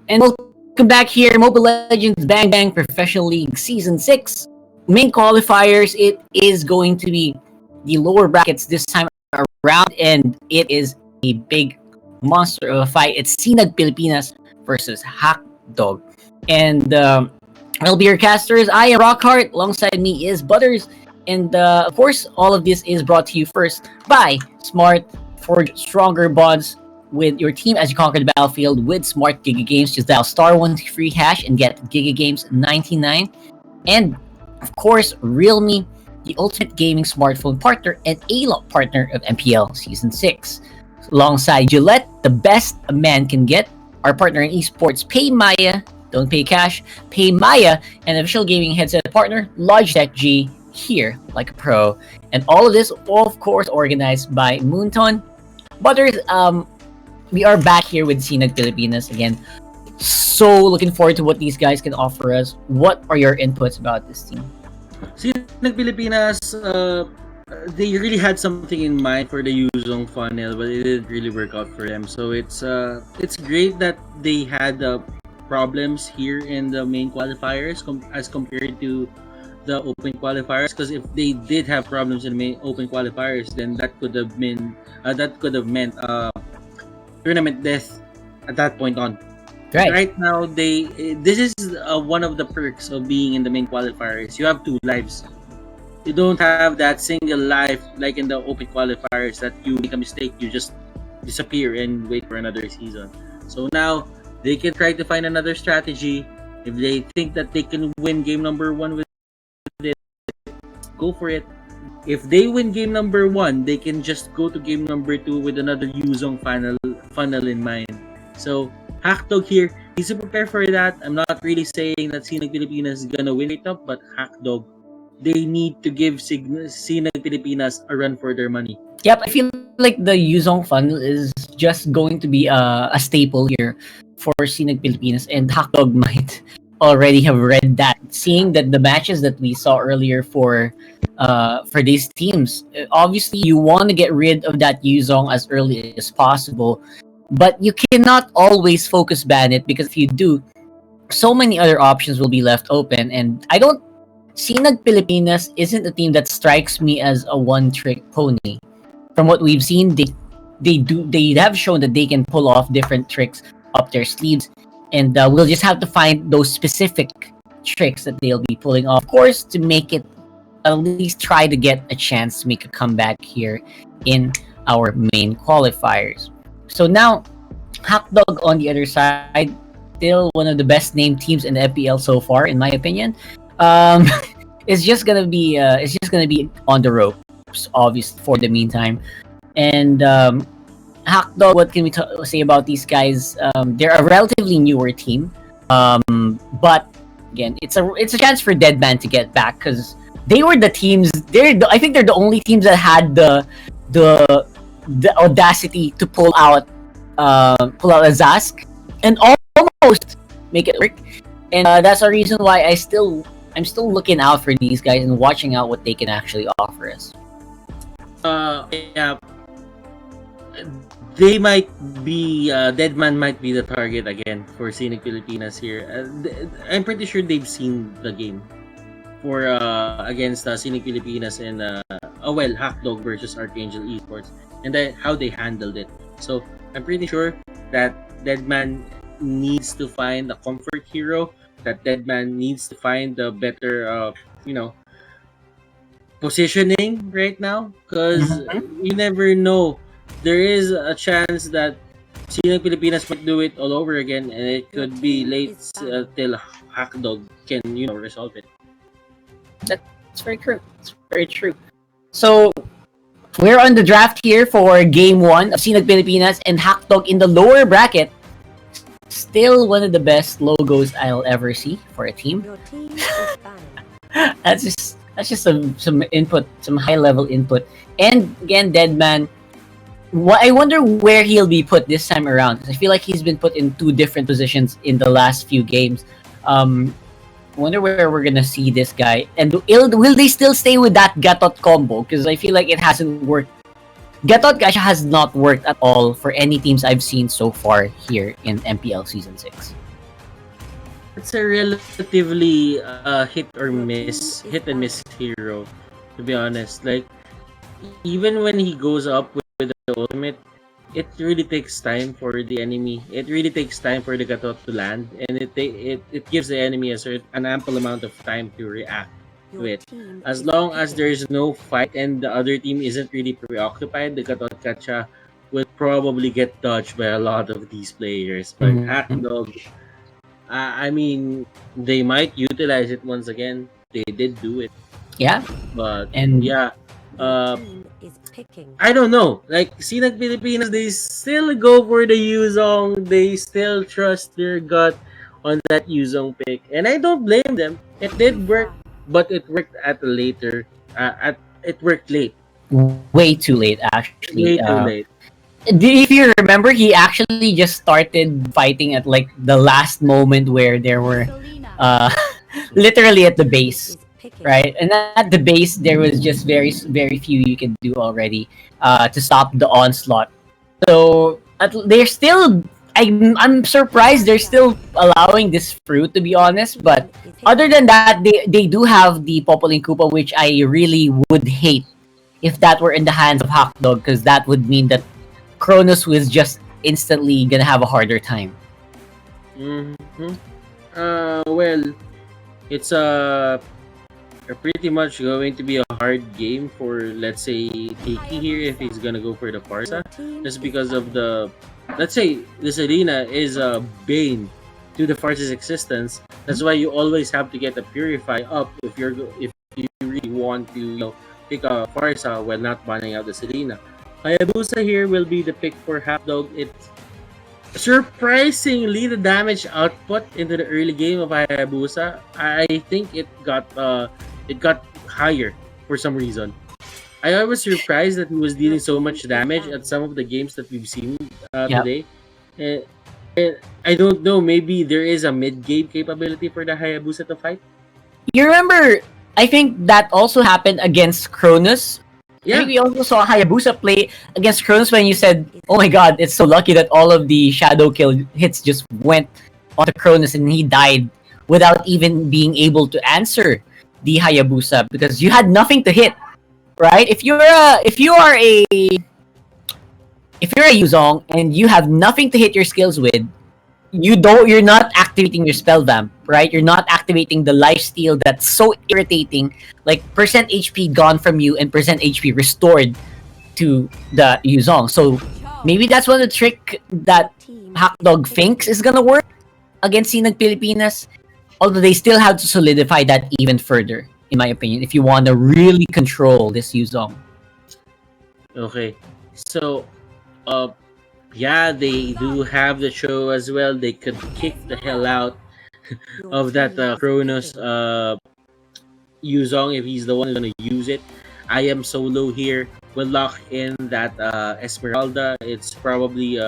And welcome back here, Mobile Legends Bang Bang Professional League Season 6. Main qualifiers, it is going to be the lower brackets this time around, and it is a big monster of a fight. It's Sinag Pilipinas versus Hack Dog. And I'll be your casters. I am Rockhart. Alongside me is Butters. And of course, all of this is brought to you first by Smart. Forge stronger bonds with your team as you conquer the battlefield with Smart Giga Games. Just dial *123 hash and get Giga Games 99. And of course, Realme, the ultimate gaming smartphone partner and A-Lot partner of MPL Season 6. Alongside Gillette, the best a man can get. Our partner in eSports, Pay Maya. Don't pay cash, pay Maya. And official gaming headset partner, Logitech G. Here, like a pro. And all of this, of course, organized by Moonton. Butters, we are back here with Sinag Pilipinas again. So looking forward to what these guys can offer us. What are your inputs about this team? Sinag Pilipinas, they really had something in mind for the Yuzong funnel, but it didn't really work out for them. So it's great that they had problems here in the main qualifiers as compared to the open qualifiers. Because if they did have problems in the main open qualifiers, then that could have meant tournament death at that point on. Right now, this is one of the perks of being in the main qualifiers. You have 2 lives. You don't have that single life like in the open qualifiers that you make a mistake, you just disappear and wait for another season. So now they can try to find another strategy. If they think that they can win game number 1 with it, go for it. If they win game number 1, they can just go to game number 2 with another Yuzong funnel in mind. So Hackdog here needs to prepare for that. I'm not really saying that Sinag Pilipinas is gonna win it up, but Hackdog, they need to give Sinag Pilipinas a run for their money. Yep, I feel like the Yuzong funnel is just going to be a staple here for Sinag Pilipinas, and Hackdog might already have read that, seeing that the matches that we saw earlier for these teams. Obviously, you want to get rid of that Yuzong as early as possible, but you cannot always focus ban it, because if you do, so many other options will be left open. And Sinag Pilipinas isn't a team that strikes me as a one-trick pony. From what we've seen, they have shown that they can pull off different tricks up their sleeves, and we'll just have to find those specific tricks that they'll be pulling off, of course, to make it at least try to get a chance to make a comeback here in our main qualifiers. So now, Hackdog on the other side, still one of the best named teams in the FPL so far, in my opinion. It's just gonna be on the ropes, obviously, for the meantime. And Hackdog, what can we say about these guys? They're a relatively newer team, but again, it's a chance for Deadman to get back, because they were the teams. I think they're the only teams that had the audacity to pull out a Zask and almost make it work. And that's a reason why I'm still looking out for these guys and watching out what they can actually offer us. Yeah, they might be Deadman might be the target again for Sinag Pilipinas here. I'm pretty sure they've seen the game for against Sinag Pilipinas and Hackdog versus Archangel Esports, and how they handled it. So I'm pretty sure that Deadman needs to find a comfort hero. That Deadman needs to find the better, positioning right now, because you never know. There is a chance that Sinag Pilipinas might do it all over again, and it could be late till Hackdog can resolve it. That's very true. It's very true. So we're on the draft here for game 1 of Sinag Pilipinas, and Hackdog in the lower bracket. Still one of the best logos I'll ever see for a team. That's just some input, some high level input. And again, Deadman, I wonder where he'll be put this time around, because I feel like he's been put in 2 different positions in the last few games. I wonder where we're gonna see this guy, and will they still stay with that Gatot combo? Because I feel like it hasn't worked. Gatot Gacha has not worked at all for any teams I've seen so far here in MPL Season 6. it's a relatively hit and miss hero, to be honest. Like even when he goes up with the ultimate, it really takes time for the enemy. It really takes time for the Gatot to land, and it gives the enemy an ample amount of time to react to it. As long as there's no fight and the other team isn't really preoccupied, the Gatot Kacha will probably get dodged by a lot of these players. But Hackdog, I mean, they might utilize it once again. They did do it. Yeah. But And yeah, I don't know. Like Sinag Pilipinas, they still go for the Yuzong. They still trust their gut on that Yuzong pick, and I don't blame them. It did work, but it worked at a later. It worked late. way too late, actually. Way too late. If you remember, he actually just started fighting at like the last moment where there were literally at the base, right? And at the base, there was just very few you can do already to stop the onslaught. So they're still. I'm surprised they're still allowing this fruit, to be honest. But other than that, they do have the Popolin Koopa, which I really would hate if that were in the hands of Hackdog, because that would mean that Kronos was just instantly gonna have a harder time. Well, it's pretty much going to be a hard game for, let's say, Tiki here if he's gonna go for the Farsa, just because of let's say this arena is a bane to the Farsa's existence. That's why you always have to get a Purify up if you really want to pick a Farsa while not banning out this arena. Hayabusa here will be the pick for Half-Dog. It's surprisingly the damage output into the early game of Hayabusa. I think it got higher for some reason. I was surprised that he was dealing so much damage at some of the games that we've seen today. And I don't know, maybe there is a mid-game capability for the Hayabusa to fight. You remember, I think that also happened against Cronus. Yeah. I think we also saw Hayabusa play against Cronus when you said, oh my god, it's so lucky that all of the Shadow Kill hits just went onto Cronus and he died without even being able to answer the Hayabusa because you had nothing to hit. Right? If you are a Yuzong and you have nothing to hit your skills with, you're not activating your spell vamp, right? You're not activating the lifesteal that's so irritating, like percent HP gone from you and percent HP restored to the Yuzong. So maybe that's one of the trick that Hackdog thinks is gonna work against Sinag Pilipinas. Although they still have to solidify that even further, in my opinion, if you want to really control this Yuzong. Okay. So, yeah, they do have the show as well. They could kick the hell out of that Kronos Yuzong if he's the one who's going to use it. I am solo here. We'll lock in that Esmeralda. It's probably,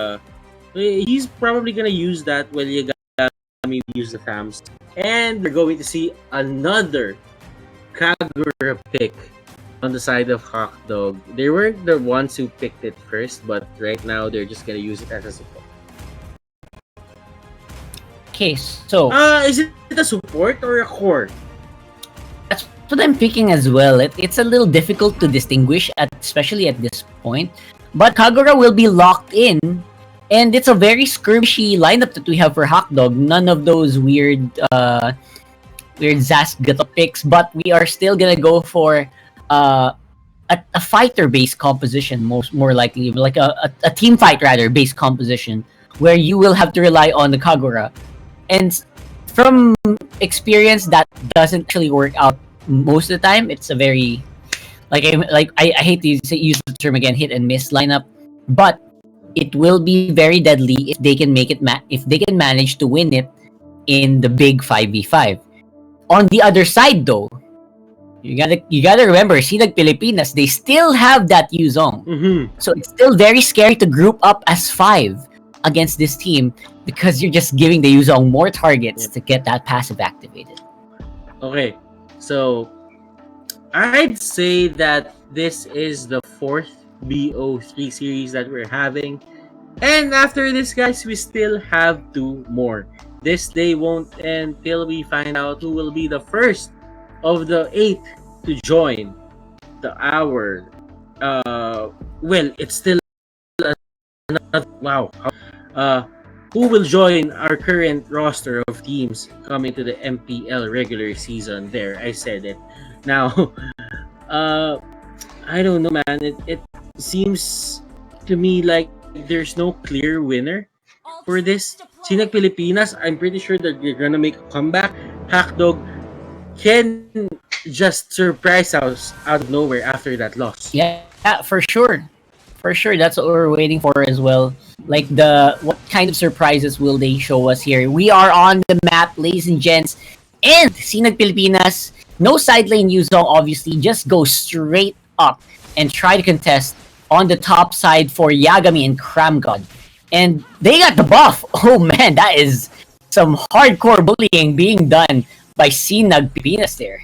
he's probably going to use that when Yagami use the Thams. And we're going to see another Kagura pick on the side of Hawkdog. They weren't the ones who picked it first, but right now they're just gonna use it as a support. Okay, so is it a support or a core? That's what I'm picking as well. It's a little difficult to distinguish, especially at this point. But Kagura will be locked in, and it's a very skirmishy lineup that we have for Hawkdog. None of those weird Zast Gato picks, but we are still gonna go for a fighter-based composition, more likely, like a team fight rather based composition, where you will have to rely on the Kagura. And from experience, that doesn't actually work out most of the time. It's a very I hate to use the term again, hit and miss lineup, but it will be very deadly if they can make it if they can manage to win it in the big 5v5. On the other side, though, you gotta remember, Sinag Pilipinas, they still have that Yuzong. So it's still very scary to group up as 5 against this team because you're just giving the Yuzong more targets to get that passive activated. Okay, so I'd say that this is the 4th BO3 series that we're having. And after this, guys, we still have 2 more. this day won't end till we find out who will be the first of the 8 to join the hour. Well, it's still another wow. Who will join our current roster of teams coming to the MPL regular season? There, I said it. Now, I don't know, man. It seems to me like there's no clear winner for this. Sinag Pilipinas, I'm pretty sure that they're gonna make a comeback. Hackdog can just surprise us out of nowhere after that loss. Yeah, for sure. For sure, that's what we're waiting for as well. Like what kind of surprises will they show us here? We are on the map, ladies and gents, and Sinag Pilipinas, no side lane Yuzong, obviously, just go straight up and try to contest on the top side for Yagami and Kramgod. And they got the buff. Oh man, that is some hardcore bullying being done by Sinag Pilipinas there.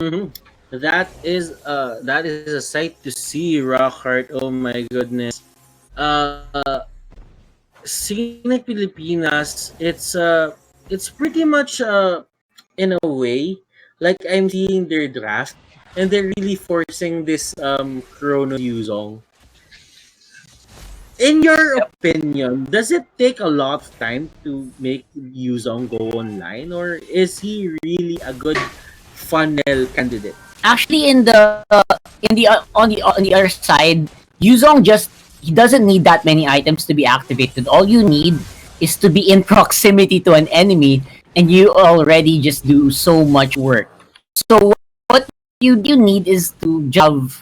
Mm-hmm. That is a sight to see, Rockhart. Oh my goodness. Scenic Pilipinas, it's pretty much in a way like I'm seeing their draft and they're really forcing this Chrono Yuzong. In your opinion, does it take a lot of time to make Yuzong go online, or is he really a good funnel candidate? Actually, on the other side, Yuzong he doesn't need that many items to be activated. All you need is to be in proximity to an enemy, and you already just do so much work. So what you need is to just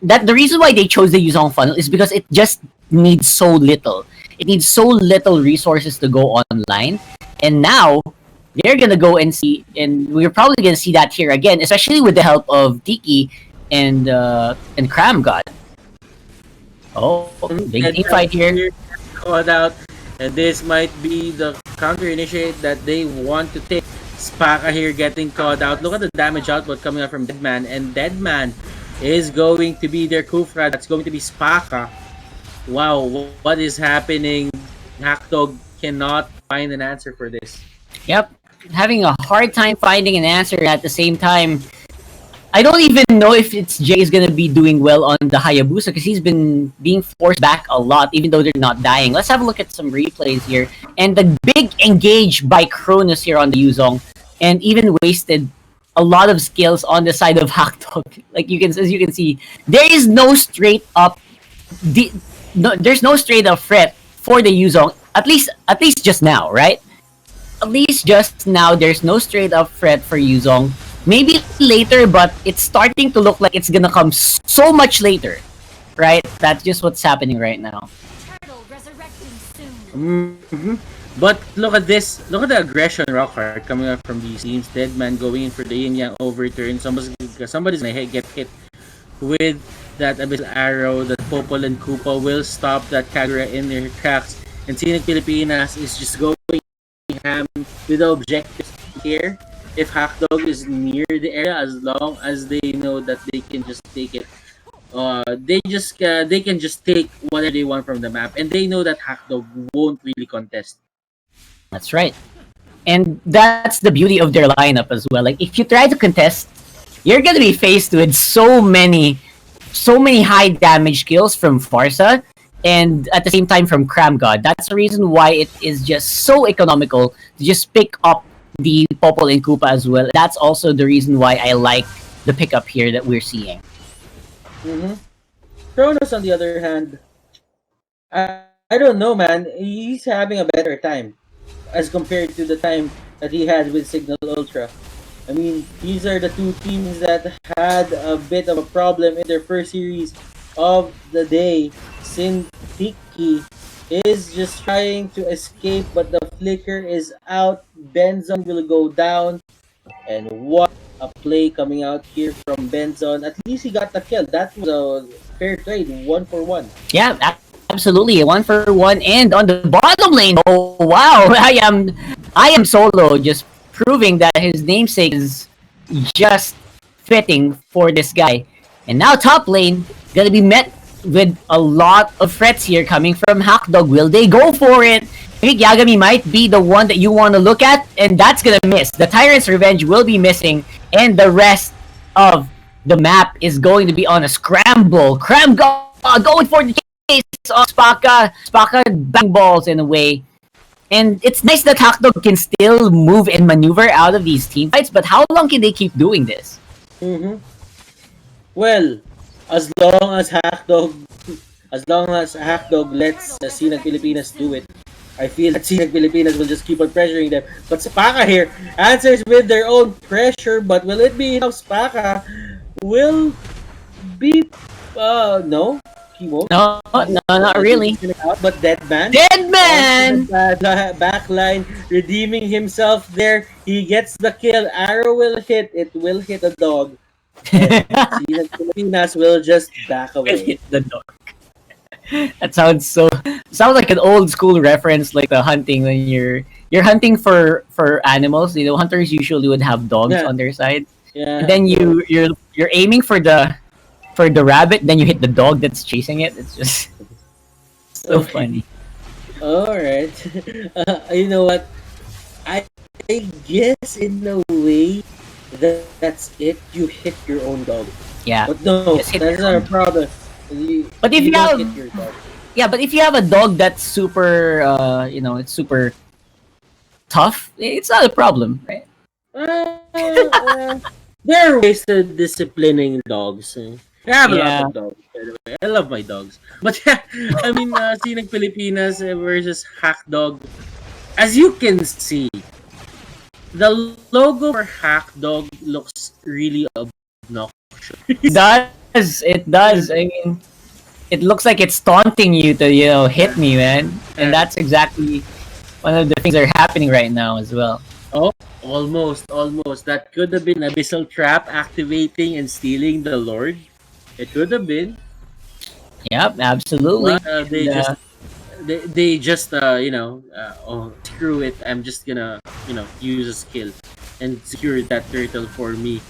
that the reason why they chose the Yuzong funnel is because it just needs so little. It needs so little resources to go online, and now they're gonna go and see, and we're probably gonna see that here again, especially with the help of Tiki and Kramgod. Oh, big team fight here. Called out, and this might be the counter initiate that they want to take. Spaka here getting called out. Look at the damage output coming out from Deadman, and Deadman is going to be their Kufra. That's going to be Spaka. Wow, what is happening? Hackdog cannot find an answer for this. Yep, having a hard time finding an answer at the same time. I don't even know if it's Jay is gonna be doing well on the Hayabusa because he's been being forced back a lot, even though they're not dying. Let's have a look at some replays here, and the big engage by Cronus here on the Yuzong, and even wasted a lot of skills on the side of Hackdog. Like as you can see, there is no straight up, there's no straight up threat for the Yuzong. At least just now, right? At least just now, there's no straight up threat for Yuzong. Maybe later, but it's starting to look like it's gonna come so much later, right? That's just what's happening right now. Mm-hmm. But look at this. Look at the aggression, Rockhard, coming up from these teams. Deadman going in for the yin-yang overturn. Somebody's gonna get hit with that abyssal arrow. That Popol and Koopa will stop that Kagura in their tracks. And Scenic Pilipinas is just going ham with the objectives here. If Hackdog is near the area, as long as they know that they can just take it, they can just take whatever they want from the map, and they know that Hackdog won't really contest. That's right, and that's the beauty of their lineup as well. Like if you try to contest, you're gonna be faced with so many high damage kills from Farsa, and at the same time from Kramgod. That's the reason why it is just so economical to just pick up the Popol and Koopa as well. That's also the reason why I like the pickup here that we're seeing. Mm-hmm. Kronos, on the other hand, I don't know, man. He's having a better time as compared to the time that he had with Signal Ultra. I mean, these are the two teams that had a bit of a problem in their first series of the day. Tiki is just trying to escape, but the flicker is out. Benzon will go down, and what a play coming out here from Benzon. At least he got the kill. That was a fair trade, 1-for-1. Yeah, absolutely, 1-for-1. And on the bottom lane, oh wow, I am solo, just proving that his namesake is just fitting for this guy. And now top lane gonna be met with a lot of threats here coming from Hackdog. Will they go for it? I think Yagami might be the one that you want to look at, and that's gonna miss. The Tyrant's Revenge will be missing, and the rest of the map is going to be on a scramble. Going for the chase of Spaka. Spaka bang balls in a way. And it's nice that Hackdog can still move and maneuver out of these team fights, but how long can they keep doing this? Well, as long as Hackdog lets Sinag Pilipinas do it, I feel that Sinag Pilipinas will just keep on pressuring them. But Spaka here answers with their own pressure, but will it be enough? Spaka will be no. He won't. No, not really. But Deadman. The backline redeeming himself there. He gets the kill. Arrow will hit. It will hit a dog. And Pilipinas will just back away. Hit the dog. That sounds like an old school reference, like the hunting when you're hunting for animals. You know, hunters usually would have dogs on their side. Yeah. And then you're aiming for the rabbit, then you hit the dog that's chasing it. It's just so funny. Alright. You know what? I guess in a way that's it. You hit your own dog. Yeah. But no, that's not a problem. But if you don't have hit your dog. Yeah, but if you have a dog that's super it's super tough, it's not a problem, right? There are ways to disciplining dogs. I have a lot of dogs, by the way. I love my dogs. But yeah, I mean, Sinag Pilipinas versus Hackdog. As you can see, the logo for Hackdog looks really obnoxious. It does. I mean, it looks like it's taunting you to, hit me, man. And that's exactly one of the things that are happening right now as well. Oh, almost. That could have been Abyssal Trap activating and stealing the Lord. It could have been. Yep, absolutely. But, they just screw it. I'm just gonna use a skill and secure that turtle for me.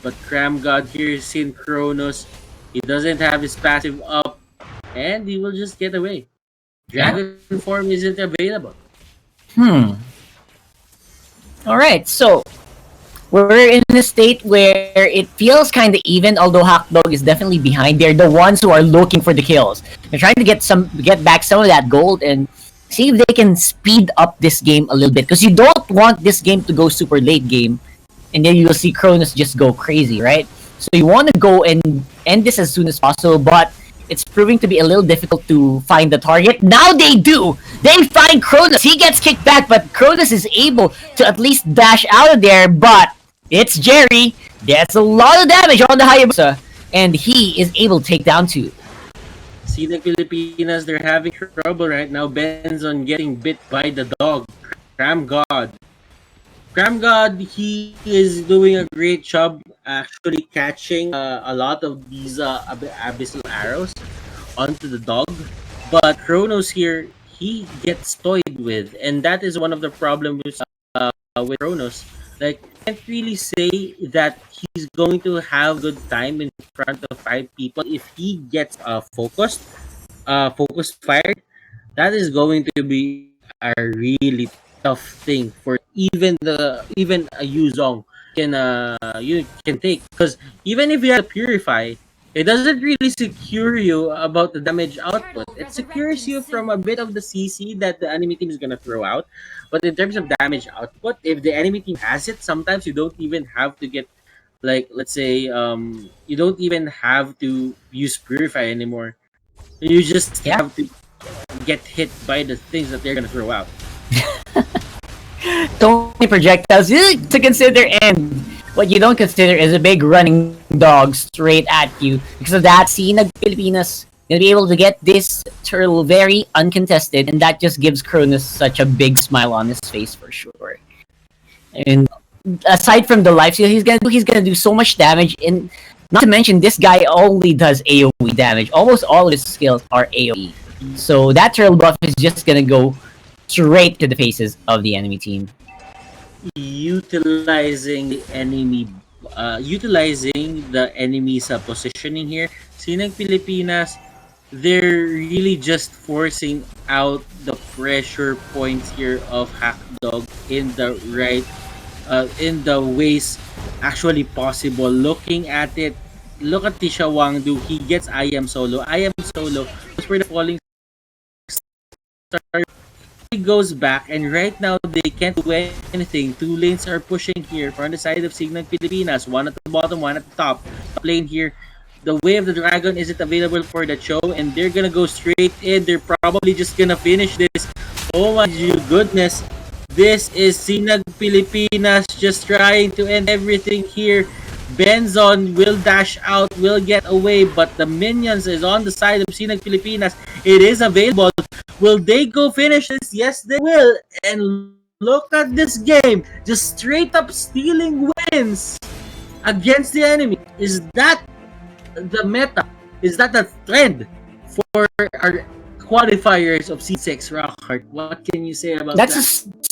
But Cram God here, Synchronous, he doesn't have his passive up, and he will just get away. Dragon form isn't available. Alright, so we're in a state where it feels kind of even, although Hackdog is definitely behind. They're the ones who are looking for the kills. They're trying to get back some of that gold and see if they can speed up this game a little bit. Because you don't want this game to go super late game, and then you'll see Cronus just go crazy, right? So you want to go and end this as soon as possible, but it's proving to be a little difficult to find the target. Now they do! They find Cronus! He gets kicked back, but Cronus is able to at least dash out of there, but it's Jerry. That's a lot of damage on the Hayabusa, and he is able to take down 2. See the Filipinas, they're having trouble right now. Benzon getting bit by the dog. Cram God, he is doing a great job actually catching a lot of these abyssal arrows onto the dog. But Kronos here, he gets toyed with, and that is one of the problems with Kronos. Like, I can't really say that he's going to have a good time in front of 5 people. If he gets focused fired, that is going to be a really tough thing for even a Yuzong can take, because even if you have to purify, it doesn't really secure you about the damage output. It secures you from a bit of the CC that the enemy team is gonna throw out, but in terms of damage output, if the enemy team has it, sometimes you don't even have to get, like, let's say you don't even have to use purify anymore. You just have to get hit by the things that they're gonna throw out. So many projectiles to consider, and what you don't consider is a big running dog straight at you. Because of that, Sinag Pilipinas gonna be able to get this turtle very uncontested, and that just gives Cronus such a big smile on his face for sure. And aside from the life steal he's gonna do so much damage, and not to mention this guy only does AoE damage. Almost all of his skills are AoE. So that turtle buff is just gonna go straight to the faces of the enemy team. Utilizing the enemy's positioning here, Sinag Pilipinas, they're really just forcing out the pressure points here of Hackdog in the right in the ways actually possible. Looking at it, look at Tisha Wangdu. He gets I am solo. I am solo. Goes for the falling star. He goes back, and right now they can't do anything. Two lanes are pushing here from the side of Signal Pilipinas. One at the bottom, one at the top. Lane here. The Way of the Dragon isn't available for the show, and they're gonna go straight in. They're probably just gonna finish this. Oh my goodness. This is Sinag Pilipinas just trying to end everything here. Benzon will dash out, will get away, but the minions is on the side of Sinag Pilipinas. It is available. Will they go finish this? Yes, they will. And look at this game. Just straight up stealing wins against the enemy. Is that the meta? Is that the trend for our qualifiers of C6 Rockhart? What can you say about that?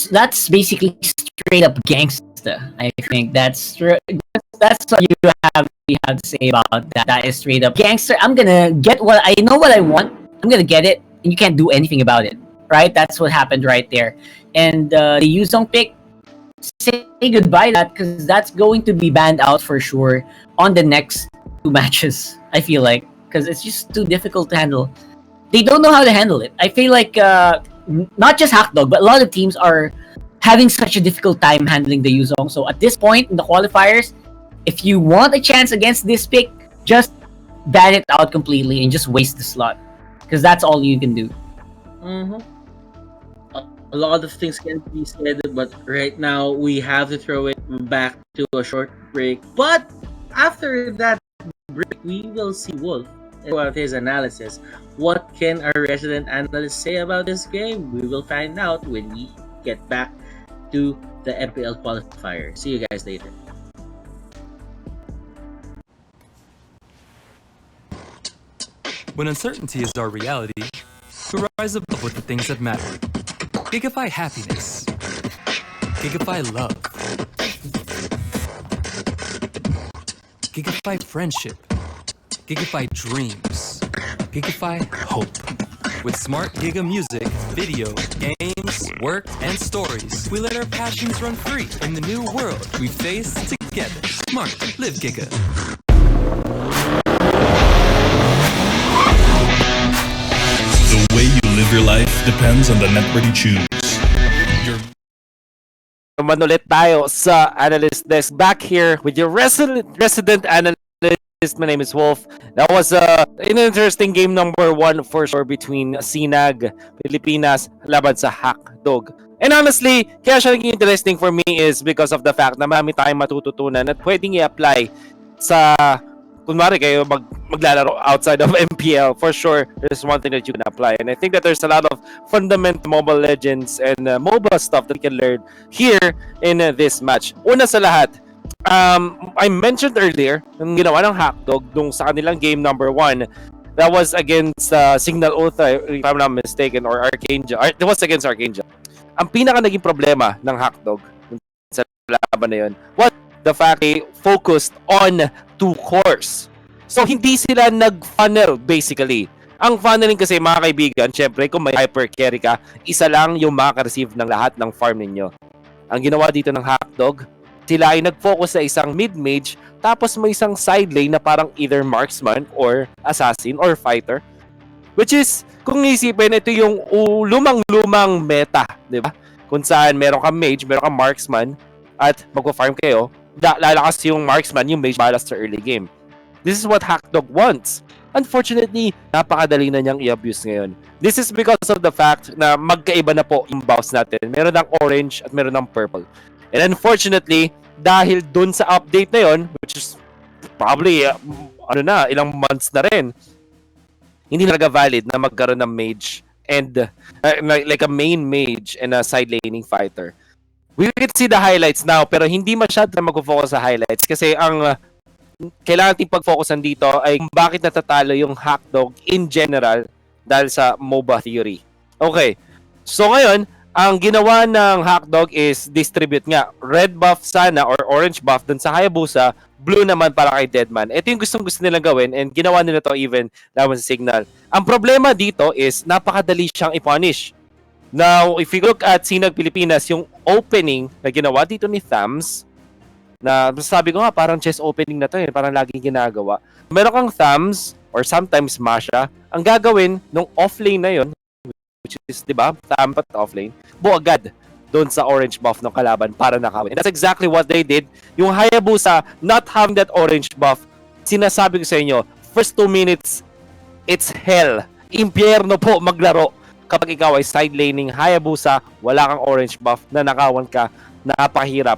That's basically straight up gangsta. I think that's what you have to say about that. That is straight up gangster. I'm gonna get what I know what I want. I'm gonna get it, and you can't do anything about it. Right? That's what happened right there. And the Yuzong pick, say goodbye to that, because that's going to be banned out for sure on the next 2 matches. I feel like, because it's just too difficult to handle. They don't know how to handle it. I feel like not just Hackdog, but a lot of teams are having such a difficult time handling the Yuzong. So at this point in the qualifiers, if you want a chance against this pick, just ban it out completely and just waste the slot, because that's all you can do. Mm-hmm. A lot of things can be said, but right now we have to throw it back to a short break. But after that break, we will see Wolf about his analysis. What can our resident analyst say about this game? We will find out when we get back to the MPL qualifier. See you guys later. When uncertainty is our reality, we rise above with the things that matter. Gigify happiness. Gigify love. Gigify friendship. Gigify dreams. Gigify hope. With smart Giga music, video, games, work, and stories, we let our passions run free in the new world we face together. Smart, live Giga. The way you live your life depends on the network you choose. Naman ulit tayo sa Analyst Desk. Back here with your resident analyst. My name is Wolf. That was an interesting game number 1 for sure between Sinag Pilipinas laban sa Hackdog. And honestly, kaya siya naging interesting for me is because of the fact na marami tayong matututunan at pwedeng i-apply sa kunwari kayo maglalaro outside of MPL. For sure, there's one thing that you can apply. And I think that there's a lot of fundamental Mobile Legends and MOBA stuff that we can learn here in this match. Una sa lahat, I mentioned earlier, yung ginawa ng Hackdog dun sa kanilang game number 1, that was against Signal Ultra, if I'm not mistaken, or Archangel. It was against Archangel. Ang pinaka naging problema ng Hackdog sa laban na yun was the fact they focused on 2 cores. So, hindi sila nag-funnel, basically. Ang funneling kasi, mga kaibigan, syempre, kung may hyper carry ka, isa lang yung makaka-receive ng lahat ng farm ninyo. Ang ginawa dito ng Hackdog, sila ay nag-focus sa isang mid-mage, tapos may isang side lane na parang either marksman or assassin or fighter. Which is, kung isipin, ito yung lumang-lumang meta, di ba? Kung saan meron kang mage, meron kang marksman, at magpa-farm kayo, lalakas yung marksman, yung mage balas sa early game. This is what Hackdog wants. Unfortunately, napakadali na niyang i-abuse ngayon. This is because of the fact na magkaiba na po yung buffs natin. Meron ng orange at meron ng purple. And unfortunately, dahil dun sa update na yon, which is probably ilang months na rin, hindi talaga valid na magkaroon ng mage and like a main mage and a side laning fighter. We can see the highlights now, pero hindi masyado na mag-focus sa highlights kasi ang kailangan natin pag-focusan dito ay kung bakit natatalo yung Hackdog in general dahil sa MOBA theory. Okay, so ngayon, ang ginawa ng Hackdog is distribute nga. Red buff sana or orange buff dun sa Hayabusa, blue naman para kay Deadman. Ito yung gusto nilang gawin and ginawa nila to even laban sa Signal. Ang problema dito is napakadali siyang i-punish. Now, if you look at Sinag Pilipinas, yung opening na ginawa dito ni Thams, na sabi ko nga parang chess opening na to parang laging ginagawa. Meron kang Thams or sometimes Masha, ang gagawin nung offlane na yon, which is, di ba, Thams at offlane, buo agad doon sa orange buff ng kalaban para nakawin. And that's exactly what they did. Yung Hayabusa, not having that orange buff, sinasabi ko sa inyo, first 2 minutes, it's hell. Impyerno po maglaro. Kapag ikaw ay side laning Hayabusa, wala kang orange buff, nanakawan ka, napakahirap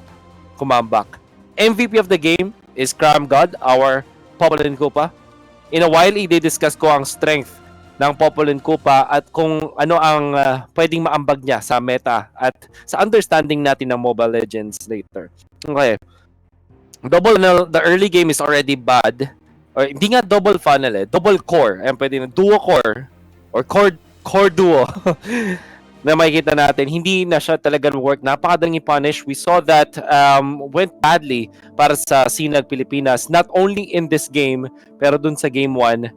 kumambak. MVP of the game is Cram God, our Popolin Kupa. In a while, i-discuss ko ang strength ng Popolin Kupa at kung ano ang pwedeng maambag niya sa meta at sa understanding natin ng Mobile Legends later. Okay. The early game is already bad. Or hindi nga double funnel double core. Ayan, pwede na duo core or core duo na makikita natin. Hindi na siya talaga work. Napakadaling i-punish. We saw that went badly para sa Sinag Pilipinas. Not only in this game, pero dun sa game 1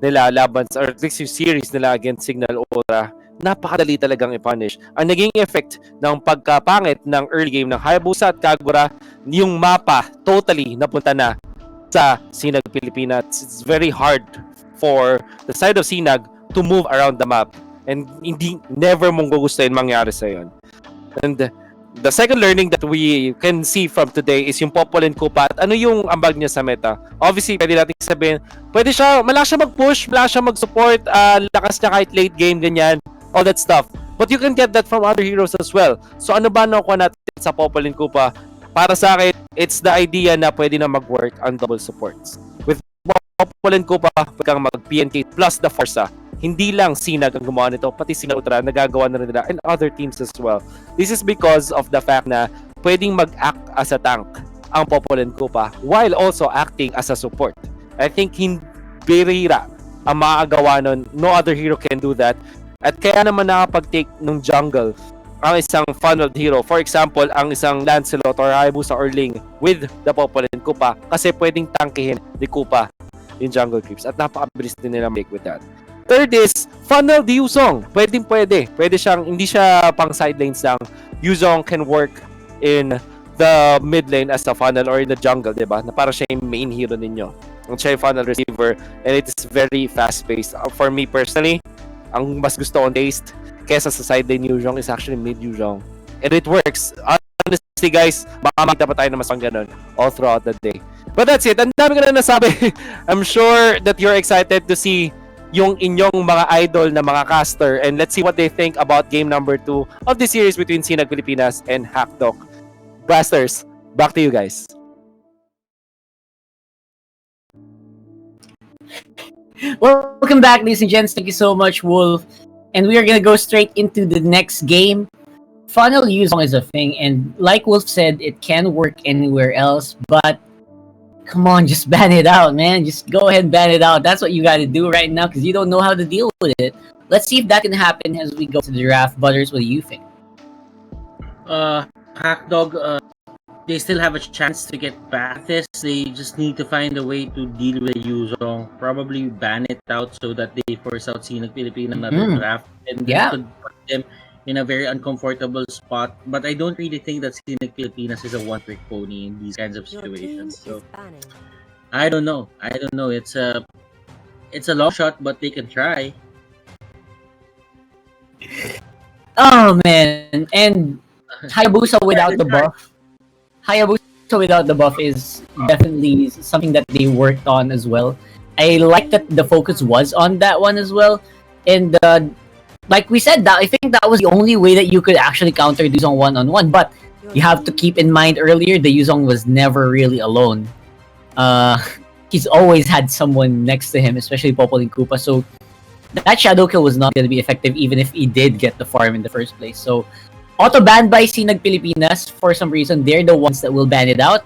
nila laban or at least yung series nila against Signal Ultra, napakadali talagang i-punish. Ang naging effect ng pagkapangit ng early game ng Hayabusa at Kagura, yung mapa totally napunta na sa Sinag Pilipinas. It's very hard for the side of Sinag to move around the map and never mong gugustuhin mangyari sa yon. And the second learning that we can see from today is yung Popolin Kupa at ano yung ambag niya sa meta. Obviously, pwede natin sabihin, malakas siya mag-push, malakas siya mag-support, lakas niya kahit late game, ganyan, all that stuff. But you can get that from other heroes as well. So ano ba nakuha natin sa Popolin Kupa? Para sa akin, it's the idea na pwede na mag-work on double supports. With Popolin Kupa, pwede kang mag-PNK plus the Forza. Hindi lang Sinag ang gumawa nito, pati Signal Ultra nagagawa na rin nila and other teams as well. This is because of the fact na pwedeng mag-act as a tank ang Popolin Kupa while also acting as a support. I think birira ang maagawa nun. No other hero can do that. At kaya naman nakapag-take ng jungle ang isang funneled hero. For example, ang isang Lancelot or Hayabusa or Ling with the Popolin Kupa kasi pwedeng tangkihin ni Kupa yung jungle creeps at napakabilis din nila make with that. Third is, funnel the Yuzong. Pwede. Pwede siyang, hindi siya pang side lanes lang. Yuzong can work in the mid lane as a funnel or in the jungle, diba? Na para siya yung main hero ninyo. Siya yung funnel receiver and it is very fast-paced. For me personally, ang mas gusto kong taste kesa sa side lane Yuzong is actually mid Yuzong. And it works. Honestly guys, baka makita pa tayo na mas pang ganun all throughout the day. But that's it. Ang dami ko na nasabi. I'm sure that you're excited to see yung inyong mga idol na mga caster and let's see what they think about game number 2 of the series between Sinag Pilipinas and Hackdog. Blasters, back to you guys. Welcome back, ladies and gents. Thank you so much, Wolf. And we are gonna go straight into the next game. Funnel Yuzong is a thing, and like Wolf said, it can work anywhere else, but come on, just ban it out, man. Just go ahead and ban it out. That's what you got to do right now because you don't know how to deal with it. Let's see if that can happen as we go to the draft. Butters, what do you think? Hackdog, they still have a chance to get back this. They just need to find a way to deal with Yuzong. Probably ban it out so that they force out Sinag Pilipinas another draft. And that could put them in a very uncomfortable spot. But I don't really think that Sinag Pilipinas is a one-trick pony in these kinds of situations. So I don't know. It's a long shot, but they can try. Oh man, and Hayabusa without the buff. Hayabusa without the buff is definitely something that they worked on as well. I like that the focus was on that one as well, and like we said, that I think that was the only way that you could actually counter Yuzong one-on-one. But you have to keep in mind earlier, the Yuzong was never really alone. He's always had someone next to him, especially Popolin Kupa. So that shadow kill was not going to be effective even if he did get the farm in the first place. So auto-banned by Sinag Pilipinas. For some reason, they're the ones that will ban it out.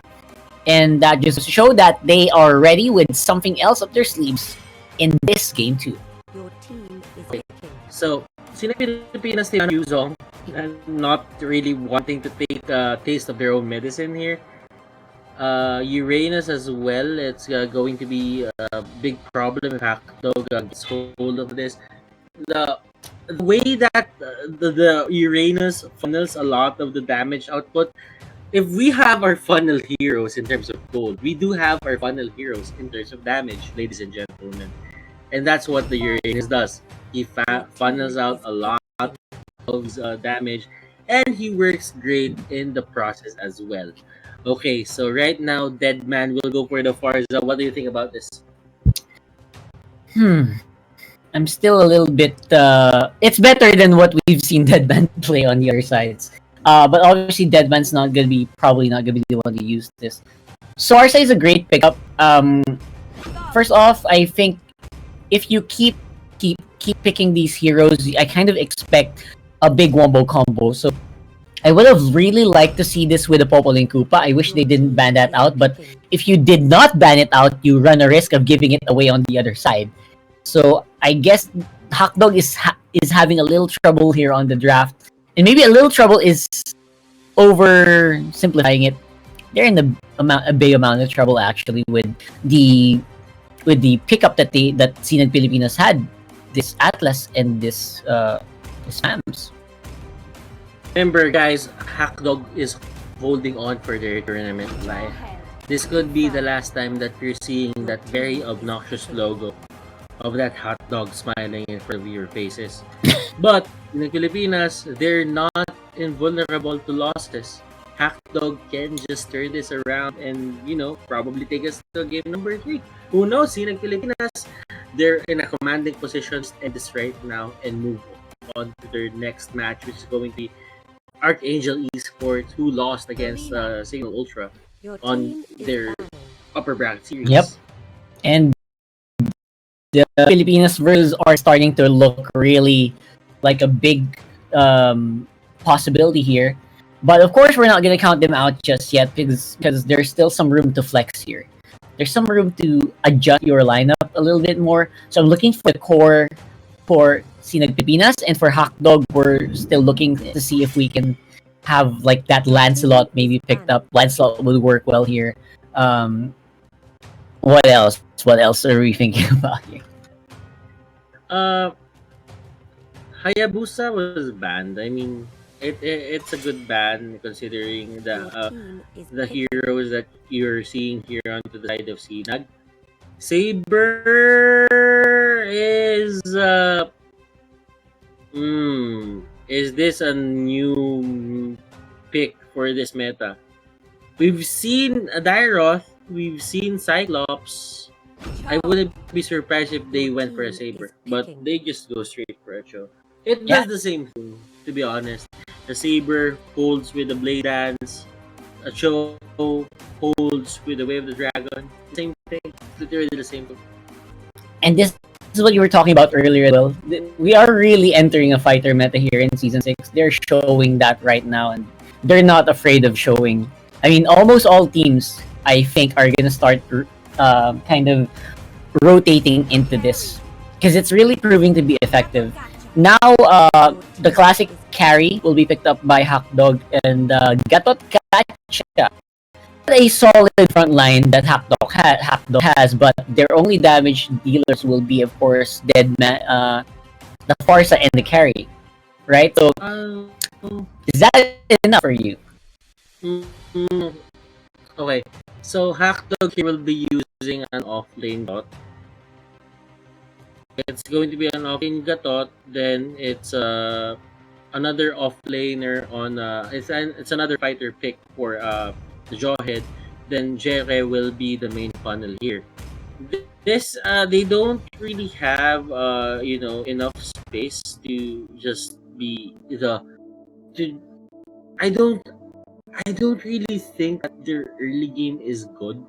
And that just show that they are ready with something else up their sleeves in this game too. Your team is So, Sinag Pilipinas team Yuzong, not really wanting to take a taste of their own medicine here. Uranus as well. It's going to be a big problem if Hackdog gets hold of this. The way that the Uranus funnels a lot of the damage output. If we have our funnel heroes in terms of gold, we do have our funnel heroes in terms of damage, ladies and gentlemen. And that's what the Uranus does. He funnels out a lot of damage, and he works great in the process as well. Okay, so right now, Deadman will go for the Farza. What do you think about this? I'm still a little bit. It's better than what we've seen Deadman play on the other sides. But obviously, Deadman's probably not gonna be the one to use this. Sarsa is a great pickup. First off, I think if you keep picking these heroes, I kind of expect a big wombo combo. So I would have really liked to see this with the Popolin Koopa. I wish they didn't ban that out. But if you did not ban it out, you run a risk of giving it away on the other side. So I guess Hackdog is having a little trouble here on the draft, and maybe a little trouble is oversimplifying it. They're in a big amount of trouble actually with the pickup that Sinag Pilipinas had, this Atlas and this Sams. Remember, guys, Hackdog is holding on for their tournament life. This could be the last time that you're seeing that very obnoxious logo of that hot dog smiling in front of your faces. But in the Filipinas, they're not invulnerable to losses. Hackdog can just turn this around and, probably take us to game number 3. Who knows? In the Filipinas, they're in a commanding position to end this right now and move on to their next match, which is going to be Archangel eSports, who lost against Signal Ultra on their upper bracket series. Yep. And the Filipinas versus are starting to look really like a big possibility here. But of course, we're not going to count them out just yet because there's still some room to flex here. There's some room to adjust your lineup a little bit more. So I'm looking for the core for Sinag Pilipinas, and for Hackdog, we're still looking to see if we can have like that Lancelot maybe picked up. Lancelot would work well here. What else? What else are we thinking about here? Hayabusa was banned. I mean, it's a good ban considering the heroes that you're seeing here onto the side of Sinag. Saber is this a new pick for this meta? We've seen Dairoth, we've seen Cyclops. I wouldn't be surprised if they went for a Saber, but they just go straight for a Cho. It does the same thing, to be honest. The Saber holds with the Blade Dance, a Cho holds with the Way of the Dragon. Same thing, literally the same thing. And this is what you were talking about earlier. Well, we are really entering a fighter meta here in Season 6. They're showing that right now, and they're not afraid of showing. I mean, almost all teams, I think, are going to start kind of rotating into this because it's really proving to be effective. Now, the classic carry will be picked up by Hackdog and Gatot Kacha. A solid front line that Hackdog has, but their only damage dealers will be, of course, Deadman, the Farsa, and the carry. Right? So, is that enough for you? Okay, so Hackdog here will be using an offlane bot. It's going to be an offlane Gatot, then it's another offlaner on it's another fighter pick for the Jawhead. Then Jere will be the main funnel here. This they don't really have enough space to just be I don't really think that their early game is good.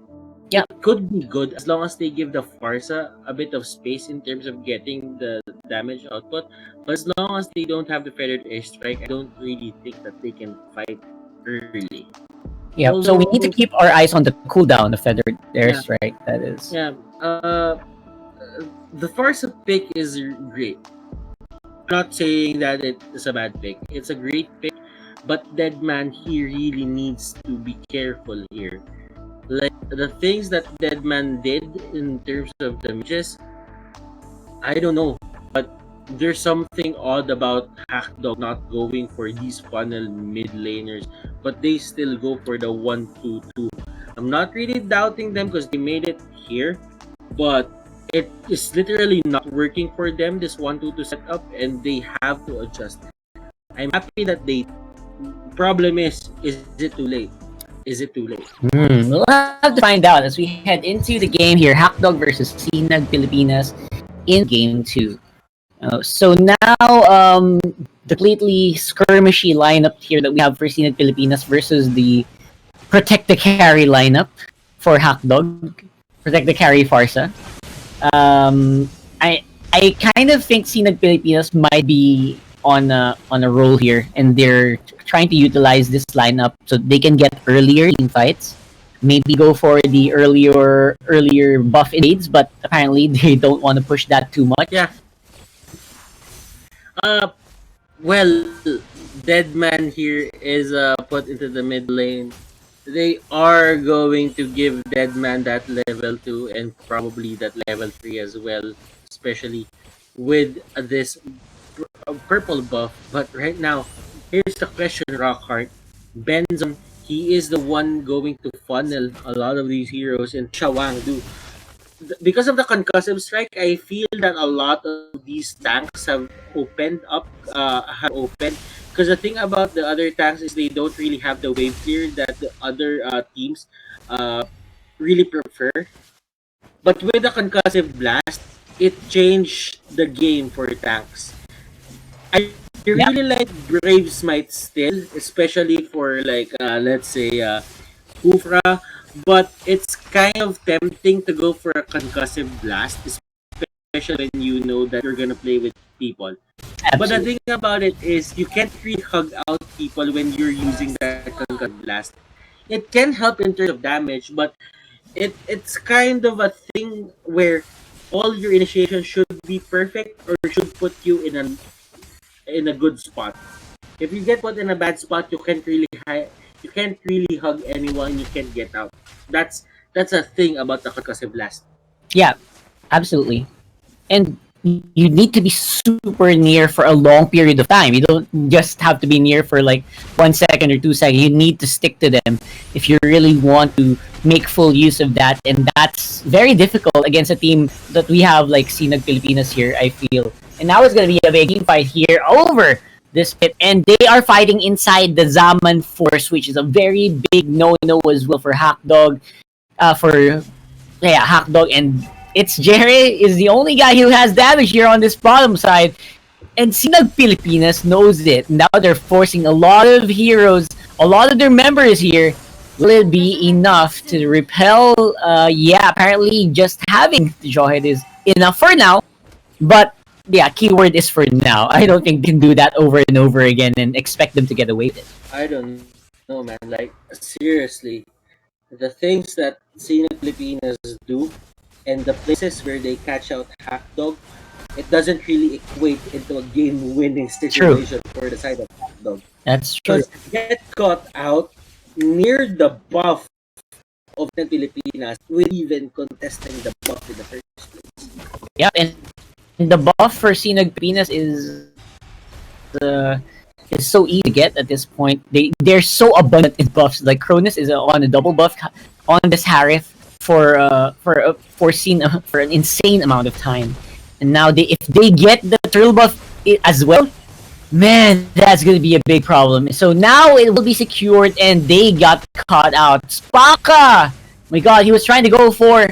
Yeah, it could be good as long as they give the Farsa a bit of space in terms of getting the damage output. But as long as they don't have the Feathered Airstrike, I don't really think that they can fight early. Yeah, so we need to keep our eyes on the cooldown of Feathered Airstrike, that is. Yeah, the Farsa pick is great. not saying that it is a bad pick. It's a great pick, but Deadman he really needs to be careful here. Like the things that Deadman did in terms of damages, I don't know, but there's something odd about Hackdog not going for these funnel mid laners, but they still go for the 1-2-2. I'm not really doubting them because they made it here, but it is literally not working for them, this 1-2-2 setup, and they have to adjust. I'm happy that they. Problem is it too late? Is it too late? We'll have to find out as we head into the game here. Hackdog versus Sinag Pilipinas in game 2. So now, the completely skirmishy lineup here that we have for Sinag Pilipinas versus the Protect the Carry lineup for Hackdog. Protect the Carry Farsa. I kind of think Sinag Pilipinas might be on a roll here, and they're trying to utilize this lineup so they can get earlier in fights. Maybe go for the earlier buff invades, but apparently they don't want to push that too much. Yeah. Well, Deadman here is put into the mid lane. They are going to give Deadman that level 2 and probably that level 3 as well, especially with this purple buff. But right now, here's the question, Rockheart. Benzon, he is the one going to funnel a lot of these heroes, and Shawang do. Because of the concussive strike, I feel that a lot of these tanks have opened up, because the thing about the other tanks is they don't really have the wave clear that the other teams really prefer. But with the concussive blast, it changed the game for tanks. I really like Brave Smite still, especially for like let's say Kufra, but it's kind of tempting to go for a concussive blast, especially when you know that you're gonna play with people. Absolutely. But the thing about it is you can't really hug out people when you're using that concussive blast. It can help in terms of damage, but it's kind of a thing where all your initiation should be perfect or should put you in a good spot. If you get put in a bad spot, you can't really hug anyone. You can't get out. That's a thing about the concussive blast. Yeah, absolutely. And you need to be super near for a long period of time. You don't just have to be near for like 1 second or 2 seconds. You need to stick to them if you really want to make full use of that. And that's very difficult against a team that we have like Sinag Pilipinas here, I feel. And now it's going to be a big team fight here over this pit. And they are fighting inside the Zaman Force, which is a very big no-no as well for Hackdog. Hackdog, and it's Jerry is the only guy who has damage here on this bottom side. And Sinag Pilipinas knows it. Now they're forcing a lot of heroes, a lot of their members here. Will it be enough to repel? Apparently just having the Jawhead is enough for now. But yeah, keyword is for now. I don't think they can do that over and over again and expect them to get away with it. I don't know, man. Like seriously, the things that Sinag Pilipinas do and the places where they catch out Hackdog, it doesn't really equate into a game-winning situation for the side of Hackdog. That's true. Because get caught out near the buff of the Pilipinas with even contesting the buff in the first place. Yeah, and the buff for Sinag Pilipinas is so easy to get at this point. They're so abundant in buffs. Like Cronus is on a double buff on this Harif for an insane amount of time. And now if they get the turtle buff as well, man, that's gonna be a big problem. So now it will be secured, and they got caught out. Spaka! My God, he was trying to go for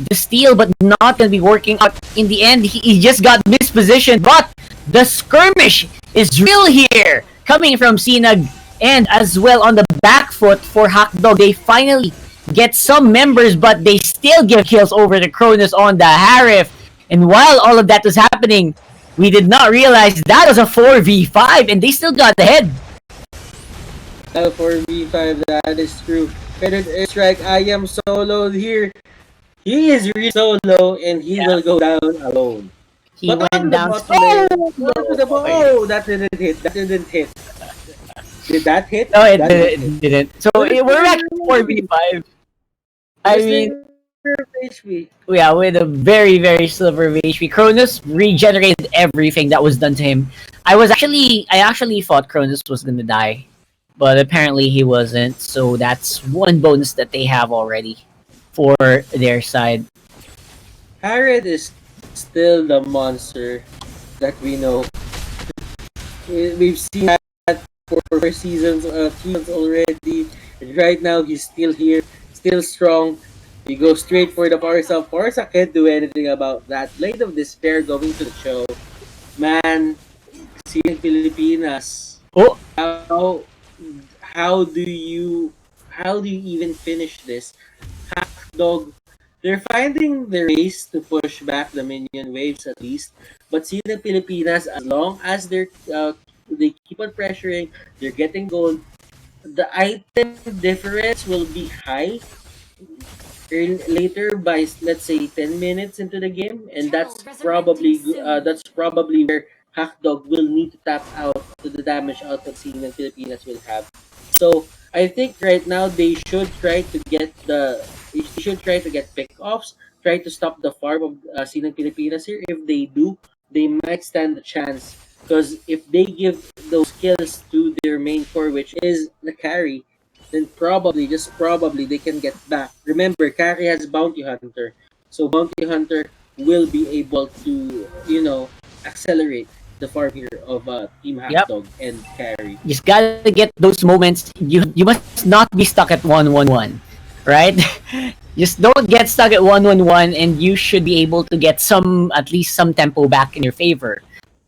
the steal, but not gonna be working out. In the end, he just got mispositioned. But the skirmish is real here, coming from Sinag, and as well on the back foot for Hackdog. They finally get some members, but they still give kills over the Cronus on the Harif. And while all of that was happening, we did not realize that was a 4v5, and they still got ahead. 4v5, that is true. Credit Strike, I am soloed here. He is really solo, and he will go down alone. He But on went the down bottom layer, so onto the low. oh, that didn't hit. That didn't hit. Did that hit? No, That didn't. So we're back to 4v5. I mean, HP. yeah, with a very, very sliver of HP. Cronus regenerated everything that was done to him. I actually thought Cronus was gonna die, but apparently he wasn't. So that's one bonus that they have already for their side. Harrod is still the monster that we know. We've seen that for seasons, 3 months already. And right now, he's still here, still strong. He goes straight for the Parsa. Parsa can't do anything about that. Blade of Despair going to the show. Man, seeing Pilipinas. Oh, how do you even finish this? Dog, they're finding their ways to push back the minion waves at least. But see the Pilipinas, as long as they keep on pressuring, they're getting gold. The item difference will be high later by, let's say, 10 minutes into the game, and that's probably where Hackdog will need to tap out to the damage output scene that Filipinas will have. So I think right now they should try to get pick-offs, try to stop the farm of Sinang Pilipinas here. If they do, they might stand a chance. Because if they give those kills to their main core, which is the carry, then probably, just probably, they can get back. Remember, carry has Bounty Hunter. So Bounty Hunter will be able to, accelerate the farm here of Team Hackdog and carry. you just gotta get those moments. You must not be stuck at 1-1-1, right? Just don't get stuck at 1-1-1, and you should be able to get at least some tempo back in your favor.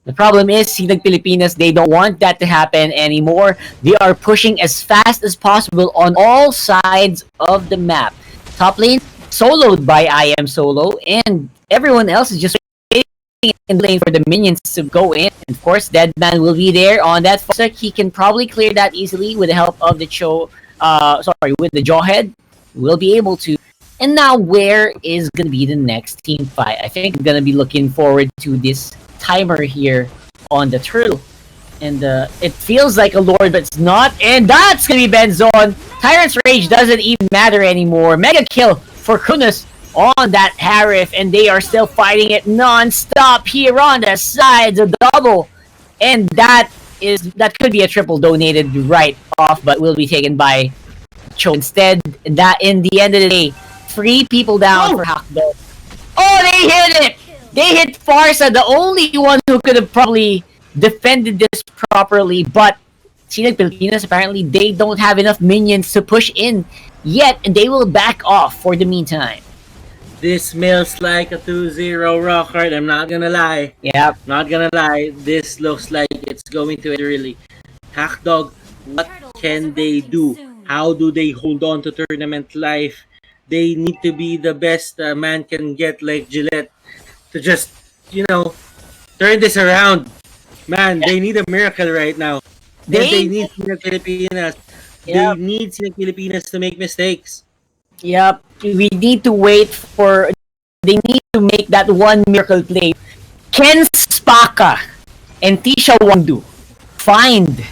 The problem is, Sinag Pilipinas, they don't want that to happen anymore. They are pushing as fast as possible on all sides of the map. Top lane, soloed by I Am Solo, and everyone else is just waiting and waiting for the minions to go in. And of course, Deadman will be there on that. He can probably clear that easily with the help of the with the Jawhead. We'll be able to. And now, where is going to be the next team fight? I think I'm going to be looking forward to this timer here on the turtle. And it feels like a lord, but it's not. And that's going to be Benzon. Tyrant's Rage doesn't even matter anymore. Mega kill for Kunis on that Harif. And they are still fighting it non-stop here on the sides. A double. And that could be a triple donated right off, but will be taken by Cho. Instead, that in the end of the day, 3 people down for Hackdog. Oh, they hit it! They hit Farsa, the only one who could have probably defended this properly, but Sinag Pilipinas, apparently, they don't have enough minions to push in yet, and they will back off for the meantime. This smells like a 2-0 rock hard, I'm not gonna lie. Yep. Not gonna lie, this looks like it's going to end really. Hackdog, what can they do? How do they hold on to tournament life? They need to be the best man can get, like Gillette, to just, turn this around. Man, they need a miracle right now. They need Sinag Pilipinas. They need Sinag Pilipinas to make mistakes. Yep. We need to wait for... They need to make that one miracle play. Ken Spaka and Tisha Wangdu find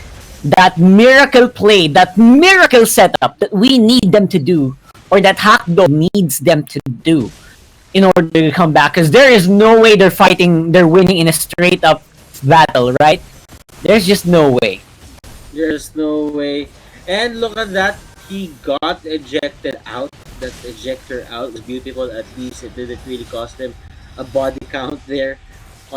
that miracle play, that miracle setup that we need them to do, or that Hackdog needs them to do in order to come back. Because there is no way they're winning in a straight up battle, right? There's just no way. There's no way. And look at that. He got ejected out. That ejector out was beautiful. At least it didn't really cost him a body count there.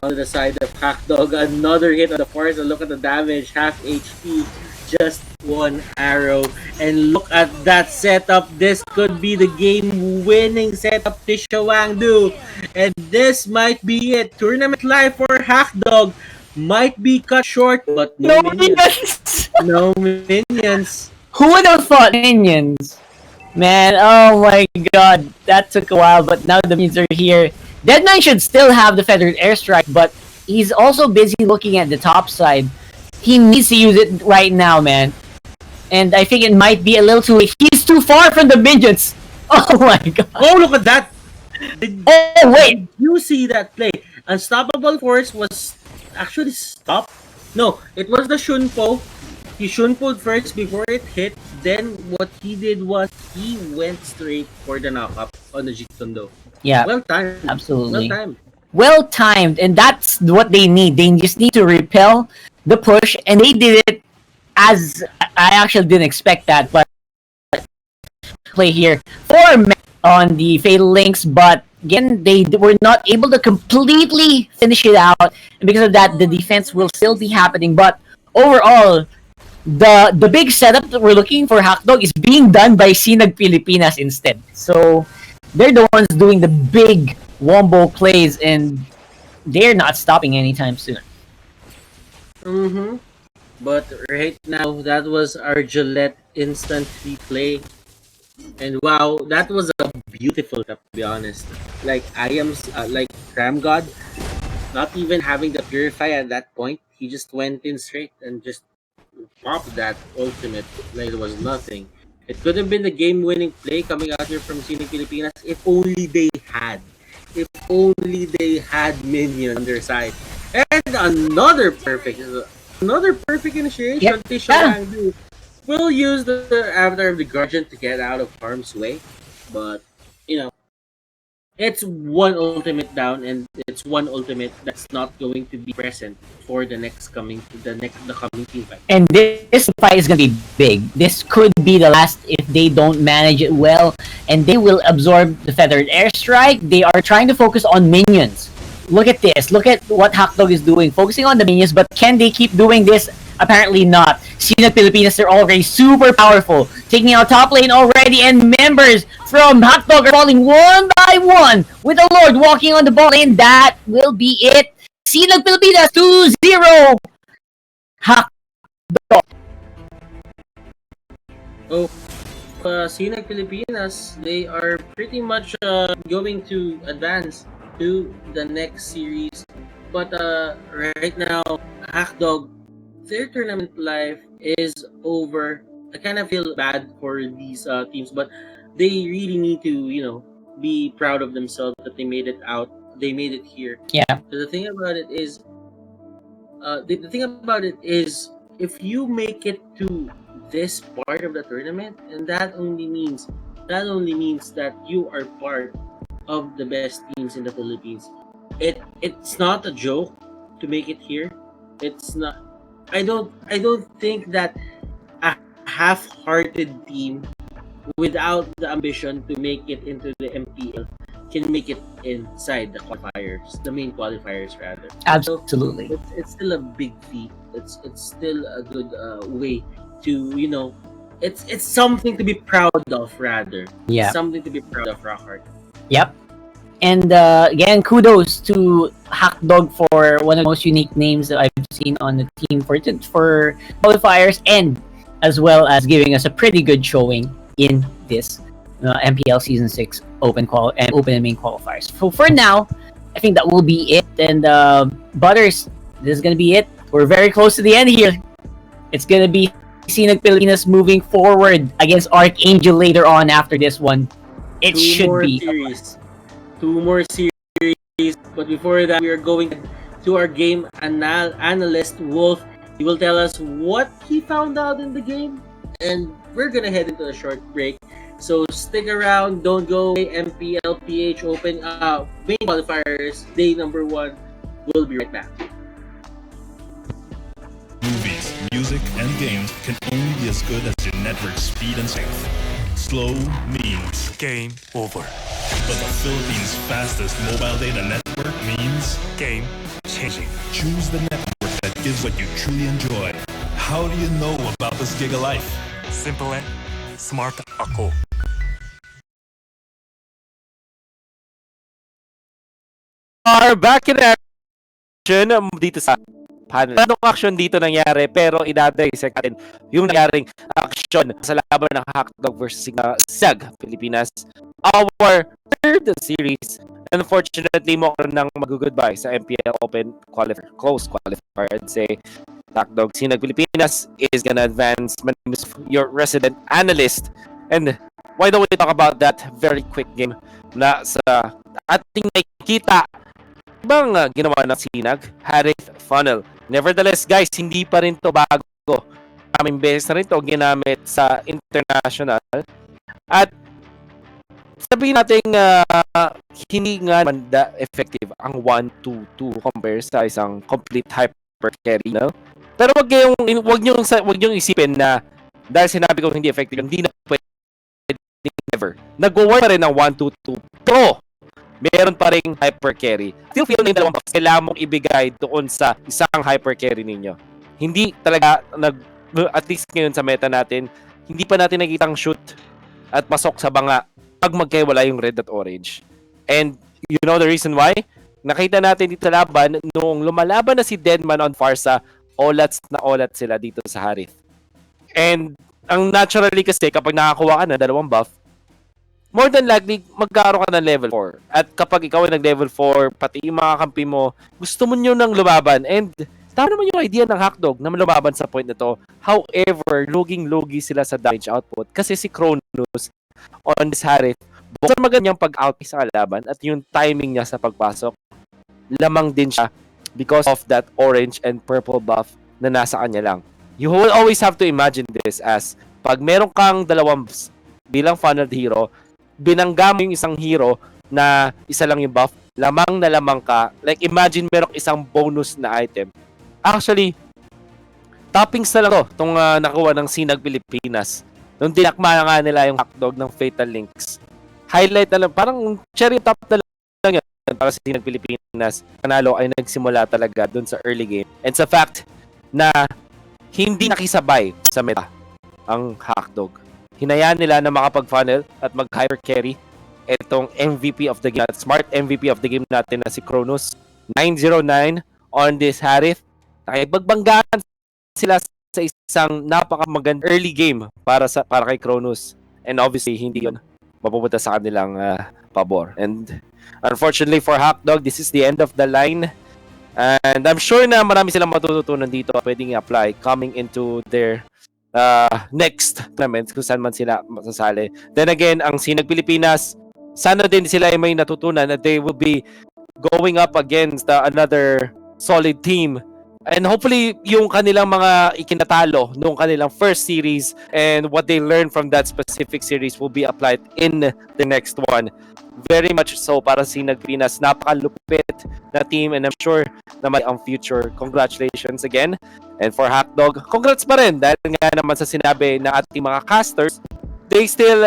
On the side of Hackdog, another hit on the force, and look at the damage, half HP, just one arrow. And look at that setup. This could be the game-winning setup, Tisha Wangdu. And this might be it. Tournament life for Hackdog might be cut short, but no minions. No minions. Who would have thought minions? Man, oh my god, that took a while, but now the minions are here. Deadman should still have the feathered airstrike, but he's also busy looking at the top side. He needs to use it right now, man. And I think it might be a little too late. He's too far from the minions! Oh my god. Oh, look at that! Oh, wait! Did you see that play? Unstoppable Force was actually stopped. No, it was the Shunpo. He Shunpoed first before it hit. Then what he did was he went straight for the knockup on the Jitondo. Yeah, Well timed. Well absolutely. timed. Well timed, and that's what they need. They just need to repel the push, and they did it as I actually didn't expect that, but play here for on the Fatal Links, but again, they were not able to completely finish it out, and because of that, the defense will still be happening. But overall, the big setup that we're looking for Hackdog is being done by Sinag Pilipinas instead. So they're the ones doing the big wombo plays, and they're not stopping anytime soon. Mm-hmm. But right now, that was our Gillette instant replay. And wow, that was a beautiful cup, to be honest. Like, I am, like, Cram God, not even having the Purify at that point. He just went in straight and just popped that ultimate like it was nothing. It could have been the game-winning play coming out here from Cine Pilipinas if only they had. If only they had minions on their side. And another perfect initiation. Yep. Tisha will use the Avatar of the Guardian to get out of harm's way. But, you know, it's one ultimate down, and it's one ultimate that's not going to be present for the coming team fight. And this fight is gonna be big. This could be the last if they don't manage it well, and they will absorb the feathered airstrike. They are trying to focus on minions. Look at this. Look at what Hackdog is doing, focusing on the minions. But can they keep doing this? Apparently not. Sinag Pilipinas, they're already super powerful, taking out top lane already, and members from Hotdog are falling one by one, with the Lord walking on the ball lane. That will be it. Sinag Pilipinas 2-0. Hotdog. Oh, Sinag Pilipinas, they are pretty much going to advance to the next series. But right now, Hackdog, their tournament life is over. I kind of feel bad for these teams, but they really need to, be proud of themselves that they made it out. They made it here. Yeah. So the thing about it is, if you make it to this part of the tournament, and that only means that you are part of the best teams in the Philippines. It's not a joke to make it here. It's not. I don't think that a half-hearted team without the ambition to make it into the MPL can make it inside the qualifiers, the main qualifiers rather. Absolutely. So it's still a big feat. It's still a good way to it's something to be proud of rather. Yeah. It's something to be proud of, Rockhart. Yep. And again, kudos to Hackdog for one of the most unique names that I've seen on the team for qualifiers, and as well as giving us a pretty good showing in this MPL Season 6 open and main qualifiers. So for now, I think that will be it. And Butters, this is going to be it. We're very close to the end here. It's going to be Sinag Pilipinas moving forward against Archangel later on after this one. It should be. Two more series. But before that, we are going to our game analyst, Wolf. He will tell us what he found out in the game. And we're going to head into a short break. So stick around. Don't go away. MPL-PH Open main qualifiers, day number 1. We'll be right back. Movies, music, and games can only be as good as your network speed and strength. Slow means game over. But the Philippines' fastest mobile data network means game changing. Choose the network that gives what you truly enjoy. How do you know about this Giga Life? Simple and smart ako. Are back in action dito sa panel. Anong action dito nangyari, pero idadisect natin yung nangyaring action sa laban ng Hackdog versus Sinag Pilipinas. Our third series. Unfortunately, mo nang mag-goodbye sa MPL Open qualifier, close qualifier. I'd say Hackdog Sinag Pilipinas is gonna advance. My name is your resident analyst. And why don't we talk about that very quick game na sa ating nakikita kakaibang ginawa ng Sinag, Harith Funnel. Nevertheless, guys, hindi pa rin to bago. Maraming beses na rin to ginamit sa international. At sabihin natin hindi nga naman effective ang 1-2-2 compare sa isang complete hyper carry, no? Pero wag niyo isipin na dahil sinabi ko hindi effective, hindi na pwede ever. Nag-work pa rin ng 1-2-2. Pero meron pa ring hyper carry. Still feel na yung dalawang buffs kailangan mong ibigay doon sa isang hyper carry ninyo. Hindi talaga at least ngayon sa meta natin, hindi pa natin nakitang shoot at pasok sa banga pag magkaiwala yung red at orange. And you know the reason why? Nakita natin dito sa laban noong lumalaban na si Deadman on Farsa, olats na olat sila dito sa Harith. And ang naturally kasi kapag nakakuha ka na dalawang buff, more than likely magkakaroon ka ng level 4. At kapag ikaw ay nag-level 4, pati yung mga kampi mo, gusto mo nyo nang lumaban. And tama naman yung idea ng Hackdog na lumaban sa point na to. However, luging-lugi sila sa damage output kasi si Cronus on this Harith, buksan magandang pag-out sa kalaban at yung timing niya sa pagpasok, lamang din siya because of that orange and purple buff na nasa kanya lang. You will always have to imagine this as pag meron kang dalawang bilang funneled hero, binangga mo yung isang hero na isa lang yung buff, lamang na lamang ka. Like imagine merong isang bonus na item. Actually, toppings na lang to, itong nakuha ng Sinag Pilipinas. Nung dinakma na nga nila yung Hackdog ng Fatal Links. Highlight na lang, parang cherry top na lang yun para sa Sinag Pilipinas. Panalo ay nagsimula talaga dun sa early game. And sa fact na hindi nakisabay sa meta ang Hackdog. Hinayaan nila na makapag-funnel at mag-hyper carry itong MVP of the game, smart MVP of the game natin na si Cronus. 909 on this Harith. Nakipagbanggaan sila sa isang napakamagandang early game para kay Cronus. And obviously, hindi yun mapupunta sa kanilang pabor. And unfortunately for Hackdog, this is the end of the line. And I'm sure na marami silang matututunan dito pwedeng i-apply coming into their next tournaments kung saan man sila masasali. Then again, ang Sinag Pilipinas, sana din sila ay may natutunan that they will be going up against another solid team. And hopefully, yung kanilang mga ikinatalo nung kanilang first series and what they learned from that specific series will be applied in the next one. Very much so para sa Sinag Pilipinas. Napakalupit na team and I'm sure na may ang future. Congratulations again. And for Hackdog, congrats pa rin dahil nga naman sa sinabi na ating mga casters, they still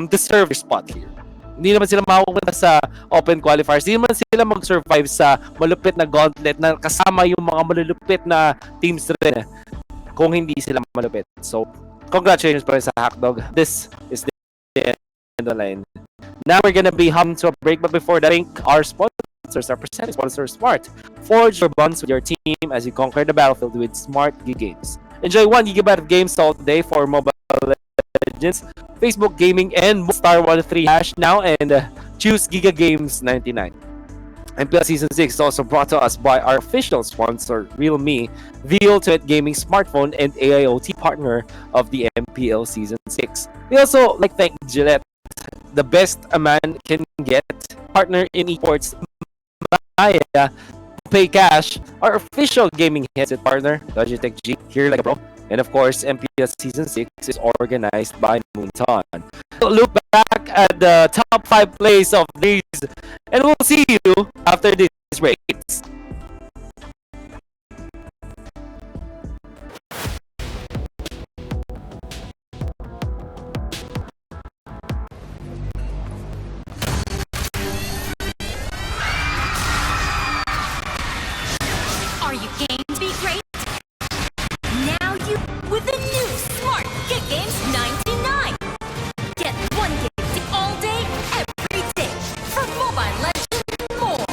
deserve their spot here. Hindi naman sila makupunta sa open qualifiers. Hindi naman sila mag-survive sa malupit na gauntlet na kasama yung mga malulupit na teams rin kung hindi sila malupit. So, congratulations pa rin sa Hackdog. This is the end of the line. Now we're gonna be humming to a break, but before that, our sponsors are presenting sponsor Smart. Forge your bonds with your team as you conquer the battlefield with Smart Gig Games. Enjoy 1 GB of games all day for Mobile Legends, Facebook Gaming, and Star 13 Hash now, and choose Giga Games 99. MPL Season 6 is also brought to us by our official sponsor, Realme, the ultimate gaming smartphone and AIoT partner of the MPL Season 6. We also like thank Gillette, the best a man can get, partner in eSports, Maya, Pay Cash, our official gaming headset partner, Logitech G, here like a pro. And of course, MPL Season 6 is organized by Moonton. Look back at the top 5 plays of these, and we'll see you after these breaks. Are you game to be great? Now you with the new Smart Gig Games 99. Get 1 gig all day, every day for Mobile Legends and more.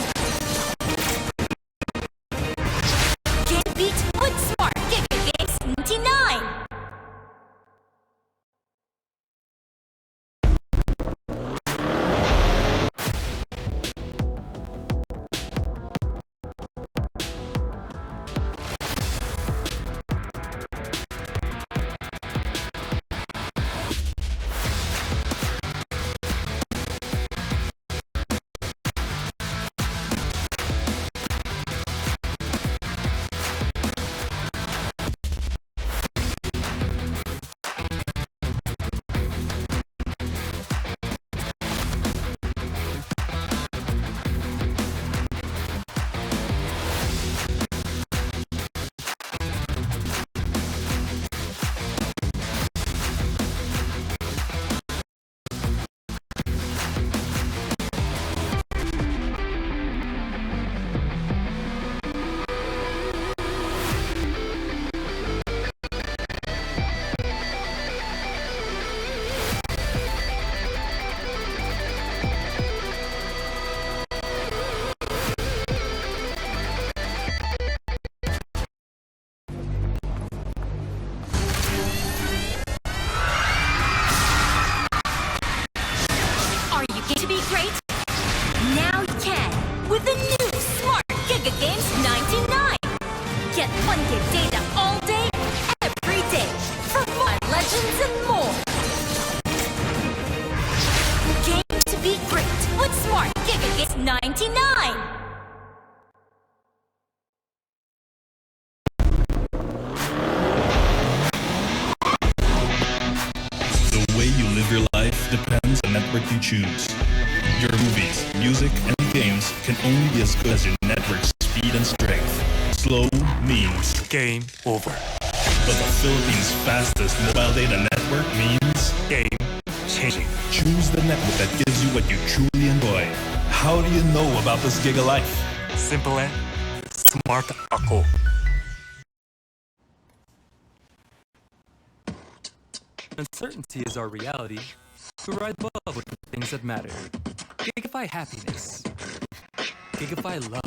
Can't beat with Smart Gig Games 99. network you choose. Your movies, music, and games can only be as good as your network's speed and strength. Slow means game over. But the Philippines' fastest mobile data network means game changing. Choose the network that gives you what you truly enjoy. How do you know about this Giga Life? Simple and smart ako. Uncertainty is our reality. We ride above with the things that matter. Gigify happiness. Gigify love.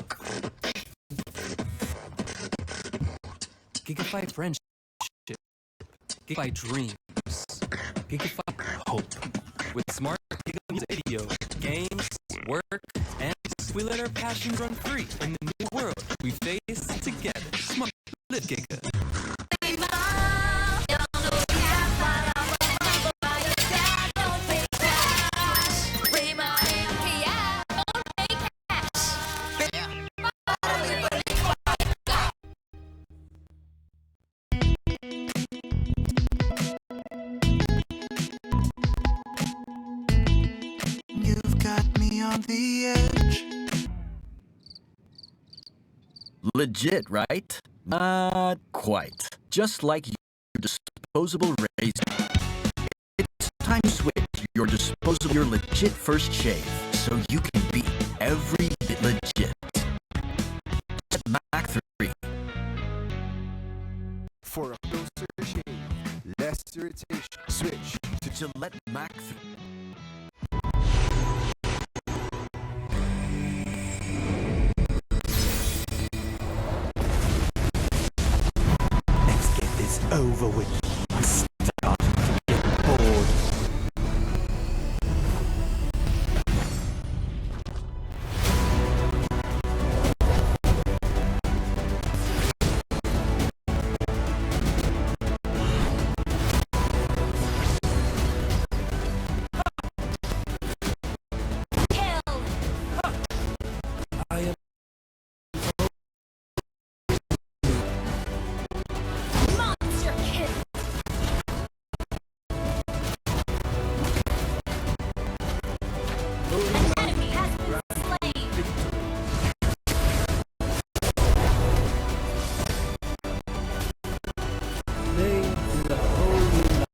Gigify friendship. Gigify dreams. Gigify hope. With smart Giga music, video, games, work, and we let our passions run free in the new world we face together. Smart, live Giga. You've got me on the edge. Legit, right? Not quite. Just like your disposable razor. It's time to switch your legit first shave so you can be every bit legit. Mac 3. For a closer shave, less irritation, switch to Gillette Mac 3. Let's get this over with. I'm starting to get bored. Monster kill. An enemy has been slain. May the holy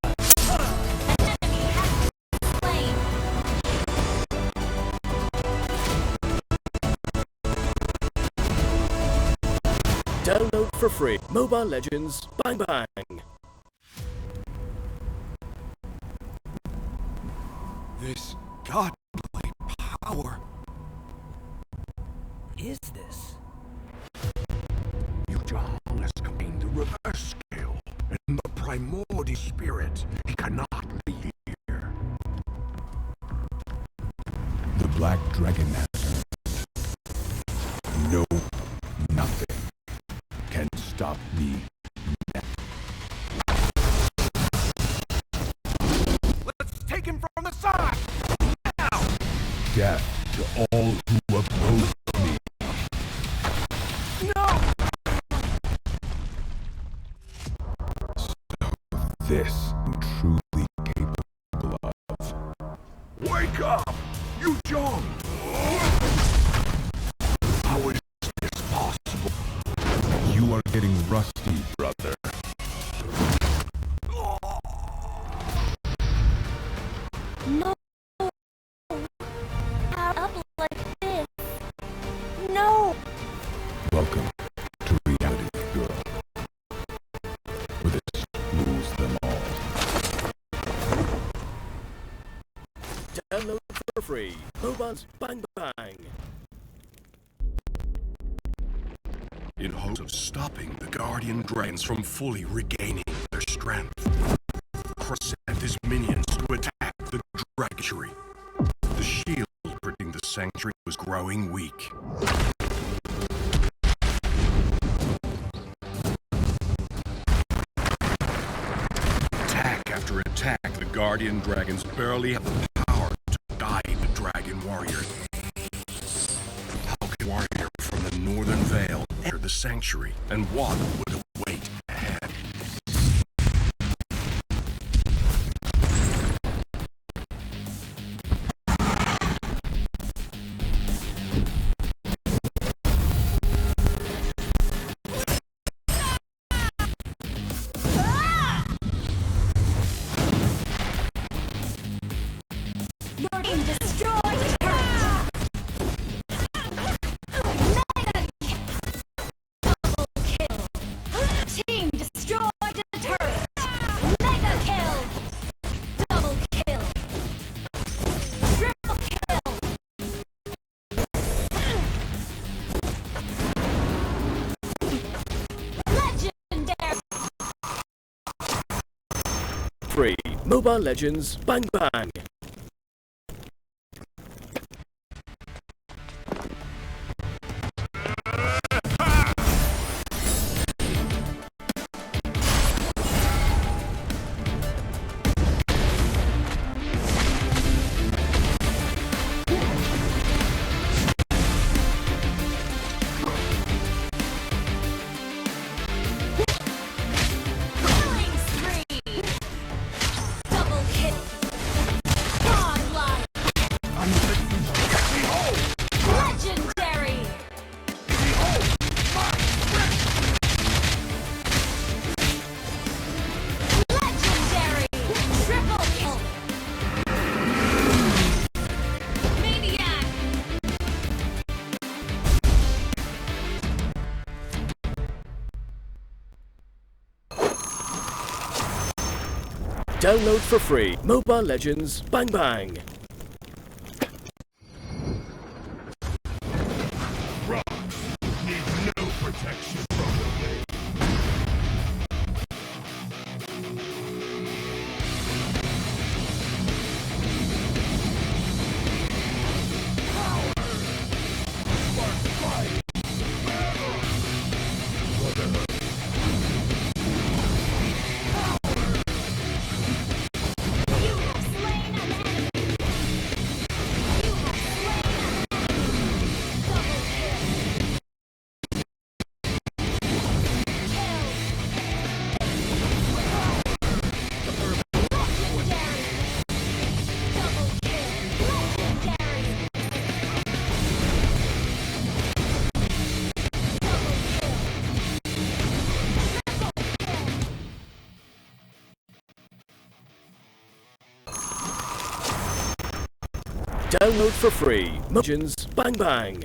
An enemy has been slain. Download for free. Mobile Legends Bang Bang. This godly power. is this? Yujong has gained the reverse scale and the primordial spirit. He cannot leave here. The Black Dragon has turned. No, nothing can stop me. Let's take him from the side! Now! Death to all who oppose me. No! So this I'm truly capable of. Wake up! Yujong! How is this possible? You are getting rusty, brother. No. Power up like this. No. Welcome to reality, girl. Where this rules them all. Download for free. Mobile's Bang Bang. In hopes of stopping the Guardian Dragons from fully regaining their strength, Cross sent his minions to attack the Dragonry. The shield protecting the sanctuary was growing weak. Attack after attack, the Guardian Dragons barely have the power to guide the Dragon Warrior. How can Warrior from the Northern Vale enter the sanctuary, and what would await ahead? free. Mobile Legends Bang Bang. Download for free. Mobile Legends Bang Bang. Need no protection from the wind. Download for free. Legends Bang Bang.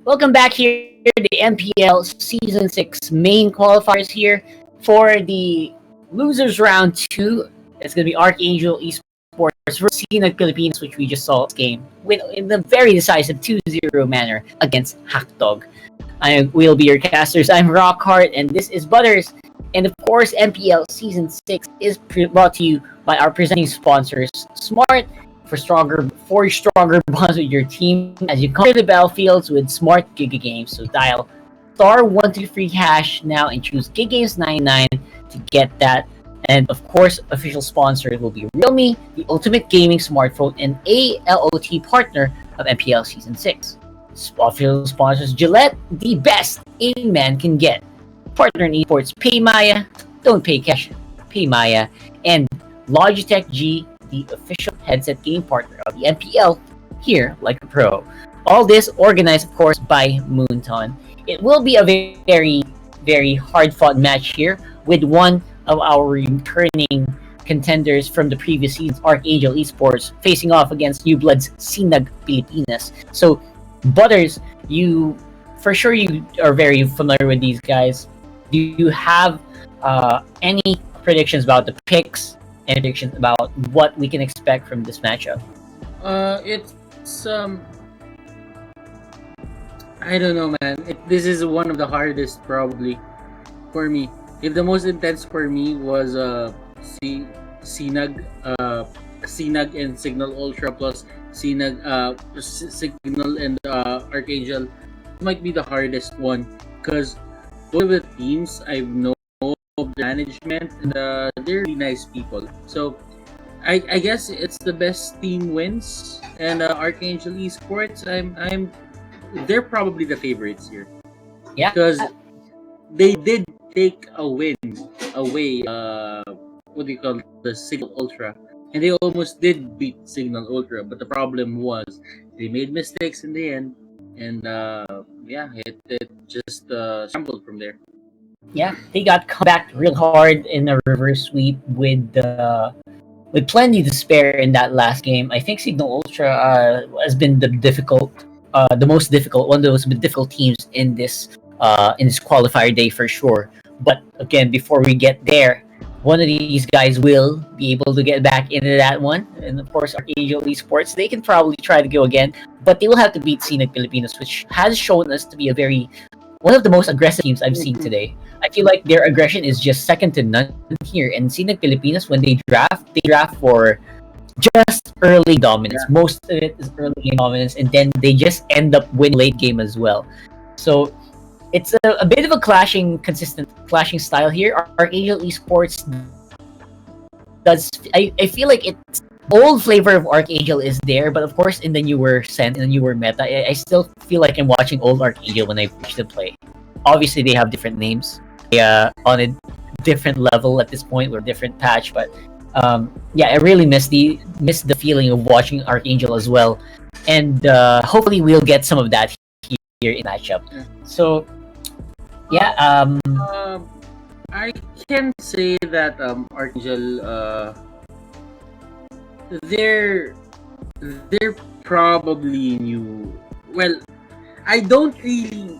Welcome back here, the MPL Season 6 main qualifiers here for the losers round 2. It's going to be Archangel eSports versus Sinag Philippines, which we just saw this game, win in a very decisive 2-0 manner against Hackdog. I will be your casters. I'm Rockhart, and this is Butters. And of course, MPL Season 6 is brought to you by our presenting sponsors, Smart, for stronger bonds with your team as you come to the battlefields with Smart Giga Games. So dial *123# now and choose Giga Games 99 to get that. And of course, official sponsors will be Realme, the ultimate gaming smartphone, and ALOT partner of MPL Season 6. Official sponsors Gillette, the best a man can get. Partner in eSports, Pay Maya, don't pay cash, Pay Maya. And Logitech G, the official headset game partner of the MPL, here like a pro. All this organized, of course, by Moonton. It will be a very, very hard-fought match here with one of our returning contenders from the previous seasons, Archangel Esports, facing off against New Blood's Sinag Pilipinas. So, Butters, you are very familiar with these guys. Do you have any predictions about the picks? Any predictions about what we can expect from this matchup? It's I don't know, man. This is one of the hardest probably for me. If the most intense for me was Sinag and Signal Ultra plus Sinag Signal and Archangel, it might be the hardest one because both of the teams I know of the management and they're really nice people. So I guess it's the best team wins, and Archangel Esports, they're probably the favorites here. Yeah, because they did take a win away. What do you call the Signal Ultra, and they almost did beat Signal Ultra, but the problem was they made mistakes in the end, and it just shambled from there. Yeah, they got come back real hard in a reverse sweep with plenty to spare in that last game. I think Signal Ultra has been the most difficult, one of the most difficult teams in this qualifier day for sure. But again, before we get there, one of these guys will be able to get back into that one. And of course, Archangel Esports, they can probably try to go again, but they will have to beat Sinag Pilipinas, which has shown us to be one of the most aggressive teams I've seen today. I feel like their aggression is just second to none here. And Sinag Pilipinas, when they draft for just early dominance. Yeah. Most of it is early game dominance, and then they just end up winning late game as well. So it's a bit of a consistent clashing style here. Archangel Esports does. I feel like it's old flavor of Archangel is there, but of course in the newer meta, I still feel like I'm watching old Archangel when I watch them play. Obviously, they have different names. They on a different level at this point or different patch, but I really miss the feeling of watching Archangel as well, and hopefully we'll get some of that here in matchup. So, I can say that Archangel, they're probably new. Well, I don't really.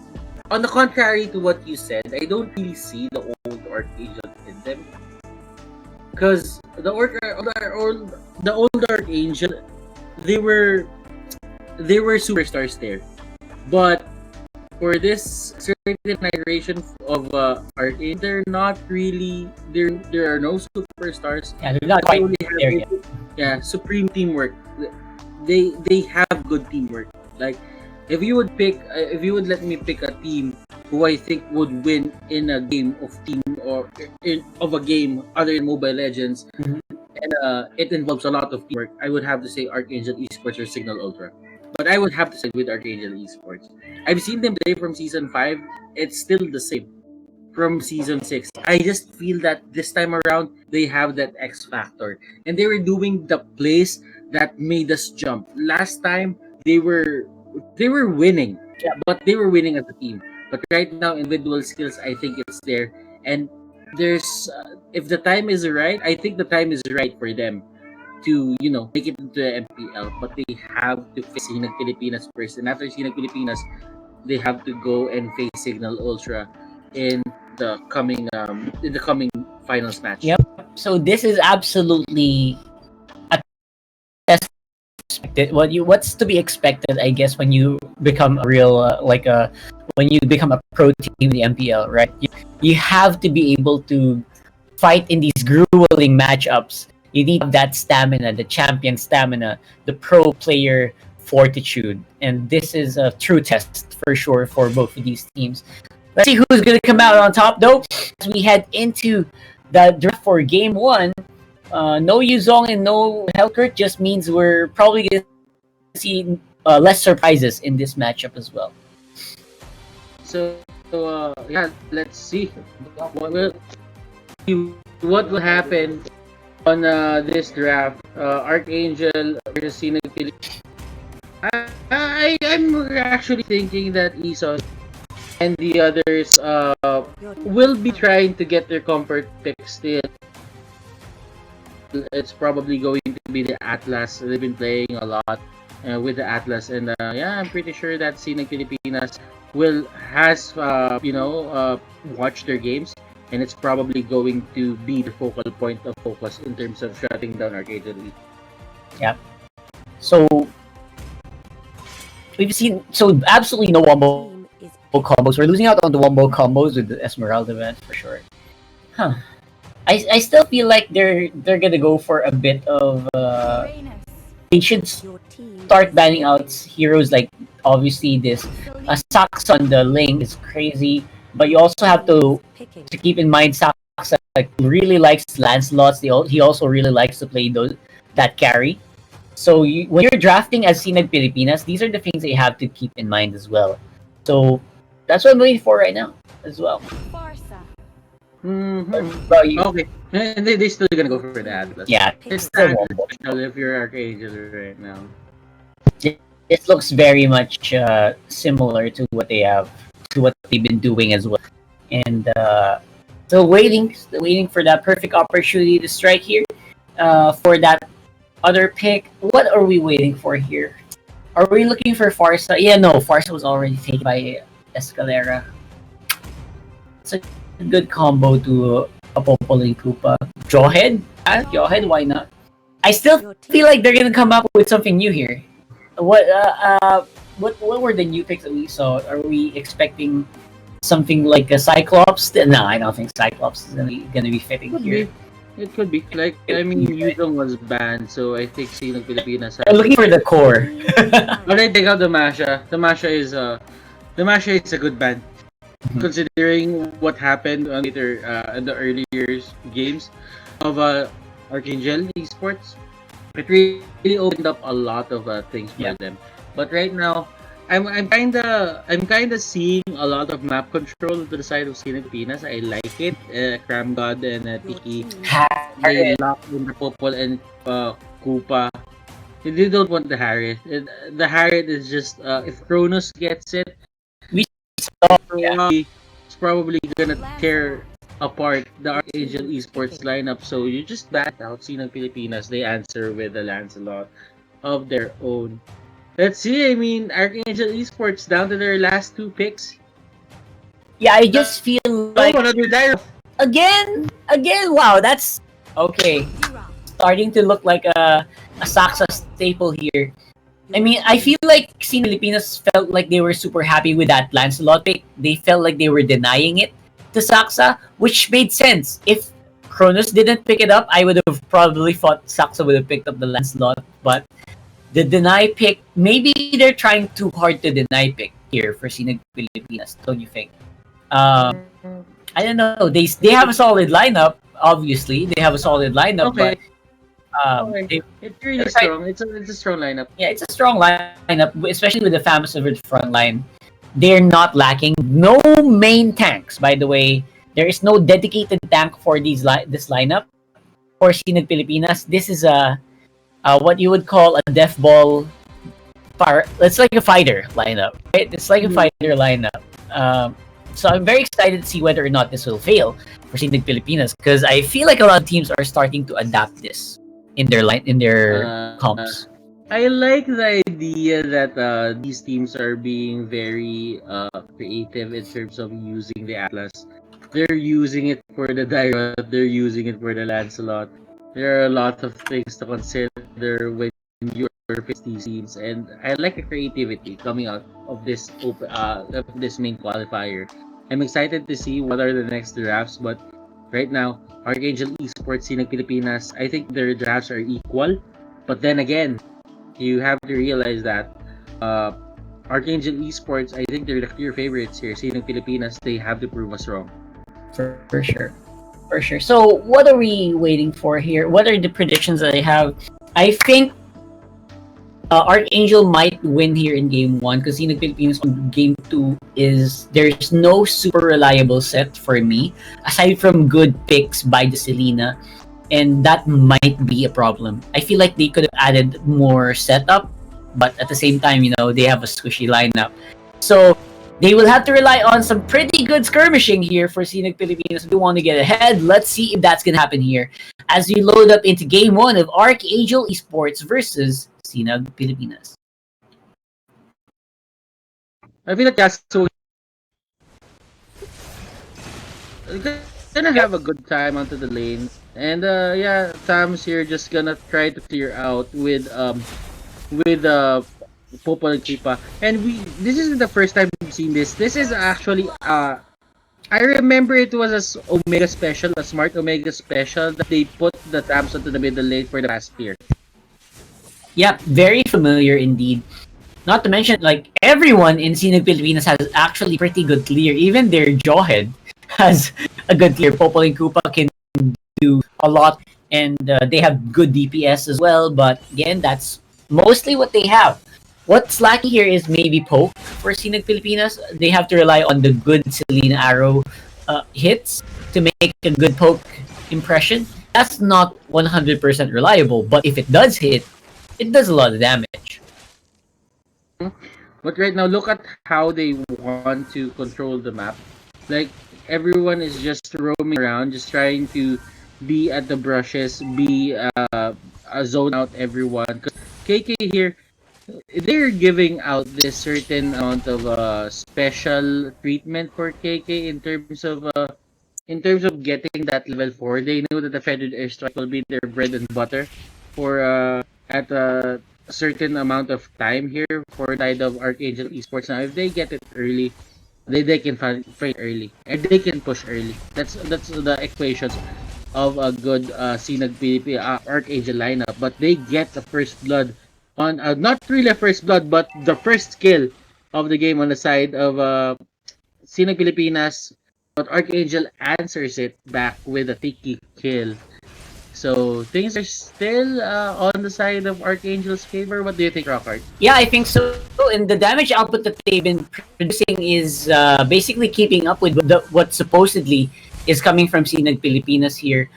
On the contrary to what you said, I don't really see the old Archangel in them. Because the old Archangel, they were superstars there, but for this certain iteration of Archangel, they're not really there are no superstars. Yeah, they're not quite there yet. Yeah, supreme teamwork. They have good teamwork. Like if you would let me pick a team who I think would win in a game of team or of a game other than Mobile Legends, and it involves a lot of teamwork, I would have to say Archangel Esports or Signal Ultra. But I would have to say with Archangel Esports. I've seen them play from Season 5. It's still the same from Season 6. I just feel that this time around, they have that X factor. And they were doing the plays that made us jump. Last time, they were winning. Yeah, but they were winning as a team. But right now, individual skills, I think it's there. And there's, if the time is right, I think the time is right for them to, make it into the MPL. But they have to face Sinag Pilipinas first. And after Sinag Pilipinas, they have to go and face Signal Ultra in the coming finals match. Yep. So this is absolutely what's to be expected, I guess, when you become a real when you become a pro team in the MPL, right? You have to be able to fight in these grueling matchups. You need that stamina, the champion stamina, the pro player fortitude, and this is a true test for sure for both of these teams. Let's see who's going to come out on top, though. As we head into the draft for Game 1, no Yuzong and no Helkert just means we're probably going to see less surprises in this matchup as well. So yeah, let's see what will happen on this draft. Archangel versus Sinag Philippines. I'm actually thinking that Ison and the others will be trying to get their comfort pick still. It's probably going to be the Atlas. They've been playing a lot with the Atlas, and yeah, I'm pretty sure that Sinag Pilipinas has watched their games, and it's probably going to be the focal point of focus in terms of shutting down Arcade Elite. Yeah. So we've seen absolutely no wombo combos. We're losing out on the wombo combos with the Esmeralda event for sure. Huh. I still feel like they're gonna go for a bit of they should start banning out heroes like obviously this Sax on the Ling is crazy, but you also have to keep in mind Sax really likes Lancelots. He also really likes to play that carry. So when you're drafting as Sinag Pilipinas, these are the things that you have to keep in mind as well. So that's what I'm waiting for right now as well. Okay, and they still gonna go for the Atlas. Yeah, it's still not if you're Archangel right now. It looks very much similar to what they've been doing as well, and still waiting for that perfect opportunity to strike here. For that other pick, what are we waiting for here? Are we looking for Farsa? Yeah, no, Farsa was already taken by Escalera. It's a good combo to Apopol and Koopa. Jawhead? Jawhead, why not? I still feel like they're gonna come up with something new here. What were the new picks that we saw? Are we expecting something like a Cyclops? No, I don't think Cyclops is gonna be fitting here. It could be. Like, I mean, Yuzong was banned, so I think Sinag Pilipinas I'm looking for the core. But I take out the Masha. The Masha is a good ban. Considering what happened on later in the early years games of Archangel eSports, it really opened up a lot of things for them. But right now, I'm kinda seeing a lot of map control to the side of Sinag Pilipinas. I like it. Cram God and Tiki, they lock in the Popol and Koopa. They don't want the Harriet. The Harriet is just if Kronos gets it, it's probably gonna tear apart the Archangel eSports lineup. So you just bat out Sinag Pilipinas. They answer with a Lancelot of their own. Let's see. I mean, Archangel eSports down to their last two picks. Yeah, I just feel like another dire. Again. Wow, that's okay. Starting to look like a Saxa staple here. I mean, I feel like Sinag Pilipinas felt like they were super happy with that Lancelot pick. They felt like they were denying it to Saxa, which made sense. If Kronos didn't pick it up, I would have probably thought Saxa would have picked up the Lancelot. But the deny pick, maybe they're trying too hard to deny pick here for Sinag Pilipinas, don't you think? I don't know. They have a solid lineup. Obviously, they have a solid lineup, but it's really strong. It's a strong lineup. Yeah, it's a strong lineup, especially with the Famous over the front line. They're not lacking. No main tanks, by the way. There is no dedicated tank for this lineup for Sinag Pilipinas. This is a what you would call a death ball. It's like a fighter lineup, right? It's like a fighter lineup. So I'm very excited to see whether or not this will fail for Sinag Pilipinas, because I feel like a lot of teams are starting to adapt this in their comps. I like the idea that these teams are being very creative in terms of using the Atlas. They're using it for the Dyrot, they're using it for the Lancelot. There are a lot of things to consider when your pasty scenes, and I like the creativity coming out of this main qualifier. I'm excited to see what are the next drafts, but right now, Archangel Esports Sinag Pilipinas, I think their drafts are equal. But then again, you have to realize that Archangel Esports, I think they're the clear favorites here. Sinag Pilipinas, they have to prove us wrong. For sure. For sure. So, what are we waiting for here? What are the predictions that I have? I think Archangel might win here in game 1 because Sinag Pilipinas on game 2 is there's no super reliable set for me aside from good picks by the Selena, and that might be a problem. I feel like they could have added more setup, but at the same time, they have a squishy lineup. So they will have to rely on some pretty good skirmishing here for Sinag Pilipinas. We want to get ahead. Let's see if that's going to happen here as we load up into game 1 of Archangel Esports versus Sinag Pilipinas. I feel like Yasuo gonna have a good time onto the lane, and yeah, Sam's here just gonna try to clear out with Popo and Chipa. And this isn't the first time we've seen this. This is actually I remember it was Omega Special, a smart Omega Special that they put the tabs onto the middle lane for the past year. Yep, very familiar indeed. Not to mention, like, everyone in Sinag Pilipinas has actually pretty good clear. Even their Jawhead has a good clear. Popol and Koopa can do a lot, and they have good DPS as well. But again, that's mostly what they have. What's lacking here is maybe poke for Sinag Pilipinas. They have to rely on the good Selena Arrow hits to make a good poke impression. That's not 100% reliable, but if it does hit, it does a lot of damage. But right now, look at how they want to control the map. Like, everyone is just roaming around, just trying to be at the brushes, be zone out everyone. 'Cause KK here, they're giving out this certain amount of special treatment for KK in terms of getting that level 4. They know that the Feathered Airstrike will be their bread and butter for at a certain amount of time here for the side of Archangel Esports. Now, if they get it early, they can fight early and they can push early. That's the equations of a good Sinag PvP Archangel lineup. But they get the first blood on not really a first blood, but the first kill of the game on the side of Sinag Pilipinas. But Archangel answers it back with a Tiki kill. So things are still on the side of Archangel's favor. What do you think, Rockart? Yeah, I think so. And the damage output that they've been producing is basically keeping up with what supposedly is coming from Sinag Pilipinas here.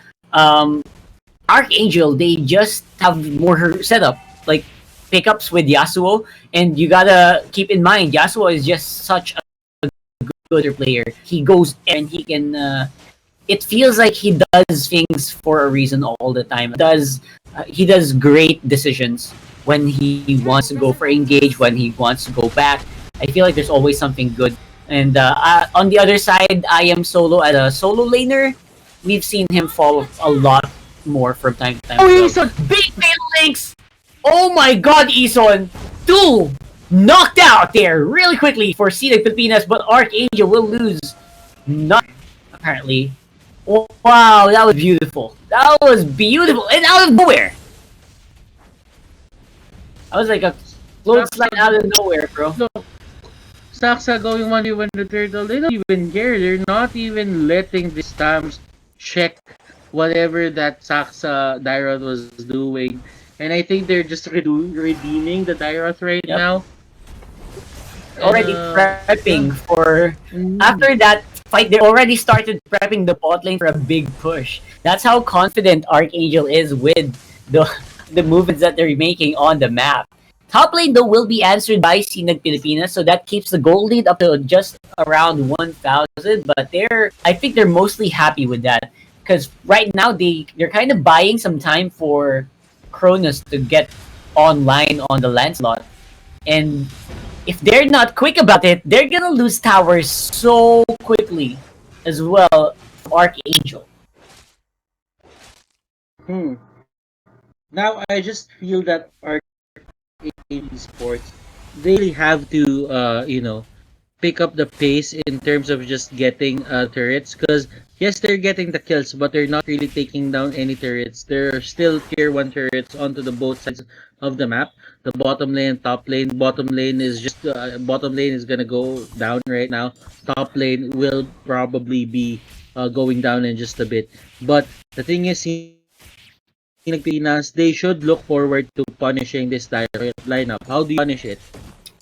Archangel, they just have more setup, like pickups with Yasuo, and you gotta keep in mind Yasuo is just such a good player. He goes and he can. It feels like he does things for a reason all the time. He does great decisions when he wants to go for engage, when he wants to go back. I feel like there's always something good. And on the other side, I am solo as a solo laner. We've seen him fall a lot more from time to time. Oh, Eson! Big fail links! Oh my god, Eson! 2 knocked out there really quickly for Sinag Pilipinas, but Archangel will lose. Not apparently. Wow, that was beautiful. That was beautiful. And out of nowhere. I was like a float slide out of nowhere, bro. Saksa going 1v1 the turtle. They don't even care. They're not even letting the stamps check whatever that Saksa Dairoth was doing. And I think they're just redeeming the Dairoth right now. Already prepping for... After that fight, they already started prepping the bot lane for a big push. That's how confident Archangel is with the movements that they're making on the map. Top lane, though, will be answered by Sinag Pilipinas, so that keeps the gold lead up to just around 1,000. But I think they're mostly happy with that, because right now they're kind of buying some time for Cronus to get online on the Lancelot. And if they're not quick about it, they're gonna lose towers so quickly as well from Archangel. Now I just feel that Arcane Esports, they really have to, pick up the pace in terms of just getting turrets. Because yes, they're getting the kills, but they're not really taking down any turrets. There are still tier 1 turrets onto the both sides of the map. The bottom lane, top lane. Bottom lane is gonna go down right now. Top lane will probably be going down in just a bit. But the thing is, Pilipinas, they should look forward to punishing this direct lineup. How do you punish it?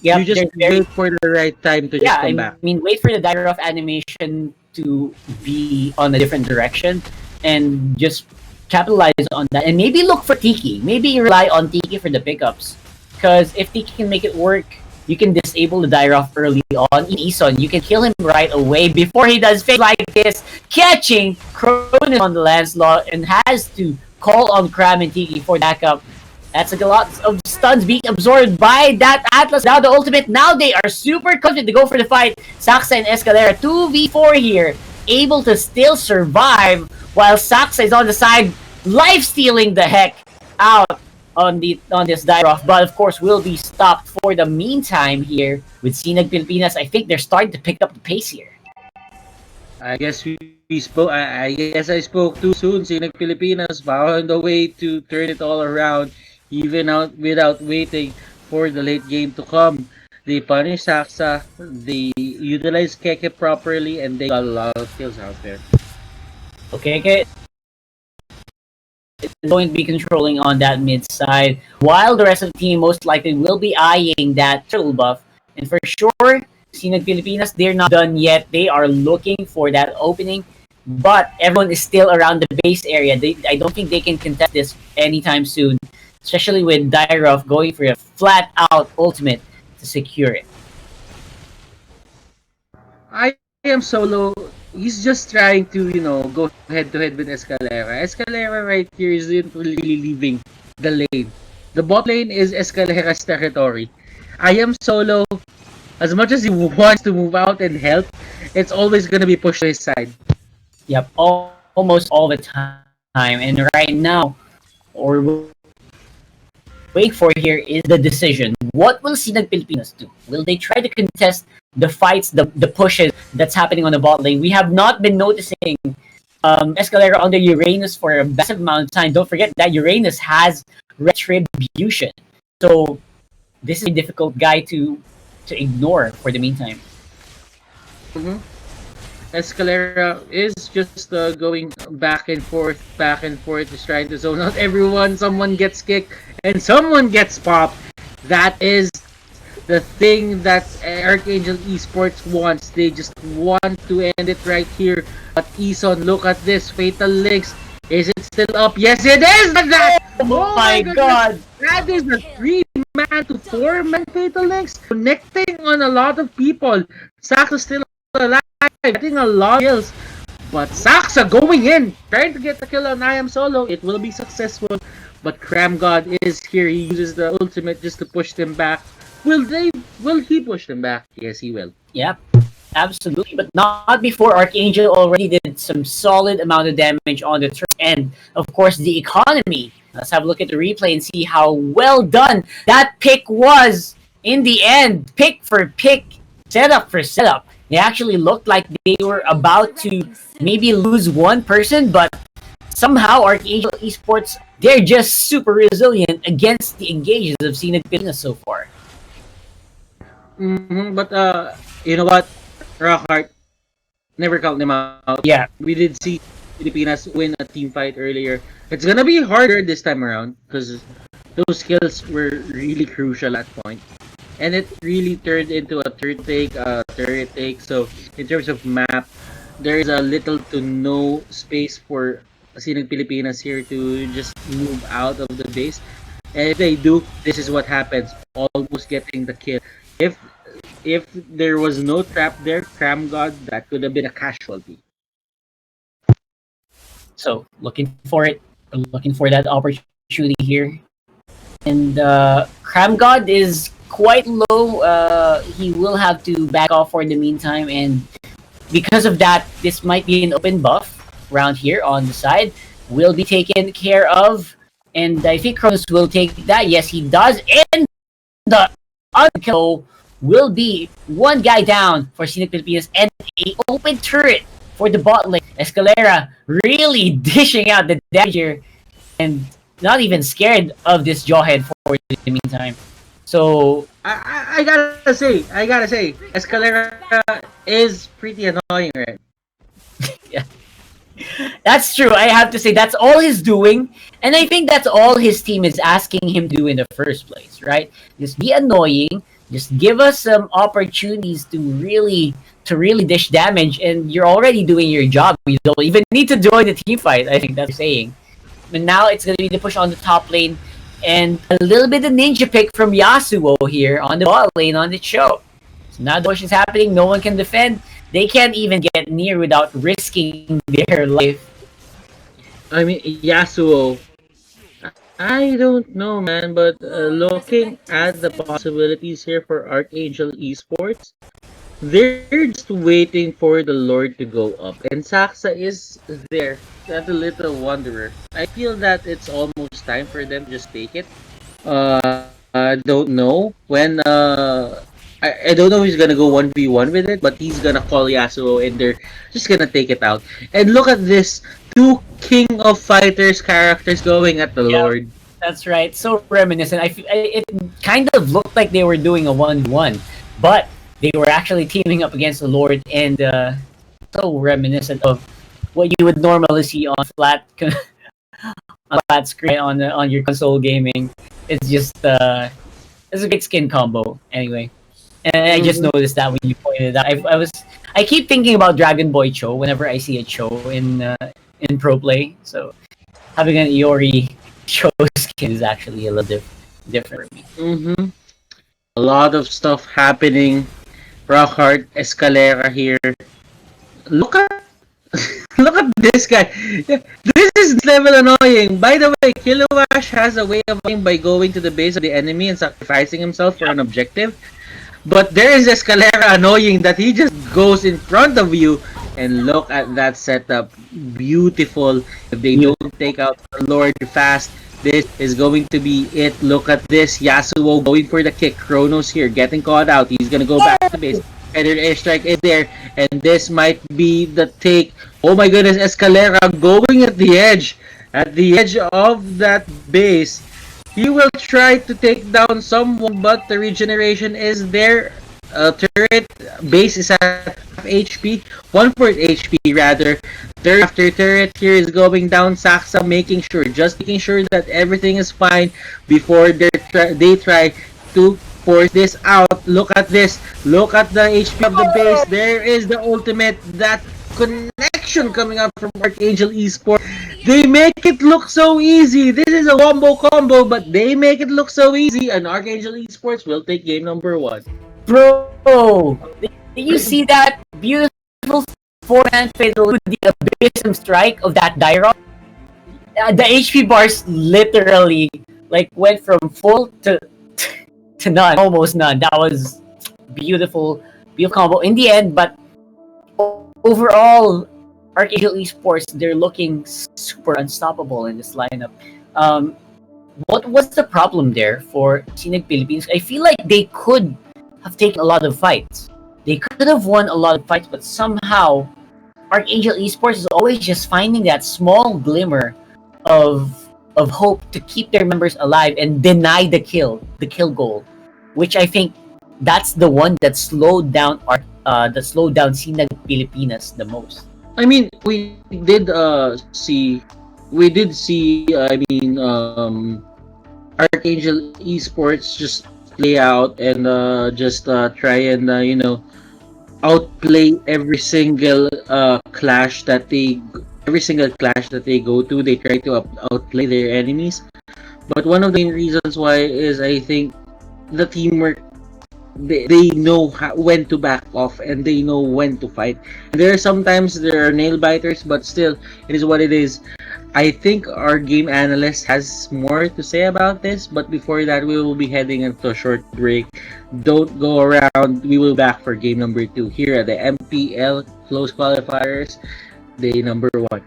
Yep, You just wait for the right time to just yeah, come I back. mean, wait for the Dire animation to be on a different direction and just capitalize on that. And maybe look for Tiki. Maybe rely on Tiki for the pickups. Because if Tiki can make it work, you can disable the Dire early on. In Eson, you can kill him right away before he does things like this, catching Cronus on the Lancelot and has to call on Cram and Tiki for backup. That's a lot of stuns being absorbed by that Atlas. Now the ultimate. Now they are super confident to go for the fight. Saxa and Escalera 2v4 here. Able to still survive while Saxa is on the side, life stealing the heck out on this Dyroff. But of course will be stopped for the meantime here with Sinag Pilipinas. I think they're starting to pick up the pace here. I guess we spoke. I guess I spoke too soon. Sinag Pilipinas found a way to turn it all around, even out without waiting for the late game to come. They punish Saxa, they utilize Keke properly, and they got a lot of kills out there. Okay, is going to be controlling on that mid side, while the rest of the team most likely will be eyeing that turtle buff. And for sure, Sinag Pilipinas, they're not done yet. They are looking for that opening, but everyone is still around the base area. I don't think they can contest this anytime soon, especially with Dyrov going for a flat-out ultimate to secure it. I am solo. He's just trying to, go head to head with Escalera. Escalera right here isn't really leaving the lane. The bot lane is Escalera's territory. I am solo. As much as he wants to move out and help, it's always gonna be pushed to his side. Yep, almost all the time. And right now, or wait for here is the decision. What will Sinag Pilipinas do? Will they try to contest the fights, the pushes that's happening on the bot lane? We have not been noticing Escalera under Uranus for a massive amount of time. Don't forget that Uranus has retribution. So this is a difficult guy to ignore for the meantime. Mm-hmm. Escalera is just going back and forth, just trying to zone out everyone. Someone gets kicked and someone gets popped. That is the thing that Archangel Esports wants. They just want to end it right here. But Eson, look at this. Fatal Links. Is it still up? Yes, it is! Oh my god! That is a 3-man to 4-man Fatal Links. Connecting on a lot of people. Saxo still alive. Getting a lot of kills. But Saxa going in. Trying to get the kill on I Am Solo. It will be successful. But Cram God is here. He uses the ultimate just to push them back. Will he push them back? Yes, he will. Yep, absolutely. But not before Archangel already did some solid amount of damage on the turret. And of course, the economy. Let's have a look at the replay and see how well done that pick was in the end. Pick for pick, setup for setup. They actually looked like they were about to maybe lose one person, but somehow Archangel Esports, they're just super resilient against the engages of Sinag Pilipinas so far. Mm-hmm, but you know what, Rockhart, never count them out. Yeah, we did see Filipinas win a team fight earlier. It's gonna be harder this time around because those skills were really crucial at point, and it really turned into a third take. So in terms of map, there is a little to no space for Sinag Pilipinas here to just move out of the base. And if they do, this is what happens. Almost getting the kill. If there was no trap there, Cram God, that could have been a casualty. So looking for that opportunity here. And Cram God is quite low. He will have to back off for the meantime, and because of that, this might be an open buff around here on the side. Will be taken care of, and I think Cronus will take that. Yes, he does. And the other kill will be one guy down for Scenic Filipinas and a open turret for the bot lane. Escalera really dishing out the damage here and not even scared of this jawhead for the meantime. So I gotta say, Escalera is pretty annoying, right? yeah. That's true. I have to say that's all he's doing, and I think that's all his team is asking him to do in the first place, right? Just be annoying, just give us some opportunities to really dish damage, and you're already doing your job. You don't even need to join the team fight. I think that's what you're saying. But now it's gonna be the push on the top lane, and a little bit of ninja pick from Yasuo here on the bot lane on the show. So now the push is happening. No one can defend. They can't even get near without risking their life. I mean, Yasuo. I don't know, man, but looking at the possibilities here for Archangel Esports, they're just waiting for the Lord to go up, and Saxa is there. That's a little wanderer. I feel that it's almost time for them to just take it. I don't know when. I don't know if he's gonna go 1v1 with it, but he's gonna call Yasuo, and they're just gonna take it out. And look at this, two King of Fighters characters going at the Lord. That's right. So reminiscent. It kind of looked like they were doing a 1v1, but they were actually teaming up against the Lord, and so reminiscent of what you would normally see on flat screen on your console gaming. It's just it's a great skin combo anyway. And I just noticed that when you pointed it out. I keep thinking about Dragon Boy Cho whenever I see a Cho in pro play. So having an Iori Cho skin is actually a little different for me. Mm-hmm. A lot of stuff happening. Rockhart, Escalera here. Look at look at this guy. This is level annoying. By the way, Kilowash has a way of winning by going to the base of the enemy and sacrificing himself for an objective. But there is Escalera annoying that he just goes in front of you, and look at that setup. Beautiful. If they don't take out the Lord fast, this is going to be it. Look at this. Yasuo going for the kick. Kronos here getting caught out. He's gonna go back to base. And an airstrike is there. And this might be the take. Oh my goodness, Escalera going at the edge. At the edge of that base. He will try to take down someone, but the regeneration is there. Turret base is at half HP, 1/4 HP rather. Turret after turret here is going down. Saxa making sure that everything is fine before they try to force this out. Look at this. Look at the HP of the base. There is the ultimate. That connection coming up from Archangel Esports. They make it look so easy. This is a wombo combo, but they make it look so easy. And Archangel Esports will take game number 1. Bro, did you see that beautiful 4-man fatal with the abysm strike of that Dyrok? The HP bars literally went from full to none, almost none. That was beautiful combo in the end, but overall, Archangel Esports, they're looking super unstoppable in this lineup. What's the problem there for Scenic Philippines? I feel like they could have taken a lot of fights. They could have won a lot of fights, but somehow Archangel Esports is always just finding that small glimmer of hope to keep their members alive and deny the kill goal, which I think that's the one that slowed down Scenic Pilipinas the most. I mean, we did see. Archangel Esports just play out and just try and outplay every single clash that they go to. They try to outplay their enemies. But one of the main reasons why is, I think, the teamwork. They know when to back off, and they know when to fight. And there are nail biters, but still, it is what it is. I think our game analyst has more to say about this, but before that, we will be heading into a short break. Don't go around. We will be back for game number 2 here at the MPL Close Qualifiers, day number 1.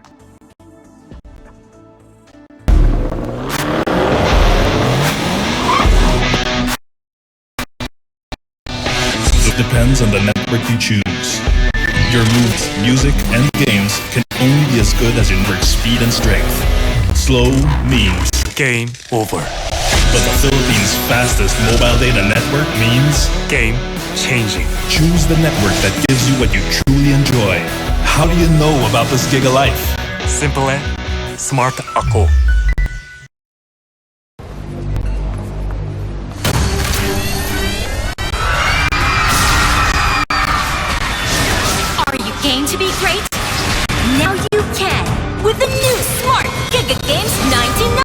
depends on the network you choose. Your moves, music, and games can only be as good as your network's speed and strength. Slow means Game over. but the Philippines' fastest mobile data network means Game changing. choose the network that gives you what you truly enjoy. How do you know about this Giga Life? Simple and smart ako. Are you game to be great? Now you can with the new Smart Giga Games 99.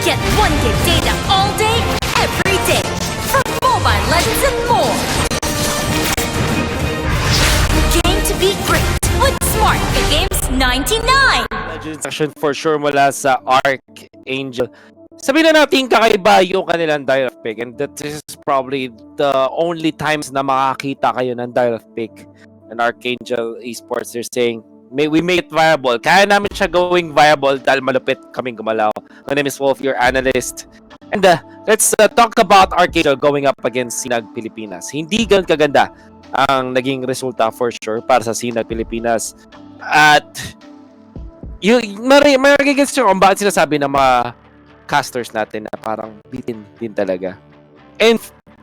Get 1 gig data all day, every day, for Mobile Legends and more. Game to be great with Smart Giga Games 99. Legends action for sure mula sa Archangel. Sabihin na natin kakaiba yung kanilang direct pick, and that is probably the only times na makakita kayo ng direct pick. And Archangel eSports are saying, we make it viable. Kaya namin siya going viable dahil malupit kaming gumalaw. My name is Wolf, your analyst. And let's talk about Archangel going up against Sinag Pilipinas. Hindi ganun kaganda ang naging resulta for sure para sa Sinag Pilipinas. At marigigits nyo kung bakit sinasabi ng mga casters natin na parang bitin din talaga. And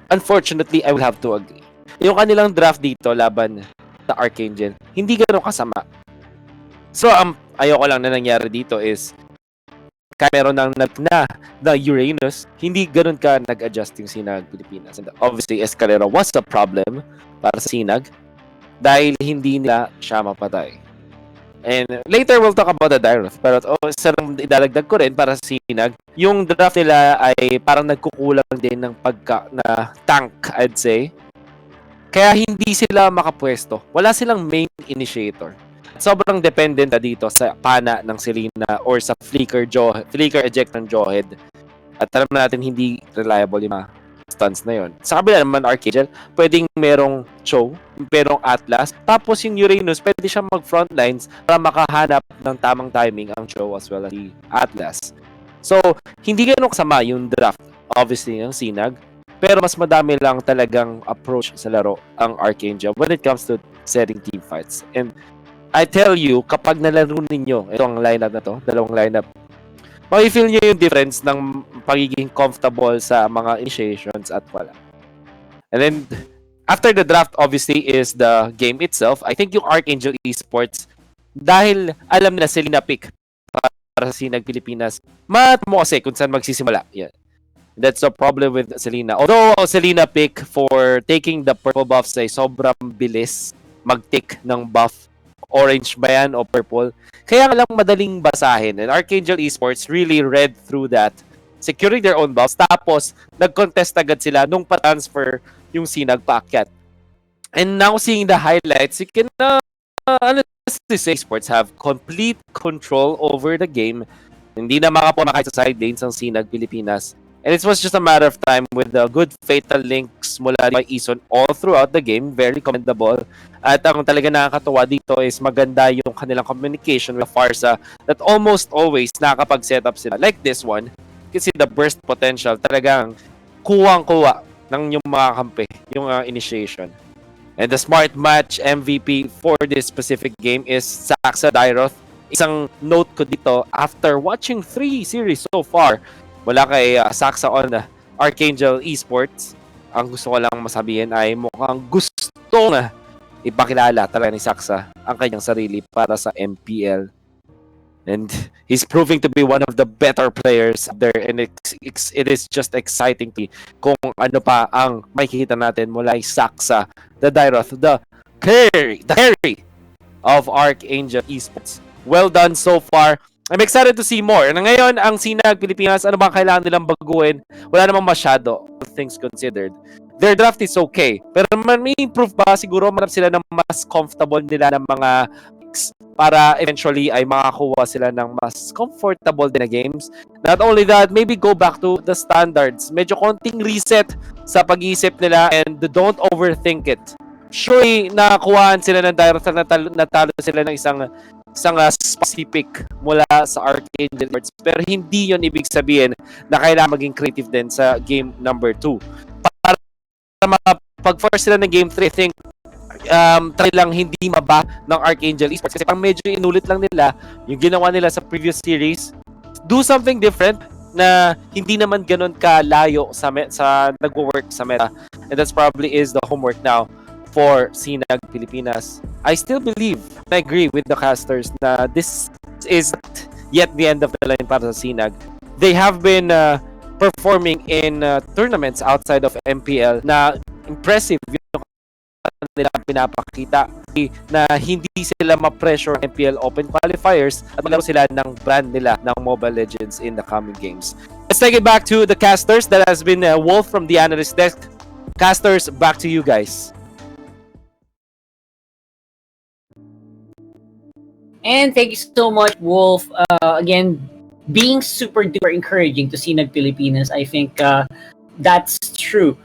unfortunately, I will have to agree. Yung kanilang draft dito laban sa Archangel, hindi gano'ng kasama. So, ayoko lang na nangyari dito is kaya meron ng na Uranus, hindi gano'n ka nag-adjust yung Sinag Pilipinas. And obviously, Escalera was a problem para sa Sinag dahil hindi nila siya mapatay. And later, we'll talk about the draft. Pero isa lang idadagdag ko rin para sa Sinag, yung draft nila ay parang nagkukulang din ng na tank, I'd say. Kaya hindi sila makapwesto. Wala silang main initiator. Sobrang dependent na dito sa pana ng Selena or sa flicker eject ng Jawhead. At alam natin hindi reliable yung mga stunts na yon. Sa kabila naman Archangel, pwedeng merong Cho, merong Atlas, tapos yung Uranus, pwede siya mag-frontlines para makahanap ng tamang timing ang Cho as well as the Atlas. So, hindi ganun kasama yung draft, obviously, ng Sinag, pero mas madami lang talagang approach sa laro ang Archangel when it comes to setting team fights. And I tell you, kapag nalaro ninyo itong lineup na to, dalawang lineup, makifeel nyo yung difference ng pagiging comfortable sa mga initiations at wala. And then, after the draft, obviously, is the game itself. I think yung Archangel eSports, dahil alam nila Selena pick para sa Sinag Pilipinas, mo kasi kung saan magsisimula. Yeah. That's the problem with Selena. Although Selena pick for taking the purple buffs ay sobrang bilis mag-take ng buff. Orange ba yan o purple? Kaya lang madaling basahin. And Archangel eSports really read through that, securing their own buffs. Tapos, nag-contest agad sila nung pa-transfer yung Sinag paakyat. And now seeing the highlights, you can, eSports have complete control over the game. Hindi na makapuna kahit sa side lanes ang Sinag Pilipinas. And it was just a matter of time with the good fatal links mula by Ison all throughout the game. Very commendable. At ang talaga nakakatuwa dito is maganda yung kanilang communication with Farsa that almost always nakakapag-set up sila. Like this one, kasi the burst potential talagang kuwang-kuwa ng yung mga kampi, yung initiation. And the smart match MVP for this specific game is Saxa Dairoth. Isang note ko dito, after watching 3 series so far, wala kay Saxa on Archangel eSports, ang gusto ko lang masabihin ay mukhang gusto na ipakilala talaga ni Saxa ang kanyang sarili para sa MPL. And he's proving to be one of the better players there, and it is just exciting to see kung ano pa ang makikita natin mula kay Saxa, the Dairoth, the carry of Archangel eSports. Well done so far. I'm excited to see more. Na ngayon, ang Sinag Pilipinas, ano bang kailangan nilang baguhin? Wala namang masyado, things considered. Their draft is okay. Pero may improve ba? Siguro manap sila ng mas comfortable nila ng mga picks para eventually ay makakuha sila ng mas comfortable din na games. Not only that, maybe go back to the standards. Medyo konting reset sa pag-iisip nila and don't overthink it. Surely, nakakuhaan sila ng direct natalo sila ng isang specific mula sa Archangel Esports. Pero hindi yon ibig sabihin na kailangan maging creative din sa game number 2. Para pag force sila ng Game 3, I think try lang hindi maba ng Archangel Esports kasi parang medyo inulit lang nila yung ginawa nila sa previous series. Do something different na hindi naman ganun kalayo sa nagwo-work sa meta. And that's probably is the homework now for Sinag Pilipinas. I still believe, I agree with the casters na this is not yet the end of the line para sa Sinag. They have been performing in tournaments outside of MPL na impressive yung nila pinapakita na hindi sila ma-pressure MPL Open Qualifiers at maglaro sila ng brand nila ng Mobile Legends in the coming games. Let's take it back to the casters. That has been Wolf from the analyst desk. Casters, back to you guys. And thank you so much, Wolf. Again, being super duper encouraging to Sinag Pilipinas. I think that's true.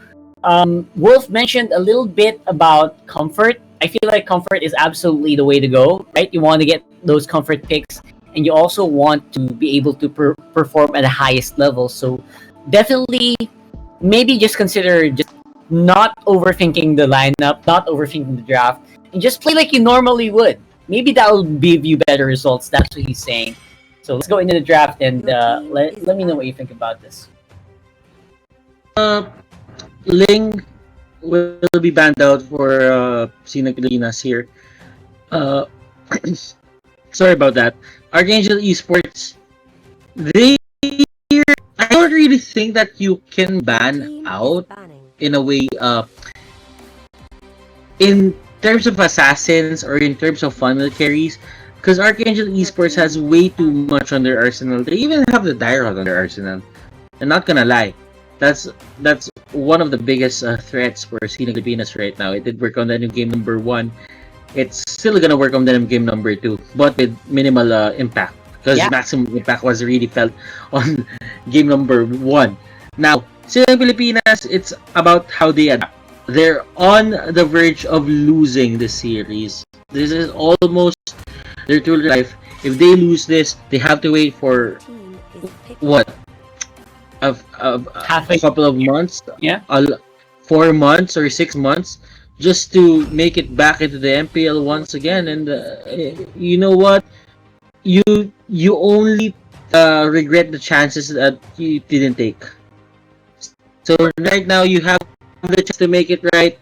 Wolf mentioned a little bit about comfort. I feel like comfort is absolutely the way to go, right? You want to get those comfort picks, and you also want to be able to perform at the highest level. So definitely, maybe just consider just not overthinking the lineup, not overthinking the draft, and just play like you normally would. Maybe that will give you better results. That's what he's saying. So let's go into the draft and let me know what you think about this. Ling will be banned out for Sinag Pilipinas here. Sorry about that. Archangel Esports, I don't really think that you can ban out in a way in terms of assassins or in terms of funnel carries, because Archangel Esports has way too much on their arsenal. They even have the Dyrod on their arsenal. I'm not gonna lie. That's one of the biggest threats for Sinag Pilipinas right now. It did work on the new game number 1. It's still gonna work on the new game number 2, but with minimal impact, because maximum impact was really felt on game number 1. Now, Sinag Pilipinas, it's about how they adapt. They're on the verge of losing the series. This is almost their true life. If they lose this, they have to wait for what? A couple of months, 4 months or 6 months, just to make it back into the MPL once again. And you know what? You only regret the chances that you didn't take. So right now you have the chance to make it right.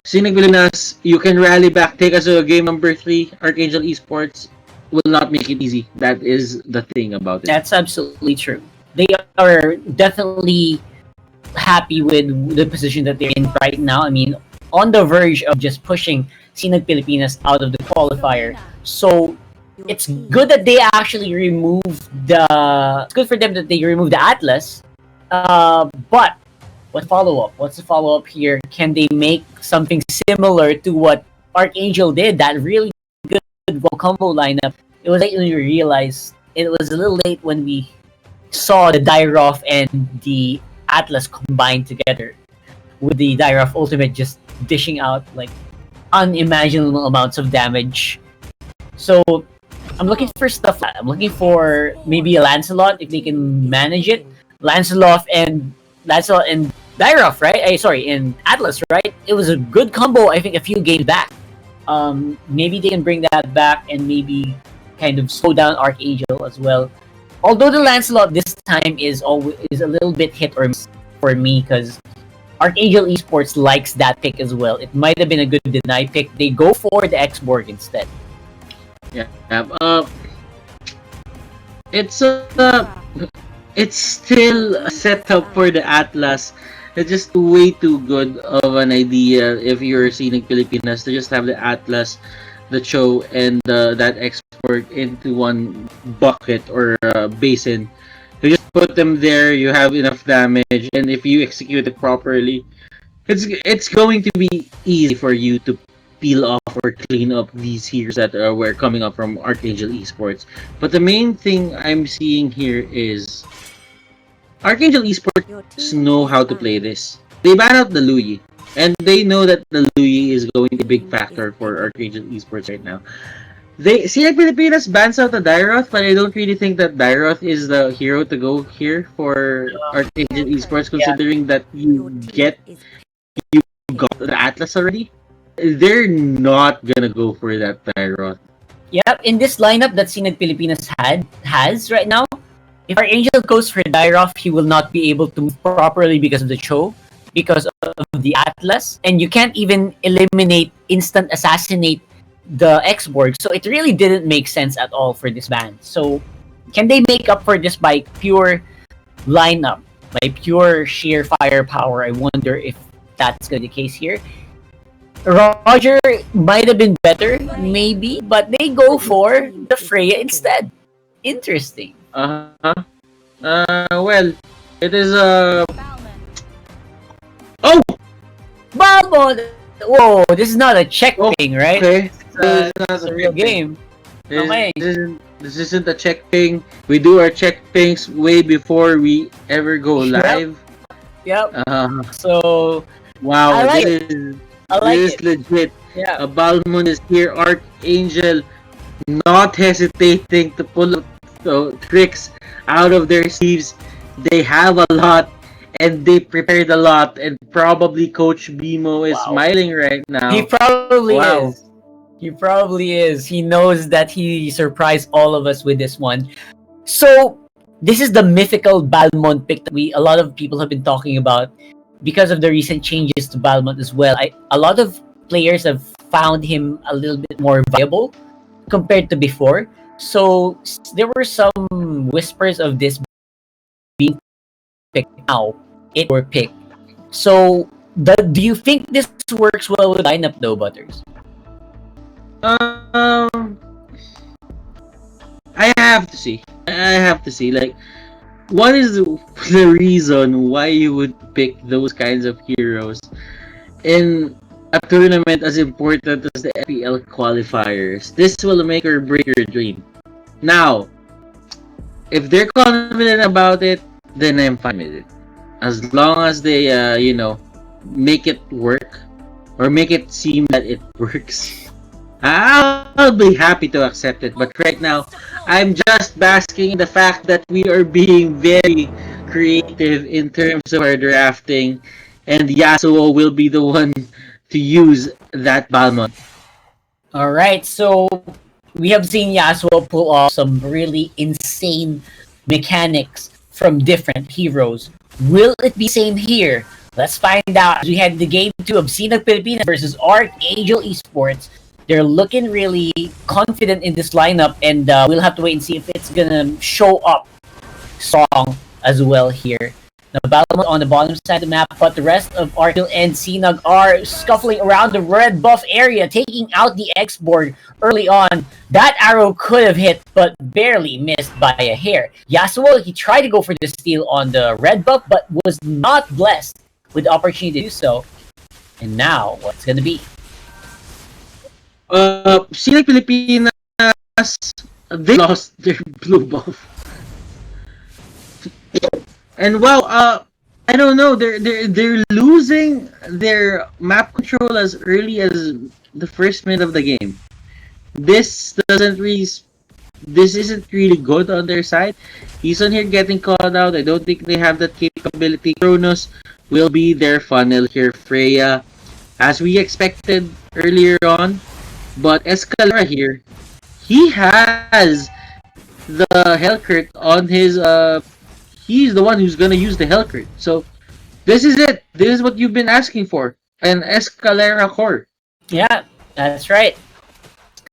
Sinag Pilipinas, you can rally back, take us to game number 3. Archangel Esports will not make it easy. That is the thing about it. That's absolutely true. They are definitely happy with the position that they're in right now. I mean, on the verge of just pushing Sinag Pilipinas out of the qualifier. So it's good that they actually removed it's good for them that they removed the Atlas. But what's the follow-up here? Can they make something similar to what Archangel did? That really good combo lineup. It was late when we realized. It was a little late when we saw the Dyroff and the Atlas combined together, with the Dyroff ultimate just dishing out like unimaginable amounts of damage. So I'm looking for stuff. I'm looking for maybe a Lancelot if they can manage it. Lancelot and Dyroff, right? In Atlas, right? It was a good combo, I think, a few games back. Maybe they can bring that back and maybe kind of slow down Archangel as well. Although the Lancelot this time is a little bit hit or miss for me, because Archangel Esports likes that pick as well. It might have been a good deny pick. They go for the X-Borg instead. Yeah. It's still a setup for the Atlas. It's just way too good of an idea if you're Sinag Pilipinas to just have the Atlas, the Cho, and that export into one bucket or basin. You just put them there, you have enough damage, and if you execute it properly, it's going to be easy for you to peel off or clean up these heroes that were coming up from Archangel Esports. But the main thing I'm seeing here is Archangel Esports know how to play this. They ban out the Louis, and they know that the Louis is going to be a big factor for Archangel Esports right now. Sinag Pilipinas bans out the Dyroth, but I don't really think that Dyroth is the hero to go here for Archangel Esports, considering that you got the Atlas already. They're not gonna go for that Tyron. Yep, in this lineup that Sinag Pilipinas has right now, if our Angel goes for Dairoff, he will not be able to move properly because of the Cho, because of the Atlas, and you can't even eliminate, instant assassinate the X-Borg. So it really didn't make sense at all for this ban. So can they make up for this by pure lineup, by pure sheer firepower? I wonder if that's gonna be the case here. Roger might have been better, maybe, but they go for the Freya instead. Interesting. Well, it is Oh! Balmond! Whoa, this is not a check thing, right? Okay. It's a real game. Okay. This isn't a check thing. We do our check things way before we ever go live. Yep. So wow, I like this it. is I like this is it. legit. Yeah. Balmond is here, Archangel, not hesitating to pull out tricks out of their sleeves. They have a lot, and they prepared a lot, and probably Coach Bimo is smiling right now. He probably is. He probably is. He knows that he surprised all of us with this one. So this is the mythical Balmond pick that a lot of people have been talking about because of the recent changes to Balmond as well. A lot of players have found him a little bit more viable compared to before. So there were some whispers of this being picked now. It were picked. So do you think this works well with lineup though, Butters? I have to see. Like, what is the reason why you would pick those kinds of heroes in a tournament as important as the MPL qualifiers? This will make or break your dream. Now, if they're confident about it, then I'm fine with it. As long as they, make it work or make it seem that it works, I'll be happy to accept it. But right now, I'm just basking in the fact that we are being very creative in terms of our drafting, and Yasuo will be the one to use that Balmond. Alright, so we have seen Yasuo pull off some really insane mechanics from different heroes. Will it be same here? Let's find out as we head to game 2 of Sinag Pilipinas versus Archangel Esports. They're looking really confident in this lineup, and we'll have to wait and see if it's gonna show up strong as well here. Now, Balmond on the bottom side of the map, but the rest of Archangel and Sinag are scuffling around the red buff area, taking out the X-Borg early on. That arrow could have hit, but barely missed by a hair. Yasuo, he tried to go for the steal on the red buff, but was not blessed with the opportunity to do so. And now, what's gonna be? Sinag Pilipinas, they lost their blue buff. And wow, I don't know, they're losing their map control as early as the first minute of the game. This isn't really good on their side. He's on here getting called out. I don't think they have that capability. Kronos will be their funnel here. Freya, as we expected earlier on. But Escalera here, he has the Hellcurt on his, he's the one who's gonna use the Hellcurt. So, this is it. This is what you've been asking for. An Escalera core. Yeah, that's right.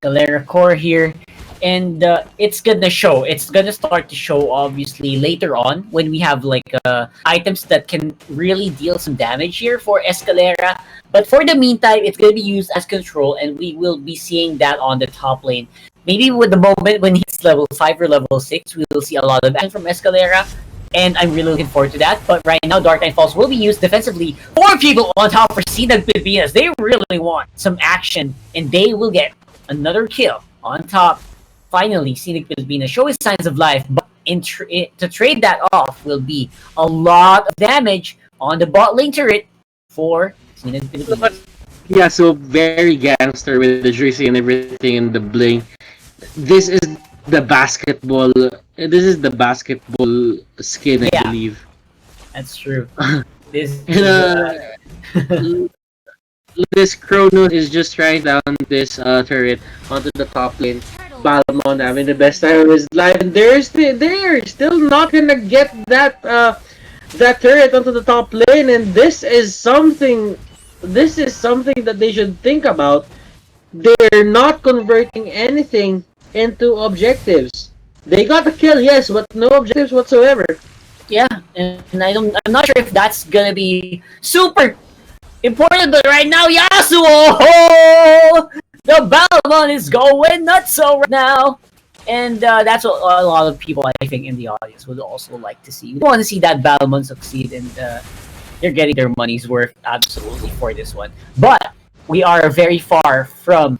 Escalera core here. And it's gonna show. It's gonna start to show, obviously, later on when we have, like, items that can really deal some damage here for Escalera. But for the meantime, it's going to be used as control, and we will be seeing that on the top lane. Maybe with the moment when he's level 5 or level 6, we will see a lot of action from Escalera, and I'm really looking forward to that. But right now, Dark Knight Falls will be used defensively. 4 people on top for Sinag Pilipinas. They really want some action, and they will get another kill on top. Finally, Sinag Pilipinas showing signs of life, but to trade that off will be a lot of damage on the bot lane turret for Sinag Pilipinas. Yeah, so very gangster with the jersey and everything and the bling. This is the basketball. This is the basketball skin, I believe. That's true. This this Kronos is just trying down this turret onto the top lane. Balmond having the best time of his life, and they're still not gonna get that turret onto the top lane, and this is something that they should think about. They're not converting anything into objectives. They got the kill, yes, but no objectives whatsoever. Yeah, and I'm not sure if that's gonna be super important, but right now, Yasuo! The Balmond is going nuts so right now. And that's what a lot of people, I think, in the audience would also like to see. We want to see that Balmond succeed, and they're getting their money's worth absolutely for this one. But we are very far from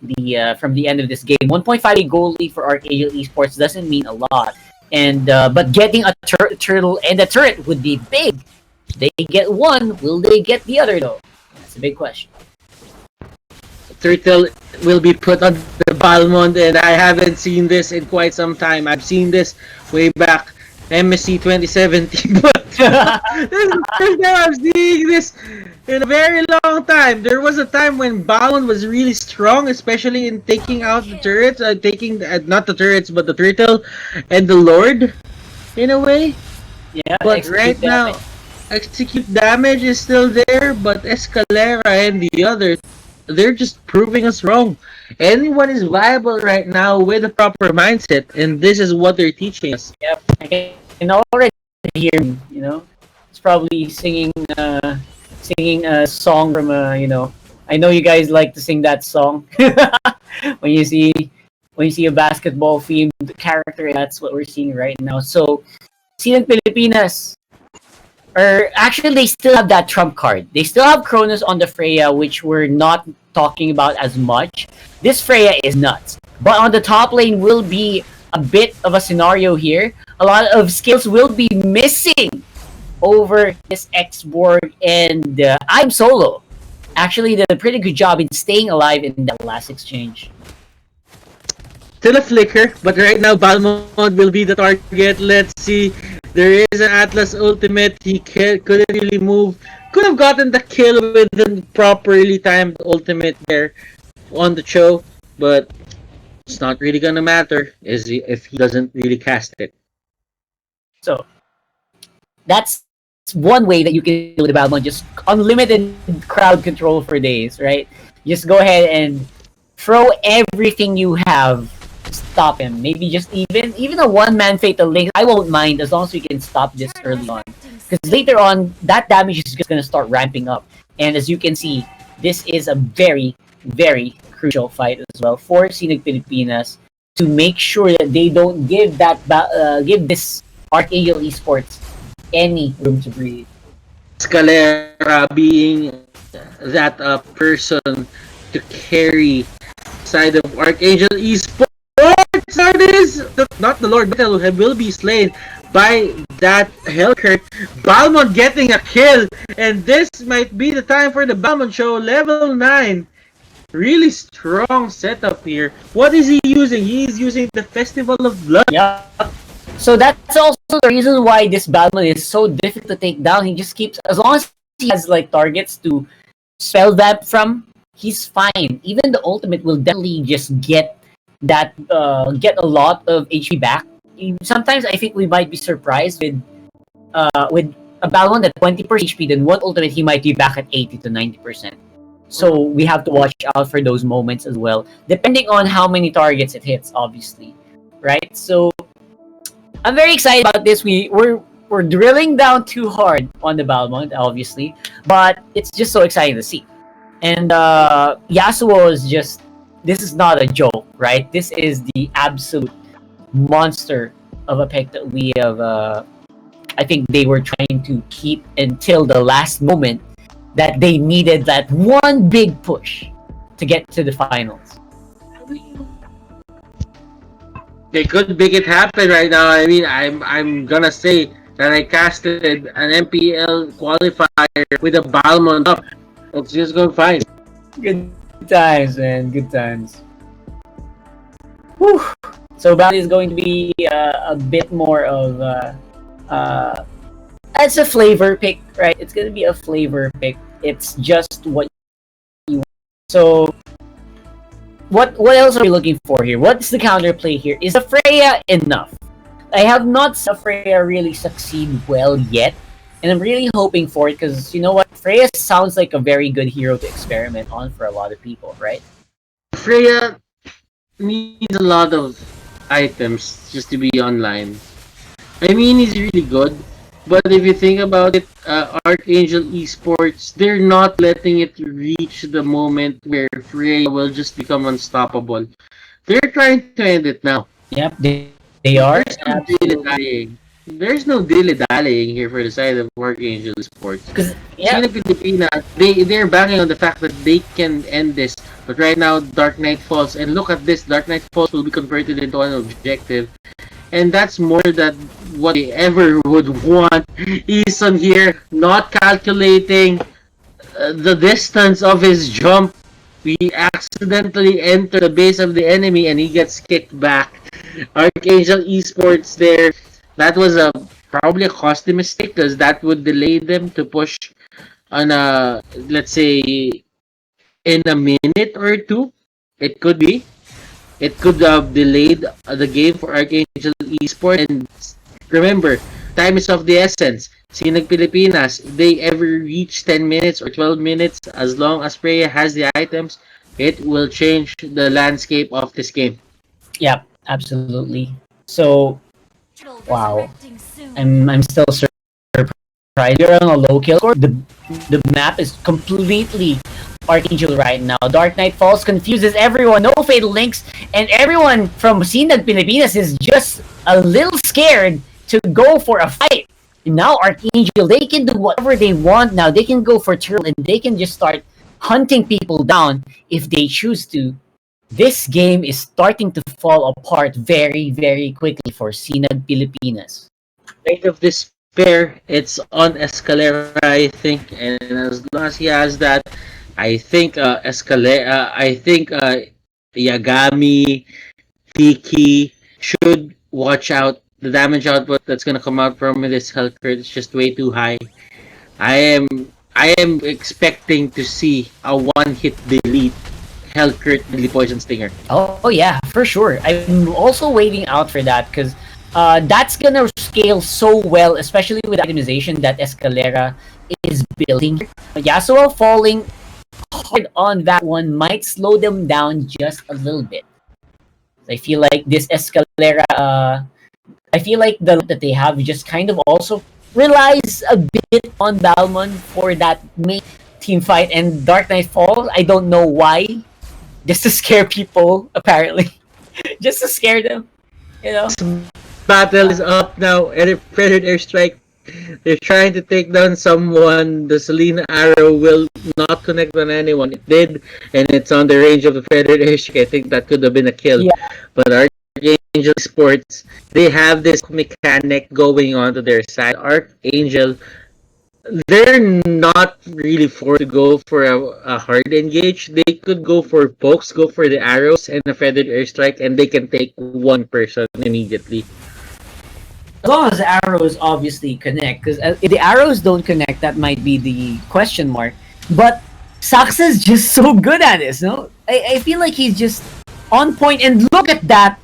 the end of this game. 1.5 goal lead for Archangel Esports doesn't mean a lot, and but getting a turtle and a turret would be big. They get one, will they get the other though? That's a big question. Turtle will be put on the Balmond, and I haven't seen this in quite some time. I've seen this way back MSC 2017, but this is the first time I'm seeing this in a very long time. There was a time when Balmond was really strong, especially in taking out the turrets, not the turrets, but the turtle and the Lord, in a way. Yeah, but right now, execute damage is still there, but Escalera and the other, they're just proving us wrong. Anyone is viable right now with a proper mindset, and this is what they're teaching us. Yep, I can already hear him. It's probably singing a song from I know you guys like to sing that song when you see a basketball themed character. That's what we're seeing right now. So, Sinang Pilipinas. Or actually, they still have that trump card. They still have Cronus on the Freya, which we're not talking about as much. This Freya is nuts. But on the top lane will be a bit of a scenario here. A lot of skills will be missing over this X-Borg, and I'm solo. Actually did a pretty good job in staying alive in that last exchange. Still a flicker, but right now Balmond will be the target. Let's see. There is an Atlas ultimate. He couldn't really move. Could have gotten the kill with the properly timed ultimate there on the show, but it's not really gonna matter if he doesn't really cast it. So that's one way that you can do the Balmond, just unlimited crowd control for days, right? Just go ahead and throw everything you have. Stop him. Maybe just even a one-man fatal link, I won't mind as long as we can stop this early on. Because later on, that damage is just gonna start ramping up. And as you can see, this is a very, very crucial fight as well for Sinag Pilipinas to make sure that they don't give this Archangel Esports any room to breathe. Scalera being that person to carry side of Archangel Esports. Not the Lord Battle will be slain by that Hellcurt. Balmond getting a kill, and this might be the time for the Balmond show. Level 9. Really strong setup here. What is he using? He is using the Festival of Blood. Yeah. So that's also the reason why this Balmond is so difficult to take down. He just keeps, as long as he has like targets to spell that from, he's fine. Even the ultimate will definitely just get a lot of HP back. Sometimes I think we might be surprised with a Balmond at 20% HP, then one ultimate he might be back at 80 to 90%. So we have to watch out for those moments as well, depending on how many targets it hits, obviously, right? So I'm very excited about this. We're drilling down too hard on the Balmond, obviously, but it's just so exciting to see. And Yasuo is just, this is not a joke, right? This is the absolute monster of a pick that we have. I think they were trying to keep until the last moment that they needed that one big push to get to the finals. They could make it happen right now. I mean, I'm gonna say that I casted an MPL qualifier with a Balmond up. It's just going fine. Good times, man. Good times. Whew. So Bali is going to be a bit more of it's a flavor pick, right? It's going to be a flavor pick. It's just what So what else are we looking for here? What's the counterplay here? Is the Freya enough? I have not seen Freya really succeed well yet, and I'm really hoping for it because you know what, Freya sounds like a very good hero to experiment on for a lot of people, right? Freya needs a lot of items just to be online. I mean, he's really good, but if you think about it, Archangel Esports, they're not letting it reach the moment where Freya will just become unstoppable. They're trying to end it now. Yep, they are. There's no dilly-dallying. There's no dilly-dallying here for the side of Archangel Esports. Because yeah, Sino Pilipinas, they're banking on the fact that they can end this. But right now, Dark Knight Falls, and look at this, Dark Knight Falls will be converted into an objective. And that's more than what they ever would want. Eason here, not calculating the distance of his jump. We accidentally enter the base of the enemy and he gets kicked back. Archangel Esports there. That was probably a costly mistake because that would delay them to push on a, let's say, in a minute or two. It could be. It could have delayed the game for Archangel Esports. And remember, time is of the essence. Sinag Pilipinas, if they ever reach 10 minutes or 12 minutes, as long as Freya has the items, it will change the landscape of this game. yeah, absolutely. So, wow, I'm still surprised. You're on a low kill score. The map is completely Archangel right now. Dark Knight Falls confuses everyone. No fatal links, and everyone from Sinag Pilipinas is just a little scared to go for a fight. Now Archangel, they can do whatever they want now. They can go for turtle and they can just start hunting people down if they choose to. This game is starting to fall apart very, very quickly for Sinag Pilipinas. Rate of despair, it's on Escalera, I think, and as long as he has that, I think Yagami, Tiki should watch out. The damage output that's gonna come out from this Hellcurt is just way too high. I am expecting to see a one-hit delete Hellcurt Deadly Poison Stinger. Oh yeah, for sure. I'm also waiting out for that because that's gonna scale so well, especially with the optimization that Escalera is building. Yasuo falling hard on that one might slow them down just a little bit. I feel like this Escalera, I feel like the that they have just kind of also relies a bit on Balmon for that main team fight, and Dark Knight Falls, I don't know why. Just to scare people, apparently. Just to scare them, you know? Battle is up now. Predator Airstrike. They're trying to take down someone. The Selena arrow will not connect on anyone. It did, and it's on the range of the Predator Airstrike. I think that could have been a kill. Yeah. But Archangel Sports, they have this mechanic going on to their side. Archangel, they're not really forced to go for a hard engage. They could go for pokes, go for the arrows and a feathered airstrike, and they can take one person immediately. As long as the arrows obviously connect, because if the arrows don't connect, that might be the question mark. But Saxa is just so good at this, no? I feel like he's just on point, and look at that!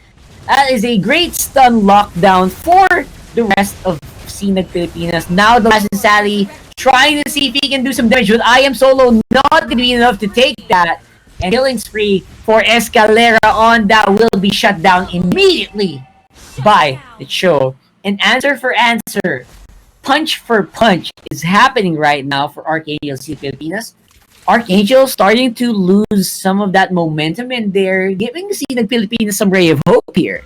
That is a great stun lockdown for the rest of Sinag Pilipinas. Now the last is Sally trying to see if he can do some damage, but I am solo not going to be enough to take that. And killing spree for Escalera on that will be shut down immediately by the show. And answer for answer, punch for punch is happening right now for Archangel Pilipinas. Archangel starting to lose some of that momentum, and they're giving Sinag Pilipinas some ray of hope here.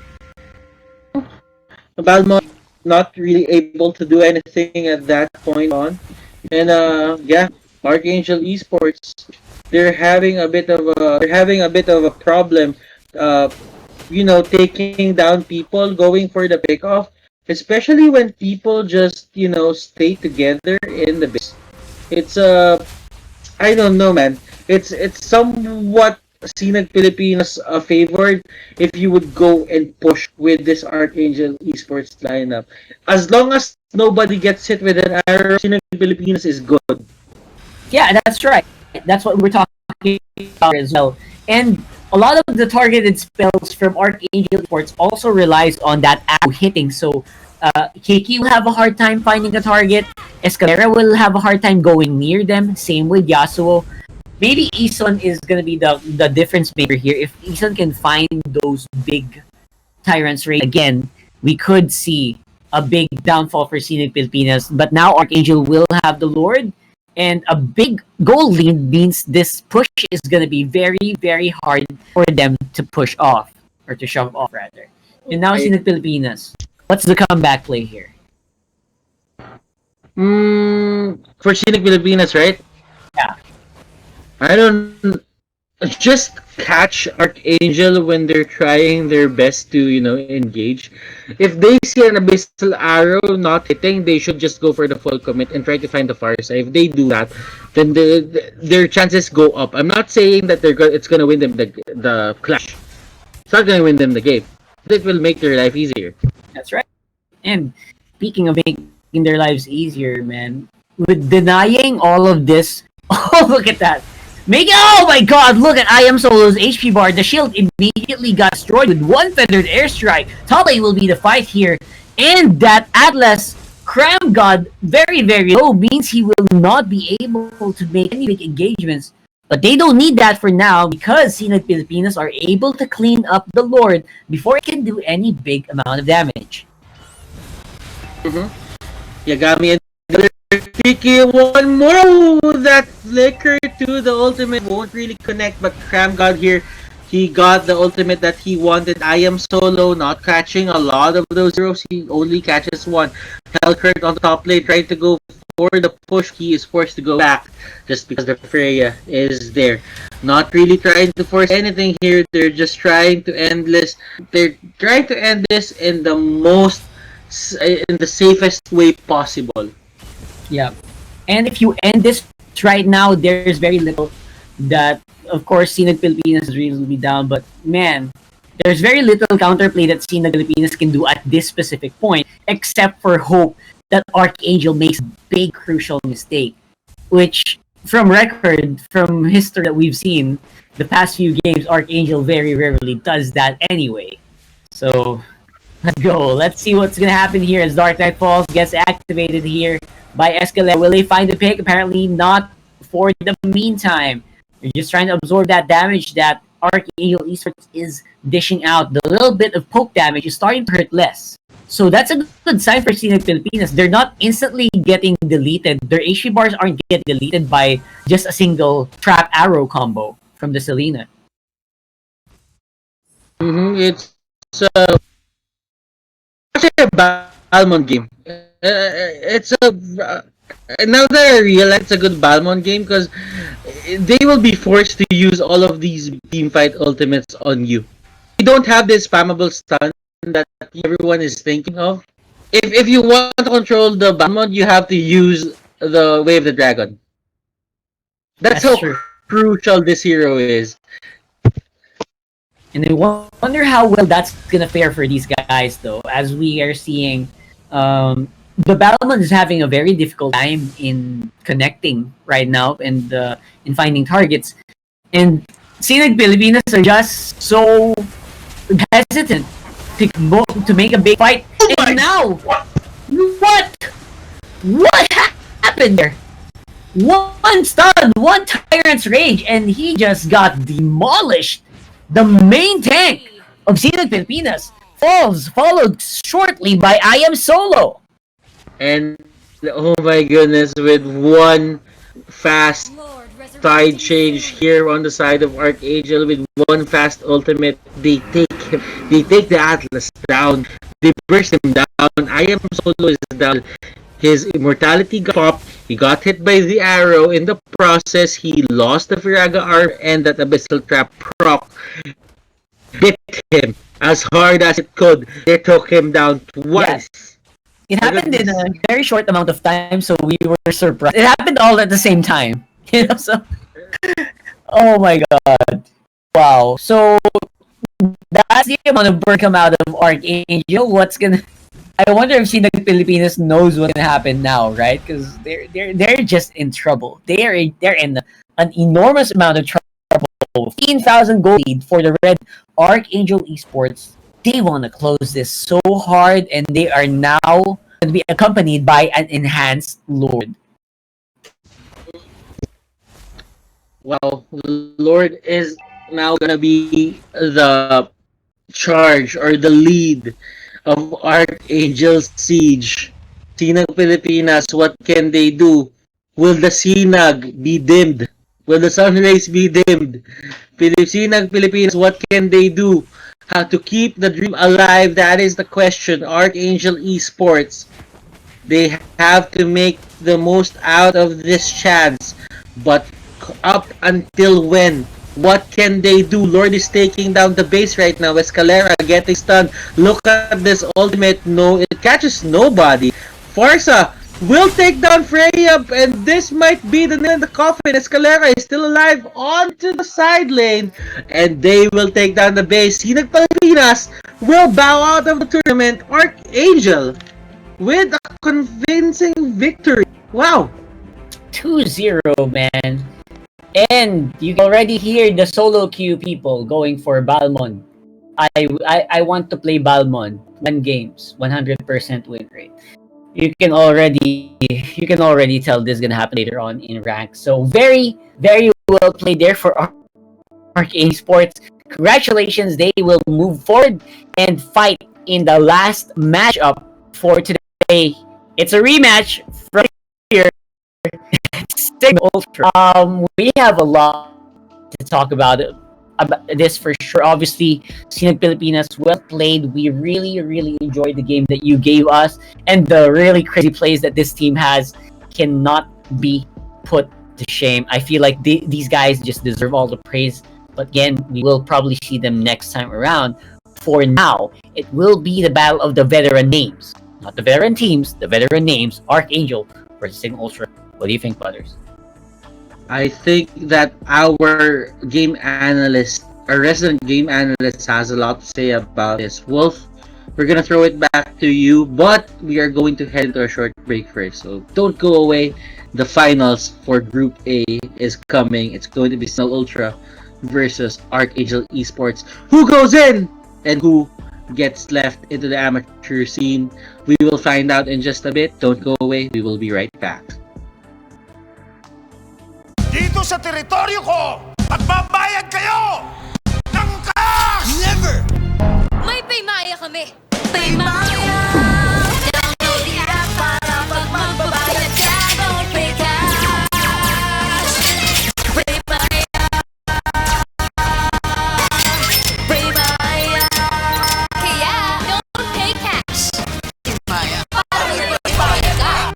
Balmont not really able to do anything at that point on. And yeah, Archangel Esports, they're having a bit of a problem taking down people, going for the pickoff, especially when people just stay together in the base. It's I don't know, man. It's somewhat Sinag Pilipinas favored if you would go and push with this Archangel Esports lineup. As long as nobody gets hit with an arrow, Sinag Pilipinas is good. Yeah, that's right. That's what we're talking as well. And a lot of the targeted spells from Archangel Esports also relies on that arrow hitting. So Kiki will have a hard time finding a target. Escalera will have a hard time going near them. Same with Yasuo. Maybe Eason is gonna be the difference maker here. If Eason can find those big tyrants right again, we could see a big downfall for Scenic Pilipinas. But now Archangel will have the Lord, and a big goal lead means this push is gonna be very, very hard for them to push off, or to shove off rather. And now Scenic Pilipinas. What's the comeback play here? For Scenic Pilipinas, right? Yeah. I don't just catch Archangel when they're trying their best to, engage. If they see an abyssal arrow not hitting, they should just go for the full commit and try to find the far side. If they do that, then their chances go up. I'm not saying that it's gonna win them the clash. It's not gonna win them the game. It will make their life easier. That's right. And speaking of making their lives easier, man, with denying all of this, oh look at that. Oh my god, look at I Am Solo's HP bar. The shield immediately got destroyed with one feathered airstrike. Top lane will be the fight here. And that Atlas Cram God very, very low means he will not be able to make any big engagements. But they don't need that for now because Scenic Pilipinas are able to clean up the Lord before it can do any big amount of damage. Yagami and Kiki, one more. That flicker to the ultimate won't really connect, but Cram God here, he got the ultimate that he wanted. I Am Solo not catching a lot of those zeros. He only catches one. Hellcurt on the top lane trying to go for the push. He is forced to go back just because the Freya is there. Not really trying to force anything here. They're just trying to end this. They're trying to end this in the safest way possible. Yeah. And if you end this right now, there's very little that, of course, Scenic Pilipinas is really down. But man, there's very little counterplay that Scenic Pilipinas can do at this specific point, except for hope that Archangel makes a big crucial mistake. Which, from record, from history that we've seen, the past few games, Archangel very rarely does that anyway. So, let's go. Let's see what's gonna happen here as Dark Knight Falls gets activated here by Escalera. Will they find the pick? Apparently not for the meantime. They're just trying to absorb that damage that Archangel Esports is dishing out. The little bit of poke damage is starting to hurt less. So that's a good sign for Scenic Pilipinas. They're not instantly getting deleted. Their HP bars aren't getting deleted by just a single trap arrow combo from the Selena. It's actually a Balmond game. It's a now that I realize it's a good Balmond game because they will be forced to use all of these teamfight ultimates on you. You don't have this spammable stun that everyone is thinking of. If you want to control the Balmond, you have to use the Wave the Dragon. That's how true. Crucial this hero is. And I wonder how well that's gonna fare for these guys, though, as we are seeing the Battleman is having a very difficult time in connecting right now and in finding targets. And Scenic Pilipinas are just so hesitant to make a big fight. And now, what happened there? One stun, one Tyrant's Rage, and he just got demolished. The main tank of Scenic Pilipinas falls, followed shortly by I Am Solo. And oh my goodness, with one fast tide change here on the side of Archangel, with one fast ultimate, they take the Atlas down. They burst him down. I Am Solo is down. His immortality got popped. He got hit by the arrow. In the process, he lost the Firaga arm, and that Abyssal Trap proc bit him as hard as it could. They took him down twice. Yes. It happened in a very short amount of time, so we were surprised. It happened all at the same time. You know, so oh my god. Wow. So that's the amount of work come out of Archangel. I wonder if Scenic Pilipinas knows what's gonna happen now, right? Because they're just in trouble. They're in an enormous amount of trouble 15,000 goal lead for the Red Archangel Esports. They want to close this so hard, and they are now going to be accompanied by an enhanced Lord. Well, Lord is now gonna be the charge or the lead of Archangel Siege. Sinag Pilipinas, what can they do? Will the Sinag be dimmed? Will the sun rays be dimmed? Sinag Pilipinas, what can they do? How to keep the dream alive? That is the question. Archangel Esports, they have to make the most out of this chance. But up until when? What can they do? Lord is taking down the base right now. Escalera getting stunned. Look at this ultimate. No, it catches nobody. Farsa will take down Freya, and this might be the nail in the coffin. Escalera is still alive onto the side lane, and they will take down the base. Sinag Pilipinas will bow out of the tournament. Archangel with a convincing victory. Wow. 2-0, man. And you can already hear the solo queue people going for Balmon. I want to play Balmon. 1 games, 100% win rate. You can already tell this is gonna happen later on in rank. So very, very well played there for Arc Esports. Congratulations, they will move forward and fight in the last matchup for today. It's a rematch from here. Ultra. We have a lot to talk about this for sure. Obviously, Sinag Pilipinas, well played. We really, really enjoyed the game that you gave us, and the really crazy plays that this team has cannot be put to shame. I feel like these guys just deserve all the praise. But again, we will probably see them next time around. For now, it will be the battle of the veteran names, not the veteran teams. The veteran names: Archangel versus Signal Ultra. What do you think, brothers? I think that our game analyst, our resident game analyst, has a lot to say about this. Wolf, we're gonna throw it back to you, but we are going to head into a short break first. So don't go away. The finals for Group A is coming. It's going to be Signal Ultra versus Archangel Esports. Who goes in and who gets left into the amateur scene? We will find out in just a bit. Don't go away. We will be right back. Dito sa teritoryo ko, magbabayad kayo ng cash! Never! May Paymaya kami! Paymaya! Download the app para pag magbabayad ka, don't pay cash! Paymaya! Paymaya! Kaya, don't pay cash! Paymaya! Para magbabayad ka!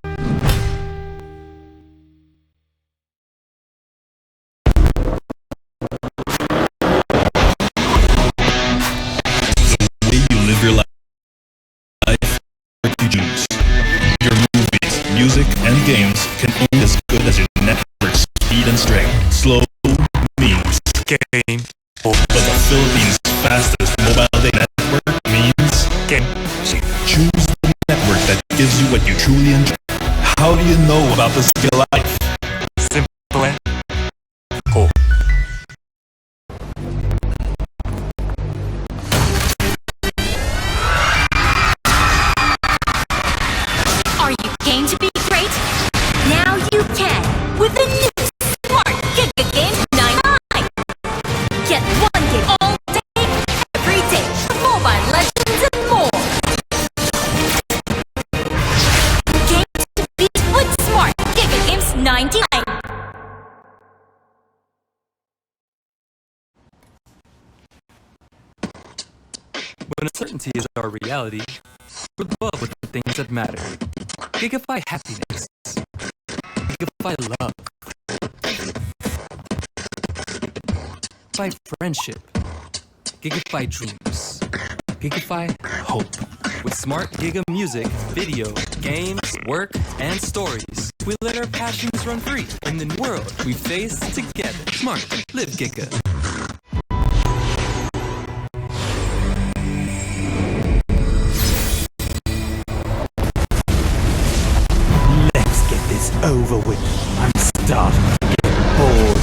Your life, what you choose. Your movies, music, and games can only be as good as your network speed and strength. Slow means game over. But the Philippines' fastest mobile data network means game. Choose the network that gives you what you truly enjoy. How do you know about the skill life? Simple and cool. Are you game to be great? Now you can with the new Smart Giga Games 99. Get 1 gig all day, every day, for Mobile Legends and more. Game to beat with Smart Giga Games 99. When uncertainty is our reality, we're love with the things that matter. Gigify happiness. Gigify love. Gigify friendship. Gigify dreams. Gigify hope. With smart Giga music, video, games, work, and stories, we let our passions run free in the world we face together. Smart, live Giga. Over with. I'm starting to get bored.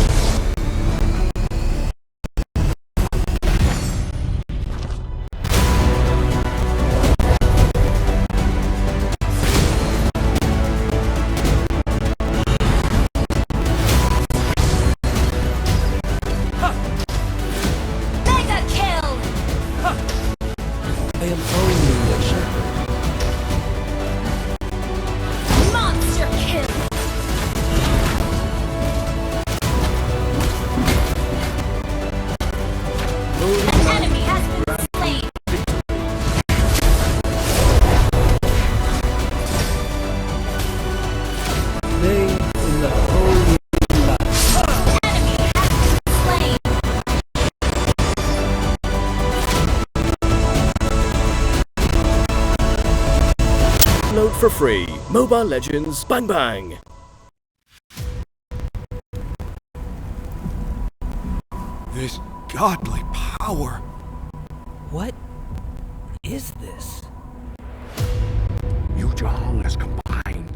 Download for free. Mobile Legends Bang Bang. This godly power. What is this? Yu Zhang has combined.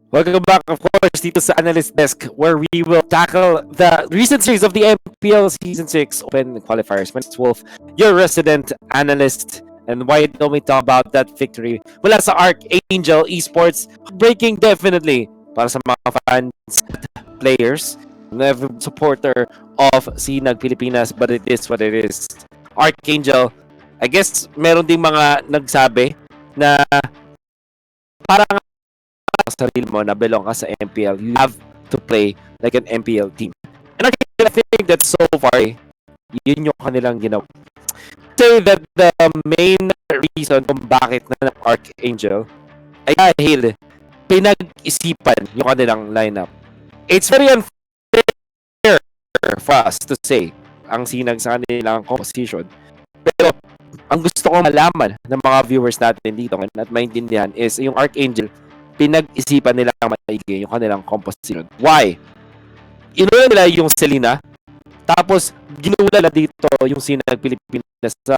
Welcome back, of course, dito sa Analyst Desk, where we will tackle the recent series of the MPL Season 6 Open Qualifiers. My name is Wolf, your resident analyst. And why don't we talk about that victory? Mula sa Archangel eSports, breaking definitely para sa mga fans, players, never supporter of Sinag Pilipinas, but it is what it is. Archangel, I guess meron ding mga nagsabi na parang sarili mo na belong ka sa MPL, you have to play like an MPL team. And I think that so far, yun yung kanilang ginawa. Say that the main reason kung bakit na Archangel ay dahil pinag-isipan yung kanilang lineup. It's very unfair for us to say ang Sinag sa kanilang composition. Pero ang gusto kong malaman ng mga viewers natin dito at maintindihan is yung Archangel, pinag-isipan nila maigi yung kanilang composition. Why? Inuna nila yung Selena, tapos ginula nila dito yung Sinag Pilipinas sa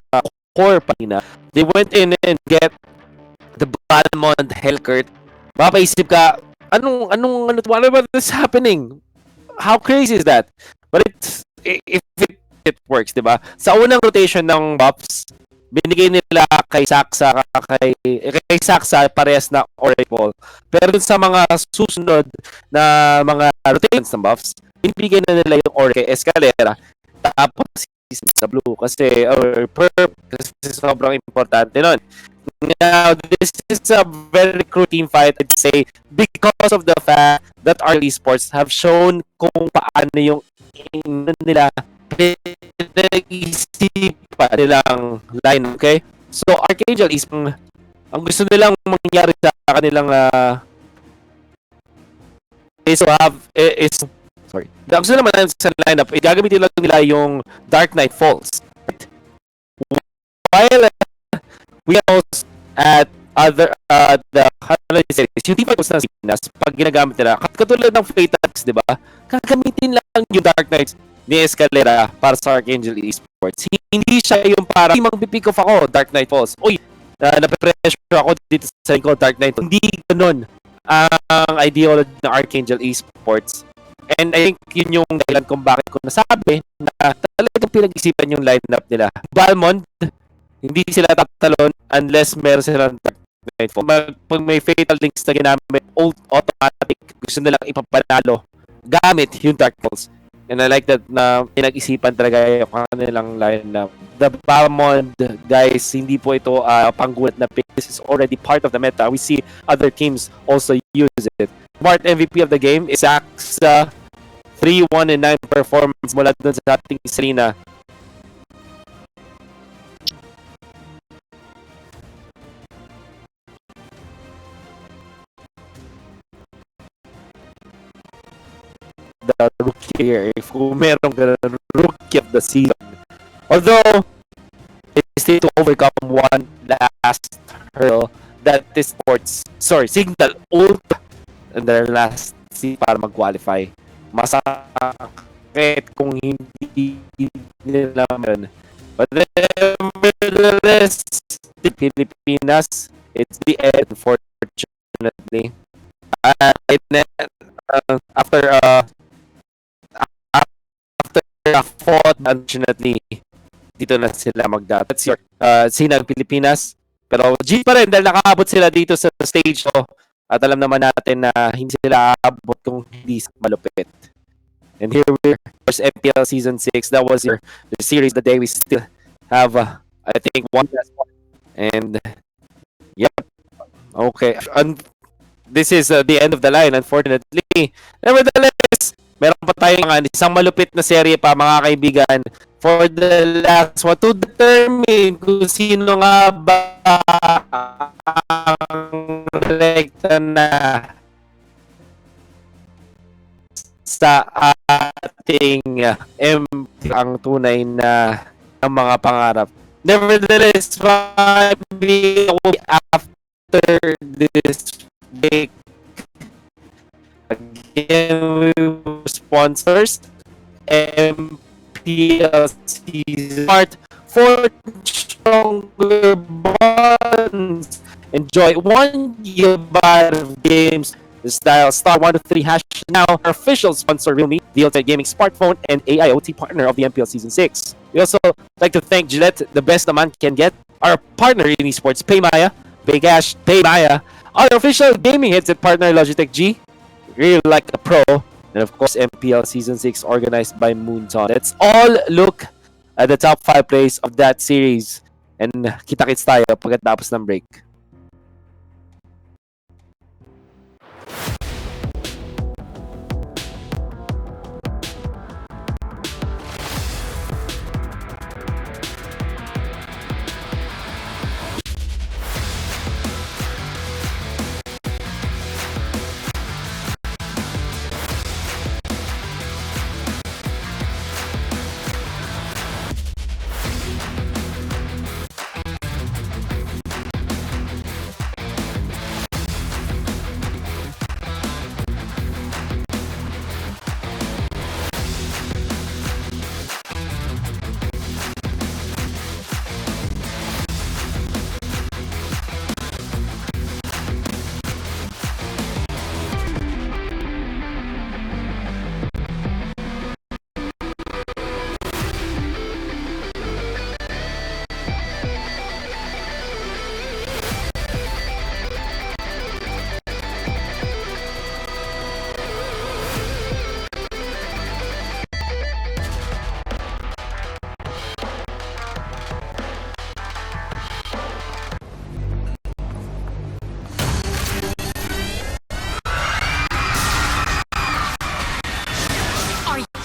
core pa nila. They went in and get the Balmond Hellcurt. Mapaisip ka, ano ba is happening? How crazy is that? But if it works, di ba? Sa unang rotation ng buffs, binigay nila kay Saksa, kay Saksa parehas na Oracle. Pero dun sa mga susunod na mga rotations ng buffs, binibigay na nila yung Oracle Escalera. Tapos sa blue kasi kasi sobrang importante nun. Now, this is a very cruel team fight, I'd say, because of the fact that our esports have shown kung paano yung nila pinag-isipan nilang line, okay? So, Archangel is ang gusto nilang mangyari sa kanilang ang gusto naman sa lineup, gagamitin lang nila yung Dark Knight Falls. While we are also at other yung team fights ng Sinas, pag ginagamit nila, katulad ng Fatax, di ba? Gagamitin lang yung Dark Knights ni Escalera para sa Archangel eSports. Hindi siya yung para mag-pick off ako, Dark Knight Falls. Uy, nape-pressure ako dito sa Dark Knight. Hindi ganun ang ideology ng Archangel eSports. And I think yun yung dahilan kung bakit ko nasabi na talagang pinag-isipan yung lineup nila. Balmond, hindi sila tatalon unless meron silang Dark Knight Falls. Pag may Fatal Links na ginamit, automatic, gusto nilang ipapanalo gamit yung Dark Falls. And I like that na pinag-isipan talaga yung kanilang lineup. The Balmond, guys, hindi po ito panggulat na pick. This is already part of the meta. We see other teams also use it. Smart MVP of the game is Axa 3-1-9 performance mula dun sa ating Selena. The rookie here, if merong rookie of the season. Although, they still to overcome one last hurdle that is Signal ult in their last season para mag-qualify. Masakit kung hindi nila meron. But nevertheless, the Pilipinas, it's the end, unfortunately. After a fought, unfortunately, dito na sila That's your Sinag Pilipinas. Pero G pa rin dahil nakaabot sila dito sa stage to. At alam naman natin na hindi sila aabot kung hindi malupit. And here we're MPL Season 6. That was the series the day we still have, I think, one last one. And, yep. Okay. This is the end of the line, unfortunately. Nevertheless, meron pa tayong isang malupit na serye pa, mga kaibigan, for the last one to determine kung sino nga ba ang rekta na sa ating ang tunay na mga pangarap. Nevertheless, maybe after this break, again, we sponsors MPL season part for stronger bonds. Enjoy 1 GB of games. This dial *123# now our official sponsor Realme, the ultimate gaming smartphone and AIoT partner of the MPL Season 6. We also like to thank Gillette, the best a man can get, our partner in esports, PayMaya, PayCash, PayMaya, our official gaming headset partner Logitech G, Real Like a Pro, and of course MPL Season 6 organized by Moonton. Let's all look at the top 5 plays of that series and kita-kits tayo pagkatapos ng break.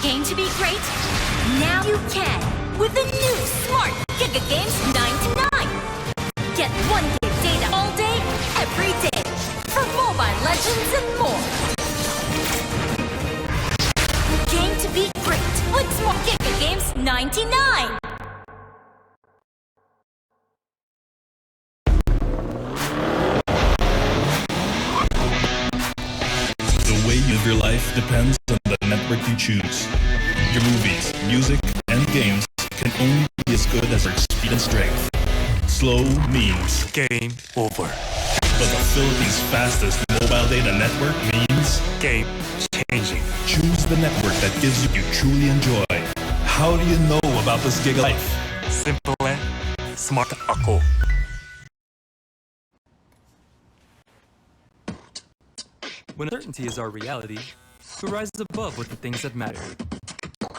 Game to be great? Now you can with the new Smart Giga Games 99. Get 1 gig data all day, every day for Mobile Legends and more. Game to be great with Smart Giga Games 99. The way you live your life depends on the network you choose. Your movies, music, and games can only be as good as their speed and strength. Slow means game over. But the Philippines' fastest mobile data network means game changing. Choose the network that gives you truly enjoy. How do you know about this gig life? Simple and smart ako. When uncertainty is our reality, we rise above with the things that matter.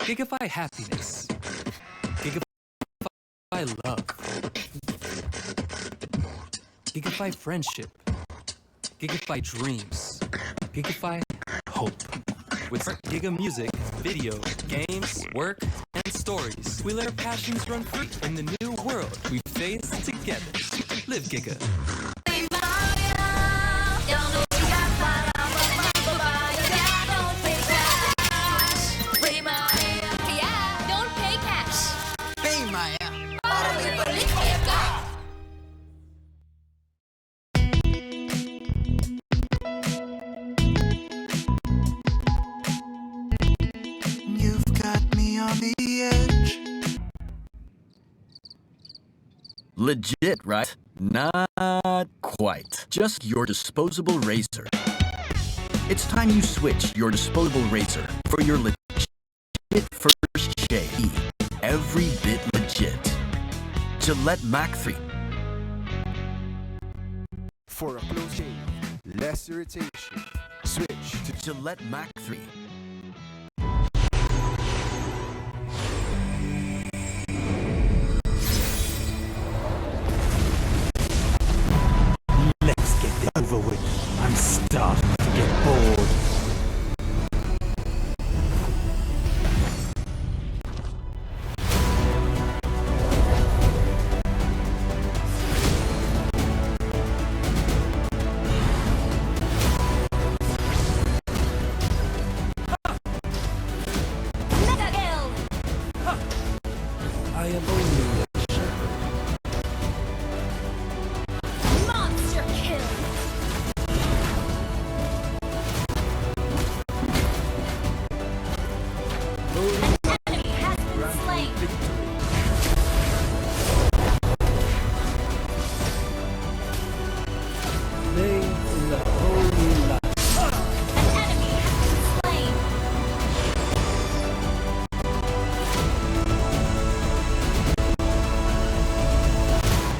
Gigify happiness. Gigify love. Gigify friendship. Gigify dreams. Gigify hope. With Giga music, video, games, work, and stories, we let our passions run free in the new world we face together. Live Giga. You've got me on the edge. Legit, right? Not quite. Just your disposable razor. It's time you switch your disposable razor for your legit first shave. Every bit legit. Gillette Mac 3. For a close shave, less irritation, switch to Gillette Mac 3. Let's get this over with. I'm starting to get bored. I am only a shepherd.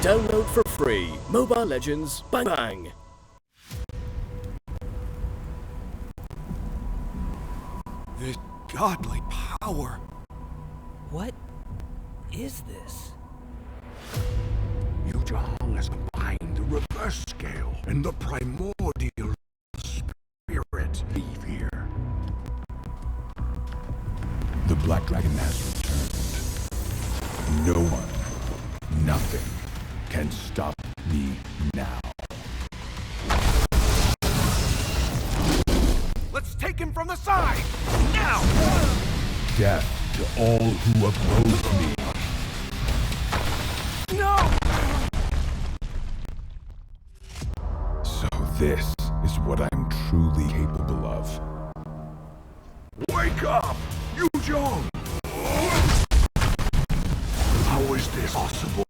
Download for free. Mobile Legends Bang Bang. This godly power. What is this? Yu Zhang has combined the reverse scale and the primordial spirit. Leave here. The Black Dragon has returned. No one, nothing can stop me now. Let's take him from the side! Now! Death to all who oppose me. No! So this is what I'm truly capable of. Wake up! Yu Zhang! How is this possible?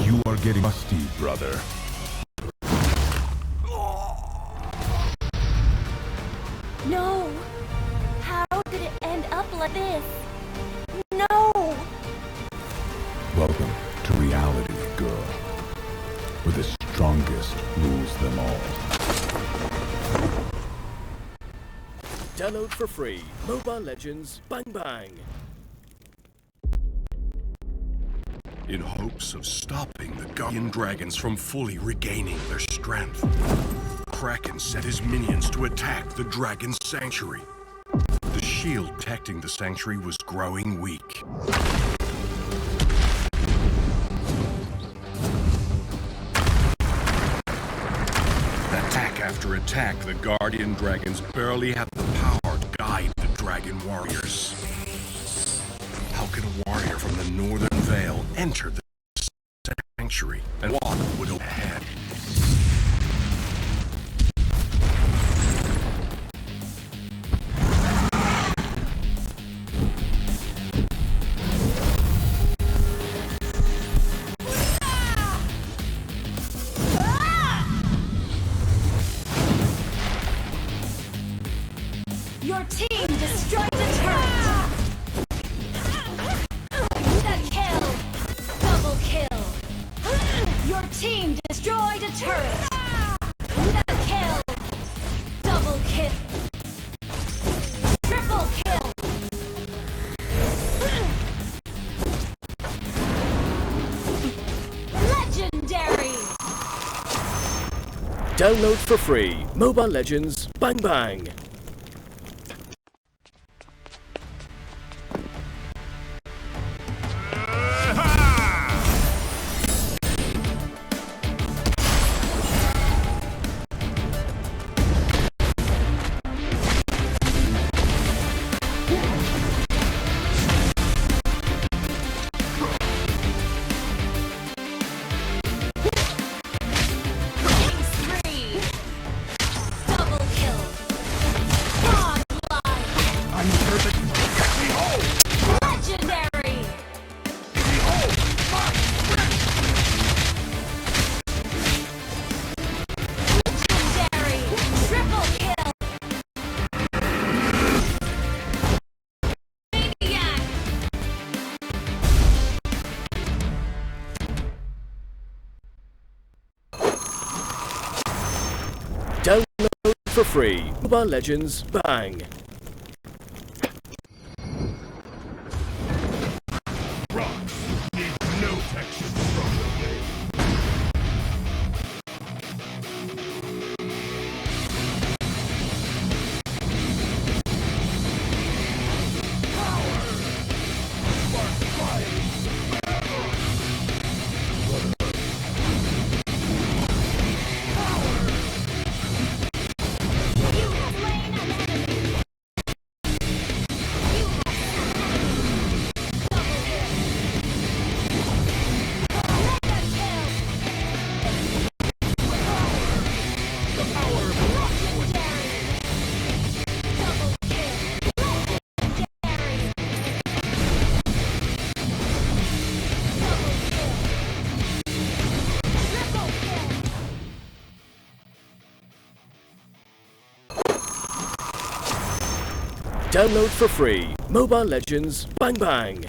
You are getting musty, brother. No! How did it end up like this? No! Welcome to reality, girl. Where the strongest rules them all. Download for free. Mobile Legends Bang Bang. In hopes of stopping the Guardian Dragons from fully regaining their strength, Kraken set his minions to attack the Dragon Sanctuary. The shield protecting the sanctuary was growing weak. Attack after attack, the Guardian Dragons barely had the power to guide the Dragon Warriors. How could a warrior from the Northern Vale enter the sanctuary, and what would open ahead? Your team destroyed the turret! The kill! Double kill! Your team destroyed a turret! The kill! Double kill! Triple kill! Legendary! Download for free. Mobile Legends Bang Bang. Download for free. Mobile Legends Bang. No protection from the way. Download for free. Mobile Legends Bang Bang.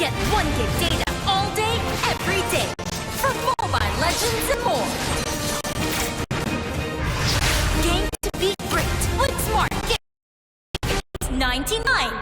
Get 1 gig data all day, every day. For Mobile Legends and more. Game to be great with Smart Games 99.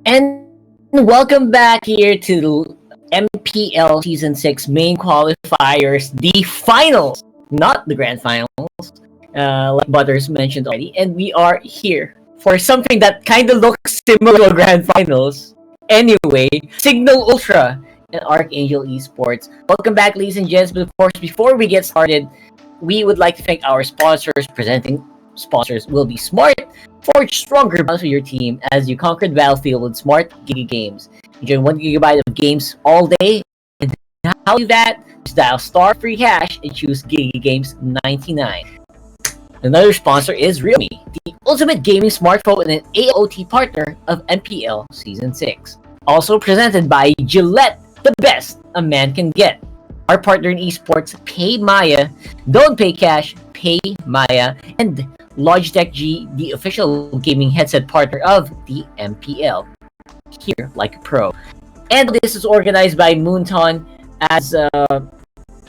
And welcome back here to MPL Season 6 main qualifiers, the finals, not the grand finals, like Butters mentioned already. And we are here for something that kind of looks similar to grand finals. Anyway, Signal Ultra and Archangel Esports. Welcome back, ladies and gents. But of course, before we get started, we would like to thank our sponsors. Presenting sponsors will be Smart. Forge stronger bonds with your team as you conquer the battlefield with Smart Giga Games. Enjoy 1 gigabyte of games all day. And how do that? Just dial star free hash and choose Giga Games 99. Another sponsor is Realme, the ultimate gaming smartphone and an AOT partner of MPL Season 6. Also presented by Gillette, the best a man can get. Our partner in esports, Pay Maya. Don't pay cash, pay Maya. And Logitech G, the official gaming headset partner of the MPL. Here, like a pro. And this is organized by Moonton, as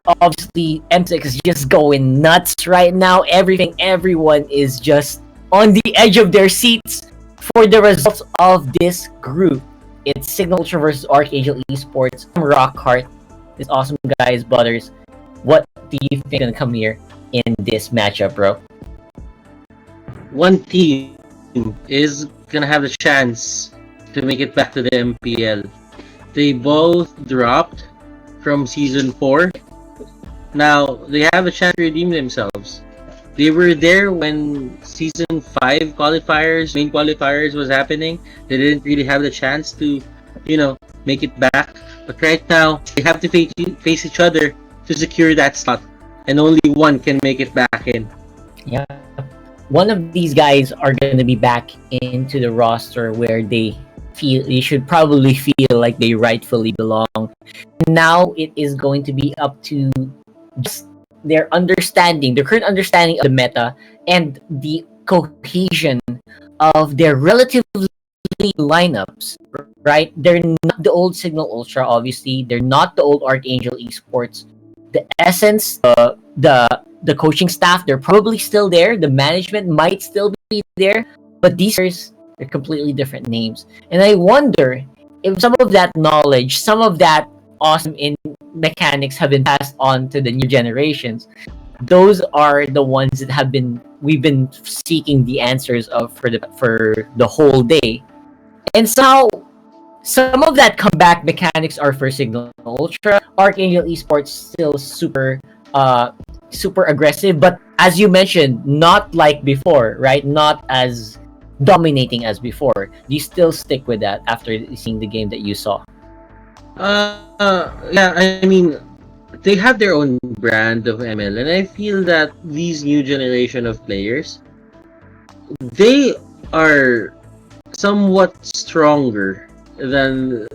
obviously M6 is just going nuts right now. Everyone is just on the edge of their seats for the results of this group. It's Signal Ultra versus Archangel Esports. Rockhart. This awesome guys, Butters. What do you think is gonna come here in this matchup, bro? One team is gonna have the chance to make it back to the MPL. They both dropped from Season 4. Now, they have a chance to redeem themselves. They were there when Season 5 qualifiers, main qualifiers was happening. They didn't really have the chance to, make it back. But right now, they have to face each other to secure that slot. And only one can make it back in. Yeah. One of these guys are going to be back into the roster where they should probably feel like they rightfully belong. Now it is going to be up to just their current understanding of the meta and the cohesion of their relatively lineups, right? They're not the old Signal Ultra, obviously. They're not the old Archangel Esports. The essence, the coaching staff, they're probably still there. The management might still be there, but these are completely different names. And I wonder if some of that knowledge, some of that awesome in mechanics have been passed on to the new generations. Those are the ones that we've been seeking the answers of for the whole day. And so some of that comeback mechanics are for Signal Ultra. Archangel Esports still super aggressive, but as you mentioned, not like before, right? Not as dominating as before. Do you still stick with that after seeing the game that you saw? Yeah, I mean, they have their own brand of ML, and I feel that these new generation of players, they are somewhat stronger than,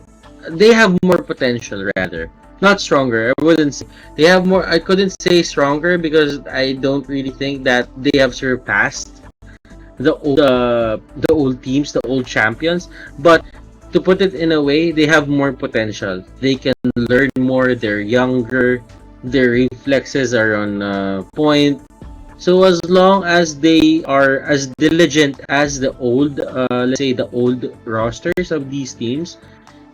they have more potential rather. Not stronger, I wouldn't say. They have more, I couldn't say stronger because I don't really think that they have surpassed the old teams, the old champions. But to put it in a way, they have more potential. They can learn more, they're younger, their reflexes are on point. So as long as they are as diligent as the old, let's say the old rosters of these teams,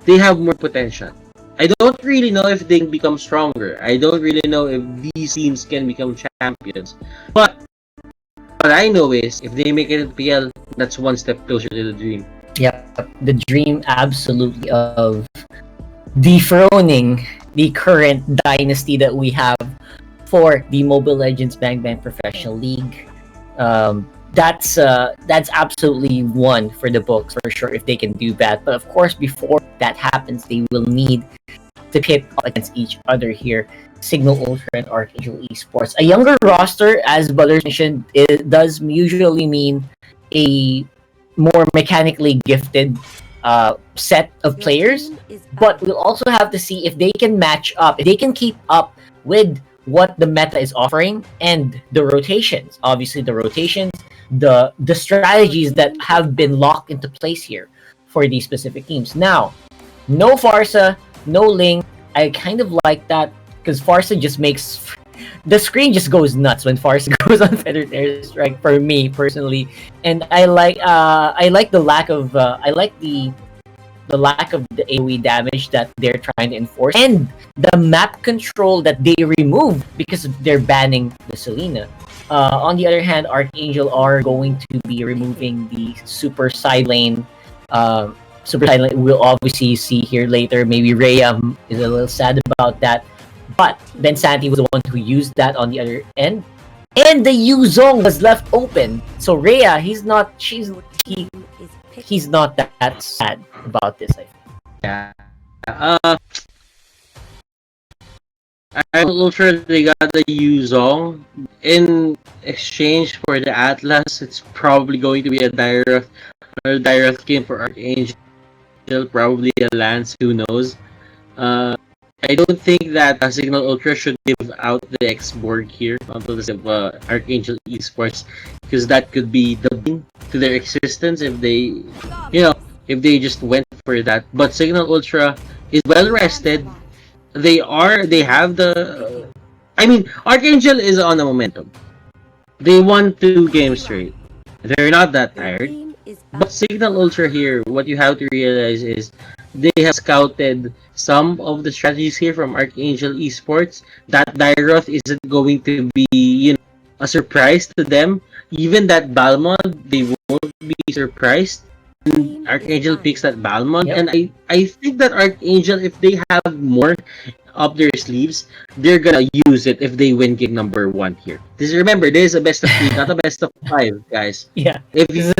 they have more potential. I don't really know if they can become stronger. I don't really know if these teams can become champions. But what I know is if they make it in PL, that's one step closer to the dream. Yep, the dream absolutely of dethroning the current dynasty that we have for the Mobile Legends Bang Bang Professional League. That's absolutely one for the books for sure if they can do that. But of course, before that happens, they will need to pit against each other here. Signal Ultra and Archangel Esports. A younger roster, as Butters mentioned, it does usually mean a more mechanically gifted set of players, but we'll also have to see if they can match up, if they can keep up with what the meta is offering and the rotations. Obviously, the rotations, the strategies that have been locked into place here for these specific teams. Now, no Farsa, no Ling. I kind of like that because Farsa just makes the screen just goes nuts when Farsa goes on Feathered Airstrike for me personally, and I like the lack of the lack of the AoE damage that they're trying to enforce, and the map control that they remove because they're banning the Selena. On the other hand, Archangel are going to be removing the super side lane. Super side lane we'll obviously see here later. Maybe Rhea is a little sad about that. But Ben Santi was the one who used that on the other end. And the Yuzong was left open. So Rhea, he's not that sad about this, I think. Yeah. I'm a little sure they got the Yuzong. In exchange for the Atlas, it's probably going to be a Direct game for Archangel, probably a Lance, who knows. I don't think that Signal Ultra should give out the X-Borg here onto the Archangel Esports, because that could be the boon to their existence if they, if they just went for that. But Signal Ultra is well rested. They have the. Archangel is on a momentum. They won 2 games straight. They're not that tired. But Signal Ultra here, what you have to realize is they have scouted some of the strategies here from Archangel Esports. That Dyroth isn't going to be, a surprise to them. Even that Balmond, they won't be surprised. And Archangel picks that Balmond, and I think that Archangel, if they have more up their sleeves, they're gonna use it if they win game number 1 here. Remember, this is a best of 3, not a best of 5, guys. Yeah. If you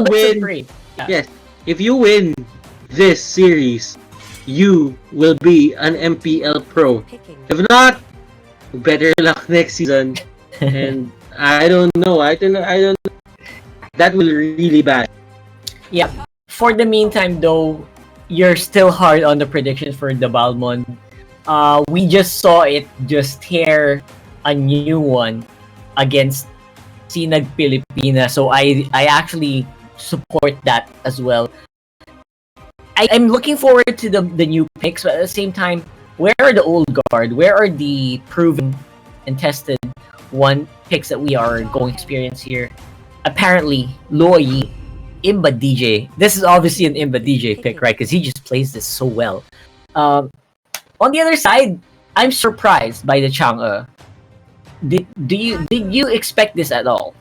win, yes, if you win this series, you will be an MPL Pro. If not, better luck next season. And I don't know. That will really bad. Yeah. For the meantime, though, you're still hard on the predictions for the Balmond. We just saw it just tear a new one against Sinag Pilipina. So I actually support that as well. I'm looking forward to the new picks, but at the same time, where are the old guard? Where are the proven and tested picks that we are going to experience here? Apparently, Luoyi, Imba DJ. This is obviously an Imba DJ pick, right? Because he just plays this so well. On the other side, I'm surprised by the Chang'e. Did you expect this at all?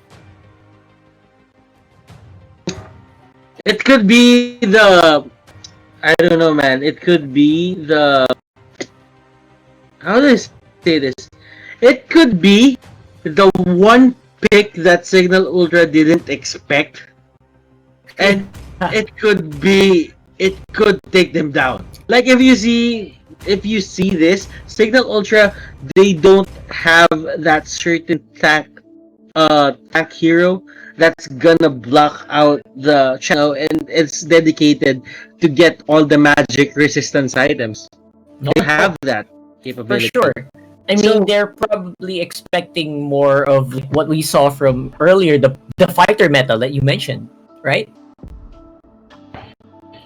It could be the. I don't know, man. It could be the. How do I say this? It could be the one pick that Signal Ultra didn't expect, and it could take them down. Like if you see this Signal Ultra, they don't have that certain tank hero that's gonna block out the channel, and it's dedicated to get all the magic resistance items. They have that capability. For sure. I mean, they're probably expecting more of what we saw from earlier, the fighter meta that you mentioned, right?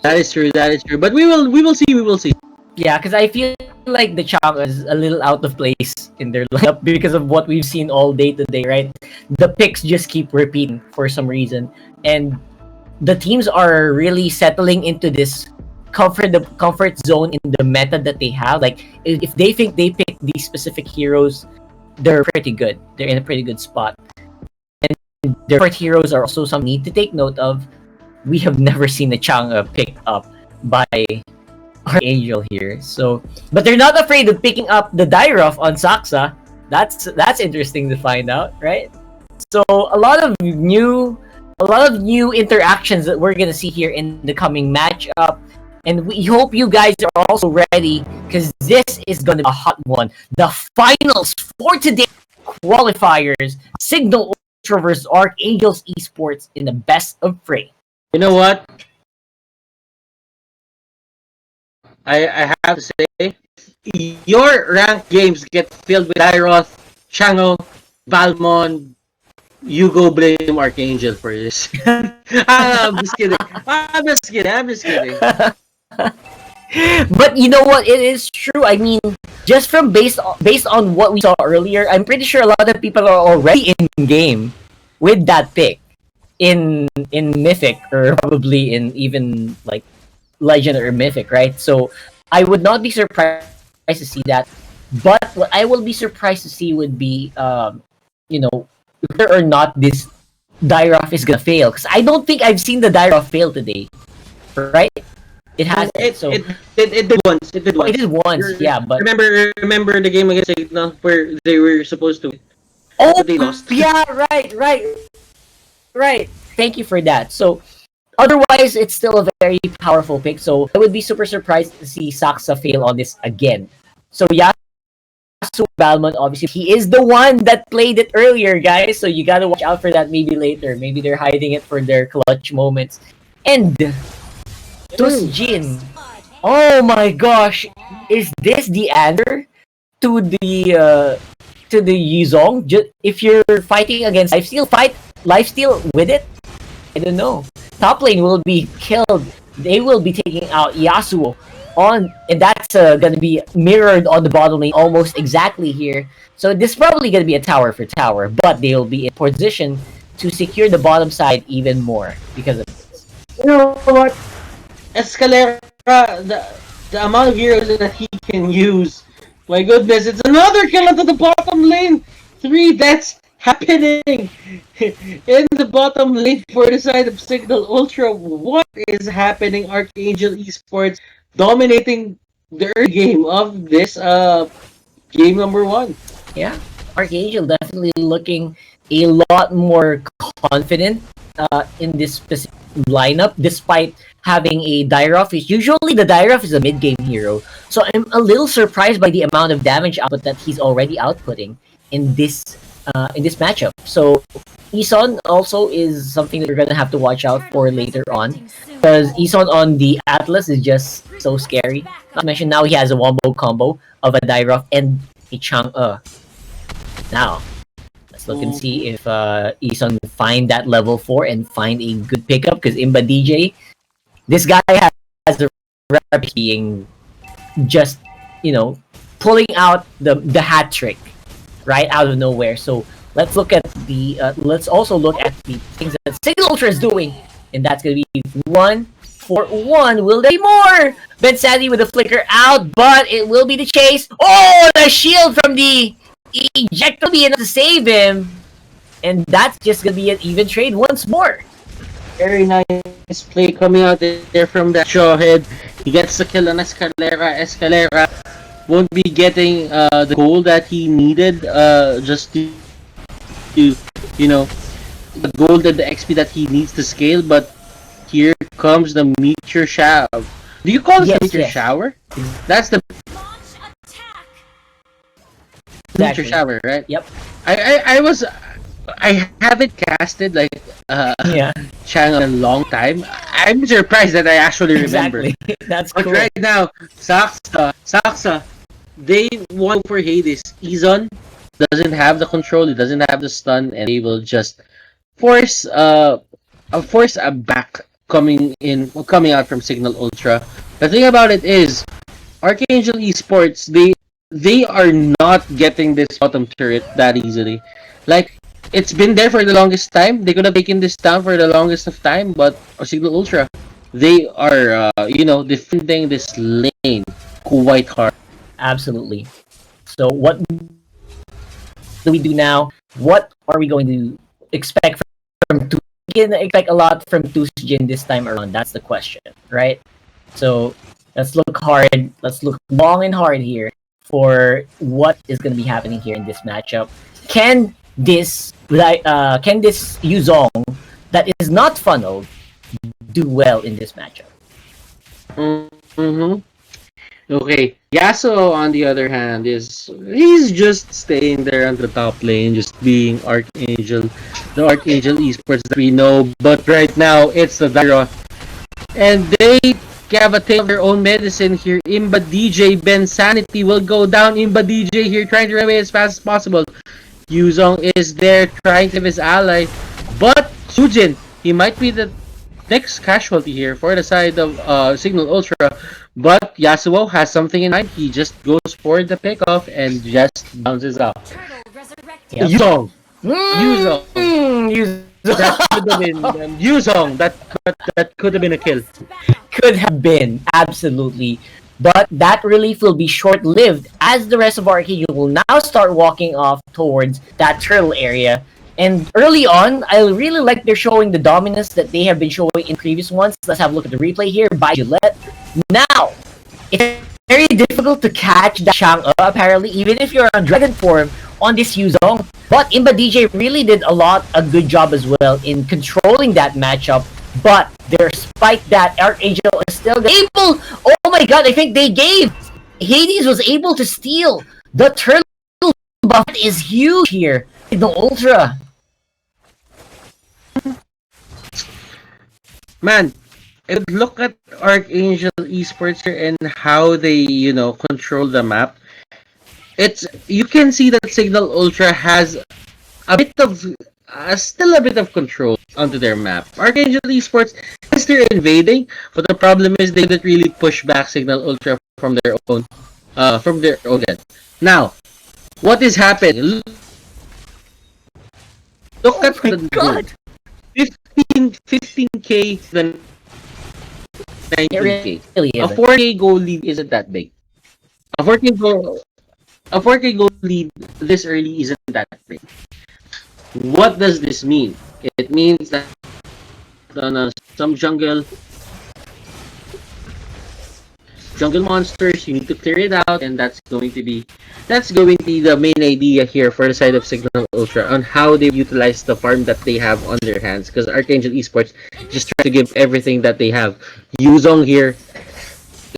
That is true. But we will see. Yeah, because I feel like the Chang'e is a little out of place in their lineup because of what we've seen all day today, right? the picks just keep repeating for some reason, and the teams are really settling into this comfort zone in the meta that they have. Like if they think they pick these specific heroes, they're pretty good. They're in a pretty good spot. And their favorite heroes are also some need to take note of. We have never seen a Chang'e picked up by Archangel here. So, but they're not afraid of picking up the Dairoth on Saksa. That's interesting to find out, right? So a lot of new interactions that we're gonna see here in the coming matchup, and we hope you guys are also ready because this is gonna be a hot one. The finals for today qualifiers: Signal Ultra versus Archangels eSports in the best of 3. You know what? I have to say, your ranked games get filled with Dairoth, Chang'e, Valmon. You go blame Archangel for this. I'm just kidding. I'm just kidding. But you know what? It is true. I mean, just from based on what we saw earlier, I'm pretty sure a lot of people are already in game with that pick in Mythic, or probably in even like Legend or Mythic, right? So I would not be surprised to see that. But what I will be surprised to see would be, whether or not this Dairoth is gonna fail. Because I don't think I've seen the Dairoth fail today, right? It has. It did once. It did once. It did once, yeah. But remember the game against Signal where they were supposed to. Oh, but they lost. Yeah, right. Thank you for that. So, otherwise, it's still a very powerful pick. So, I would be super surprised to see Saksa fail on this again. So, Yasuo Balmond, obviously, he is the one that played it earlier, guys. So, you gotta watch out for that maybe later. Maybe they're hiding it for their clutch moments. And Tusjin. Oh my gosh. Is this the answer to the Yizong? If you're fighting against lifesteal with it? I don't know. Top lane will be killed. They will be taking out Yasuo and that's gonna be mirrored on the bottom lane almost exactly here. So this is probably gonna be a tower for tower, but they will be in position to secure the bottom side even more because of this. You know what? Escalera, the amount of heroes that he can use. My goodness, it's another kill into the bottom lane. 3 deaths happening in the bottom lane for the side of Signal Ultra. What is happening? Archangel eSports dominating the early game of this game number 1. Yeah, Archangel definitely looking a lot more confident in this specific lineup, despite having a Dairoth. Usually the Dairoth is a mid-game hero, so I'm a little surprised by the amount of damage output that he's already outputting in this matchup. So Eson also is something that we're gonna have to watch out for later on, because Eson on the Atlas is just so scary. Not to mention now he has a wombo combo of a Dairoth and a Chang'e. Now let's look and see if Eson find that level 4 and find a good pickup, because Imba DJ, this guy has a rep being just, pulling out the hat trick right out of nowhere. So let's look at let's also look at the things that Signal Ultra is doing, and that's gonna be 1-4-1. Will there be more? Ben Sandy with the flicker out, but it will be the chase. Oh, the shield from the ejector will be enough to save him, and that's just gonna be an even trade once more. Very nice play coming out there from that Shawhead. He gets the kill on Escalera. Escalera won't be getting the goal that he needed just to the gold and the XP that he needs to scale. But here comes the meteor shower. Do you call this meteor shower? That's the meteor shower, right? Yep. I haven't casted like Chang in a long time. I'm surprised that I actually remember. Exactly. That's but cool. right now, Saksa, they want for Hades. Izon doesn't have the control, he doesn't have the stun, and they will just force a back coming out from Signal Ultra. The thing about it is, Archangel eSports, they are not getting this bottom turret that easily. Like, it's been there for the longest time. They could have taken this down for the longest of time, but Signal Ultra, they are, defending this lane quite hard. Absolutely. So what do we do now? What are we going to expect from Tu? We can expect a lot from Jin this time around. That's the question, right? So let's look hard. Let's look long and hard here for what is going to be happening here in this matchup. Can this Yuzong that is not funneled do well in this matchup? Mm-hmm. Okay, Yasuo on the other hand he's just staying there on the top lane, just being Archangel, the Archangel esports that we know. But right now it's the Daira, and they have a take of their own medicine here. Imba DJ Ben Sanity will go down. Imba DJ here trying to run away as fast as possible. Yuzong is there trying to save his ally, but Sujin, he might be the next casualty here for the side of Signal Ultra. But Yasuo has something in mind. He just goes for the pickoff and just bounces out. Yep. Yuzong. That could have been Yuzong. That could have been a kill. Could have been, absolutely. But that relief will be short-lived as the rest of Arcade will now start walking off towards that turtle area. And early on, I really like they're showing the dominance that they have been showing in previous ones. Let's have a look at the replay here by Gillette. Now, it's very difficult to catch that Chang'e, apparently, even if you're on Dragon form on this Yuzong. But Imba DJ really did a good job as well in controlling that matchup. But despite that, Archangel is still able. Oh my god, I think they gave. Hades was able to steal the turtle buff. That is huge here. The Ultra. Man, if you look at Archangel esports here and how they, control the map, you can see that Signal Ultra has a bit of still a bit of control onto their map. Archangel esports, yes, they're invading, but the problem is they didn't really push back Signal Ultra from their own end. Now, what is happening? Look at the god. 15k than 19k. A 4k goal lead isn't that big. A 4k goal lead this early isn't that big. What does this mean? It means that some jungle monsters, you need to clear it out, and that's going to be the main idea here for the side of Signal Ultra on how they utilize the farm that they have on their hands. Because Archangel esports just try to give everything that they have. Yuzong here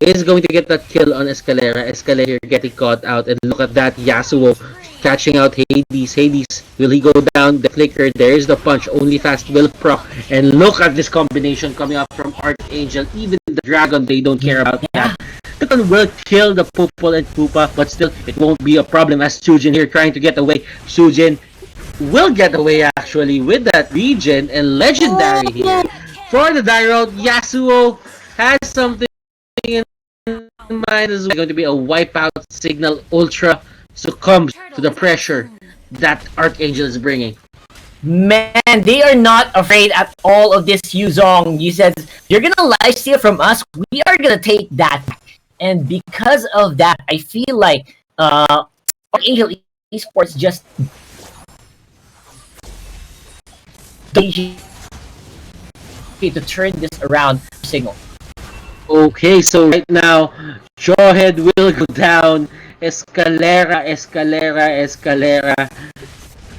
is going to get that kill on Escalera. Escalera getting caught out, and look at that, Yasuo catching out Hades. Hades, will he go down? The flicker, there's the punch, only fast will proc, and look at this combination coming up from Archangel. Even the dragon, they don't care about that. Dragon will kill the Pupol and Pupa, but still, it won't be a problem as Sujin here trying to get away. Sujin will get away actually with that regen, and legendary here for the Dairo. Yasuo has something in mind as well. Going to be a wipeout. Signal Ultra succumbs to the pressure that Archangel is bringing. Man, they are not afraid at all of this Yuzong. You said, you're gonna lifesteal from us, we are gonna take that. And because of that, I feel like Archangel esports just to turn this around Signal. Okay, so right now, Jawhead will go down. Escalera.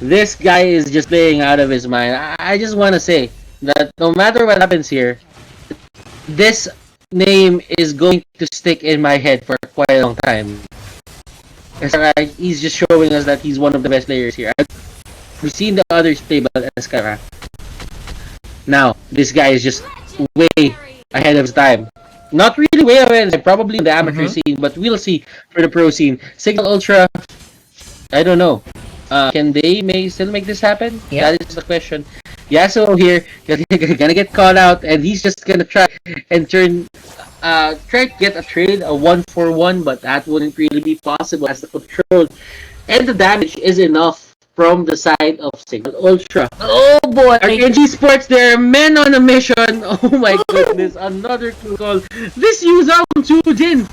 This guy is just playing out of his mind. I just want to say that no matter what happens here, this name is going to stick in my head for quite a long time. He's just showing us that he's one of the best players here. We've seen the others play, but Escalera. Now, this guy is just way ahead of his time. Not really way ahead, probably in the amateur scene, but we'll see for the pro scene. Signal Ultra, I don't know. Can they still make this happen? Yeah. That is the question. Yasuo here, gonna get caught out, and he's just gonna try and try to get a trade, a 1-for-1, but that wouldn't really be possible as the control and the damage is enough from the side of Signal Ultra. Oh boy! RNG Sports, they're men on a mission. Oh my goodness, another cool call. This Yuzong Chujin.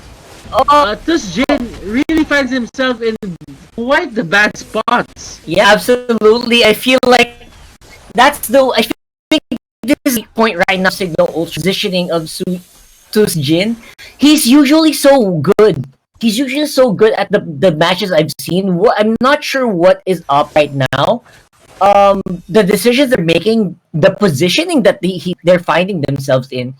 Jin really finds himself in quite the bad spots. Yeah, absolutely. I feel like I think this is the point right now. Signal Ultra positioning of Jin. He's usually so good. He's usually so good at the matches I've seen. I'm not sure what is up right now. The decisions they're making, the positioning that they're finding themselves in.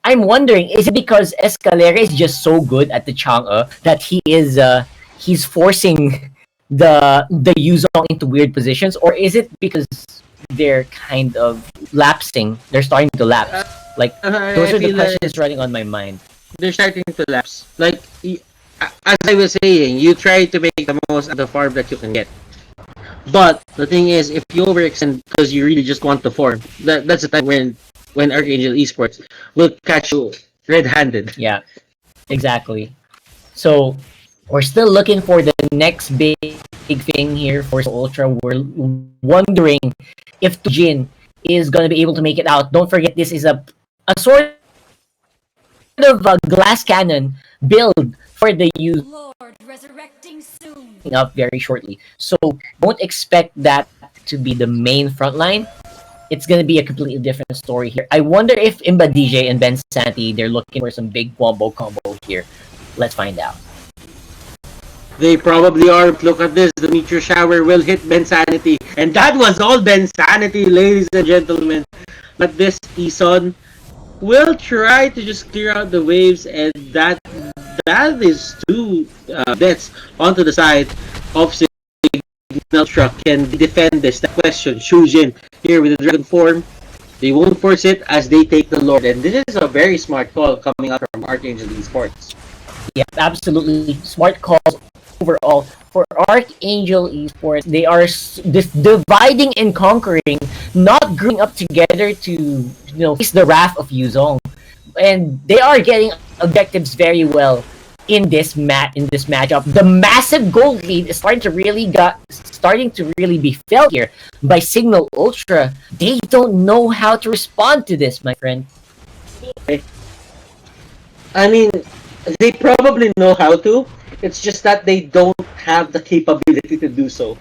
I'm wondering, is it because Escalera is just so good at the Chang'e that he's forcing the Yuzong into weird positions, or is it because they're kind of lapsing? They're starting to lapse. Like those are the questions running on my mind. They're starting to lapse. Like as I was saying, you try to make the most out of the farm that you can get. But the thing is, if you overextend because you really just want to farm, that's the time when Archangel Esports will catch you red-handed. Yeah, exactly. So we're still looking for the next big thing here for Ultra. We're wondering if Jin is gonna be able to make it out. Don't forget, this is a sort of a glass cannon build for the use up very shortly. So don't expect that to be the main front line. It's gonna be a completely different story here. I wonder if Imba DJ and Ben Santi, they're looking for some big combo here. Let's find out. They probably are. Look at this. The meteor shower will hit Ben Sanity. And that was all Ben Sanity, ladies and gentlemen. But this Ison will try to just clear out the waves, and that is two deaths onto the side of Signal Truck. Can defend this? The question, Shujin here with the Dragon form. They won't force it as they take the Lord. And this is a very smart call coming out from Archangel Esports. Yeah, absolutely. Smart calls overall for Archangel Esports. They are dividing and conquering, not grouping up together to face the wrath of Yuzong. And they are getting objectives very well in this matchup. The massive gold lead is starting to really be felt here by Signal Ultra. They don't know how to respond to this, my friend. I mean, they probably know how to. It's just that they don't have the capability to do so.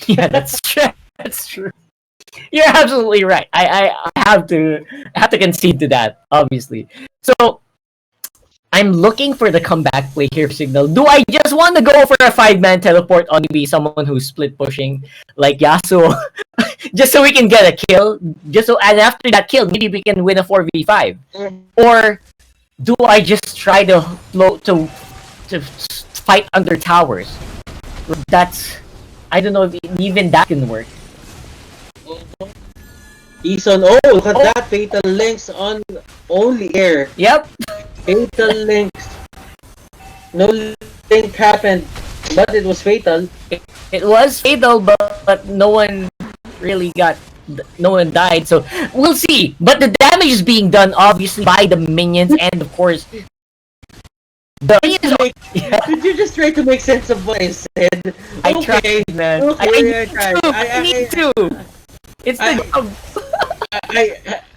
Yeah, that's true. That's true. You're absolutely right. I have to concede to that, obviously. So I'm looking for the comeback play here, Signal. Do I just want to go for a 5-man teleport on maybe someone who's split pushing like Yasuo, just so we can get a kill? And after that kill, maybe we can win a 4v5. Or do I just try to fight under towers? I don't know if even that can work. Ison, look at that fatal links on only air. Yep. Fatal links. No link happened, but it was fatal. It was fatal, but no one died. So we'll see. But the damage is being done obviously by the minions, and of course. Did you just try to make sense of what I said? I tried, man. Okay, I need to. It's the job.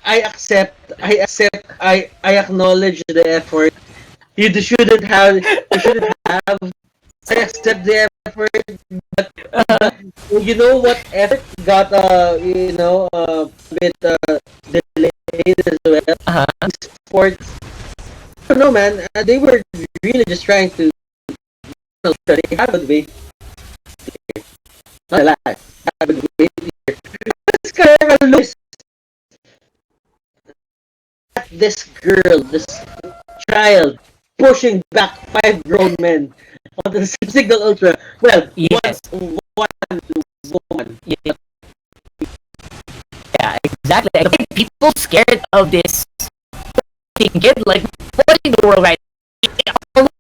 I accept. I acknowledge the effort. You shouldn't have. I accept the effort, but you know what? Effort got a bit delayed as well. Sports. I don't know, man. They were really just trying to. They have a way. Not a lie. Have a way here. This guy looks. This girl, this child, pushing back 5 grown men on the Signal Ultra. Well, yes, one woman. Yeah, exactly. I think people scared of this kid, like, what in the world, right?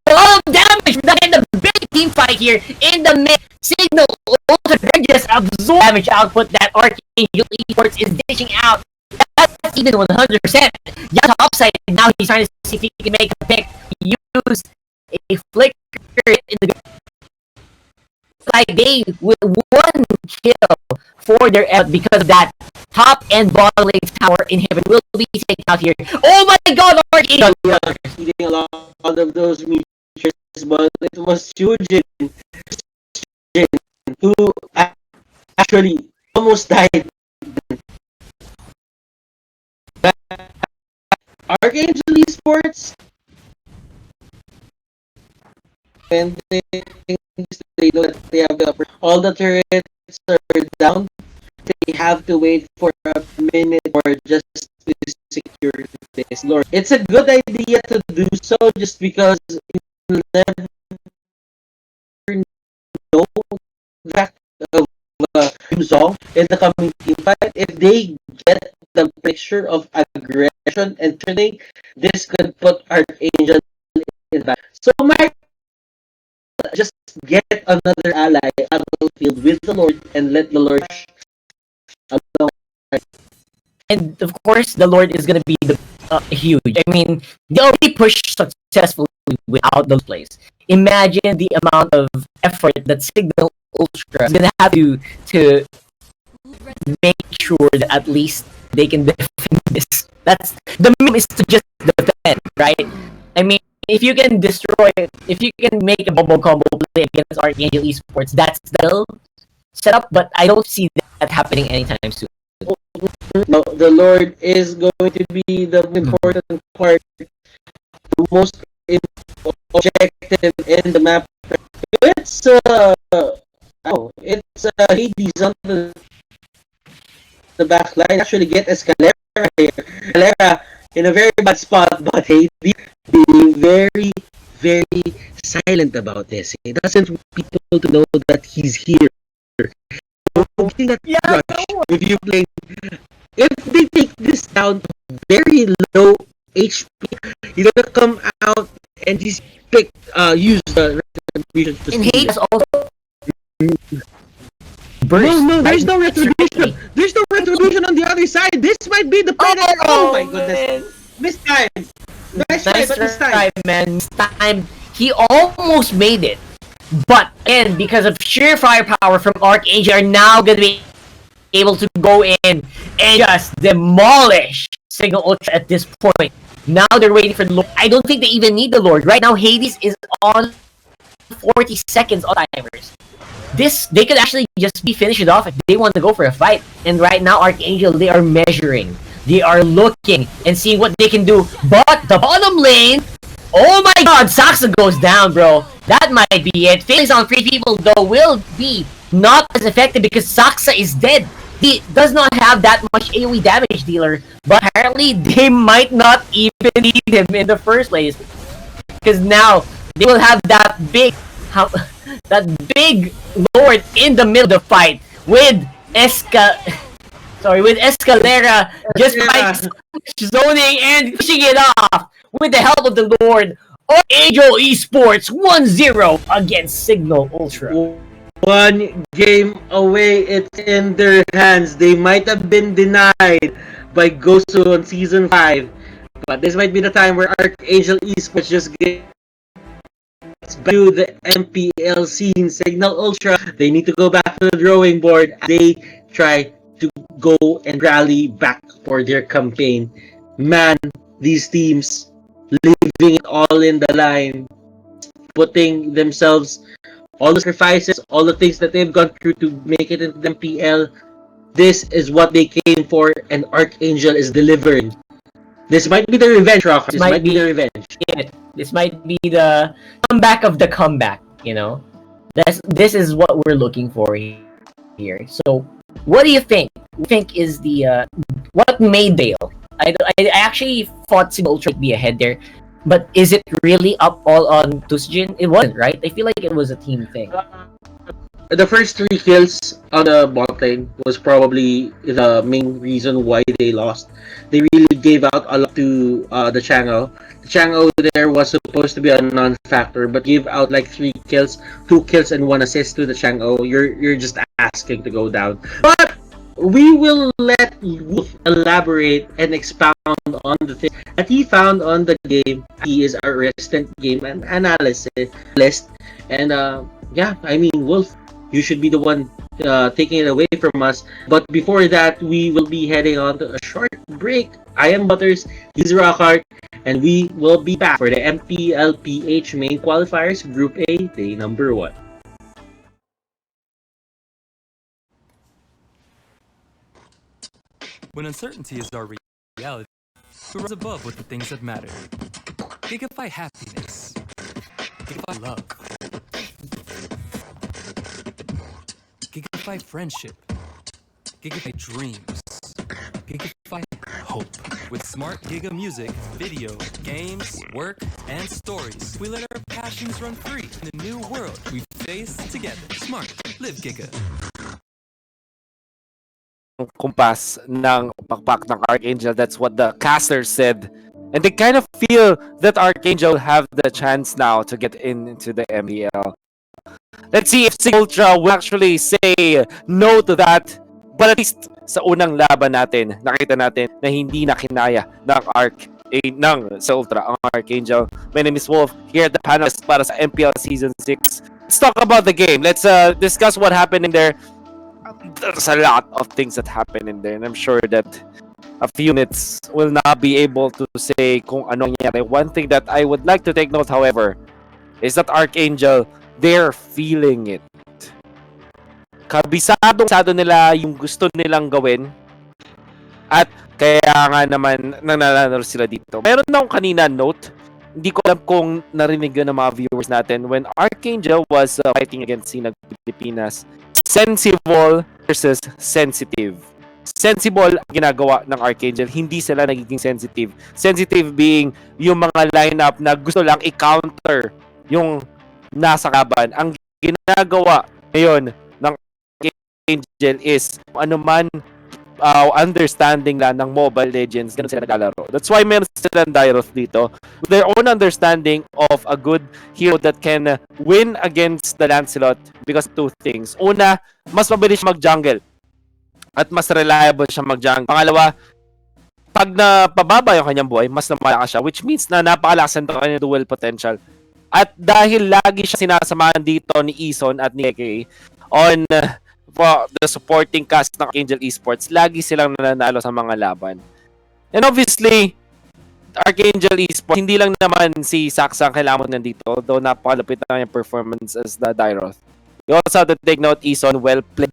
All damage in the big team fight here in the mid. Signal Ultra just absorb damage output that Archangel Esports is dishing out. That's even 100%. Yeah, upside. Now he's trying to see if he can make a pick. Use a flicker in the. like they with one kill for their effort because of that top and bottom lane tower inhibitor will be taken out here. Oh my god, Archangel! Eating a lot of those meteors, but it was Shujin who actually almost died. Archangel Esports, and they know that they have the upper. All the turrets are down. They have to wait for a minute or just to secure this lord. It's a good idea to do so just because you never know that of song in the coming team fight. If they get the picture of aggression and turning, this could put Archangel in back. So Mike, just get another ally battlefield with the Lord and let the Lord alone. And of course, the Lord is gonna be the huge. I mean, they already pushed successfully without those plays. Imagine the amount of effort that Signal Ultra is gonna have to make sure that at least they can defend this. That's the minimum is to just defend, right? I mean, if you can destroy, if you can make a bubble combo play against Archangel Esports, that's still set up, but I don't see that happening anytime soon. No, the Lord is going to be the important part, the most objective in the map. It's Hades on the back line. Actually, get Escalera here. Escalera in a very bad spot, but Hades being very, very silent about this. He doesn't want people to know that he's here. If you play, if they take this down very low HP, you're gonna come out and just use the retribution to and Hades also burst. No, there's no retribution. There's no retribution on the other side. This might be the predator. Oh my goodness! This time, nice try, but this time, man. This time he almost made it. But and because of sheer firepower from Archangel, are now gonna be able to go in and just demolish Signal Ultra at this point. Now they're waiting for the Lord. I don't think they even need the Lord. Right now, Hades is on 40 seconds on timers. This they could actually just finish it off if they want to go for a fight. And right now, Archangel, they are measuring. They are looking and seeing what they can do. But the bottom lane, oh my god, Saxa goes down, bro. That might be it. Failings on 3 people, though, will be not as effective because Saxa is dead. He does not have that much AoE damage dealer, but apparently they might not even need him in the first place. Because now, they will have that big Lord in the middle of the fight with Escalera just by zoning and pushing it off with the help of the Lord. Archangel Esports 1-0 against Signal Ultra. One game away, it's in their hands. They might have been denied by Gosu on Season 5, but this might be the time where Archangel Esports just gets back to the MPL scene. Signal Ultra, they need to go back to the drawing board. They try to go and rally back for their campaign. Man, these teams leaving it all in the line, putting themselves, all the sacrifices, all the things that they've gone through to make it into the MPL. This is what they came for, and Archangel is delivering. This might be the revenge, Rock. This might be the revenge. Yeah, this might be the comeback of the comeback, you know? This is what we're looking for here. So, what do you think? What do you think is the, what made Dale? I actually thought Signal Ultra would be ahead there, but is it really up all on Tusjin? It wasn't, right? I feel like it was a team thing. The first 3 kills on the bot lane was probably the main reason why they lost. They really gave out a lot to the Chang'o. The Chang'o there was supposed to be a non-factor, but gave out like 3 kills, 2 kills and 1 assist to the Chang'o. You're just asking to go down. But we will let Wolf elaborate and expound on the things that he found on the game. He is a resident game and analyst, and yeah, I mean, Wolf, you should be the one taking it away from us. But before that, we will be heading on to a short break. I am Butters, he's Rockhart, and we will be back for the MPL-PH main qualifiers, Group A, day number 1. When uncertainty is our reality, we rise above with the things that matter. Gigify happiness. Gigify love. Gigify friendship. Gigify dreams. Gigify hope. With smart Giga music, video, games, work, and stories, we let our passions run free in the new world we face together. Smart. Live Giga. Kumpas ng pakpak ng Archangel. That's what the casters said. And they kind of feel that Archangel have the chance now to get into the MPL. Let's see if Ultra will actually say no to that. But at least sa unang laban natin, nakita natin na hindi na kinaya ng Ultra ang Archangel. My name is Wolf, here at the panel para sa MPL Season 6. Let's talk about the game. Let's discuss what happened in there. There's a lot of things that happen in there, and I'm sure that a few minutes will not be able to say kung ano nangyari. One thing that I would like to take note, however, is that Archangel, they're feeling it. Kabisado nila yung gusto nilang gawin, at kaya nga naman nananalo sila dito. Meron na akong kanina note, hindi ko alam kung narinig yun ng mga viewers natin, when Archangel was fighting against Sinag Pilipinas. Sensible versus sensitive. Sensible ang ginagawa ng Archangel, hindi sila nagiging sensitive. Sensitive being yung mga lineup na gusto lang i-counter yung nasa kaban. Ang ginagawa ngayon ng Archangel is ano man understanding lang ng Mobile Legends, ganun sila naglalaro. That's why meron silang Dairos dito. With their own understanding of a good hero that can win against the Lancelot because of two things. Una, mas mabilis siya mag-jungle. At mas reliable siya mag-jungle. Pangalawa, pag napababa yung kanyang buhay, mas namalakas siya. Which means na napakalakas ng kanyang dual potential. At dahil lagi siya sinasamahan dito ni Ison at ni Eke on the supporting cast ng Archangel eSports, lagi silang nananalo sa mga laban. And obviously, Archangel eSports, hindi lang naman si Saksa ang kailangan mo nandito, though napakalupit na yung performance as the Dairoth. You also have to take note, Ison, well played.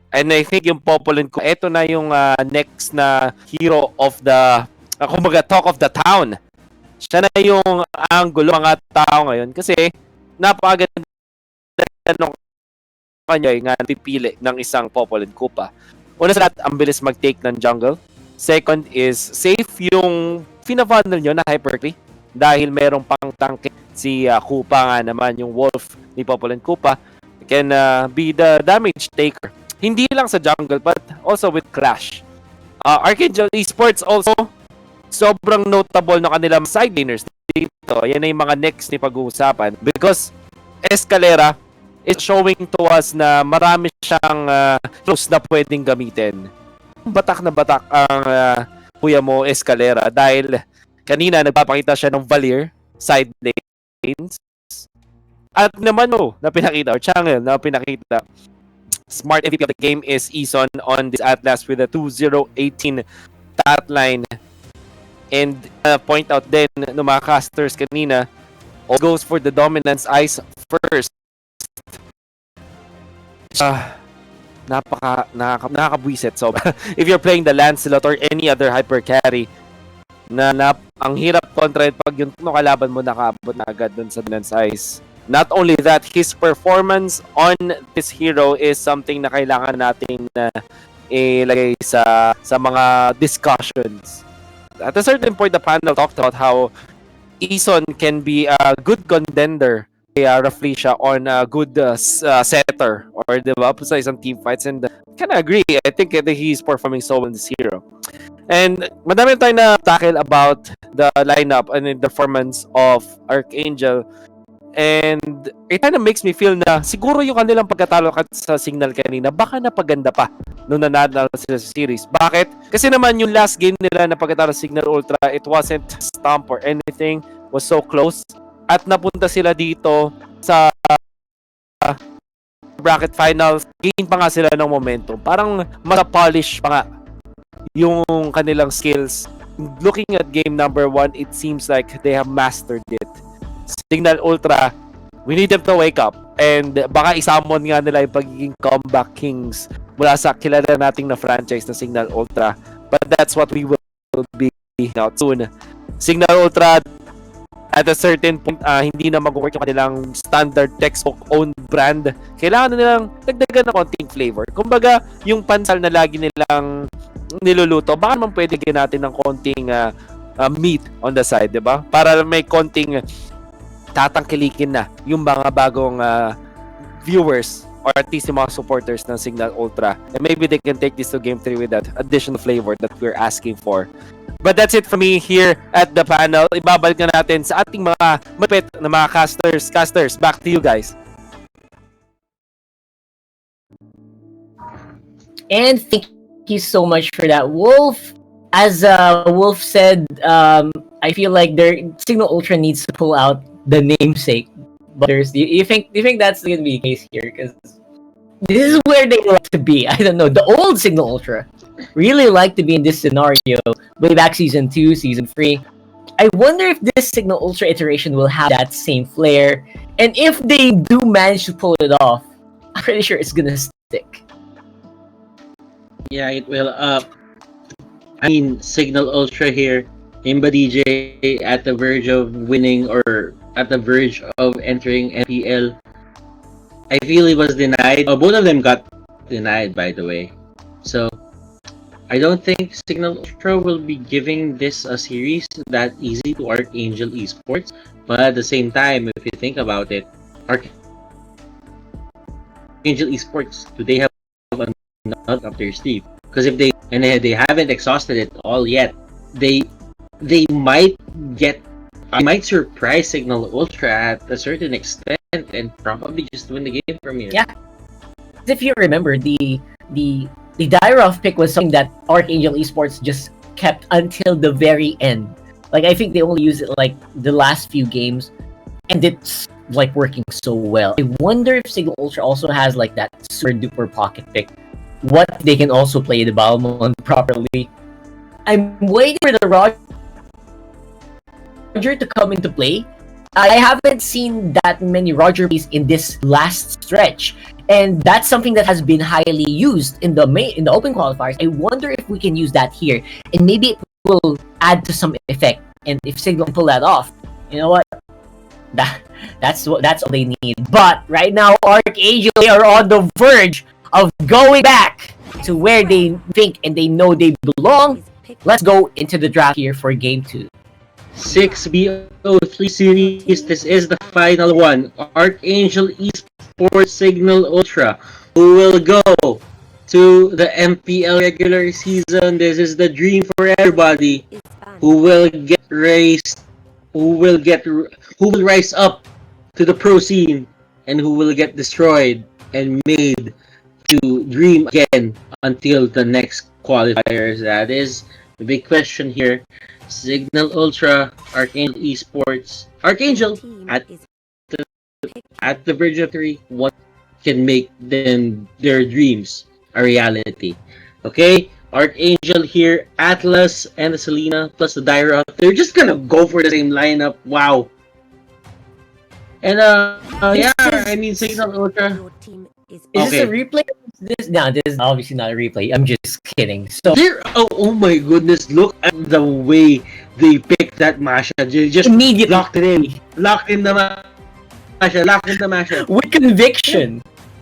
And I think yung Popolin ko, ito na yung next na hero of the, kumbaga, talk of the town. Siya na yung angulo mga tao ngayon kasi napakaganda ng kanya nga pipili ng isang Popolin Kupa. Una sa lahat, ang bilis mag-take ng jungle. Second is, safe yung fina-funnel nyo na hypercree dahil merong pang tank si Kupa nga naman, yung Wolf ni Popolin Kupa can be the damage taker. Hindi lang sa jungle but also with Clash. Archangel eSports also, sobrang notable na kanilang side laners dito. Yan ay yung mga next ni pag-uusapan because Escalera is showing to us na marami siyang heroes na pwedeng gamitin. Batak na batak ang kuya mo Escalera dahil kanina nagpapakita siya ng Valier side lanes. At naman na pinakita, or Changel na pinakita. Smart MVP of the game is Ison on this Atlas with a 2-0-18 stat line. And point out din ng mga casters kanina, all goes for the dominance ice first. Nakakabwisit. So, if you're playing the Lancelot or any other hyper carry, ang hirap kontra pag yung kalaban mo nakabot na agad dun sa dominance ice. Not only that, his performance on this hero is something na kailangan natin ilagay sa mga discussions. At a certain point, the panel talked about how Ison can be a good contender roughly siya on a good setter or diba sa isang team fights, and kind of agree. I think he's performing so well in this hero. And madami tayo na tackle about the lineup and the performance of Archangel. And it kind of makes me feel na siguro yung kanilang pagkatalo sa Signal kanina, baka napaganda pa nung nanalo sila sa series. Bakit? Kasi naman yung last game nila na pagkatalo sa Signal Ultra, it wasn't stomp or anything, was so close. At napunta sila dito sa bracket finals, gain pa nga sila ng momentum. Parang mas polish pa nga yung kanilang skills. Looking at game number 1, it seems like they have mastered it. Signal Ultra, we need them to wake up. And baka isamon nga nila yung pagiging comeback kings mula sa kilala nating na franchise na Signal Ultra. But that's what we will be out soon. Signal Ultra, at a certain point, hindi na mag-work yung kanilang standard textbook-owned brand. Kailangan na nilang dagdagan ng konting flavor. Kumbaga, yung pansal na lagi nilang niluluto, baka naman pwede natin ng konting meat on the side, diba? Para may konting tatangkilikin na yung mga bagong viewers or at least yung mga supporters ng Signal Ultra. And maybe they can take this to Game 3 with that additional flavor that we're asking for. But that's it for me here at the panel. Ibabalik na natin sa ating mga mapit na mga casters. Back to you guys. And thank you so much for that, Wolf. As Wolf said, I feel like Signal Ultra needs to pull out the namesake. But do you think that's gonna be the case here? Because this is where they like to be. I don't know. The old Signal Ultra really like to be in this scenario way back season 2, season 3. I wonder if this Signal Ultra iteration will have that same flair, and if they do manage to pull it off, I'm pretty sure it's gonna stick. Yeah, it will. I mean, Signal Ultra here, Imba DJ at the verge of winning or at the verge of entering MPL. I feel he was denied. Both of them got denied, by the way. So I don't think Signal Ultra will be giving this a series that easy to Archangel Esports. But at the same time, if you think about it, Archangel Esports, do they have another up their sleeve? Because if they haven't exhausted it all yet, they might surprise Signal Ultra at a certain extent and probably just win the game from here. Yeah. If you remember, the Dyrov pick was something that Archangel Esports just kept until the very end. Like, I think they only used it like the last few games, and it's like working so well. I wonder if Signal Ultra also has like that super duper pocket pick. What they can also play the Balmond properly. I'm waiting for the Roger to come into play. I haven't seen that many Roger plays in this last stretch, and that's something that has been highly used in the open qualifiers. I wonder if we can use that here, and maybe it will add to some effect. And if Signal can pull that off, you know what? That's all they need. But right now, Archangel, they are on the verge of going back to where they think and they know they belong. Let's go into the draft here for game 2. 6BO3 series, this is the final one. Archangel Esports Signal Ultra, who will go to the MPL regular season. This is the dream for everybody. Who will get raised, who will rise up to the pro scene, and who will get destroyed and made to dream again until the next qualifiers. That is the big question here. Signal Ultra, Archangel Esports. Archangel at the verge of 3, what can make them their dreams a reality? Okay, Archangel here, Atlas and the Selena plus the Dyra. They're just gonna go for the same lineup. Wow. And yeah, I mean Signal Ultra. Is this a replay? This is obviously not a replay. I'm just kidding. So oh my goodness! Look at the way they picked that Masha. They just immediately locked in the Masha. With conviction.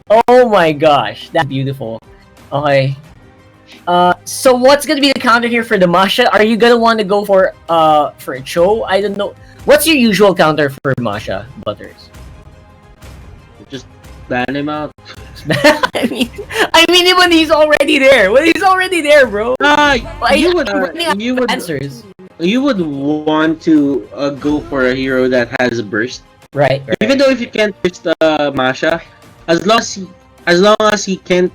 Oh my gosh, that's beautiful. Okay. So what's gonna be the counter here for the Masha? Are you gonna want to go for a Cho? I don't know. What's your usual counter for Masha, Butters? Just ban him out. I mean, when he's already there. When he's already there, bro. You would want to go for a hero that has a burst, right? Even though if you can't burst Masha, as long as he can't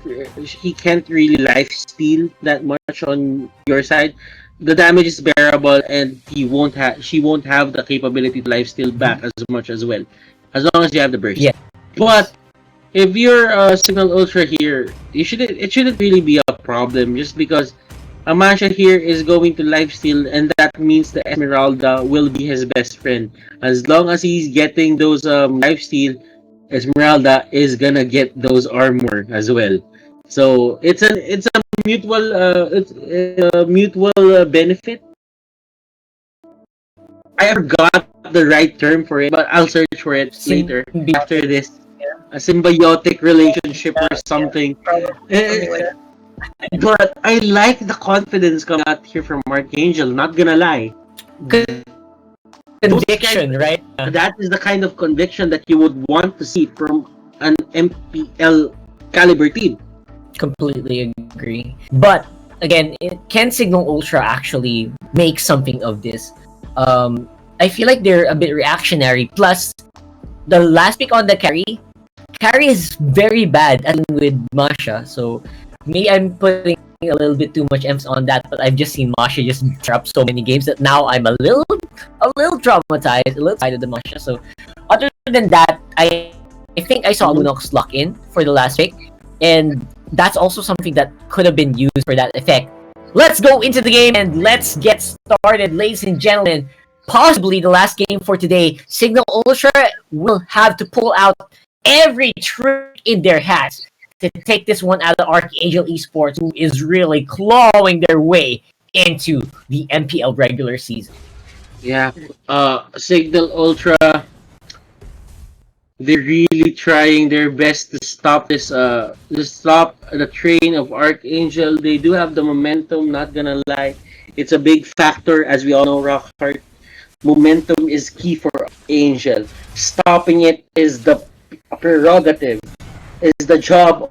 really life steal that much on your side, the damage is bearable, and she won't have the capability to life steal back as much as well, as long as you have the burst. Yeah. But if you're Signal Ultra here, it shouldn't really be a problem just because Amasha here is going to lifesteal, and that means the Esmeralda will be his best friend. As long as he's getting those lifesteal, Esmeralda is gonna get those armor as well. So it's a mutual benefit. I forgot the right term for it, but I'll search for it later after this. A symbiotic relationship or something. But I like the confidence coming out here from Archangel, not gonna lie. Conviction, right? That is the kind of conviction that you would want to see from an MPL caliber team. Completely agree. But again, can Signal Ultra actually make something of this? I feel like they're a bit reactionary. Plus, the last pick on the carry is very bad at with Masha. So maybe I'm putting a little bit too much emphasis on that. But I've just seen Masha just drop so many games that now I'm a little traumatized, a little tired of the Masha. So other than that, I think I saw Lunox lock in for the last pick, and that's also something that could have been used for that effect. Let's go into the game and let's get started, ladies and gentlemen. Possibly the last game for today. Signal Ultra will have to pull out every trick in their hats to take this one out of Archangel eSports, who is really clawing their way into the MPL regular season. Yeah, Signal Ultra, they're really trying their best to stop this, to stop the train of Archangel. They do have the momentum, not gonna lie. It's a big factor, as we all know, Rockhart. Momentum is key for Angel. Stopping it is the prerogative, is the job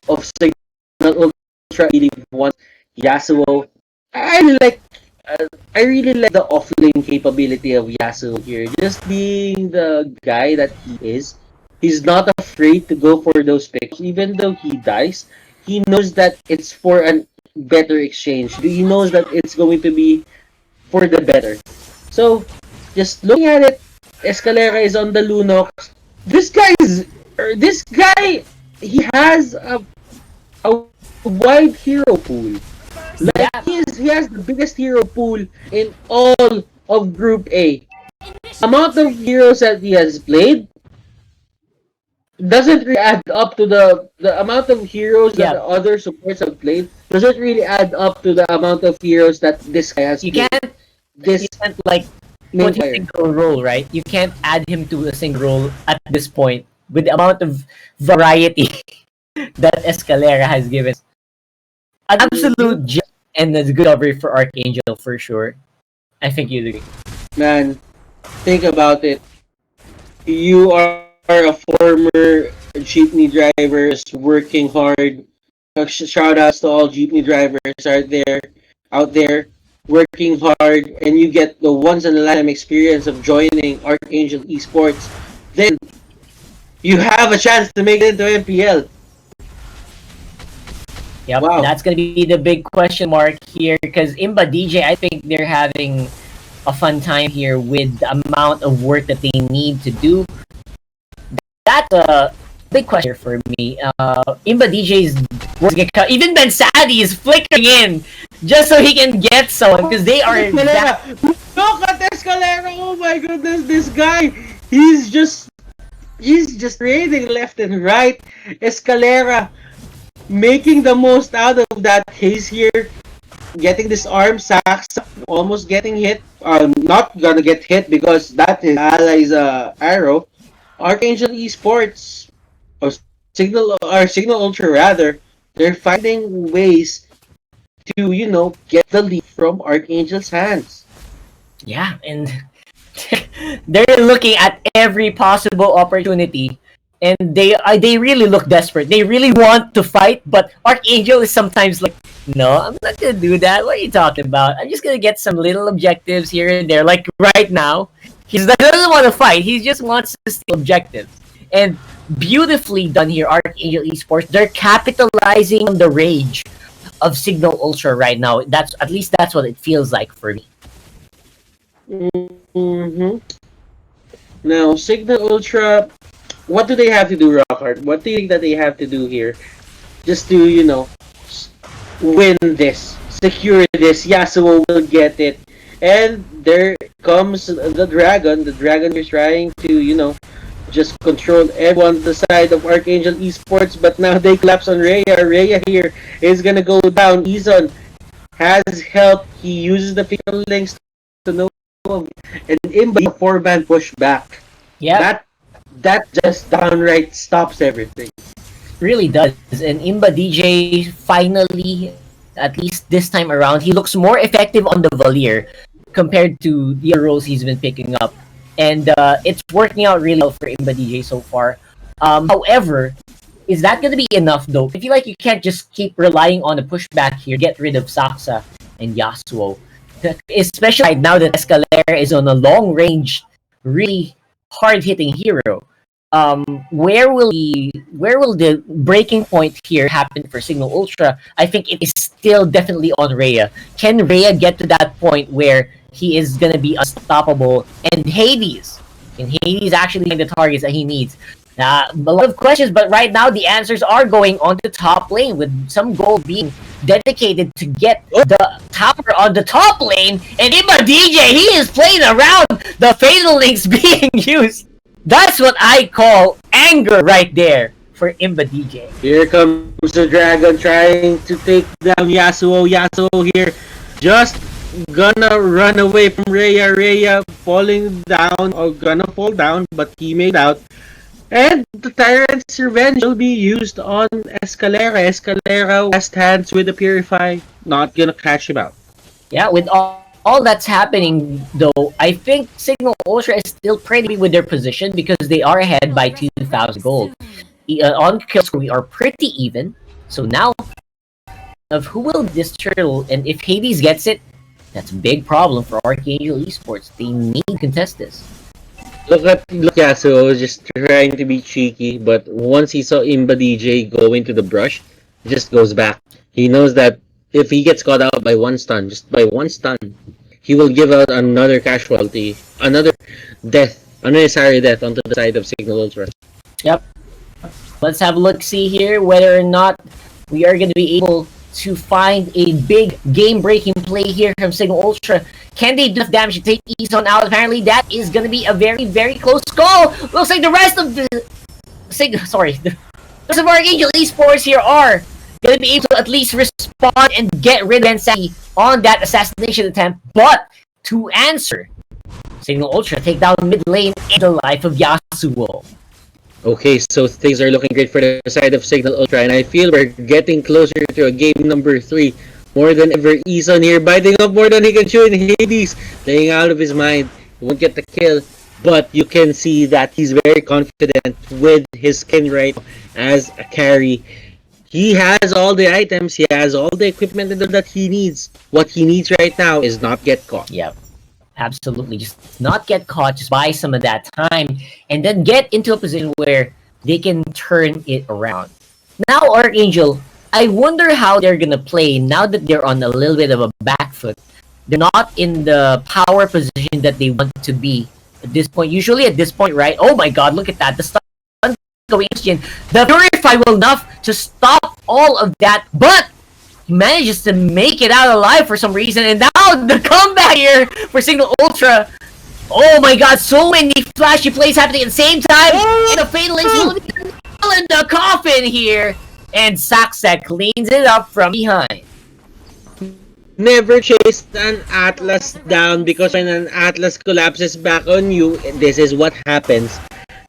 of Signal Ultra. Really wants Yasuo. I really like the offlane capability of Yasuo here. Just being the guy that he is, he's not afraid to go for those picks. Even though he dies, he knows that it's for a better exchange. He knows that it's going to be for the better. So, just looking at it, Escalera is on the Lunox. This guy, he has a wide hero pool. Like, he has the biggest hero pool in all of Group A. Amount of heroes that he has played doesn't really add up to the amount of heroes that the other supports have played. Doesn't really add up to the amount of heroes that this guy has played. You can't like put him in a single role, right? You can't add him to a single role at this point with the amount of variety that Escalera has given. An absolute gem and a good cover for Archangel for sure. I think you agree. Man, think about it. You are a former jeepney driver working hard. Shout outs to all jeepney drivers out there working hard, and you get the once in a lifetime experience of joining Archangel eSports. Then you have a chance to make it into MPL. Yep, wow. That's going to be the big question mark here, because Imba DJ, I think they're having a fun time here with the amount of work that they need to do. That's a big question for me. Imba DJ's even Ben Sadi is flickering in just so he can get someone, because they are... Look at Escalera! Oh my goodness, this guy! He's just raiding left and right. Escalera making the most out of that haze here, getting this arm sacks, almost getting hit. Not gonna get hit because that is ally's arrow. Archangel eSports, or Signal Ultra rather, they're finding ways to get the lead from Archangel's hands. Yeah, and they're looking at every possible opportunity. And they really look desperate. They really want to fight, but Archangel is sometimes like, no, I'm not gonna do that. What are you talking about? I'm just gonna get some little objectives here and there. Like right now, he doesn't want to fight. He just wants to steal objectives. And beautifully done here, Archangel eSports. They're capitalizing on the rage of Signal Ultra right now. That's what it feels like for me. Mm-hmm. Now, Signal Ultra, what do they have to do, Lockhart, what do you think that they have to do here just to, win this, secure this? Yasuo will get it. And there comes the dragon. The dragon is trying to, just control everyone on the side of Archangel Esports, but now they collapse on Rhea. Rhea here is gonna go down. Izon has help. He uses the fatal links to know him. And Imba 4-man push back. Yeah. That just downright stops everything. Really does. And Imba DJ finally, at least this time around, he looks more effective on the Valier compared to the other roles he's been picking up. And it's working out really well for Imba DJ so far. However, is that going to be enough though? I feel like you can't just keep relying on a pushback here, get rid of Saksa and Yasuo. Especially right now that Escalera is on a long range, really hard-hitting hero. Where will the breaking point here happen for Signal Ultra? I think it is still definitely on Rhea. Can Rhea get to that point where he is gonna be unstoppable? And Hades, can Hades actually find the targets that he needs? A lot of questions, but right now the answers are going on the top lane, with some gold being dedicated to get the tower on the top lane. And Imba DJ, he is playing around the fatal links being used. That's what I call anger right there for Imba DJ. Here comes the dragon trying to take down Yasuo. Yasuo here just gonna run away from Rhea. Rhea falling down, or gonna fall down, but he made out. And the Tyrant's Revenge will be used on Escalera. Escalera last hands with the Purify. Not gonna catch him out. Yeah, with all that's happening, though, I think Signal Ultra is still pretty with their position because they are ahead by 2,000 gold. On kill score, we are pretty even. So now, of who will this turtle, and if Hades gets it, that's a big problem for Archangel Esports. They need to contest this. Look Yasuo just trying to be cheeky, but once he saw Imba DJ go into the brush, he just goes back. He knows that if he gets caught out by one stun, just by one stun, he will give out another casualty, another death, unnecessary death onto the side of Signal Ultra. Yep. Let's have a look-see here whether or not we are going to be able to find a big game-breaking play here from Signal Ultra. Can they do enough damage to take Izon out? Apparently, that is going to be a very, very close call. Looks like the rest of the rest of Archangel Esports here are going to be able to at least respond and get rid of Ensaki on that assassination attempt. But to answer, Signal Ultra take down mid lane in the life of Yasuo. Okay, so things are looking great for the side of Signal Ultra, and I feel we're getting closer to a game number 3. More than ever, Izon here biting up more than he can chew, and Hades playing out of his mind. He won't get the kill, but you can see that he's very confident with his skin right now as a carry. He has all the items, he has all the equipment that he needs. What he needs right now is not get caught. Yep. Absolutely. Just not get caught, just buy some of that time, and then get into a position where they can turn it around. Now, Archangel, I wonder how they're gonna play now that they're on a little bit of a back foot. They're not in the power position that they want to be at this point. Usually at this point, right? Oh my god, look at that. The stun going in. The Purify will enough to stop all of that, but he manages to make it out alive for some reason, and now the comeback here for Signal Ultra. Oh my god, so many flashy plays happening at the same time, and the Fatalist will be in the coffin here, and Saksa cleans it up from behind. Never chase an Atlas down, because when an Atlas collapses back on you, this is what happens.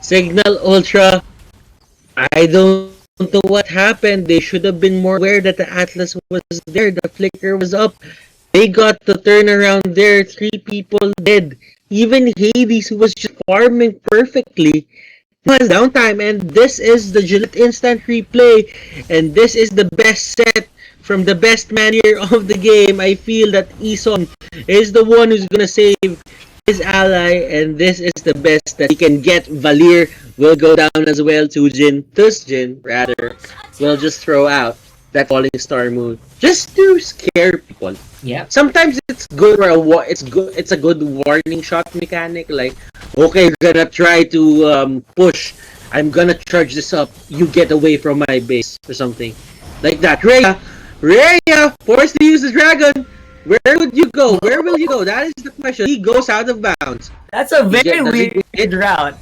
Signal Ultra, I don't know what happened. They should have been more aware that the Atlas was there. The flicker was up. They got the turnaround there. 3 people dead. Even Hades, who was just farming perfectly, has downtime. And this is the Gillette Instant Replay. And this is the best set from the best man here of the game. I feel that Izon is the one who's gonna save his ally, and this is the best that he can get. Valier will go down as well. Tujin rather, will just throw out that falling star move just to scare people. Yeah. Sometimes it's good for it's a good warning shot mechanic. Like, okay, you're gonna try to push I'm gonna charge this up. You get away from my base or something like that. Rhea, forced to use the dragon. Where would you go? Where will you go? That is the question. He goes out of bounds. That's a very weird route.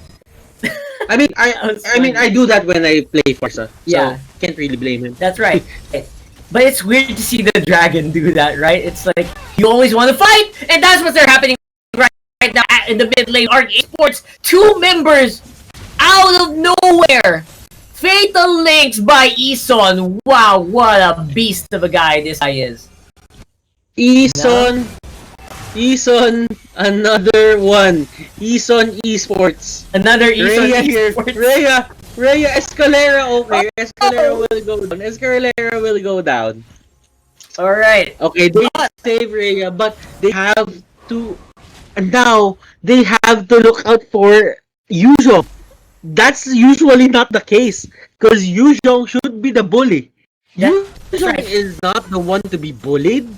I mean, I do that when I play Forza. Yeah. So can't really blame him. That's right. But it's weird to see the dragon do that, right? It's like you always want to fight, and that's what's happening right now in the mid lane. Arc Esports, 2 members out of nowhere. Fatal links by Eson. Wow, what a beast of a guy this guy is. Eson, another one. Eson Esports. Another Eson Rhea Esports. Here. Rhea Escalera, okay. Escalera will go down. Escalera will go down. Alright. Okay, they save Rhea, but they have to... And now, they have to look out for Yuzhong. That's usually not the case. Because Yuzhong should be the bully. Yuzhong is not the one to be bullied.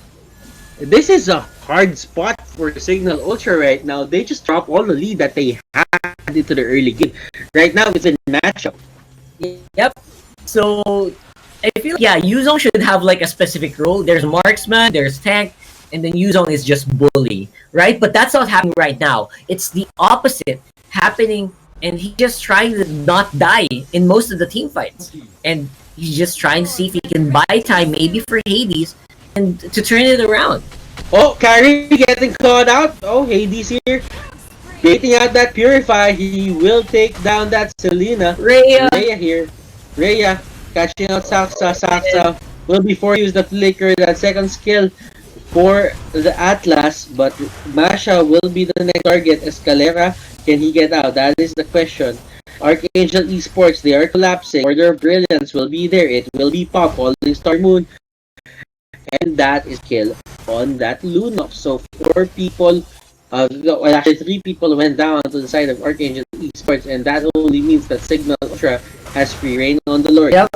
This is a hard spot for Signal Ultra right now. They just drop all the lead that they had into the early game. Right now, it's a matchup. Yep. So, I feel like, yeah, Yuzong should have like a specific role. There's marksman, there's tank, and then Yuzong is just bully, right? But that's not happening right now. It's the opposite happening, and he's just trying to not die in most of the team fights. And he's just trying to see if he can buy time maybe for Hades and to turn it around. Oh, Kyrie getting caught out. Oh, Hades here. Baiting out that Purify. He will take down that Selena. Rhea here. Rhea catching out Saksa. Saksa will before use the flicker, that second skill for the Atlas. But Masha will be the next target. Escalera, can he get out? That is the question. Archangel Esports, they are collapsing. Order of Brilliance will be there. It will be Pop, Falling Star Moon. And that is kill on that Lunox. So 4 people, actually 3 people went down to the side of Archangel Esports, and that only means that Signal Ultra has free reign on the Lord. Yep.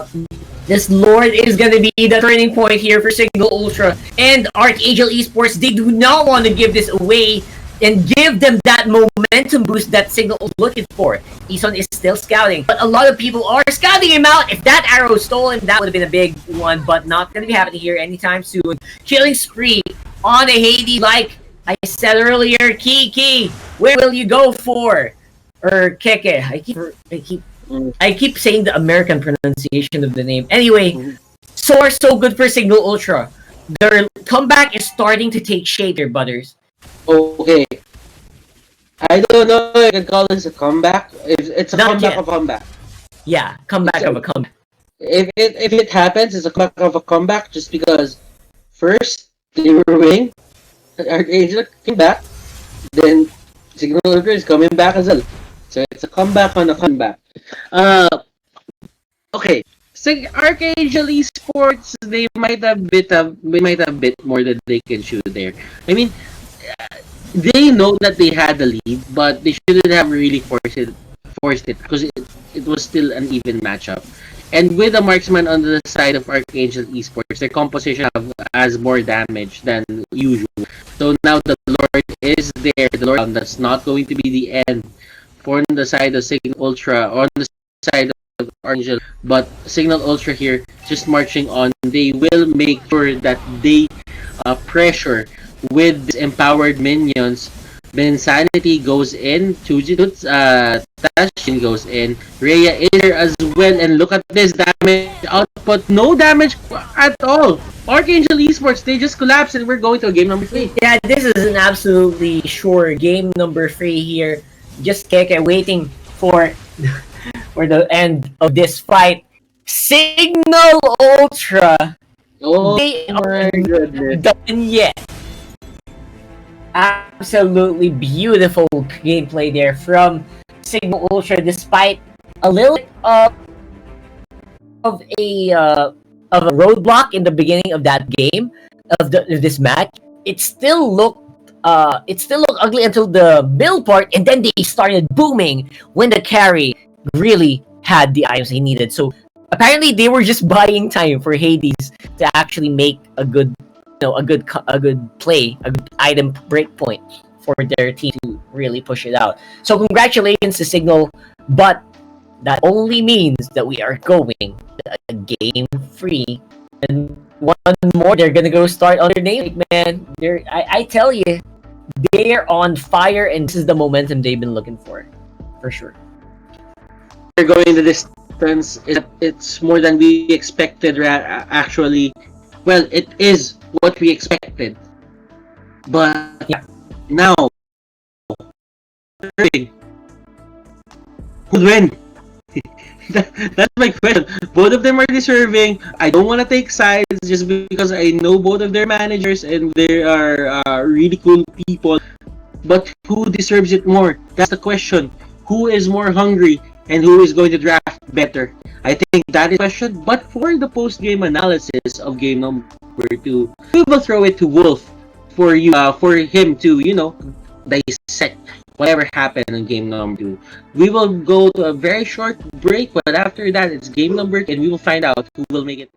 This Lord is going to be the turning point here for Signal Ultra and Archangel Esports. They do not want to give this away and give them that momentum boost that Signal is looking for. Eson is still scouting, but a lot of people are scouting him out. If that arrow is stolen, that would have been a big one, but not going to be happening here anytime soon. Killing spree on a Hades, like I said earlier. Kiki, where will you go for? Or Keke. I keep saying the American pronunciation of the name. Anyway, so good for Signal Ultra. Their comeback is starting to take shape here, Butters. Okay. I don't know if I can call this a comeback. It's a Not comeback yet. of a comeback. Yeah, comeback of a comeback. If it happens, it's a comeback of a comeback just because first they were winning, Archangel came back, then Signal Ultra is coming back as well. So it's a comeback on a comeback. Okay. Archangel Esports, they might have bit more than they can shoot there. I mean, they know that they had the lead, but they shouldn't have really forced it because it was still an even matchup. And with a marksman on the side of Archangel Esports, their composition has more damage than usual. So now the Lord is there. The Lord, that's not going to be the end for the side of Signal Ultra, on the side of Archangel. But Signal Ultra here, just marching on. They will make sure that they pressure with these empowered minions. Insanity goes in, Tashin goes in, Rhea is here as well, and look at this damage output, no damage at all. Archangel Esports, they just collapsed and we're going to game number 3. Yeah, this is an absolutely sure game number 3 here. Just Keke waiting for the end of this fight. Signal Ultra. Oh they my goodness. Done yet. Absolutely beautiful gameplay there from Signal Ultra, despite a little bit of a roadblock in the beginning of that game of this match. It still looked ugly until the build part, and then they started booming when the carry really had the items they needed. So apparently they were just buying time for Hades to actually make a good play, a good item breakpoint for their team to really push it out. So congratulations to Signal, but that only means that we are going a game free. And one more, they're gonna go start on their name, man. I tell you, they're on fire, and this is the momentum they've been looking for sure. We're going the distance. It's more than we expected. Actually, well, it is what we expected. But yeah, now, who'd win? That's my question. Both of them are deserving. I don't want to take sides just because I know both of their managers and they are really cool people. But who deserves it more? That's the question. Who is more hungry and who is going to draft better? I think that is the question. But for the post-game analysis of game number 2, we will throw it to Wolf for him to dissect whatever happened in game number 2. We will go to a very short break, but after that, it's game number, and we will find out who will make it.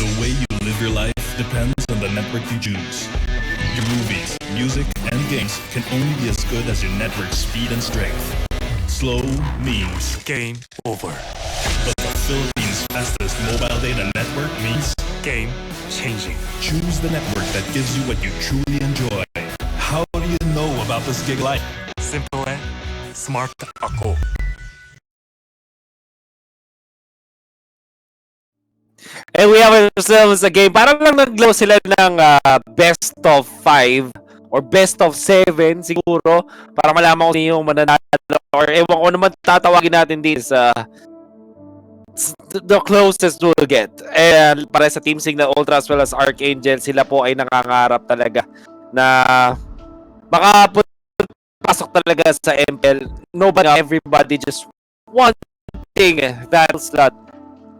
The way you live your life depends on the network you choose. Your movies, music, and games can only be as good as your network speed and strength. Slow means game over. But the Philippines' fastest mobile data network means game changing. Choose the network that gives you what you truly enjoy. How do you know about this gig life? Simple and smart ako. And we have ourselves a game. Parang lang naglaw sila ng best of 5 or best of 7 siguro para malaman ko sino yung mananalo or ewan ko naman tatawagin natin din sa the closest we'll get. And para sa Team Signal Ultra as well as Archangel, sila po ay nangangarap talaga na makapasok talaga sa MPL. Nobody, everybody just wanting that slot.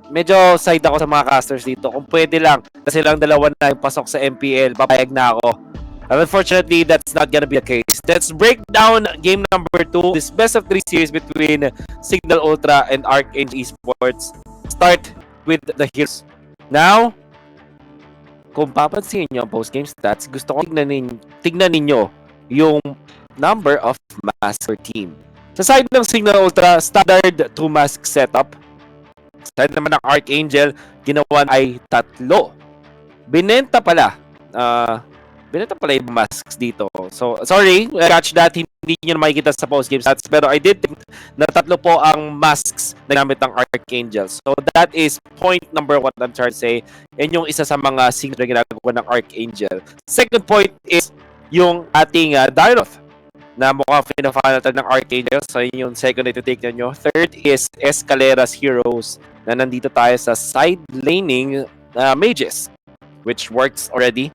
Medyo side ako sa mga casters dito. Kung pwede lang na silang dalawa na yung pasok sa MPL, papayag na ako. Unfortunately, that's not gonna be the case. Let's break down game number 2. This best of 3 series between Signal Ultra and Archangel eSports. Start with the heroes. Now, kung papansin nyo ang post-game stats, gusto ko tignan ninyo yung number of masks per team. Sa side ng Signal Ultra, standard 2 mask setup. Sa side naman ng Archangel, ginawan ay 3. Binenta pala yung masks dito. So, sorry, catch that. Hindi nyo na makikita sa post-game stats. Pero I did think na 3 po ang masks na gamit ng Archangel. So, that is point number 1 I'm trying to say. Yan yung isa sa mga signal na ginagawa ng Archangel. Second point is yung ating Dyroth na mukhang pinafanatan ng Archangel. So, yun yung second na ito-take nyo. Third is Escaleras Heroes na nandito tayo sa side laning mages, which works already.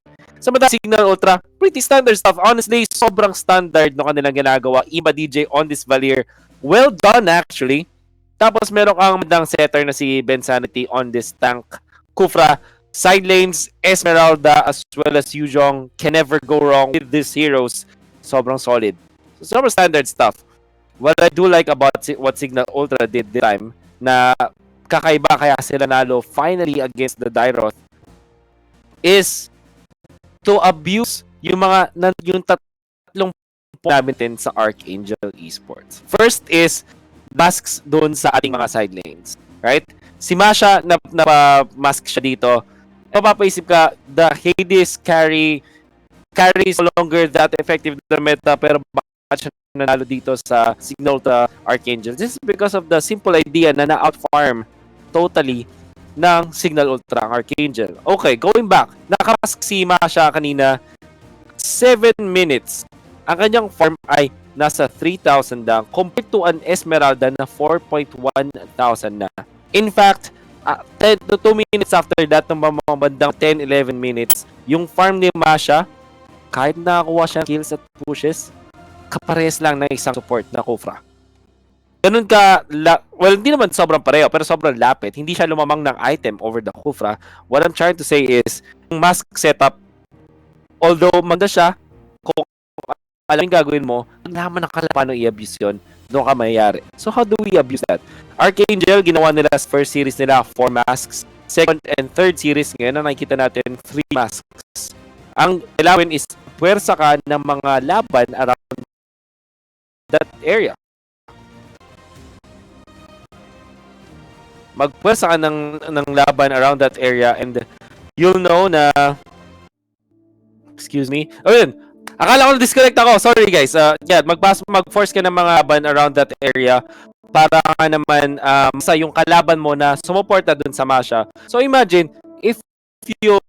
Sa mga Signal Ultra, pretty standard stuff. Honestly, sobrang standard no kanilang ginagawa. Iba DJ on this Valier. Well done, actually. Tapos meron kang magandang setter na si Ben Sanity on this tank. Kufra, side lanes, Esmeralda, as well as Yujong. Can never go wrong with these heroes. Sobrang solid. So, sobrang standard stuff. What I do like about what Signal Ultra did this time, na kakaiba kaya sila nalo finally against the Dyroth, is to abuse yung tatlong namin sa Archangel eSports. First is masks doon sa ating mga side lanes, right? Si Masha na mask siya dito. Mapapaisip ka, the Hades carry is no longer that effective na meta, pero bakit siya nanalo dito sa Signal to Archangel? This is because of the simple idea na na-outfarm totally ng Signal Ultra ang Archangel. Okay, going back. Nakamask si Masha kanina 7 minutes. Ang kanyang farm ay nasa 3,000 lang compared to an Esmeralda na 4,100 na. In fact, 10 to 2 minutes after that, ng mga bandang 10-11 minutes, yung farm ni Masha, kahit nakakuha siya ng kills at pushes, kapares lang ng isang support na Kufra. Ganun ka, well, hindi naman sobrang pareho, pero sobrang lapit. Hindi siya lumamang ng item over the Kufra. What I'm trying to say is, yung mask setup, although maganda siya, kung alam yung gagawin mo, naman nakala paano i-abuse yun, doon ka mayayari. So how do we abuse that? Archangel, ginawa nila sa first series nila 4 masks. Second and third series ngayon na nakikita natin 3 masks. Ang kailangan is puwersa ka ng mga laban around that area. Magpuwersa ka ng laban around that area and you'll know na excuse me. Oh, yun. Akala ko na-disconnect ako. Sorry, guys. Mag-force ka ng mga laban around that area para ka naman sa yung kalaban mo na sumuporta dun sa Masha. So, imagine, if yung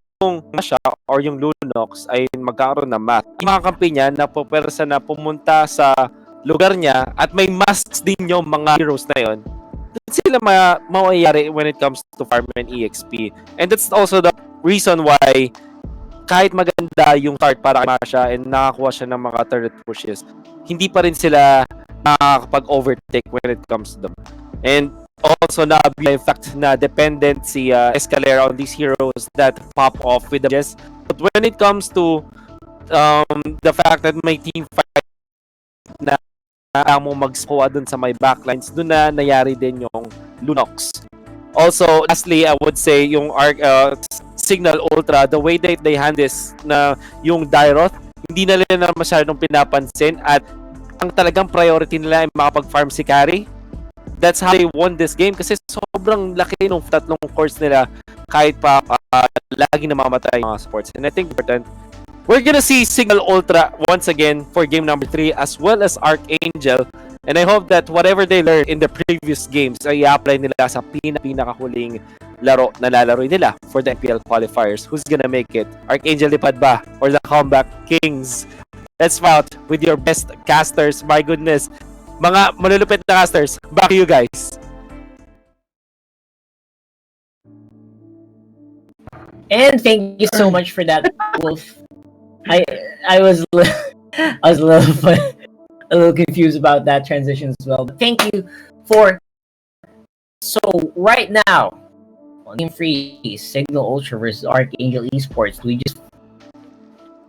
Masha or yung Lunox ay magkakaroon ng math, yung mga kampi niya na pupersa na pumunta sa lugar niya at may masks din yung mga heroes na yon, sila mawayari when it comes to farm and EXP. And that's also the reason why kahit maganda yung start para kay Masha and nakakuha siya ng mga turret pushes, hindi pa rin sila nakakapag-overtake when it comes to them. And also na yung fact na dependent si Escalera on these heroes that pop off with the jets. But when it comes to the fact that may team fight na mo mag-squad dun sa may backlines, dun na nangyari din yung Lunox. Also, lastly, I would say yung Signal Ultra, the way that they handle this na yung Dairoth, hindi na nila masyadong pinapansin at ang talagang priority nila ay makapag-farm si carry. That's how they won this game kasi sobrang laki ng tatlong cores nila kahit pa lagi namamatay yung mga supports. And I think important, we're gonna see Signal Ultra once again for game number 3 as well as Archangel. And I hope that whatever they learned in the previous games ay i-apply nila sa pinakahuling laro na lalaro nila for the MPL Qualifiers. Who's gonna make it? Archangel Lipad ba? Or the Comeback Kings? Let's fight with your best casters. My goodness. Mga malulupit na casters. Back to you guys. And thank you so much for that, Wolf. I was a little confused about that transition as well. But thank you for. So right now, on Game 3, Signal Ultra versus Archangel eSports. We just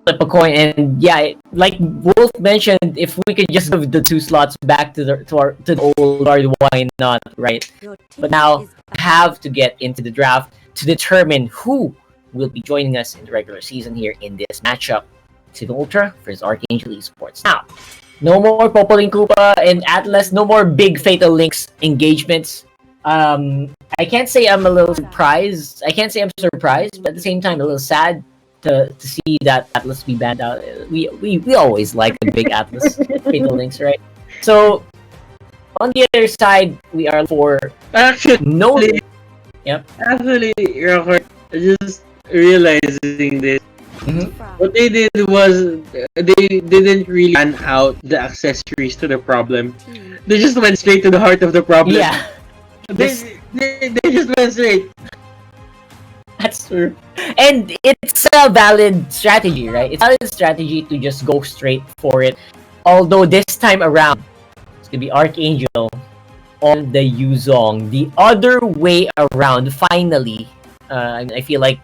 flip a coin, and yeah, like Wolf mentioned, if we could just give the 2 slots back to the old guard, why not, right? But now have to get into the draft to determine who will be joining us in the regular season here in this matchup. Signal Ultra versus Archangel eSports. Now, no more Popoling Koopa and Atlas, no more big Fatal Links engagements. I can't say I'm a little surprised. I can't say I'm surprised, but at the same time, a little sad to see that Atlas be banned out. We always like the big Atlas Fatal Links, right? So, on the other side, we are for no. Yep. Actually, Rocker, just realizing this. What they did was they didn't really plan out the accessories to the problem. They just went straight to the heart of the problem. Yeah. They just went straight. That's true. And it's a valid strategy, right? It's a valid strategy to just go straight for it. Although this time around, it's gonna be Archangel on the Yuzong. The other way around, finally, I feel like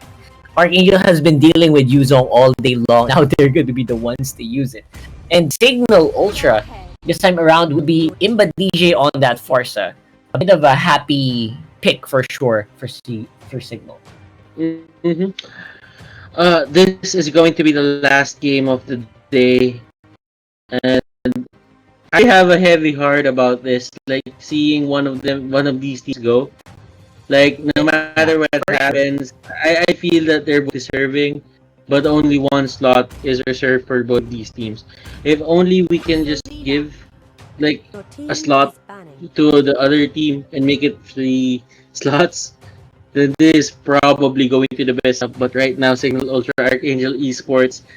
Archangel has been dealing with Yuzong all day long. Now they're going to be the ones to use it. And Signal Ultra, this time around, would be Imba DJ on that Forza. A bit of a happy pick for sure for Signal. Mm-hmm. This is going to be the last game of the day. And I have a heavy heart about this. Like, seeing one of these teams go. Like, no matter what happens, I feel that they're both deserving, but only one slot is reserved for both these teams. If only we can just give, like, a slot to the other team and make it 3 slots, then this is probably going to the best. But right now, Signal Ultra Archangel eSports,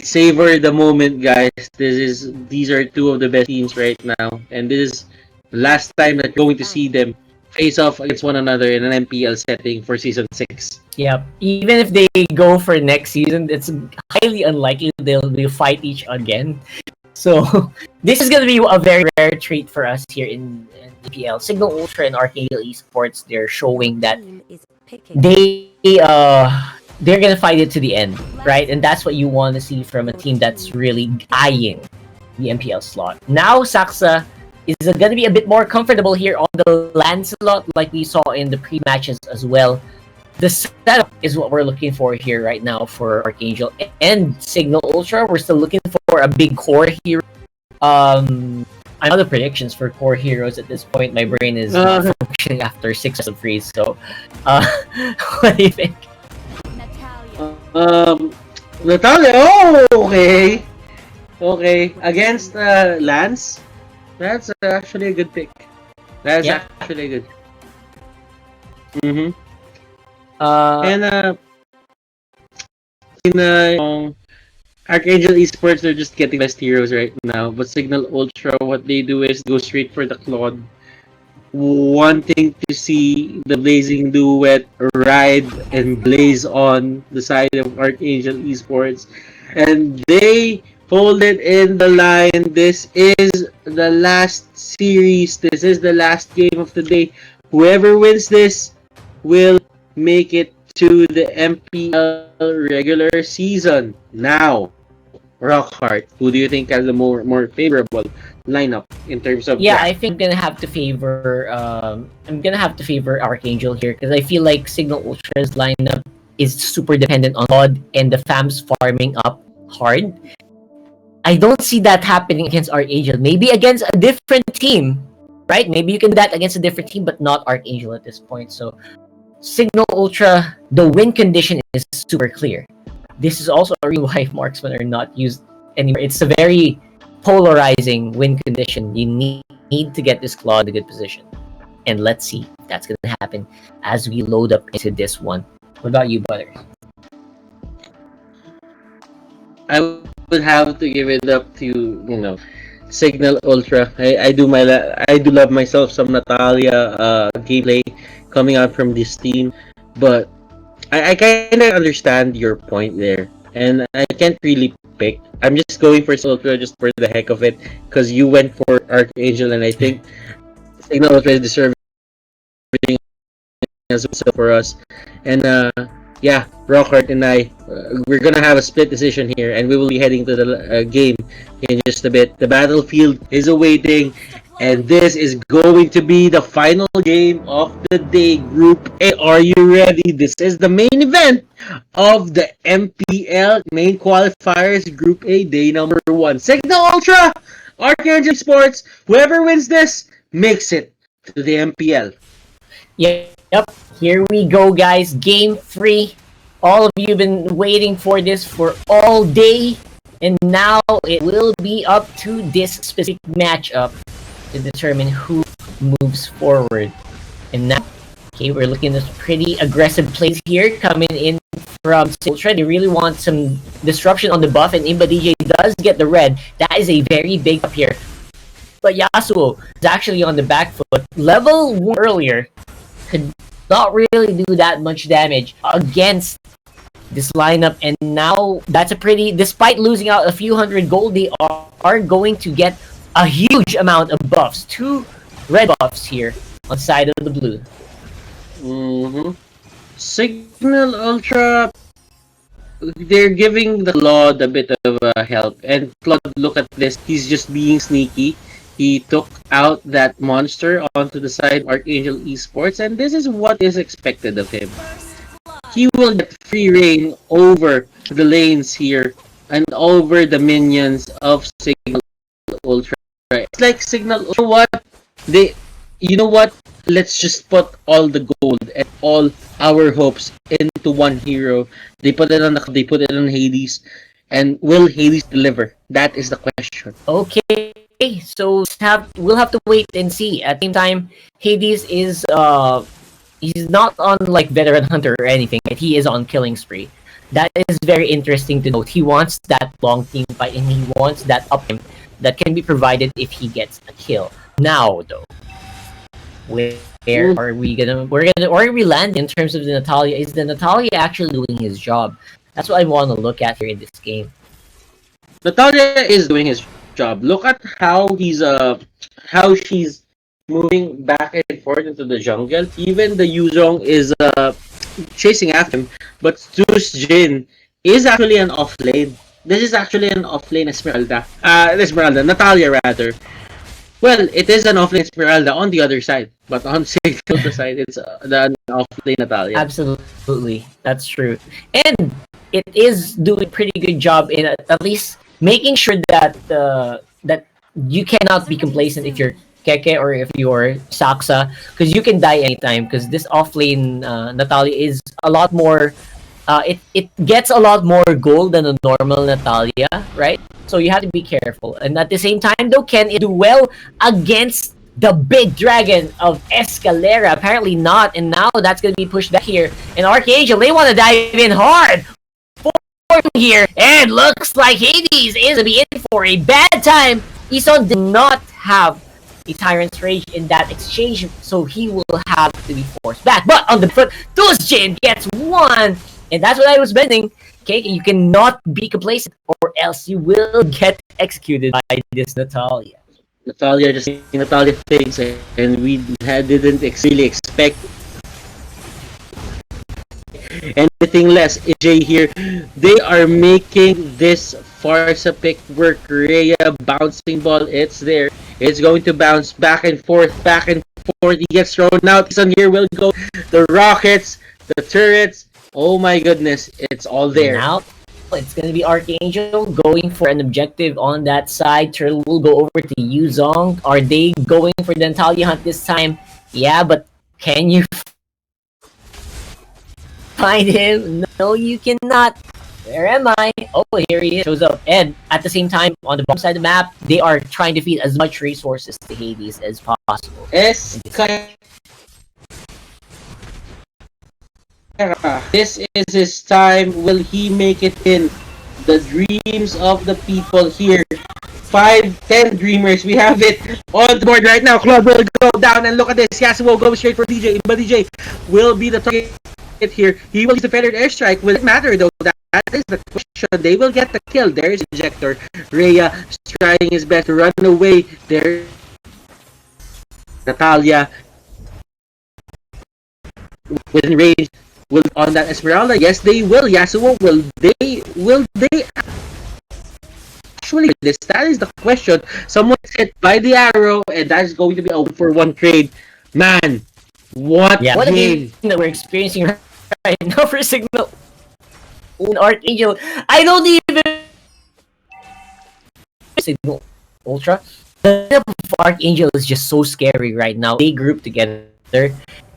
savor the moment, guys. These are 2 of the best teams right now, and this is the last time that you're going to see them face off against one another in an MPL setting for Season 6. Yep. Even if they go for next season, it's highly unlikely they'll fight each again. So, this is going to be a very rare treat for us here in MPL. Signal Ultra and Archangel eSports, they're showing that they're going to fight it to the end, right? And that's what you want to see from a team that's really eyeing the MPL slot. Now, Saksa is going to be a bit more comfortable here on the Lancelot, like we saw in the pre-matches as well. the setup is what we're looking for here right now for Archangel and Signal Ultra. We're still looking for a big core hero. I know the predictions for core heroes at this point. My brain is not functioning after 6 of freeze. So, what do you think? Natalia. Oh, okay. Okay, against Lance, that's actually a good pick. That's actually good. Mm-hmm. And in Archangel Esports, they're just getting best heroes right now. But Signal Ultra, what they do is go straight for the Claude, wanting to see the Blazing Duet ride and blaze on the side of Archangel Esports, and they folded in the line. This is the last series. This is the last game of the day. Whoever wins this will make it to the MPL regular season. Now, Rockhart, who do you think has the more favorable lineup in terms of? Yeah, I think I'm gonna have to favor. I'm gonna have to favor Archangel here because I feel like Signal Ultra's lineup is super dependent on God and the fams farming up hard. I don't see that happening against Archangel. Maybe against a different team, right? Maybe you can do that against a different team, but not Archangel at this point. So, Signal Ultra, the win condition is super clear. This is also a reason why marksmen are not used anymore. It's a very polarizing win condition. You need to get this claw in a good position. And let's see if that's going to happen as we load up into this one. What about you, Butters? I would have to give it up to Signal Ultra. I do love myself some Natalia gameplay coming out from this team, but I kind of understand your point there, and I can't really pick. I'm just going for Ultra just for the heck of it, because you went for Archangel, and I think Signal Ultra is deserving as well for us. And yeah, Rockhart and I, we're gonna have a split decision here, and we will be heading to the game in just a bit. The battlefield is awaiting, and this is going to be the final game of the day. Group A, are you ready? This is the main event of the MPL main qualifiers. Group A, day number 1. Signal Ultra, Archangel Sports. Whoever wins this makes it to the MPL. Yep, here we go, guys. Game 3. All of you have been waiting for this for all day, and now it will be up to this specific matchup to determine who moves forward. And now, okay, we're looking at pretty aggressive plays here coming in from Ultra. They really want some disruption on the buff, and Imba DJ does get the red. That is a very big up here. But Yasuo is actually on the back foot. Level 1 earlier could not really do that much damage against this lineup, and now that's a pretty, despite losing out a few hundred gold, they are going to get a huge amount of buffs. 2 red buffs here on the side of the blue. Signal Ultra, they're giving the Claude a bit of help, and Claude, look at this, he's just being sneaky. He took out that monster onto the side of Archangel Esports, and this is what is expected of him. He will get free reign over the lanes here and over the minions of Signal Ultra. It's like Signal Ultra, you know what? Let's just put all the gold and all our hopes into one hero. They put it on Hades, and will Hades deliver? That is the question. Okay. So we'll have to wait and see. At the same time, Hades is he's not on like veteran hunter or anything. He is on killing spree. That is very interesting to note. He wants that long team fight, and he wants that up that can be provided if he gets a kill. Now though, where are we land in terms of the Natalia? Is the Natalia actually doing his job? That's what I want to look at here in this game. Natalia is doing his job. Look at how she's moving back and forth into the jungle. Even the Yuzong is chasing after him, but Zeus Jin is actually an off lane. This is actually an off lane Natalia rather. Well, it is an offlane Esmeralda on the other side, but on Signal side, it's the offlane Natalia. Absolutely, that's true, and it is doing pretty good job in at least making sure that that you cannot be complacent if you're Keke or if you're Saksa, because you can die anytime. Because this offlane Natalia is a lot more. It gets a lot more gold than a normal Natalia, right? So you have to be careful. And at the same time, though, can it do well against the big dragon of Escalera? Apparently not. And now that's going to be pushed back here. And Archangel, they want to dive in hard for here. And looks like Hades is going to be in for a bad time. Ison did not have a Tyrant's Rage in that exchange, so he will have to be forced back. But on the foot, Dusjin gets one. And that's what I was mentioning. Okay, you cannot be complacent, or else you will get executed by this Natalia. Natalia thinks, and we didn't really expect anything less. AJ here, they are making this Farsa pick work. Rhea bouncing ball, it's there. It's going to bounce back and forth, back and forth. He gets thrown out. On here will go the rockets, the turrets. Oh my goodness, it's all there. Now, it's going to be Archangel going for an objective on that side. Turtle will go over to Yuzong. Are they going for the Natalia hunt this time? Yeah, but can you find him? No, you cannot. Where am I? Oh, here he is. Shows up. And at the same time, on the bottom side of the map, they are trying to feed as much resources to Hades as possible. This is his time. Will he make it in? The dreams of the people here. 5-10 dreamers. We have it on the board right now. Club will go down and look at this. Yasuo goes straight for DJ. But DJ will be the target here. He will use the feathered airstrike. Will it matter though? That is the question. They will get the kill. There's Injector. Rhea trying his best to run away. There, Natalia within range. Will on that Esmeralda? Yes, they will. Yasuo, will they actually this? That is the question. Someone said by the arrow, and that is going to be a 1-for-1 trade. Man, what a game that we're experiencing right now for Signal and Archangel. I don't even Signal Ultra. The lineup of Archangel is just so scary right now. They group together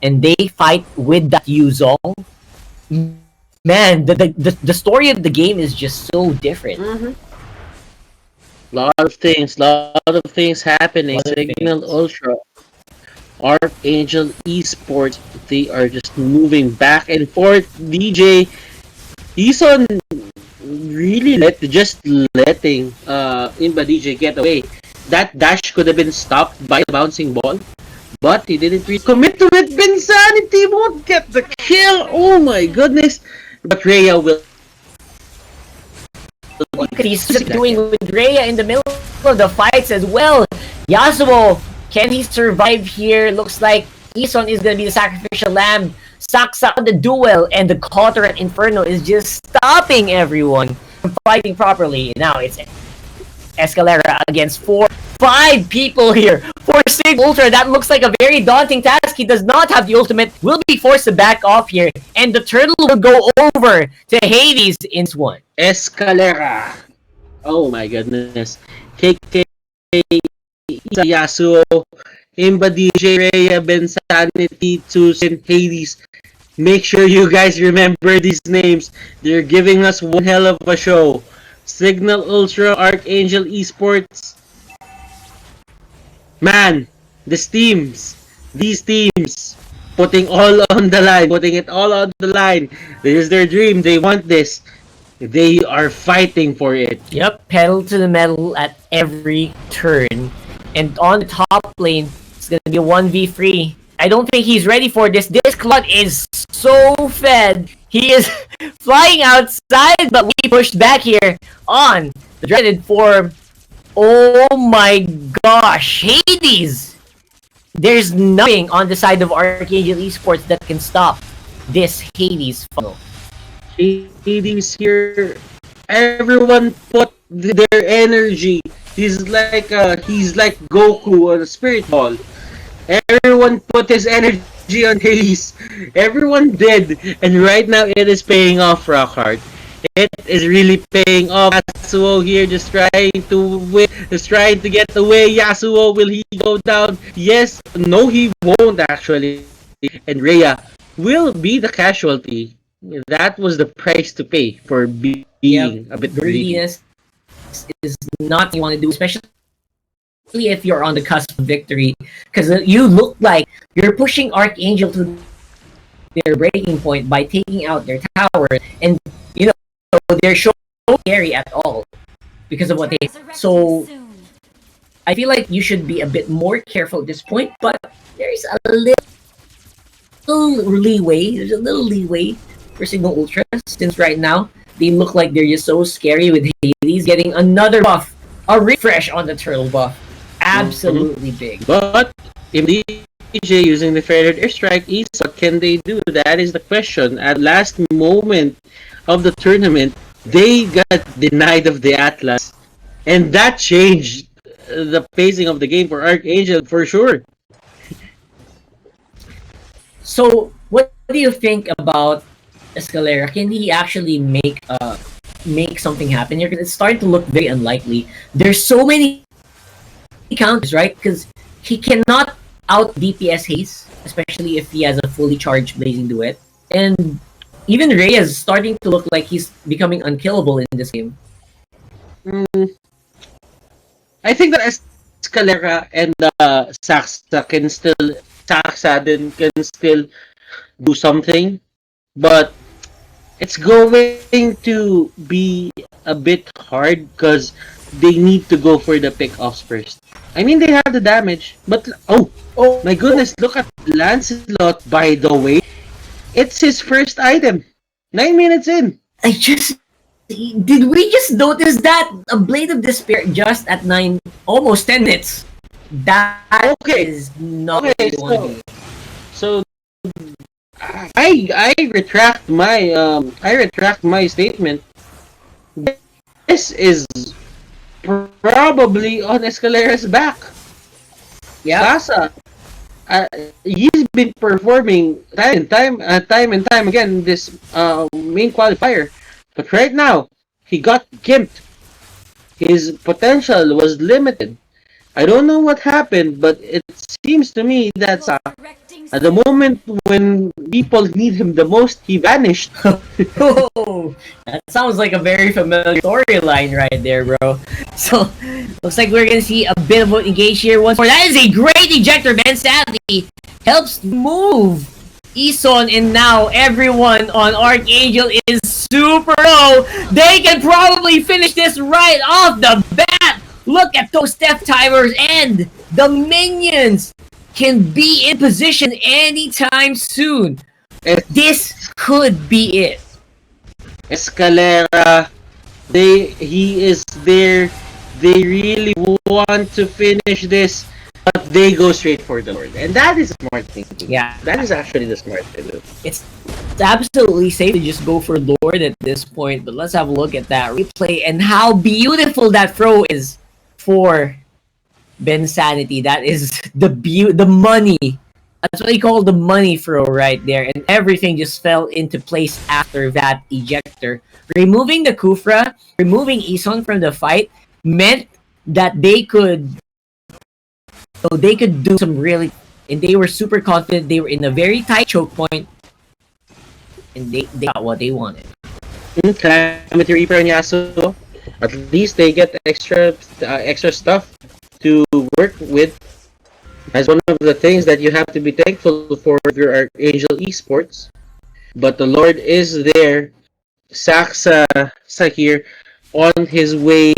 and they fight with that Yuzong. Man, the story of the game is just so different. Lot of things happening. Signal Ultra, Archangel eSports, they are just moving back and forth. DJ Ison really letting Imba DJ get away. That dash could have been stopped by the bouncing ball, but he didn't really commit to it. Vinsanity won't get the kill. Oh my goodness. But Rhea will. What he's doing with Rhea in the middle of the fights as well. Yasuo, can he survive here? Looks like Ison is going to be the sacrificial lamb. Saksa on the duel, and the Cotter at Inferno is just stopping everyone from fighting properly. Now it's Escalera against 5 people here. For Signal Ultra, that looks like a very daunting task. He does not have the ultimate. Will be forced to back off here. And the turtle will go over to Hades in one. Escalera. Oh my goodness. KK, Yasuo, Imba DJ, Rhea, Bensanity, Tusin, Hades. Make sure you guys remember these names. They're giving us one hell of a show. Signal Ultra, Archangel eSports. Man, these teams, putting all on the line, putting it all on the line. This is their dream. They want this. They are fighting for it. Yep, pedal to the metal at every turn. And on the top lane, it's gonna be a 1v3. I don't think he's ready for this. This Clot is so fed. He is flying outside, but we pushed back here on the dreaded form. Oh my gosh, Hades! There's nothing on the side of Archangel eSports that can stop this Hades funnel. Hades here. Everyone put their energy He's like Goku on a spirit ball. Everyone put his energy on Hayes. Everyone did, and right now it is paying off, Rockhard. It is really paying off. Yasuo here just trying to win, just trying to get away. Yasuo, will he go down? Yes, no, he won't actually. And Rhea will be the casualty. That was the price to pay for being a bit greedy. Greediness is not what you want to do, especially if you're on the cusp of victory, because you look like you're pushing Archangel to their breaking point by taking out their tower, and you know they're so scary at all because of what they. So I feel like you should be a bit more careful at this point, but there's a little leeway. There's a little leeway for Signal Ultra, since right now they look like they're just so scary with Hades getting another buff, a refresh on the turtle buff. Absolutely big. But if DJ using the Feathered Airstrike, what can they do? That is the question. At last moment of the tournament, they got denied of the Atlas, and that changed the pacing of the game for Archangel for sure. So, what do you think about Escalera? Can he actually make something happen here? Because it's starting to look very unlikely. There's so many counters, right? Because he cannot out DPS Haze, especially if he has a fully charged Blazing Duet. And even Rey is starting to look like he's becoming unkillable in this game. I think that Escalera and Saxa can still do something, but it's going to be a bit hard because they need to go for the pick-offs first. I mean, they have the damage, but oh my goodness, look at Lancelot, by the way. It's his first item. 9 minutes in. Did we just notice that? A Blade of Despair just at almost 10 minutes. That is not what you want to do. So I retract my statement. This is probably on Escalera's back. Yeah. Sasa, he's been performing time and time again in this main qualifier, but right now he got gimped. His potential was limited. I don't know what happened, but it seems to me that at the moment when people need him the most, he vanished. Oh, that sounds like a very familiar storyline right there, bro. So, looks like we're gonna see a bit of what engage here once more. That is a great ejector, man. Sadly, helps move Eson, and now everyone on Archangel is super low. They can probably finish this right off the bat. Look at those step timers, and the minions can be in position anytime soon. This could be it. Escalera, he is there. They really want to finish this, but they go straight for the Lord, and that is a smart thing to do. Yeah, that is actually the smart thing to do. It's absolutely safe to just go for Lord at this point, but let's have a look at that replay and how beautiful that throw is for Ben Sanity. That is the money. That's what they call the money throw right there, and everything just fell into place after that ejector. Removing the Kufra, removing Eson from the fight meant that they could do some really, and they were super confident. They were in a very tight choke point, and they got what they wanted. Calamity Reaper and Yasuo, at least they get extra stuff to work with. As one of the things that you have to be thankful for if you're Archangel eSports. But the Lord is there. Saxa here on his way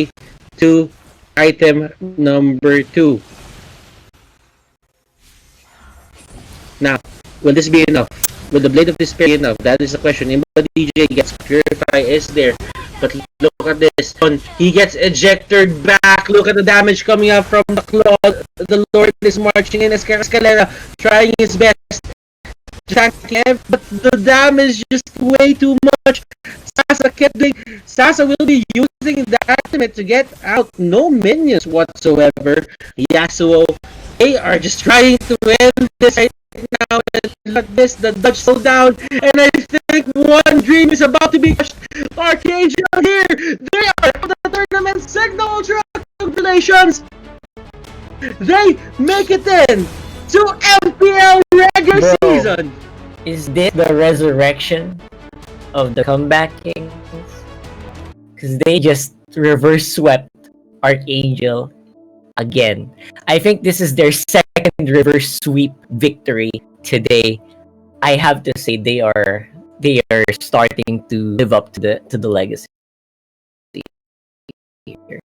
to item number 2. Now, will this be enough? Will the Blade of Despair be enough? That is the question. Imba DJ gets Purify is there. But look at this. He gets ejected back. Look at the damage coming up from the claw. The Lord is marching in. Escalera trying his best. But the damage is just way too much. Sasa will be using using the ultimate to get out. No minions whatsoever. Yasuo, they are just trying to end this right now. And let this, the Dutch slow down. And I think one dream is about to be crushed. Archangel here. They are on the tournament. Signal Ultra. Congratulations. They make it in to MPL regular season. Is this the resurrection of the comeback kings? Because they just reverse swept Archangel again. I think this is their second reverse sweep victory today. I have to say they are starting to live up to the legacy here.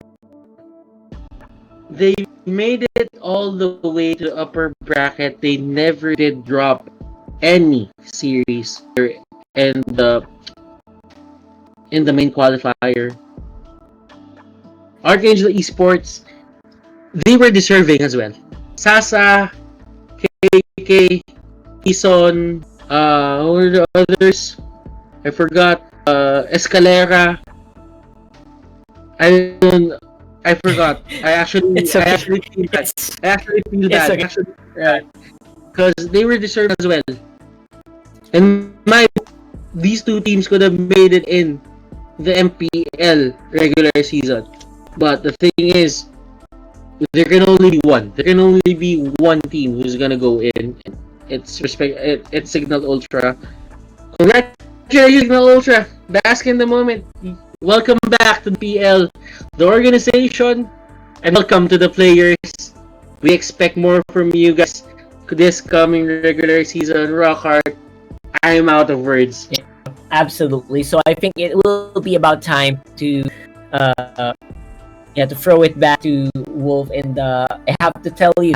They made it all the way to the upper bracket. They never did drop any series in the main qualifier. Archangel eSports, they were deserving as well. Sasa, KK, Ison, who were the others? I forgot. Escalera. I forgot. I actually feel bad. Because they were deserved as well. And these two teams could have made it in the MPL regular season. But the thing is, there can only be one. There can only be one team who's gonna go in. It's Signal Ultra. Congratulations, Signal Ultra. Bask in the moment. Welcome back to the PL, the organization, and welcome to the players. We expect more from you guys this coming regular season. Rock hard. I'm out of words. Yeah, absolutely. So I think it will be about time to throw it back to Wolf. And I have to tell you,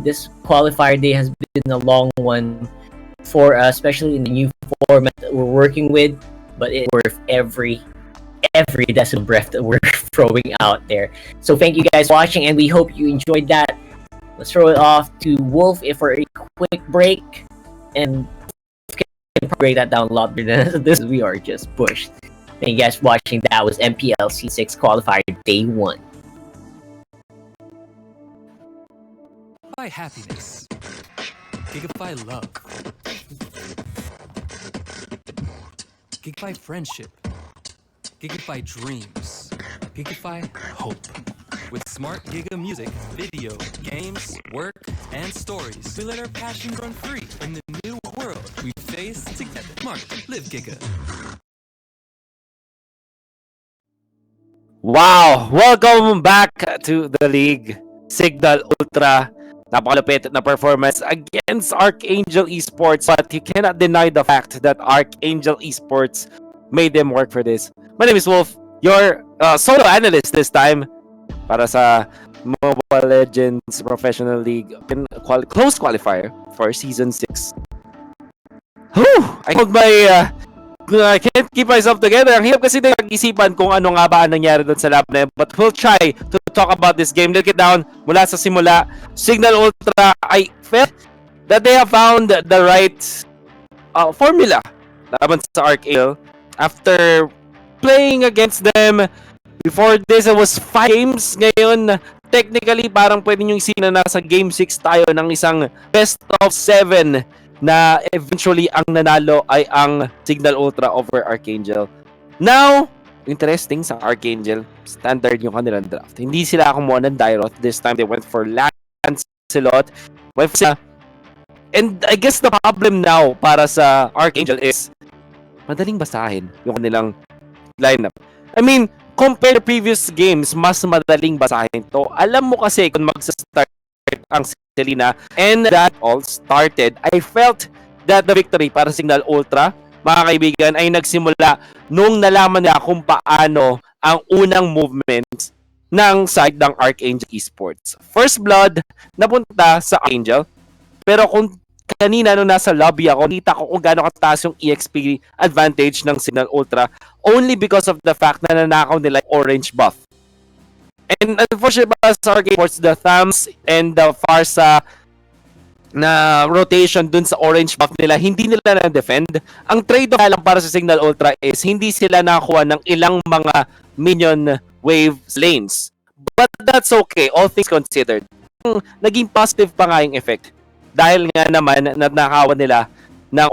this qualifier day has been a long one for us, especially in the new format that we're working with. But it's worth every decibel breath that we're throwing out there. So thank you guys for watching, and we hope you enjoyed that. Let's throw it off to Wolf for a quick break, and can break that down a lot better than this. We are just pushed. Thank you guys for watching. That was MPL C6 qualifier day 1. Gigify happiness. Gigify love. Gigify friendship. Gigify dreams. Gigify hope. With smart Giga music, video, games, work, and stories, we let our passions run free in the new world we face together. Smart, live Giga. Wow! Welcome back to the league. Signal Ultra. Napakalupit na performance against Archangel Esports, but you cannot deny the fact that Archangel Esports made them work for this. My name is Wolf, your solo analyst this time para sa Mobile Legends Professional League close qualifier for Season 6. Whew! I can't keep myself together. Ang hirap kasi nag-isipan kung ano nga ba ang nangyari doon sa lab na yun. But we'll try to talk about this game. Look it down mula sa simula. Signal Ultra, I felt that they have found the right formula laban sa Archangel. After playing against them, before this, it was 5 games. Ngayon, technically, parang pwede nyo isina na nasa Game 6 tayo ng isang best of 7 na eventually ang nanalo ay ang Signal Ultra over Archangel. Now, interesting sa Archangel, standard yung kanilang draft. Hindi sila kumuha ng Dairoth. This time, they went for Lancelot. And I guess the problem now para sa Archangel is madaling basahin yung kanilang lineup. I mean, compared to previous games, mas madaling basahin to. Alam mo kasi kung magsa-start ang Selena, and that all started, I felt that the victory para Signal Ultra, mga kaibigan, ay nagsimula nung nalaman nila kung paano ang unang movements ng side ng Archangel Esports. First blood, napunta sa Archangel, pero kung kanina nung nasa lobby ako, nakita ko kung gaano kataas yung EXP advantage ng Signal Ultra only because of the fact na nanakaw nila yung orange buff. And unfortunately, sa Archangel Esports, the Thams and the Farsa na rotation dun sa orange buff nila, hindi nila na-defend. Ang trade-off lang para sa Signal Ultra is hindi sila nakakuha ng ilang mga minion wave lanes. But that's okay, all things considered. Naging positive pa nga yung effect. Dahil nga naman na nakawa nila ng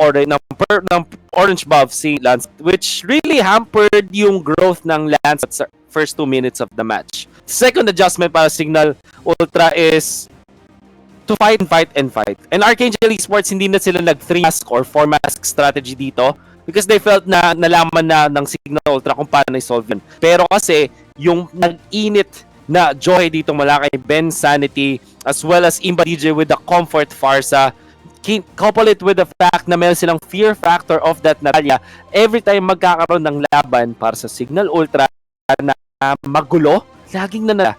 orange buff si Lance, which really hampered yung growth ng Lance at first 2 minutes of the match. Second adjustment para Signal Ultra is to fight and fight and fight. And Archangel Esports, hindi na sila nag-3-mask or 4-mask strategy dito because they felt na nalaman na ng Signal Ultra kung paano i-solve yun. Pero kasi, yung nag-init na joy dito mula kay Ben Sanity as well as Imba DJ with the Comfort Farsa, couple it with the fact na meron silang fear factor of that Natalia, every time magkakaroon ng laban para sa Signal Ultra na magulo, laging na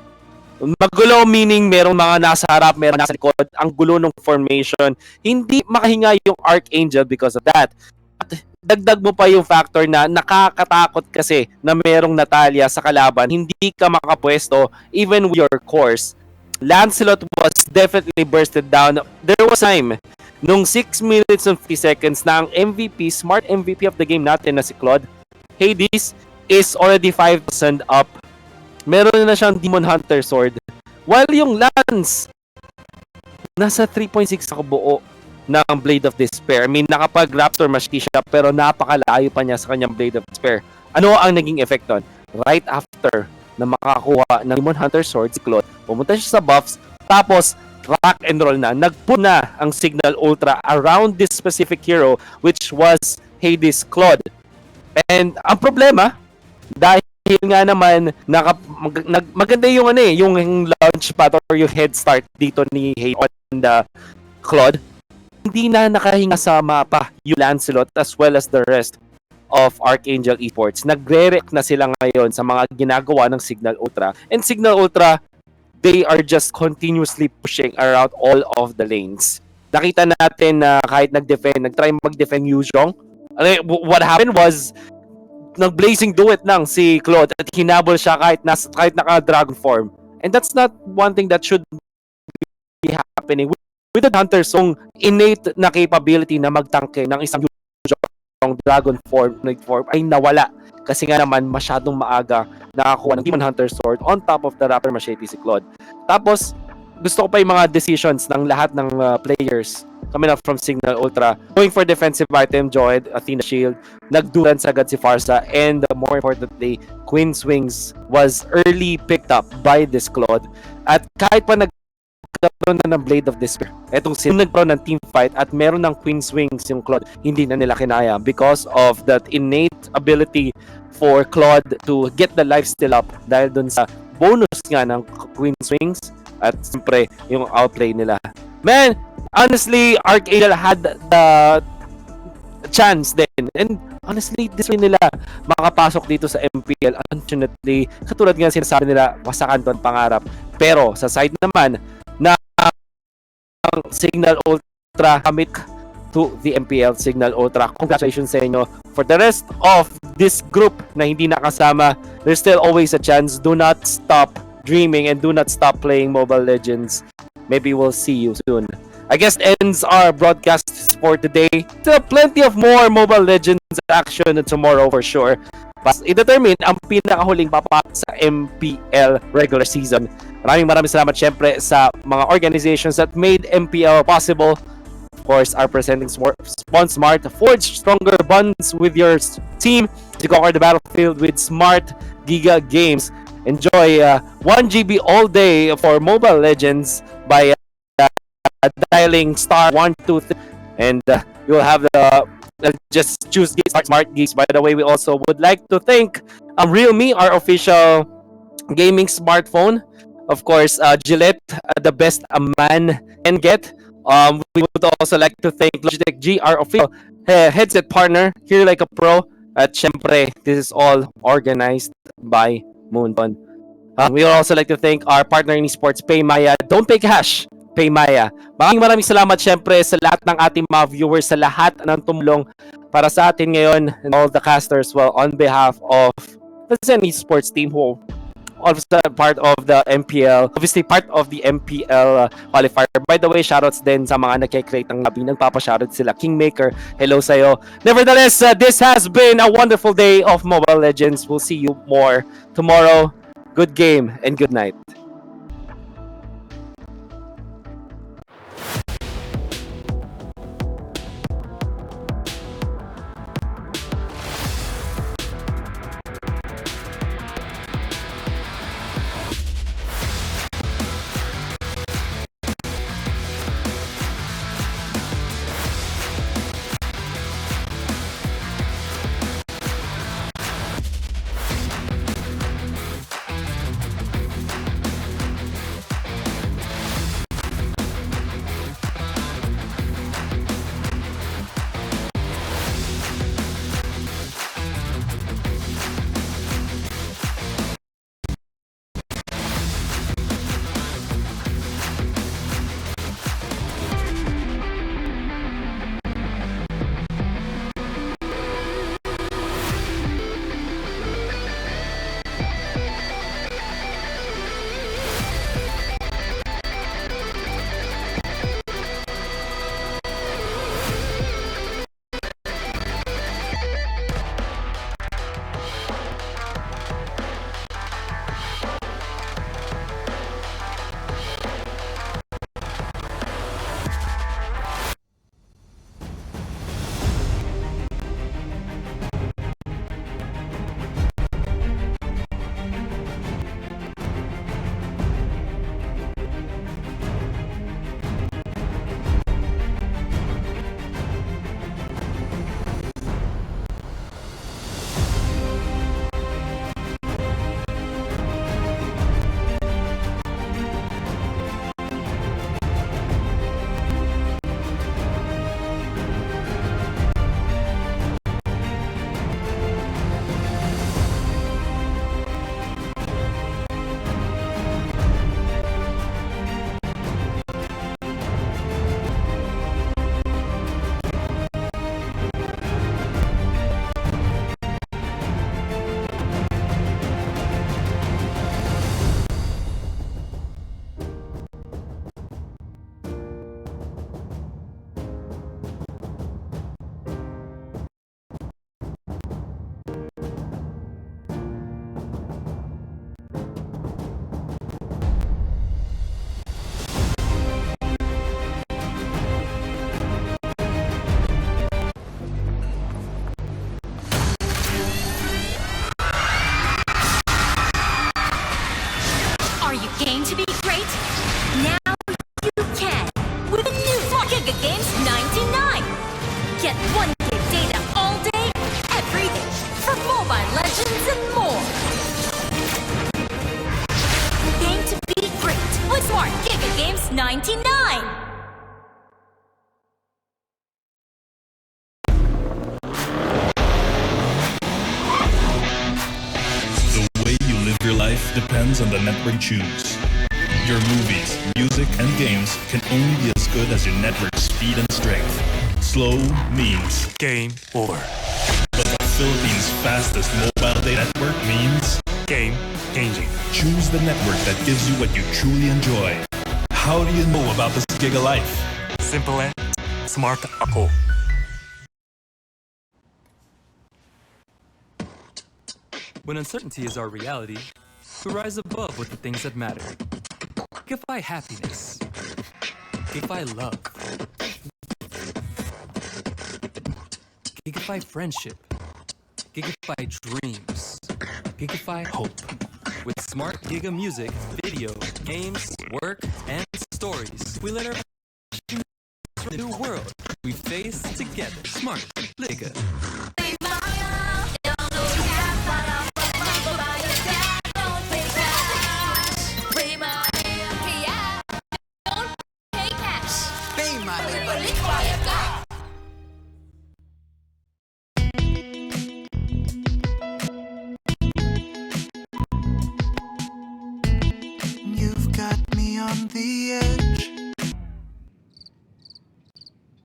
magulo meaning merong mga nasa harap, merong nasa likod, ang gulo ng formation, hindi makahinga yung Archangel because of that. At dagdag mo pa yung factor na nakakatakot kasi na merong Natalia sa kalaban, hindi ka makapwesto even with your course. Lancelot was definitely bursted down. There was time nung 6 minutes and 50 seconds na ang MVP, smart MVP of the game natin na si Claude, Hades, is already 5,000 up. Meron na siyang Demon Hunter Sword. While yung Lance, nasa 3.6 ako buo ng Blade of Despair. I mean, nakapag-Raptor Mashti siya, pero napakalayo pa niya sa kanyang Blade of Despair. Ano ang naging effect nun? Right after na makakuha ng Demon Hunter Sword, si Claude, pumunta siya sa buffs, tapos rock and roll na. Nagpull na ang Signal Ultra around this specific hero, which was Hades Claude. And ang problema, dahil nga naman maganda yung yung launch pad or yung head start dito ni Hades on the Claude, hindi na nakahinga sa mapa yung Lancelot as well as the rest of Archangel Esports. Nagre-react na sila ngayon sa mga ginagawa ng Signal Ultra. And Signal Ultra, they are just continuously pushing around all of the lanes. Nakita natin na kahit nag-try mag-defend Yuzhong, what happened was nag-blazing duet ng si Claude at hinabol siya kahit naka-dragon form. And that's not one thing that should be happening. With the Hunter's own innate na capability na magtangke ng isang dragon form ay nawala. Kasi nga naman masyadong maaga nakakuha ng Demon Hunter Sword on top of the Raptor Machete si Claude. Tapos, gusto ko pa yung mga decisions ng lahat ng players coming up from Signal Ultra. Going for defensive item, Joed, Athena Shield, nagduran agad si Farsa, and more importantly, Queen's Wings was early picked up by this Claude. At kahit pa nagkaroon na ng Blade of Despair, etong nagkaroon ng team fight at meron ng Queen's Wings yung Claude, hindi na nila kinaya because of that innate ability for Claude to get the lifesteal up dahil dun sa bonus nga ng Queen's Wings at siyempre yung outplay nila. Man, honestly, Archangel had the chance din. And honestly, this way nila makapasok dito sa MPL. Unfortunately, katulad nga sinasabi nila, wasakan to ang pangarap. Pero sa side naman na Signal Ultra commit to the MPL Signal Ultra. Congratulations sa inyo. For the rest of this group na hindi nakasama, there's still always a chance. Do not stop dreaming and do not stop playing Mobile Legends. Maybe we'll see you soon. I guess ends our broadcast for today. Still plenty of more Mobile Legends action tomorrow for sure. But i-determine ang pinakahuling papak sa MPL regular season. Maraming salamat syempre sa mga organizations that made MPL possible. Of course, our presenting Smart, forge stronger bonds with your team to conquer the battlefield with Smart Giga Games. Enjoy 1 GB all day for Mobile Legends by dialing star 123 and you'll have the just choose Smart Geeks. By the way, we also would like to thank Realme, our official gaming smartphone. Of course, Gillette, the best a man can get. We would also like to thank Logitech G, our official headset partner, here like a pro. At syempre, this is all organized by Moonbon. We would also like to thank our partner in esports, PayMaya. Don't pay cash, PayMaya. Maraming salamat syempre sa lahat ng ating mga viewers, sa lahat ng tumulong para sa atin ngayon, and all the casters, well, on behalf of the esports team who also part of the MPL, obviously part of the MPL qualifier. By the way, shoutouts din sa mga nagke-create ng lobby. Nagpapa-shoutout sila. Kingmaker, hello sa'yo. Nevertheless, this has been a wonderful day of Mobile Legends. We'll see you more tomorrow. Good game and good night. Game to be great? Now you can with the new Smart Giga Games 99. Get 1 gig data all day, every day for Mobile Legends and more. Game to be great with Smart Giga Games 99. Your life depends on the network you choose. Your movies, music, and games can only be as good as your network speed and strength. Slow means game over. But the Philippines' fastest mobile data network means game changing. Choose the network that gives you what you truly enjoy. How do you know about this Giga Life? Simple and smart ako. When uncertainty is our reality, we rise above with the things that matter. Gigify happiness. Gigify love. Gigify friendship. Gigify dreams. Gigify hope. With smart Giga music, video, games, work, and stories, we let our the new world we face together. Smart Giga. You've got me on the edge.